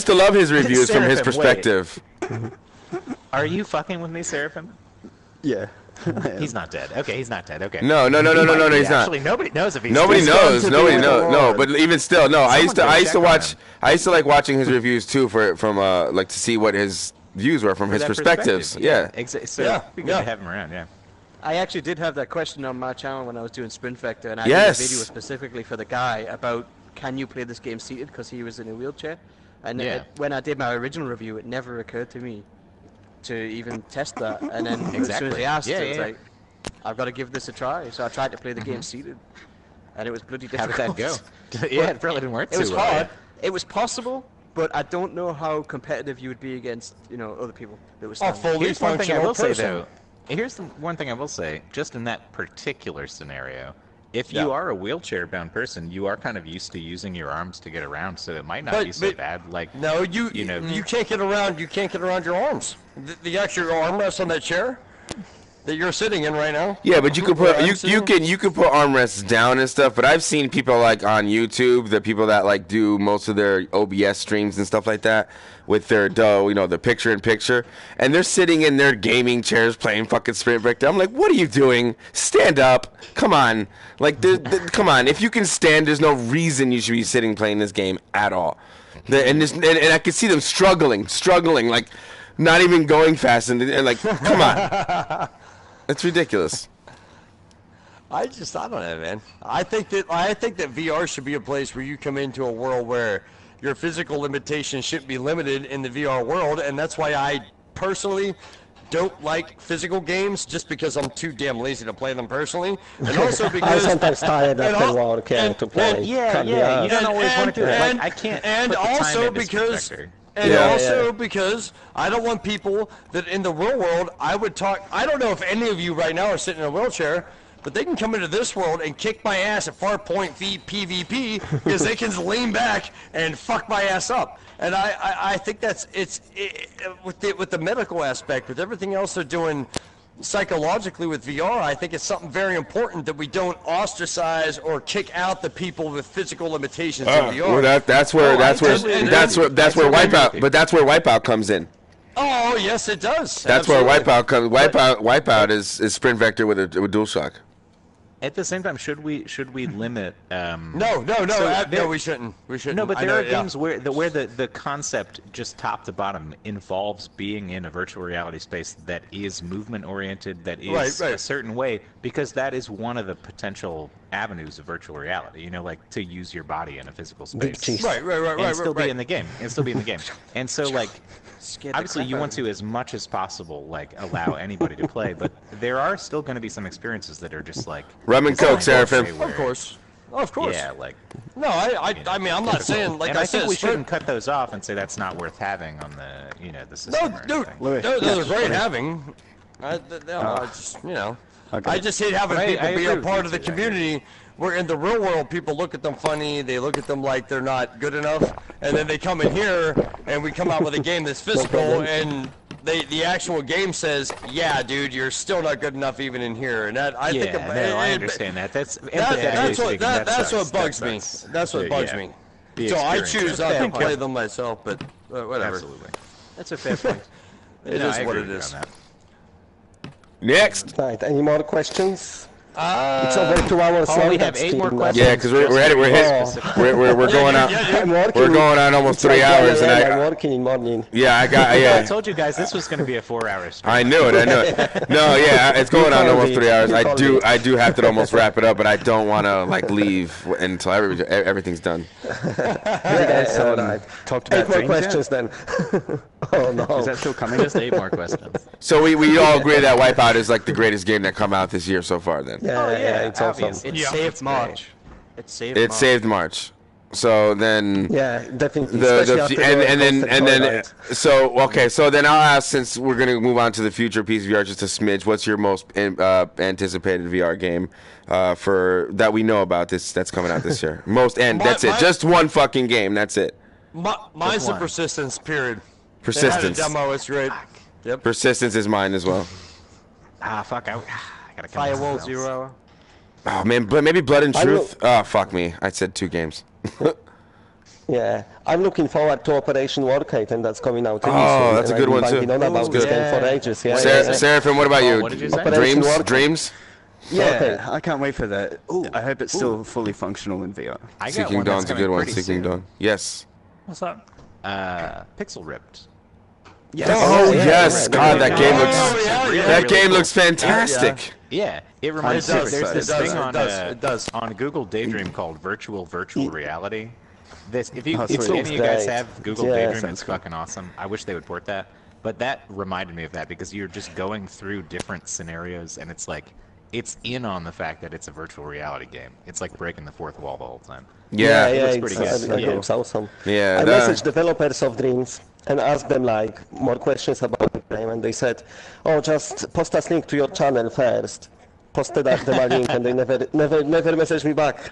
[SPEAKER 2] to love his reviews from his perspective.
[SPEAKER 1] Are you fucking with me, Seraphim?
[SPEAKER 8] Yeah.
[SPEAKER 1] He's not dead. Okay, he's not dead. Okay.
[SPEAKER 2] No, he's not.
[SPEAKER 1] Actually, nobody knows if he's
[SPEAKER 2] Nobody knows. No, but even still, no. I used to watch. I used to like watching his reviews too, from like to see what his views were from his perspectives. Yeah.
[SPEAKER 1] Exactly. So it'd be good to have him around. Yeah.
[SPEAKER 5] I actually did have that question on my channel when I was doing Sprint Vector, and I did a video specifically for the guy about can you play this game seated because he was in a wheelchair. And when I did my original review, it never occurred to me to even test that. And then as soon as he asked, it was like, I've got to give this a try. So I tried to play the game seated, and it was bloody difficult.
[SPEAKER 1] How did that go? It probably didn't work.
[SPEAKER 5] It was hard. It was possible, but I don't know how competitive you would be against, other people. That was
[SPEAKER 1] Here's one thing I will say though. Here's the one thing I will say. Just in that particular scenario, if you are a wheelchair-bound person, you are kind of used to using your arms to get around, so it might not be so bad. Like
[SPEAKER 4] no, you can't get around. You can't get around your arms. The actual armrest on that chair. that you're sitting in right now.
[SPEAKER 2] Yeah, but you could put
[SPEAKER 4] Where I'm
[SPEAKER 2] you
[SPEAKER 4] sitting.
[SPEAKER 2] can put armrests down and stuff. But I've seen people like on YouTube, the people that like do most of their OBS streams and stuff like that with their the picture in picture, and they're sitting in their gaming chairs playing fucking Sprint Break. I'm like, what are you doing? Stand up! Come on, like, come on. If you can stand, there's no reason you should be sitting playing this game at all. And I could see them struggling, like not even going fast, and like, come on. It's ridiculous.
[SPEAKER 4] I don't know, man. I think that VR should be a place where you come into a world where your physical limitations shouldn't be limited in the VR world, and that's why I personally don't like physical games, just because I'm too damn lazy to play them personally, and also because
[SPEAKER 7] I'm sometimes tired after work to play.
[SPEAKER 1] You don't always want to do it. Like, I can't.
[SPEAKER 4] And
[SPEAKER 1] put the time
[SPEAKER 4] also
[SPEAKER 1] into
[SPEAKER 4] because.
[SPEAKER 1] Spectre.
[SPEAKER 4] And because I don't want people that in the real world I don't know if any of you right now are sitting in a wheelchair, but they can come into this world and kick my ass at far point PvP because they can lean back and fuck my ass up. And I think that's with the medical aspect, with everything else they're doing psychologically with VR, I think it's something very important that we don't ostracize or kick out the people with physical limitations in VR.
[SPEAKER 2] Well, that's where Wipeout. But that's where Wipeout comes in.
[SPEAKER 4] Oh yes, it does.
[SPEAKER 2] That's
[SPEAKER 4] Absolutely.
[SPEAKER 2] where Wipeout comes. Wipeout is Sprint Vector with DualShock.
[SPEAKER 1] At the same time, should we limit?
[SPEAKER 4] No, we shouldn't. We shouldn't.
[SPEAKER 1] No, but there are games where the concept just top to bottom involves being in a virtual reality space that is movement oriented, that is a certain way, because that is one of the potential avenues of virtual reality. Like to use your body in a physical space,
[SPEAKER 4] Right.
[SPEAKER 1] and still be in the game, and so like. Obviously, you want to, as much as possible, like allow anybody to play, but there are still going to be some experiences that are just like
[SPEAKER 2] rum and coke, Seraphim.
[SPEAKER 4] Of course.
[SPEAKER 1] Yeah, like.
[SPEAKER 4] No, I mean, I'm not saying like
[SPEAKER 1] and
[SPEAKER 4] I
[SPEAKER 1] I think
[SPEAKER 4] said.
[SPEAKER 1] we shouldn't cut those off and say that's not worth having on the the system.
[SPEAKER 4] No, dude, those are great having. I just hate having people be a part of the community. Where in the real world, people look at them funny, they look at them like they're not good enough, and then they come in here, and we come out with a game that's physical, and the actual game says, yeah, dude, you're still not good enough even in here, and that, I think...
[SPEAKER 1] I understand that. That's
[SPEAKER 4] what bugs me. That's what bugs me. So I choose not to play them myself, but whatever.
[SPEAKER 1] Absolutely. That's a fair point.
[SPEAKER 4] It is what it is.
[SPEAKER 2] Next.
[SPEAKER 7] Right. Any more questions? It's over 2 hours long.
[SPEAKER 1] We have 8 more questions.
[SPEAKER 2] Yeah, because we're going out. We're going on almost 3 hours, and
[SPEAKER 7] I'm working in morning.
[SPEAKER 2] Yeah,
[SPEAKER 1] I told you guys this was going to be a 4-hour stream.
[SPEAKER 2] I knew it. No, yeah, it's going on almost 3 hours. I do have to almost wrap it up, but I don't want to like leave until everything's done.
[SPEAKER 8] Talked about
[SPEAKER 7] 8 more questions then. Oh no.
[SPEAKER 8] Is that still coming?
[SPEAKER 1] Just 8 more questions.
[SPEAKER 2] So we all agree that Wipeout is like the greatest game that come out this year so far. Then.
[SPEAKER 7] Yeah, it's awesome.
[SPEAKER 5] It saved March. It
[SPEAKER 2] saved March. So then.
[SPEAKER 7] Yeah, definitely.
[SPEAKER 2] So then I'll ask, since we're gonna move on to the future PSVR just a smidge. What's your most anticipated VR game for that we know about that's coming out this year? That's it. Just one fucking game. That's it.
[SPEAKER 4] Mine's the Persistence. Period.
[SPEAKER 2] Persistence.
[SPEAKER 4] It had a demo. It's great. Yep.
[SPEAKER 2] Persistence is mine as well.
[SPEAKER 1] Fuck. I gotta come
[SPEAKER 5] Firewall Zero.
[SPEAKER 2] Oh man, but maybe Blood and Truth. Oh fuck me, I said 2 games.
[SPEAKER 7] Yeah, I'm looking forward to Operation Warcade, and that's coming out.
[SPEAKER 2] Oh, that's a good one too.
[SPEAKER 7] I've known about this game for ages. Yeah.
[SPEAKER 2] Seraphim, what about you?
[SPEAKER 1] What did you say?
[SPEAKER 2] Dreams.
[SPEAKER 8] Yeah, I can't wait for that. I hope it's still fully functional in VR.
[SPEAKER 2] Seeking Dawn's a good one. Seeking Dawn. Yes.
[SPEAKER 3] What's that?
[SPEAKER 1] Pixel Ripped.
[SPEAKER 2] Yes. Yes. God, that game looks fantastic.
[SPEAKER 1] Yeah, it reminds me. There's this thing
[SPEAKER 4] on
[SPEAKER 1] Google Daydream called virtual reality. If any of
[SPEAKER 7] sweet.
[SPEAKER 1] you guys have Google
[SPEAKER 7] Yeah.
[SPEAKER 1] Daydream, it's fucking awesome. I wish they would port that. But that reminded me of that because you're just going through different scenarios, and it's like it's in on the fact that it's a virtual reality game. It's like breaking the fourth wall the whole time.
[SPEAKER 7] Yeah,
[SPEAKER 1] it looks pretty good.
[SPEAKER 7] It's awesome.
[SPEAKER 2] Yeah,
[SPEAKER 7] I messaged developers of Dreams and asked them like more questions about the game, and they said, "Oh, just post us link to your channel first." posted them a link and they never messaged me back.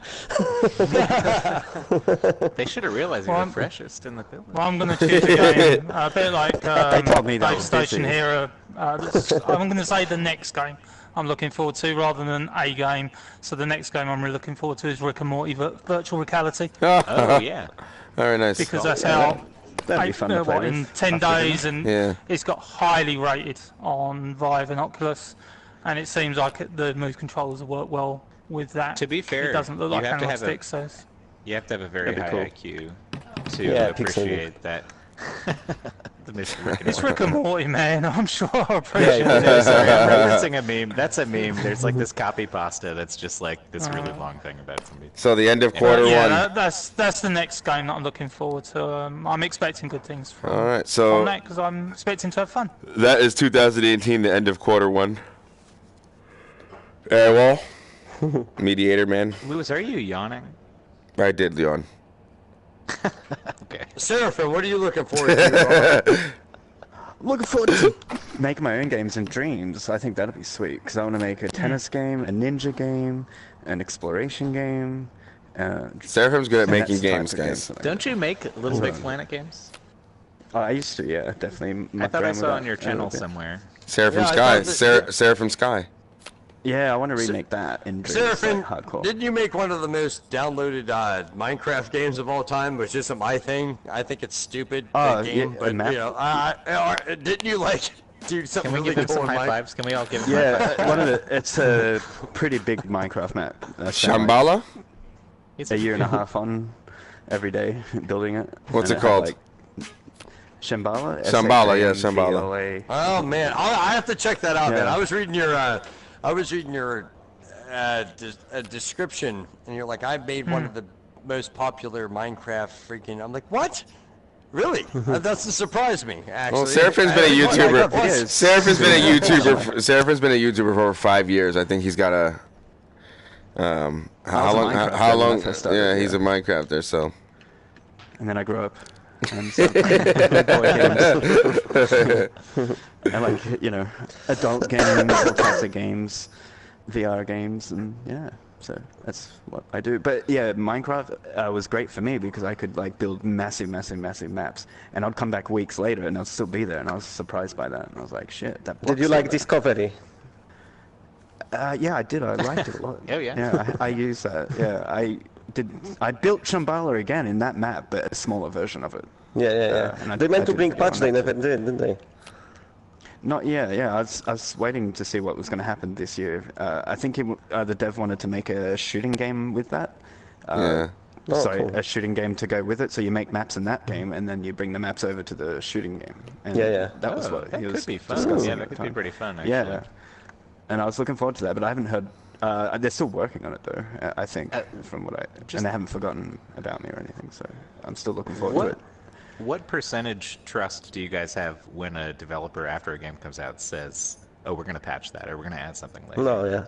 [SPEAKER 1] They should have realized you were the freshest in the building.
[SPEAKER 3] Well, I'm going to choose a game, a bit like
[SPEAKER 8] told me that was
[SPEAKER 3] PlayStation
[SPEAKER 8] busy.
[SPEAKER 3] here. I'm going to say the next game I'm looking forward to rather than a game. So the next game I'm really looking forward to is Rick and Morty Virtual Reality.
[SPEAKER 1] Oh, yeah.
[SPEAKER 2] Very nice.
[SPEAKER 3] Because that's out
[SPEAKER 8] That'd be fun to play
[SPEAKER 3] in
[SPEAKER 8] with
[SPEAKER 3] 10
[SPEAKER 8] after
[SPEAKER 3] days,
[SPEAKER 8] dinner.
[SPEAKER 3] and
[SPEAKER 2] Yeah.
[SPEAKER 3] it's got highly rated on Vive and Oculus, and it seems like the Move controllers will work well with that.
[SPEAKER 1] To be fair,
[SPEAKER 3] it doesn't look
[SPEAKER 1] you
[SPEAKER 3] like
[SPEAKER 1] have to
[SPEAKER 3] analog
[SPEAKER 1] have a-
[SPEAKER 3] sticks, so
[SPEAKER 1] You have to have a very
[SPEAKER 8] That'd
[SPEAKER 1] high
[SPEAKER 8] be
[SPEAKER 1] IQ to
[SPEAKER 7] Yeah,
[SPEAKER 1] appreciate that. The Mr. Rick and
[SPEAKER 3] it's
[SPEAKER 1] Morty.
[SPEAKER 3] Rick and Morty, man. I'm sure I appreciate
[SPEAKER 7] Yeah,
[SPEAKER 3] it.
[SPEAKER 1] No, sorry, I'm referencing a meme. That's a meme. There's like this copy pasta that's just like this really long thing about somebody.
[SPEAKER 2] So the end of quarter
[SPEAKER 3] Yeah,
[SPEAKER 2] one.
[SPEAKER 3] that's the next game that I'm looking forward to. I'm expecting good things from,
[SPEAKER 2] All right,
[SPEAKER 3] from
[SPEAKER 2] so
[SPEAKER 3] that because I'm expecting to have fun.
[SPEAKER 2] that is 2018, the end of quarter one. Well, mediator man.
[SPEAKER 1] Lewis, are you yawning?
[SPEAKER 2] I did, Leon.
[SPEAKER 1] Okay.
[SPEAKER 4] Seraphim, what are you looking forward to?
[SPEAKER 8] I'm looking forward to making my own games and dreams. I think that'll be sweet because I want to make a tennis game, a ninja game, an exploration game.
[SPEAKER 2] Seraphim's good at
[SPEAKER 8] and
[SPEAKER 2] making
[SPEAKER 8] that's the type
[SPEAKER 2] games,
[SPEAKER 8] of
[SPEAKER 2] guys.
[SPEAKER 8] that I
[SPEAKER 1] Don't you make Little Big Planet games?
[SPEAKER 8] Oh, I used to, yeah, definitely.
[SPEAKER 1] I thought I saw on your
[SPEAKER 8] a
[SPEAKER 1] channel
[SPEAKER 8] little bit.
[SPEAKER 1] somewhere.
[SPEAKER 2] Seraphim
[SPEAKER 4] Yeah, I
[SPEAKER 2] Sky.
[SPEAKER 4] thought that-
[SPEAKER 2] Seraphim Sky.
[SPEAKER 8] Yeah, I want to remake that in dreams,
[SPEAKER 4] Seraphim,
[SPEAKER 8] like, hardcore.
[SPEAKER 4] didn't you make one of the most downloaded Minecraft games of all time, which isn't my thing? I think it's stupid,
[SPEAKER 8] Oh,
[SPEAKER 4] that game,
[SPEAKER 8] yeah,
[SPEAKER 4] but,
[SPEAKER 8] a map?
[SPEAKER 4] you know, didn't you, like, do something
[SPEAKER 1] Can we
[SPEAKER 4] really
[SPEAKER 1] give him
[SPEAKER 4] cool
[SPEAKER 1] some
[SPEAKER 4] in
[SPEAKER 1] high
[SPEAKER 4] Minecraft?
[SPEAKER 1] fives? Can we all give him high fives?
[SPEAKER 8] Yeah, one of the. It's a pretty big Minecraft map. I spent, like,
[SPEAKER 2] Shambhala?
[SPEAKER 1] It's
[SPEAKER 8] a year and a half on every day building it.
[SPEAKER 2] What's
[SPEAKER 8] And
[SPEAKER 2] it
[SPEAKER 8] had,
[SPEAKER 2] called?
[SPEAKER 8] like, Shambhala?
[SPEAKER 2] Shambhala, yeah,
[SPEAKER 8] Shambhala.
[SPEAKER 4] Oh man, I have to check that out, man.
[SPEAKER 8] Yeah.
[SPEAKER 4] I was reading your description, and you're like, I made one of the most popular Minecraft freaking. I'm like, what? Really? That's to surprise me, actually.
[SPEAKER 2] Well, Seraphim's been a
[SPEAKER 8] I got
[SPEAKER 2] YouTuber.
[SPEAKER 8] videos.
[SPEAKER 2] Seraphim's been a YouTuber. Seraphim's been a YouTuber for over 5 years. I think he's got a. How
[SPEAKER 8] was a
[SPEAKER 2] long?
[SPEAKER 8] Minecrafter
[SPEAKER 2] How
[SPEAKER 8] when I
[SPEAKER 2] long?
[SPEAKER 8] first started,
[SPEAKER 2] Yeah, he's
[SPEAKER 8] yeah.
[SPEAKER 2] a Minecrafter. So.
[SPEAKER 8] And then I grew up. And so, boy games. And like, you know, adult games, all types of games, VR games, and yeah, so that's what I do. But yeah, Minecraft was great for me because I could like build massive maps, and I'd come back weeks later and I'd still be there, and I was surprised by that, and I was like, shit, that.
[SPEAKER 7] Did you
[SPEAKER 8] block's
[SPEAKER 7] like
[SPEAKER 8] still
[SPEAKER 7] Discovery?
[SPEAKER 8] there. Yeah, I did. I liked it a lot.
[SPEAKER 1] Oh, yeah.
[SPEAKER 8] Yeah, I used that. Yeah, I built Shambhala again in that map, but a smaller version of it.
[SPEAKER 7] Yeah.
[SPEAKER 8] and I-
[SPEAKER 7] They meant
[SPEAKER 8] I
[SPEAKER 7] to
[SPEAKER 8] did
[SPEAKER 7] bring
[SPEAKER 8] a video
[SPEAKER 7] patch,
[SPEAKER 8] on
[SPEAKER 7] they
[SPEAKER 8] that
[SPEAKER 7] never
[SPEAKER 8] too.
[SPEAKER 7] did, didn't they?
[SPEAKER 8] Not yet. Yeah, I was waiting to see what was going to happen this year. I think the dev wanted to make a shooting game with that.
[SPEAKER 2] Yeah.
[SPEAKER 7] Oh,
[SPEAKER 8] So
[SPEAKER 7] cool.
[SPEAKER 8] a shooting game to go with it. So you make maps in that game, and then you bring the maps over to the shooting game. And
[SPEAKER 7] Yeah.
[SPEAKER 8] That was
[SPEAKER 1] Oh,
[SPEAKER 8] what
[SPEAKER 1] that
[SPEAKER 8] he
[SPEAKER 1] could
[SPEAKER 8] was
[SPEAKER 1] be fun.
[SPEAKER 8] discussing
[SPEAKER 1] Yeah,
[SPEAKER 8] at
[SPEAKER 1] that
[SPEAKER 8] the
[SPEAKER 1] could be
[SPEAKER 8] time.
[SPEAKER 1] pretty fun, actually.
[SPEAKER 8] Yeah. And I was looking forward to that, but I haven't heard. They're still working on it though. I think from what and they haven't forgotten about me or anything. So I'm still looking forward to it.
[SPEAKER 1] What percentage trust do you guys have when a developer, after a game comes out, says, "Oh, we're gonna patch that, or we're gonna add something later"?
[SPEAKER 7] No, yeah.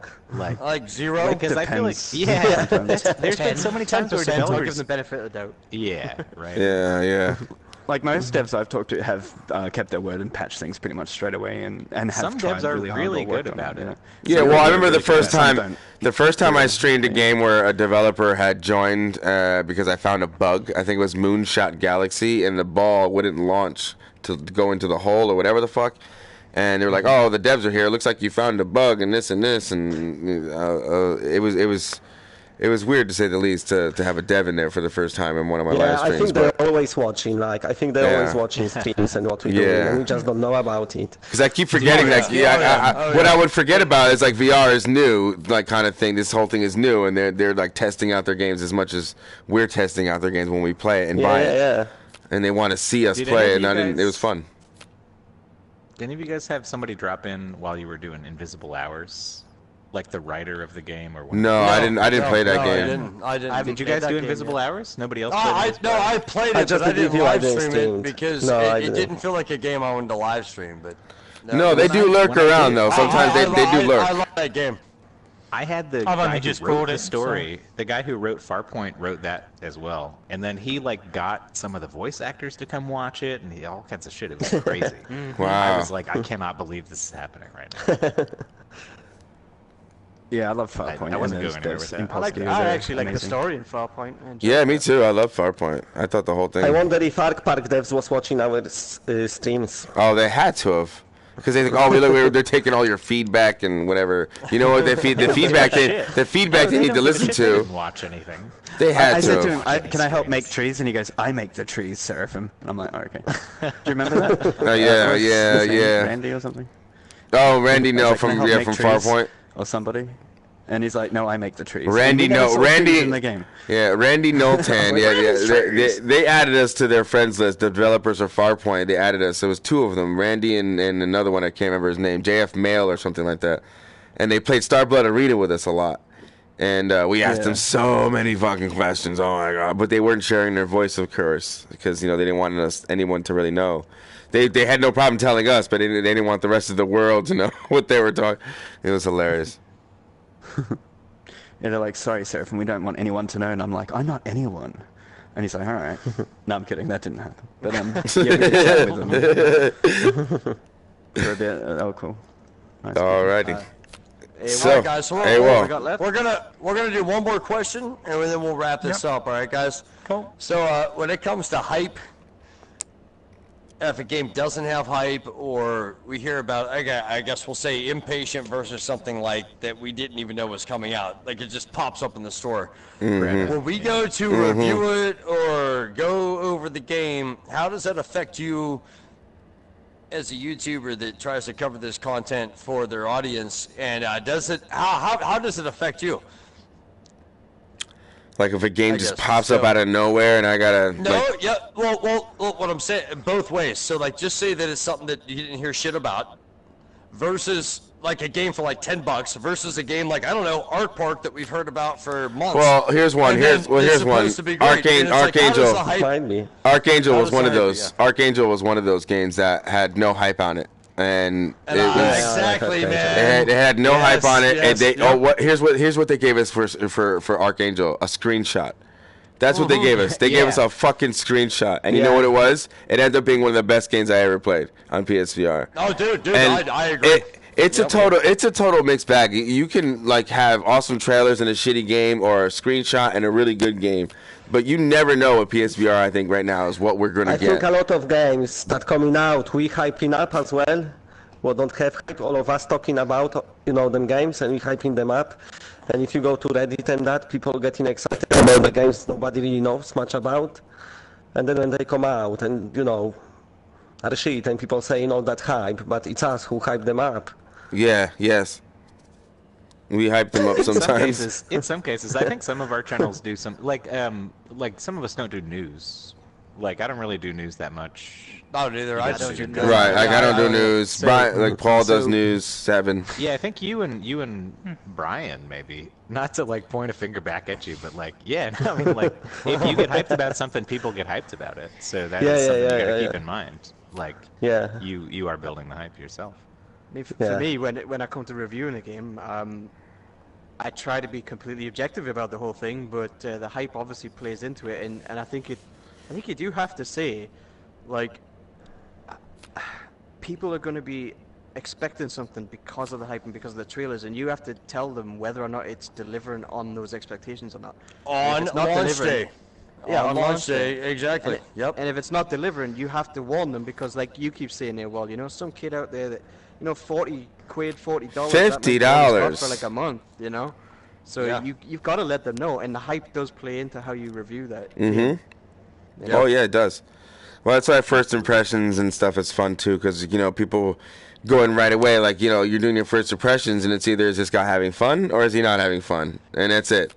[SPEAKER 4] Like zero?
[SPEAKER 1] Because I feel like,
[SPEAKER 8] Depends.
[SPEAKER 1] yeah, there's been so many times where
[SPEAKER 5] 10%, I'll give them
[SPEAKER 1] developers,
[SPEAKER 5] the benefit of the doubt.
[SPEAKER 1] yeah, right,
[SPEAKER 2] Yeah.
[SPEAKER 8] Like most devs I've talked to have kept their word and patched things pretty much straight away, and have
[SPEAKER 1] Some
[SPEAKER 8] tried
[SPEAKER 1] devs are
[SPEAKER 8] really hard
[SPEAKER 1] really
[SPEAKER 8] or worked
[SPEAKER 1] good
[SPEAKER 8] on
[SPEAKER 1] about it.
[SPEAKER 2] Yeah,
[SPEAKER 8] Some
[SPEAKER 2] well, I
[SPEAKER 8] really,
[SPEAKER 2] remember
[SPEAKER 8] really
[SPEAKER 2] the first
[SPEAKER 8] good. Some
[SPEAKER 2] time.
[SPEAKER 8] don't.
[SPEAKER 2] The first time I streamed a game where a developer had joined because I found a bug. I think it was Moonshot Galaxy, and the ball wouldn't launch to go into the hole or whatever the fuck. And they were like, "Oh, the devs are here. It looks like you found a bug and this and this." And it was weird to say the least to have a dev in there for the first time in one of my
[SPEAKER 7] Yeah,
[SPEAKER 2] live
[SPEAKER 7] I
[SPEAKER 2] streams.
[SPEAKER 7] think they're always watching, like, I think they're always
[SPEAKER 2] Yeah.
[SPEAKER 7] watching streams and what we do,
[SPEAKER 2] Yeah.
[SPEAKER 7] and we just don't know about it.
[SPEAKER 2] Because I keep forgetting that.
[SPEAKER 4] yeah.
[SPEAKER 2] What I would forget about is like VR is new, like kind of thing. This whole thing is new, and they're like testing out their games as much as we're testing out their games when we play it and buy it.
[SPEAKER 7] Yeah.
[SPEAKER 2] And they want to see us
[SPEAKER 1] Did
[SPEAKER 2] play,
[SPEAKER 1] any
[SPEAKER 2] and
[SPEAKER 1] of you
[SPEAKER 2] it
[SPEAKER 1] guys-
[SPEAKER 2] was fun.
[SPEAKER 1] Did any of you guys have somebody drop in while you were doing Invisible Hours, like the writer of the game or what?
[SPEAKER 2] No, I didn't play that
[SPEAKER 4] no,
[SPEAKER 2] game.
[SPEAKER 4] I didn't.
[SPEAKER 1] Did you
[SPEAKER 5] played
[SPEAKER 1] guys
[SPEAKER 5] that
[SPEAKER 1] do
[SPEAKER 5] game
[SPEAKER 1] Invisible
[SPEAKER 5] yet.
[SPEAKER 1] Hours? Nobody else
[SPEAKER 4] Oh,
[SPEAKER 1] played
[SPEAKER 4] I
[SPEAKER 1] Invisible Hours?
[SPEAKER 4] played
[SPEAKER 7] I
[SPEAKER 4] it,
[SPEAKER 7] just
[SPEAKER 4] but I
[SPEAKER 7] did
[SPEAKER 4] didn't
[SPEAKER 7] review, I
[SPEAKER 4] live
[SPEAKER 7] didn't
[SPEAKER 4] stream
[SPEAKER 7] stream
[SPEAKER 4] it
[SPEAKER 7] it.
[SPEAKER 4] because
[SPEAKER 7] No, I
[SPEAKER 4] it
[SPEAKER 7] didn't.
[SPEAKER 4] didn't feel like a game I wanted to live stream. But
[SPEAKER 2] No, they do lurk
[SPEAKER 1] when I
[SPEAKER 2] around
[SPEAKER 1] did-
[SPEAKER 2] though. Sometimes they do lurk.
[SPEAKER 4] I love that game.
[SPEAKER 1] I had the
[SPEAKER 3] I've
[SPEAKER 1] guy
[SPEAKER 3] only
[SPEAKER 1] who
[SPEAKER 3] just
[SPEAKER 1] wrote
[SPEAKER 3] bought
[SPEAKER 1] the
[SPEAKER 3] it, so-
[SPEAKER 1] story. The guy who wrote Farpoint wrote that as well, and then he like got some of the voice actors to come watch it, and all kinds of shit. It was crazy. I
[SPEAKER 2] Wow.
[SPEAKER 1] was like, I cannot believe this is happening right now.
[SPEAKER 8] Yeah, I love Farpoint.
[SPEAKER 1] I wasn't going anywhere with that.
[SPEAKER 5] I actually like the story in Farpoint.
[SPEAKER 2] Yeah, me too. I love Farpoint. I thought the whole thing.
[SPEAKER 7] I wonder if Arc Park devs was watching our streams.
[SPEAKER 2] Oh, they had to have. Because they think, oh, they're taking all your feedback and whatever. You know what? The feedback they need to listen
[SPEAKER 1] They
[SPEAKER 2] to.
[SPEAKER 1] didn't watch anything.
[SPEAKER 2] They had
[SPEAKER 8] I
[SPEAKER 2] to.
[SPEAKER 8] said to him, "Can I help make trees?" And he goes, "I make the trees, Seraphim." And I'm like, oh, "Okay." Do you remember that?
[SPEAKER 2] Oh yeah,
[SPEAKER 8] What's
[SPEAKER 2] yeah,
[SPEAKER 8] his name?
[SPEAKER 2] yeah.
[SPEAKER 8] Randy or something.
[SPEAKER 2] Oh, Randy, no,
[SPEAKER 8] I was like,
[SPEAKER 2] from
[SPEAKER 8] "Can I help make trees?"
[SPEAKER 2] Farpoint.
[SPEAKER 8] Or somebody. And he's like, "No, I make the trees."
[SPEAKER 2] Randy,
[SPEAKER 8] And we never
[SPEAKER 2] no,
[SPEAKER 8] saw trees
[SPEAKER 2] Randy.
[SPEAKER 8] in the game.
[SPEAKER 2] Yeah, Randy Noltan. yeah. They added us to their friends list. The developers of Farpoint. They added us. There was two of them, Randy and another one. I can't remember his name. JF Mail or something like that. And they played Starblood Arena with us a lot. And we asked them so many fucking questions. Oh my god! But they weren't sharing their voice, of course, because they didn't want anyone to really know. They had no problem telling us, but they didn't want the rest of the world to know what they were talking. It was hilarious.
[SPEAKER 8] Yeah, they're like, "Sorry, Seraphim, we don't want anyone to know." And I'm like, "I'm not anyone." And he's like, "All right." No, I'm kidding. That didn't happen. But yeah, we did chat with them for a bit. Oh, cool. Nice.
[SPEAKER 2] Alrighty.
[SPEAKER 4] All right, guys. So
[SPEAKER 2] Well.
[SPEAKER 4] we're gonna do one more question, and then we'll wrap this up. All right, guys.
[SPEAKER 3] Cool.
[SPEAKER 4] So when it comes to hype, if a game doesn't have hype, or we hear about, I guess we'll say impatient versus something like that we didn't even know was coming out, like it just pops up in the store. When we go to review it or go over the game, how does that affect you as a YouTuber that tries to cover this content for their audience? And how does it affect you?
[SPEAKER 2] Like if a game just
[SPEAKER 4] guess
[SPEAKER 2] pops
[SPEAKER 4] so.
[SPEAKER 2] up out of nowhere and I gotta.
[SPEAKER 4] No,
[SPEAKER 2] like,
[SPEAKER 4] yeah, well, what I'm saying, both ways. So, like, just say that it's something that you didn't hear shit about, versus like a game for like $10, versus a game like, I don't know, Art Park that we've heard about for months.
[SPEAKER 2] Well, here's one.
[SPEAKER 4] And then
[SPEAKER 2] Here's
[SPEAKER 4] it's
[SPEAKER 2] one.
[SPEAKER 4] supposed to be great. And it's like, how does
[SPEAKER 2] Archangel.
[SPEAKER 4] the hype-
[SPEAKER 7] Mind me.
[SPEAKER 2] Archangel
[SPEAKER 4] How
[SPEAKER 2] was
[SPEAKER 4] does
[SPEAKER 2] one
[SPEAKER 4] the
[SPEAKER 2] of
[SPEAKER 4] hype-
[SPEAKER 2] those.
[SPEAKER 4] yeah.
[SPEAKER 2] Archangel was one of those games that had no hype on it, and it was.
[SPEAKER 4] exactly, man.
[SPEAKER 2] It had no hype on it, and they.
[SPEAKER 4] Yep.
[SPEAKER 2] Here's what they gave us for Archangel, a screenshot. That's what they gave us. They gave us a fucking screenshot, and you know what it was? It ended up being one of the best games I ever played on PSVR.
[SPEAKER 4] Oh, dude,
[SPEAKER 2] And
[SPEAKER 4] I agree.
[SPEAKER 2] It's a total mixed bag. You can like have awesome trailers and a shitty game, or a screenshot and a really good game, but you never know what PSVR. I think right now is what we're gonna
[SPEAKER 7] I think
[SPEAKER 2] get.
[SPEAKER 7] a lot of games that coming out, we hyping up as well. We don't have hype, all of us talking about, them games, and we hyping them up. And if you go to Reddit and that, people getting excited about the games nobody really knows much about. And then when they come out and, are shit, and people saying all that hype, but it's us who hype them up.
[SPEAKER 2] Yeah. Yes. We hype them up sometimes.
[SPEAKER 1] In some cases, I think some of our channels do some like some of us don't do news. Like I don't really do news that much.
[SPEAKER 4] No, neither. I don't do news.
[SPEAKER 2] Right, like I don't do news.
[SPEAKER 1] So-
[SPEAKER 2] Brian, like Paul does
[SPEAKER 1] so-
[SPEAKER 2] news 7.
[SPEAKER 1] Yeah, I think you and Brian maybe. Not to like point a finger back at you, but like I mean like if you get hyped about something, people get hyped about it. So that is something you gotta keep in mind. Like you are building the hype yourself.
[SPEAKER 5] I mean, for me, when I come to reviewing a game, I try to be completely objective about the whole thing, but the hype obviously plays into it, and I think you do have to say, like, people are going to be expecting something because of the hype and because of the trailers, and you have to tell them whether or not it's delivering on those expectations or not.
[SPEAKER 4] On launch day.
[SPEAKER 5] Yeah,
[SPEAKER 4] on launch day, exactly.
[SPEAKER 5] And and if it's not delivering, you have to warn them, because like you keep saying there, well, some kid out there that, $40, $40,
[SPEAKER 2] $50
[SPEAKER 5] for like a month, So you've got to let them know, and the hype does play into how you review that.
[SPEAKER 2] Mm-hmm. Oh yeah, it does. Well, that's why first impressions and stuff is fun too, because people go in right away. Like you're doing your first impressions, and it's either is this guy having fun or is he not having fun, and that's it.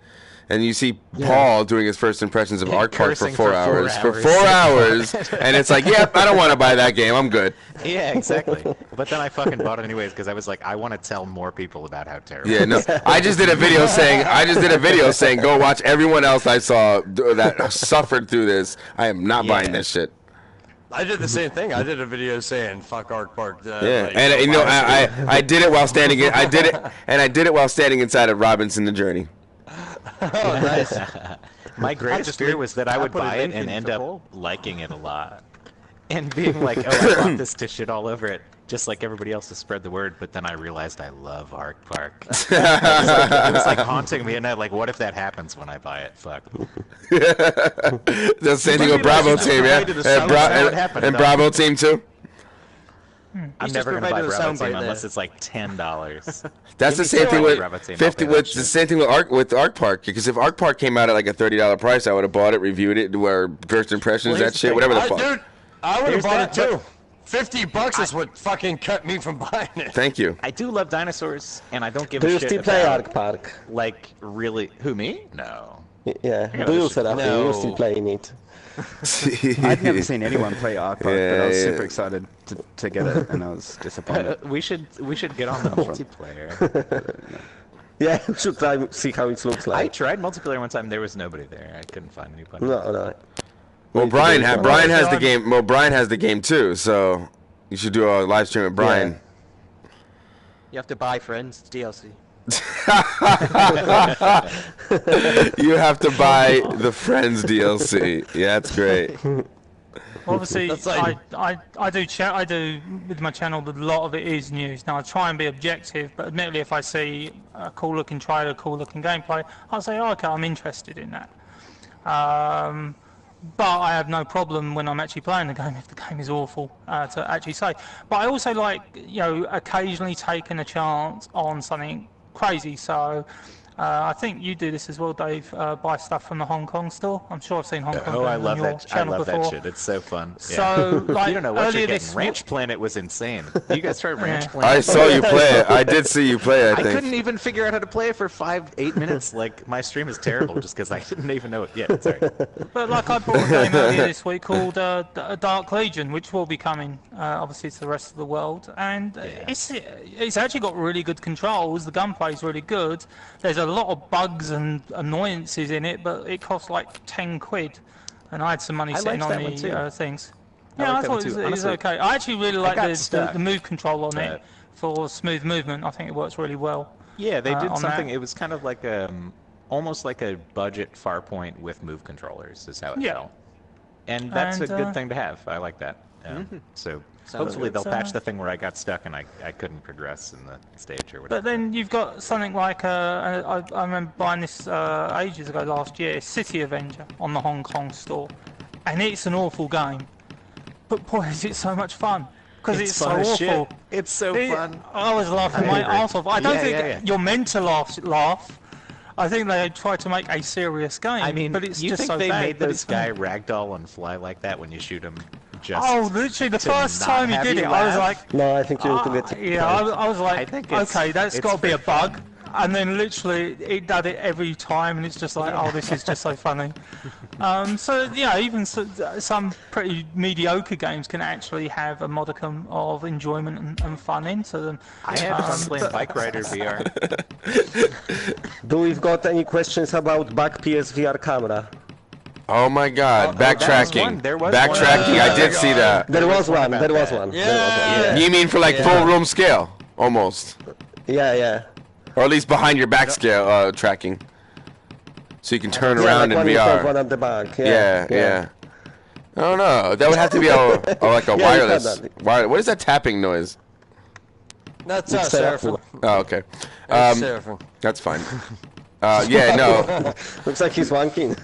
[SPEAKER 2] And you see Paul doing his first impressions of Art Park for 4 hours. For 4 hours, and it's like, yep, I don't want to buy that game. I'm good.
[SPEAKER 1] Yeah, exactly. But then I fucking bought it anyways because I was like, I want to tell more people about how terrible.
[SPEAKER 2] Yeah, no. I just did a video saying, go watch everyone else I saw that suffered through this. I am not buying this shit.
[SPEAKER 4] I did the same thing. I did a video saying "fuck Art Park."
[SPEAKER 2] Yeah, and I did it while standing. I did it while standing inside of Robinson the Journey.
[SPEAKER 4] Oh, nice.
[SPEAKER 1] My greatest fear was that I would buy it and end up liking it a lot. And being like, oh, I want this to shit all over it. just like everybody else to spread the word, but then I realized I love Ark Park. It was like haunting me, and I'm like, what if that happens when I buy it? Fuck.
[SPEAKER 2] The same thing with Bravo Team, yeah? And Bravo Team, too?
[SPEAKER 1] I'm never going to buy Bravo Team unless it's like $10.
[SPEAKER 2] That's the same thing with 50. With the same thing with Ark Park, because if Ark Park came out at like a $30 price, I would have bought it, reviewed it, where first impressions, that shit, whatever the fuck.
[SPEAKER 4] Dude, I would have bought it too. $50 is what fucking cut me from buying it.
[SPEAKER 2] Thank you.
[SPEAKER 1] I do love dinosaurs, and I don't give a shit.
[SPEAKER 7] Do you still play Ark Park?
[SPEAKER 1] Like, really? Who, me? No.
[SPEAKER 7] Yeah. Do you set up? No. You're still playing it?
[SPEAKER 8] I've never seen anyone play Ark Park, but I was super excited to get it, and I was disappointed.
[SPEAKER 1] We should get on the multiplayer.
[SPEAKER 7] Yeah, we should try see how it looks like.
[SPEAKER 1] I tried multiplayer one time. There was nobody there. I couldn't find anybody.
[SPEAKER 7] No.
[SPEAKER 2] Well, Brian has the game. Well, Brian has the game too, so you should do a live stream with Brian.
[SPEAKER 5] Yeah. You have to buy friends. It's DLC.
[SPEAKER 2] You have to buy the Friends DLC. Yeah, that's great.
[SPEAKER 3] Obviously, I do with my channel. A lot of it is news. Now I try and be objective, but admittedly, if I see a cool-looking trailer, cool-looking gameplay, I'll say, oh, okay, I'm interested in that. But I have no problem when I'm actually playing the game if the game is awful to actually say. But I also like, occasionally taking a chance on something crazy. So I think you do this as well, Dave. Buy stuff from the Hong Kong store. I'm sure I've seen Hong Kong.
[SPEAKER 1] Oh, I love that! I love
[SPEAKER 3] before.
[SPEAKER 1] that shit. It's so fun.
[SPEAKER 3] So, like,
[SPEAKER 1] you don't know what you're getting. Ranch Planet was insane. You guys tried Ranch Planet?
[SPEAKER 2] I saw you play it. I did see you play it. I think.
[SPEAKER 1] Couldn't even figure out how to play it for 8 minutes. Like, my stream is terrible just because I didn't even know it yet. Sorry.
[SPEAKER 3] But like, I bought a game earlier this week called Dark Legion, which will be coming obviously to the rest of the world, and it's actually got really good controls. The gunplay is really good. There's a lot of bugs and annoyances in it, but it costs like 10 quid, and I had some money sitting on the things. Yeah, I thought it was okay. I actually really like the move control on it for smooth movement. I think it works really well.
[SPEAKER 1] Yeah, they did something. It was kind of like almost like a budget Farpoint with move controllers is how it felt. And that's a good thing to have. I like that. So hopefully they'll patch the thing where I got stuck and I couldn't progress in the stage or whatever.
[SPEAKER 3] But then you've got something like I remember buying this ages ago last year, City Avenger on the Hong Kong store, and it's an awful game. But boy, is it so much fun because it's so awful.
[SPEAKER 1] Shit. It's so fun.
[SPEAKER 3] I was laughing my arse off. I don't think you're meant to laugh. I think they tried to make a serious game.
[SPEAKER 1] I mean,
[SPEAKER 3] but it's
[SPEAKER 1] you
[SPEAKER 3] just
[SPEAKER 1] think
[SPEAKER 3] so
[SPEAKER 1] they
[SPEAKER 3] bad,
[SPEAKER 1] made this guy ragdoll and fly like that when you shoot him?
[SPEAKER 3] Literally the first time he did it, I was like,
[SPEAKER 7] no, I think you did it.
[SPEAKER 3] Yeah, I was like, okay, that's got to be a bug. And then literally it did it every time, and it's just like, oh, this is just so funny. So yeah, even some pretty mediocre games can actually have a modicum of enjoyment and fun into them.
[SPEAKER 1] I have fun playing Bike Rider VR.
[SPEAKER 7] Do we've got any questions about back PSVR camera?
[SPEAKER 2] Oh my God! Backtracking. Backtracking. I did see that.
[SPEAKER 7] There was one.
[SPEAKER 2] Yeah. You mean for like full room scale, almost?
[SPEAKER 7] Yeah.
[SPEAKER 2] Or at least behind your back scale tracking, so you can turn around in VR.
[SPEAKER 7] One at the back.
[SPEAKER 2] Yeah. I don't know. That would have to be like a wireless. What is that tapping noise?
[SPEAKER 4] That's Seraphim.
[SPEAKER 2] Oh, okay.
[SPEAKER 4] Seraphim.
[SPEAKER 2] That's fine. Yeah, no.
[SPEAKER 7] Looks like he's wanking.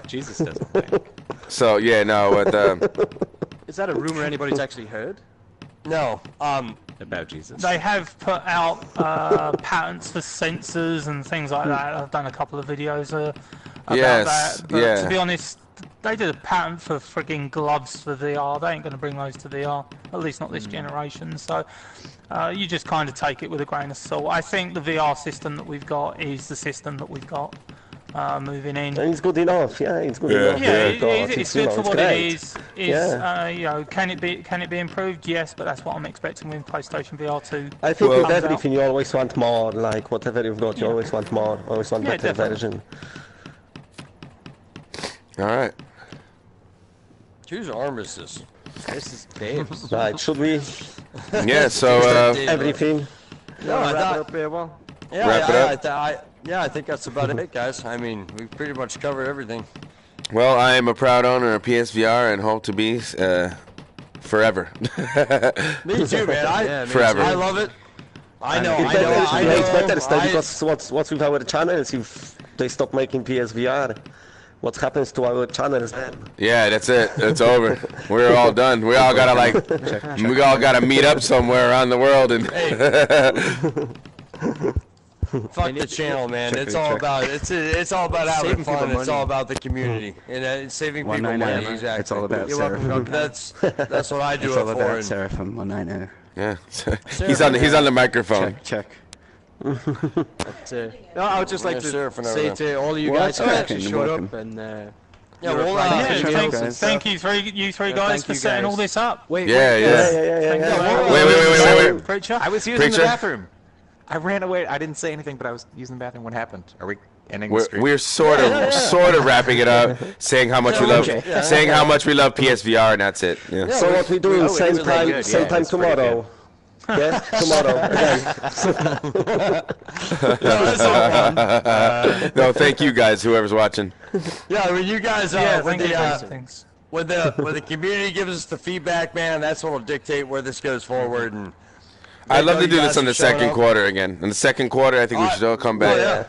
[SPEAKER 1] Jesus doesn't think.
[SPEAKER 2] So yeah, no.
[SPEAKER 5] Is that a rumor anybody's actually heard?
[SPEAKER 4] No.
[SPEAKER 1] About Jesus.
[SPEAKER 3] They have put out patents for sensors and things like that. I've done a couple of videos about that. But to be honest, they did a patent for frigging gloves for VR. They ain't going to bring those to VR, at least not this generation. So you just kind of take it with a grain of salt. I think the VR system that we've got is the system that we've got moving in.
[SPEAKER 7] And it's good enough. Yeah, it's good enough.
[SPEAKER 3] Yeah, it's good for what it is. Can it be improved? Yes, but that's what I'm expecting with PlayStation VR 2.
[SPEAKER 7] I think with everything you always want more. Like whatever you've got, you always want more. Always want better version.
[SPEAKER 2] All right.
[SPEAKER 4] Whose arm is this?
[SPEAKER 5] This is Dave's.
[SPEAKER 7] Right, should we?
[SPEAKER 2] Yeah, so
[SPEAKER 7] everything.
[SPEAKER 5] No, I thought.
[SPEAKER 2] Wrap it up.
[SPEAKER 4] I think that's about it, guys. I mean, we've pretty much covered everything.
[SPEAKER 2] Well, I am a proud owner of PSVR and hope to be forever.
[SPEAKER 4] Me too, man.
[SPEAKER 2] Forever.
[SPEAKER 4] I love it. I know.
[SPEAKER 7] It's better still because what's with our channels if they stop making PSVR? What happens to our channels then?
[SPEAKER 2] Yeah, that's it. It's over. We're all done. We all gotta we all gotta meet up somewhere around the world and.
[SPEAKER 4] Fuck the channel, man. It's all about having fun. It's all about the community and saving people money. Exactly.
[SPEAKER 8] It's all about
[SPEAKER 4] Seraphim. That's what I do
[SPEAKER 8] it's all
[SPEAKER 4] it
[SPEAKER 8] about
[SPEAKER 4] for.
[SPEAKER 8] Seraphim 190.
[SPEAKER 2] Yeah, he's on the microphone.
[SPEAKER 8] Check.
[SPEAKER 5] No, I would just like to say to all of you guys who actually showed up and
[SPEAKER 3] thank you three guys for setting all this up.
[SPEAKER 2] Wait.
[SPEAKER 1] Yeah.
[SPEAKER 2] Wait.
[SPEAKER 3] Preacher?
[SPEAKER 1] I was using the bathroom. I ran away. I didn't say anything, but I was using the bathroom. What happened? Are we ending the stream?
[SPEAKER 2] We're sort of wrapping it up, saying how much we love PSVR, and that's it. Yeah.
[SPEAKER 7] So what we doing same time tomorrow? Yeah, tomorrow again.
[SPEAKER 4] That's all fun.
[SPEAKER 2] No, thank you guys, whoever's watching.
[SPEAKER 4] Yeah, when you guys when the community gives us the feedback, man, that's what will dictate where this goes forward. And
[SPEAKER 2] I'd love to do this in the second quarter again. In the second quarter, I think we should all come back.
[SPEAKER 4] Yeah.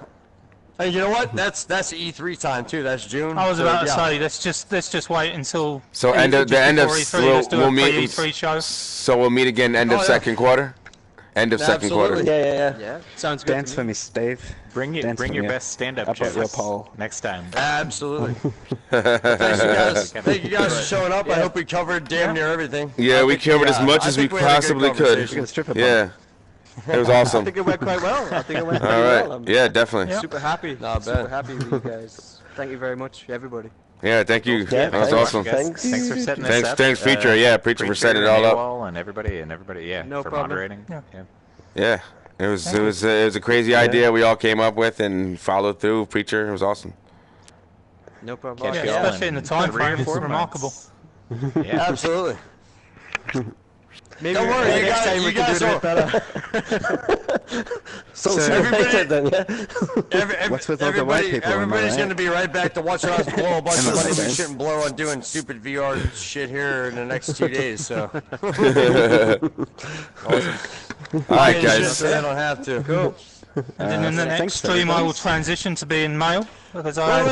[SPEAKER 4] And you know what? That's E3 time too. That's June.
[SPEAKER 3] I was about to say let's just wait until.
[SPEAKER 2] So we'll meet.
[SPEAKER 3] E3 show.
[SPEAKER 2] So we'll meet again end of second quarter. End of second quarter.
[SPEAKER 7] Yeah.
[SPEAKER 5] Sounds good.
[SPEAKER 8] Dance for me, Steve.
[SPEAKER 1] Bring your best stand-up jokes next time.
[SPEAKER 4] Absolutely. Thank you guys for showing up. I hope we covered damn near everything.
[SPEAKER 2] Yeah, we covered as much as we possibly could. Yeah. It was awesome.
[SPEAKER 5] I think it went quite well.
[SPEAKER 2] All right. Yeah, definitely.
[SPEAKER 5] Super happy. Super happy with you guys. Thank you very much, everybody.
[SPEAKER 2] Yeah, thank you. That was awesome.
[SPEAKER 1] Thanks for setting this up.
[SPEAKER 2] Thanks, Preacher. Preacher for setting it all up.
[SPEAKER 1] And everybody,
[SPEAKER 5] no
[SPEAKER 1] for
[SPEAKER 5] problem.
[SPEAKER 1] moderating.
[SPEAKER 2] Yeah. It was a crazy idea we all came up with and followed through. Preacher, it was awesome.
[SPEAKER 5] No problem.
[SPEAKER 3] Especially in the time frame, it's remarkable.
[SPEAKER 4] Yeah, absolutely.
[SPEAKER 5] Maybe
[SPEAKER 4] don't worry,
[SPEAKER 5] next time we can do it better.
[SPEAKER 7] So everybody, then,
[SPEAKER 8] what's with all the white people?
[SPEAKER 4] Everybody's going to be right back to watching us blow a bunch of money we shouldn't blow on doing stupid VR shit here in the next 2 days. So. Awesome.
[SPEAKER 2] All right, guys.
[SPEAKER 4] I don't have to.
[SPEAKER 5] Cool.
[SPEAKER 3] And then in the next stream, I will transition to being male because I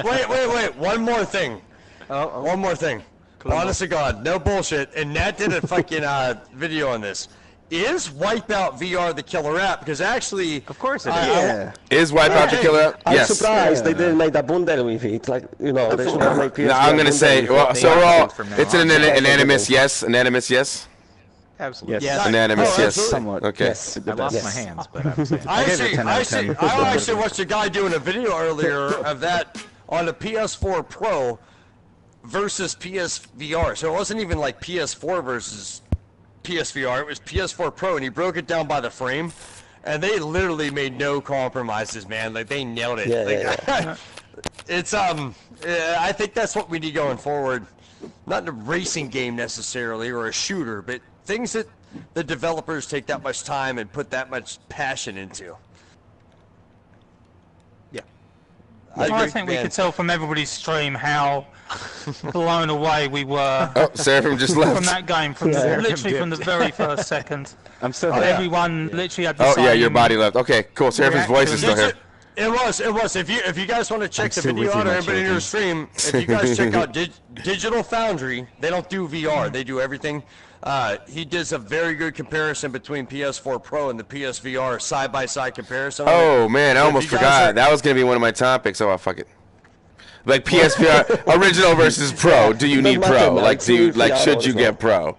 [SPEAKER 4] wait. One more thing. One more thing. Honest to God, no bullshit. And Nat did a fucking video on this. Is Wipeout VR the killer app? Because actually,
[SPEAKER 1] of course it is.
[SPEAKER 2] Is Wipeout the killer app? Yes.
[SPEAKER 7] I'm surprised they didn't make a bundle with it. Like, they should have made PSVR.
[SPEAKER 2] No, I'm gonna say. Well, so we're all. It's an unanimous yes. Unanimous yes.
[SPEAKER 1] Absolutely.
[SPEAKER 8] Yes.
[SPEAKER 2] Unanimous yes.
[SPEAKER 8] Somewhat.
[SPEAKER 2] Okay.
[SPEAKER 8] Yes.
[SPEAKER 1] I lost my hands, but I'm saying.
[SPEAKER 4] I actually watched a guy doing a video earlier of that on the PS4 Pro versus PSVR. So it wasn't even like PS4 versus PSVR. It was PS4 Pro, and he broke it down by the frame. And they literally made no compromises, man. Like, they nailed it. It's I think that's what we need going forward. Not in a racing game necessarily or a shooter, but things that the developers take that much time and put that much passion into.
[SPEAKER 5] Yeah.
[SPEAKER 3] I think we could tell from everybody's stream how blown away we were.
[SPEAKER 2] Oh, Seraphim just left.
[SPEAKER 3] From that game, literally from the very first second.
[SPEAKER 8] I'm still
[SPEAKER 3] here. Everyone literally had the same.
[SPEAKER 2] Oh yeah, your body left. Okay, cool. Seraphim's voice is still here.
[SPEAKER 4] It was. If you guys want to check the video out, or everybody in your stream, if you guys check out Digital Foundry, they don't do VR. They do everything. He does a very good comparison between PS4 Pro and the PSVR side-by-side comparison.
[SPEAKER 2] Oh man, I almost forgot. That was gonna be one of my topics. Oh, fuck it. Like PSVR original versus Pro. Do you need Pro? Like, should you get Pro?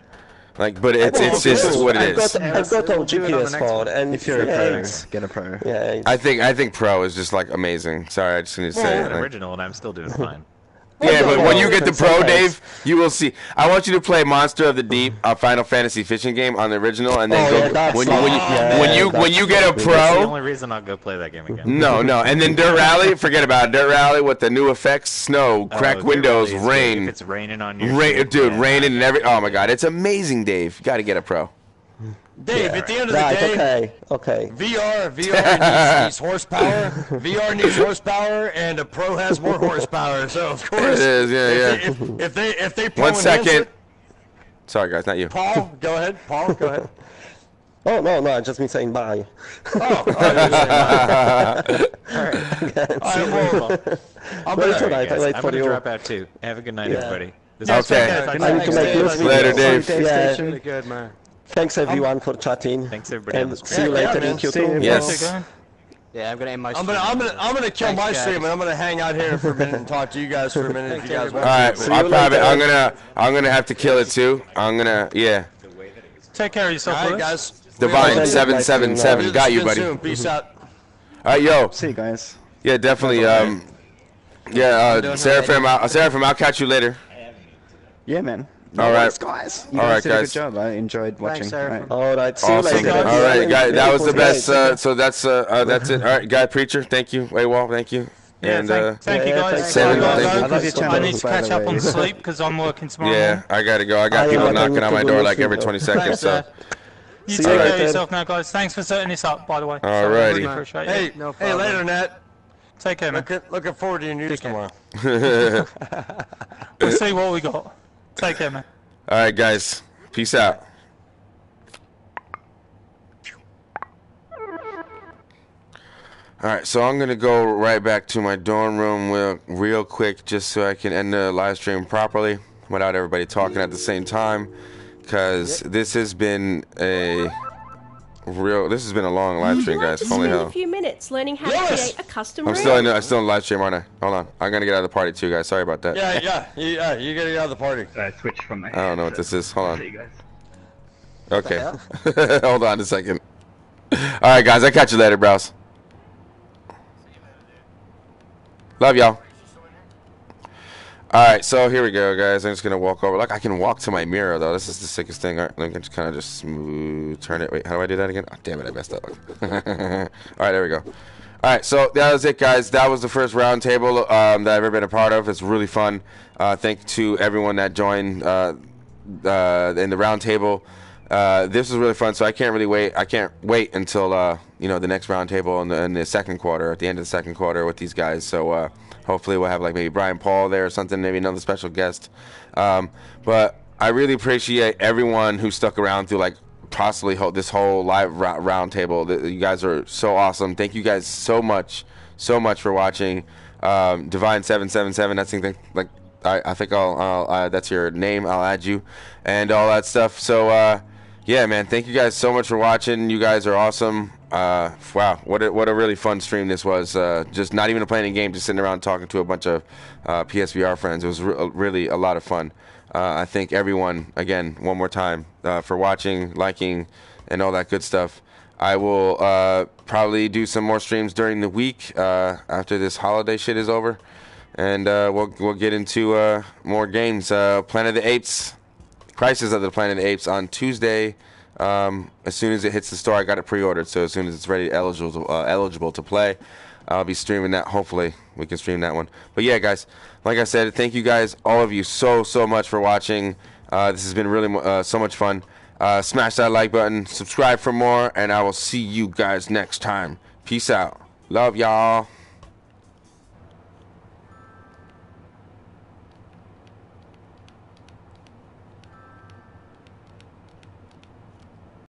[SPEAKER 2] Like, but it's just what it is.
[SPEAKER 7] I've got on PS4, and
[SPEAKER 8] if you're a pro, get a Pro.
[SPEAKER 7] Yeah.
[SPEAKER 2] I think Pro is just like amazing. Sorry, I just need to say it.
[SPEAKER 1] Original, and I'm still doing fine.
[SPEAKER 2] Yeah, but when you get the Pro, Dave, you will see. I want you to play Monster of the Deep, a Final Fantasy fishing game on the original, and then when you get a Pro.
[SPEAKER 1] That's the only reason I'll go play that game again.
[SPEAKER 2] No, and then Dirt Rally, forget about it. Dirt Rally with the new effects, snow, cracked windows, rain.
[SPEAKER 1] If it's raining on you,
[SPEAKER 2] raining and every. Oh my God, it's amazing, Dave. You got to get a Pro.
[SPEAKER 4] Dave, at the end of the day,
[SPEAKER 7] okay.
[SPEAKER 4] VR needs horsepower. VR needs horsepower, and a Pro has more horsepower. So of course,
[SPEAKER 2] it is,
[SPEAKER 4] if they
[SPEAKER 2] One second. Sorry, guys, not you.
[SPEAKER 4] Paul, go ahead. Paul, go ahead.
[SPEAKER 7] Oh no, I've just been saying bye.
[SPEAKER 4] All right.
[SPEAKER 1] I'm gonna drop out too. Have a good night, everybody.
[SPEAKER 2] Okay.
[SPEAKER 7] I need to make music.
[SPEAKER 2] Later, Dave.
[SPEAKER 7] Yeah.
[SPEAKER 5] Really good, man.
[SPEAKER 7] Thanks everyone for chatting.
[SPEAKER 1] Thanks everybody.
[SPEAKER 7] And see you later in Q2.
[SPEAKER 2] Yes.
[SPEAKER 5] Yeah, I'm gonna end my
[SPEAKER 4] I'm
[SPEAKER 5] stream.
[SPEAKER 4] gonna kill my stream, and I'm gonna hang out here for a minute and talk to you guys for a minute if you guys want.
[SPEAKER 2] All right, I'm gonna have to kill it too.
[SPEAKER 3] Take care of yourself,
[SPEAKER 4] All right, guys.
[SPEAKER 2] Divine 777 got you, buddy.
[SPEAKER 4] Peace out.
[SPEAKER 2] All right, yo.
[SPEAKER 8] See you guys.
[SPEAKER 2] Yeah, definitely. Seraphim, I'll catch you later.
[SPEAKER 8] Yeah, man.
[SPEAKER 2] All right,
[SPEAKER 8] guys.
[SPEAKER 2] All right,
[SPEAKER 8] did a
[SPEAKER 2] guys.
[SPEAKER 8] good job. I enjoyed watching.
[SPEAKER 5] Seraphim.
[SPEAKER 7] All right, see you
[SPEAKER 2] Awesome.
[SPEAKER 7] later.
[SPEAKER 2] All right, guys. That was the best. So that's it. All right, guy preacher. Thank you. Waywall. Thank you.
[SPEAKER 3] Yeah,
[SPEAKER 2] And
[SPEAKER 3] thank you guys.
[SPEAKER 2] Seven,
[SPEAKER 3] I
[SPEAKER 2] thank you.
[SPEAKER 8] I love your channel.
[SPEAKER 3] I need to
[SPEAKER 8] by the
[SPEAKER 3] catch up
[SPEAKER 8] way.
[SPEAKER 3] on sleep because I'm working tomorrow.
[SPEAKER 2] yeah, I gotta go. I got
[SPEAKER 7] I
[SPEAKER 2] people
[SPEAKER 7] am
[SPEAKER 2] knocking on my
[SPEAKER 7] to
[SPEAKER 2] door
[SPEAKER 7] go
[SPEAKER 2] like every
[SPEAKER 7] sleep,
[SPEAKER 2] 20
[SPEAKER 7] though.
[SPEAKER 2] seconds. So.
[SPEAKER 3] You
[SPEAKER 7] See
[SPEAKER 3] take
[SPEAKER 7] you
[SPEAKER 3] care of
[SPEAKER 7] later.
[SPEAKER 3] yourself now, guys. Thanks for setting this up, by the way.
[SPEAKER 2] Alrighty.
[SPEAKER 3] So I really appreciate it.
[SPEAKER 4] Hey,
[SPEAKER 5] No
[SPEAKER 4] hey,
[SPEAKER 5] problem.
[SPEAKER 4] later, Nat.
[SPEAKER 3] Take care, man.
[SPEAKER 4] Looking forward to your news tomorrow.
[SPEAKER 3] We'll see what we got. Take care, man.
[SPEAKER 2] All right, guys. Peace out. All right, so I'm gonna go right back to my dorm room real quick, just so I can end the live stream properly without everybody talking at the same time, because this has been a long live stream, guys. Holy hell!
[SPEAKER 9] A few minutes learning how to create a custom
[SPEAKER 2] I'm
[SPEAKER 9] room.
[SPEAKER 2] still in the live stream, aren't I? Hold on, I'm gonna get out of the party too, guys. Sorry about that.
[SPEAKER 4] Yeah. You gotta get out of the party.
[SPEAKER 10] I switched from my.
[SPEAKER 2] I don't know what this is. Hold
[SPEAKER 10] See you
[SPEAKER 2] on.
[SPEAKER 10] guys.
[SPEAKER 2] Okay. Hold on a second. All right, guys. I'll catch you later, bros. Love y'all. All right, so here we go, guys. I'm just gonna walk over. Like I can walk to my mirror though. This is the sickest thing. All right, let me just kind of just smooth turn it. Wait, how do I do that again? Oh, damn it, I messed up. All right, there we go. All right, so that was it, guys. That was the first roundtable that I've ever been a part of. It's really fun. Thank you to everyone that joined in the roundtable. This was really fun. So I can't wait. I can't wait until the next roundtable in the second quarter, at the end of the second quarter with these guys. So hopefully we'll have like maybe Brian Paul there or something, maybe another special guest. But I really appreciate everyone who stuck around through like possibly this whole live roundtable. You guys are so awesome. Thank you guys so much for watching. Divine 777. I think I think I'll that's your name. I'll add you and all that stuff. So yeah, man. Thank you guys so much for watching. You guys are awesome. Wow, what a really fun stream this was. Just not even playing a game, just sitting around talking to a bunch of PSVR friends. It was really a lot of fun. I thank everyone again one more time for watching, liking, and all that good stuff. I will probably do some more streams during the week after this holiday shit is over, and we'll get into more games. Planet of the Apes, Crisis of the Planet of the Apes on Tuesday. As soon as it hits the store, I got it pre-ordered, so as soon as it's ready, eligible to play, I'll be streaming that. Hopefully we can stream that one. But yeah, guys, like I said, thank you guys, all of you, so much for watching. This has been really so much fun. Smash that like button, subscribe for more, and I will see you guys next time. Peace out. Love y'all.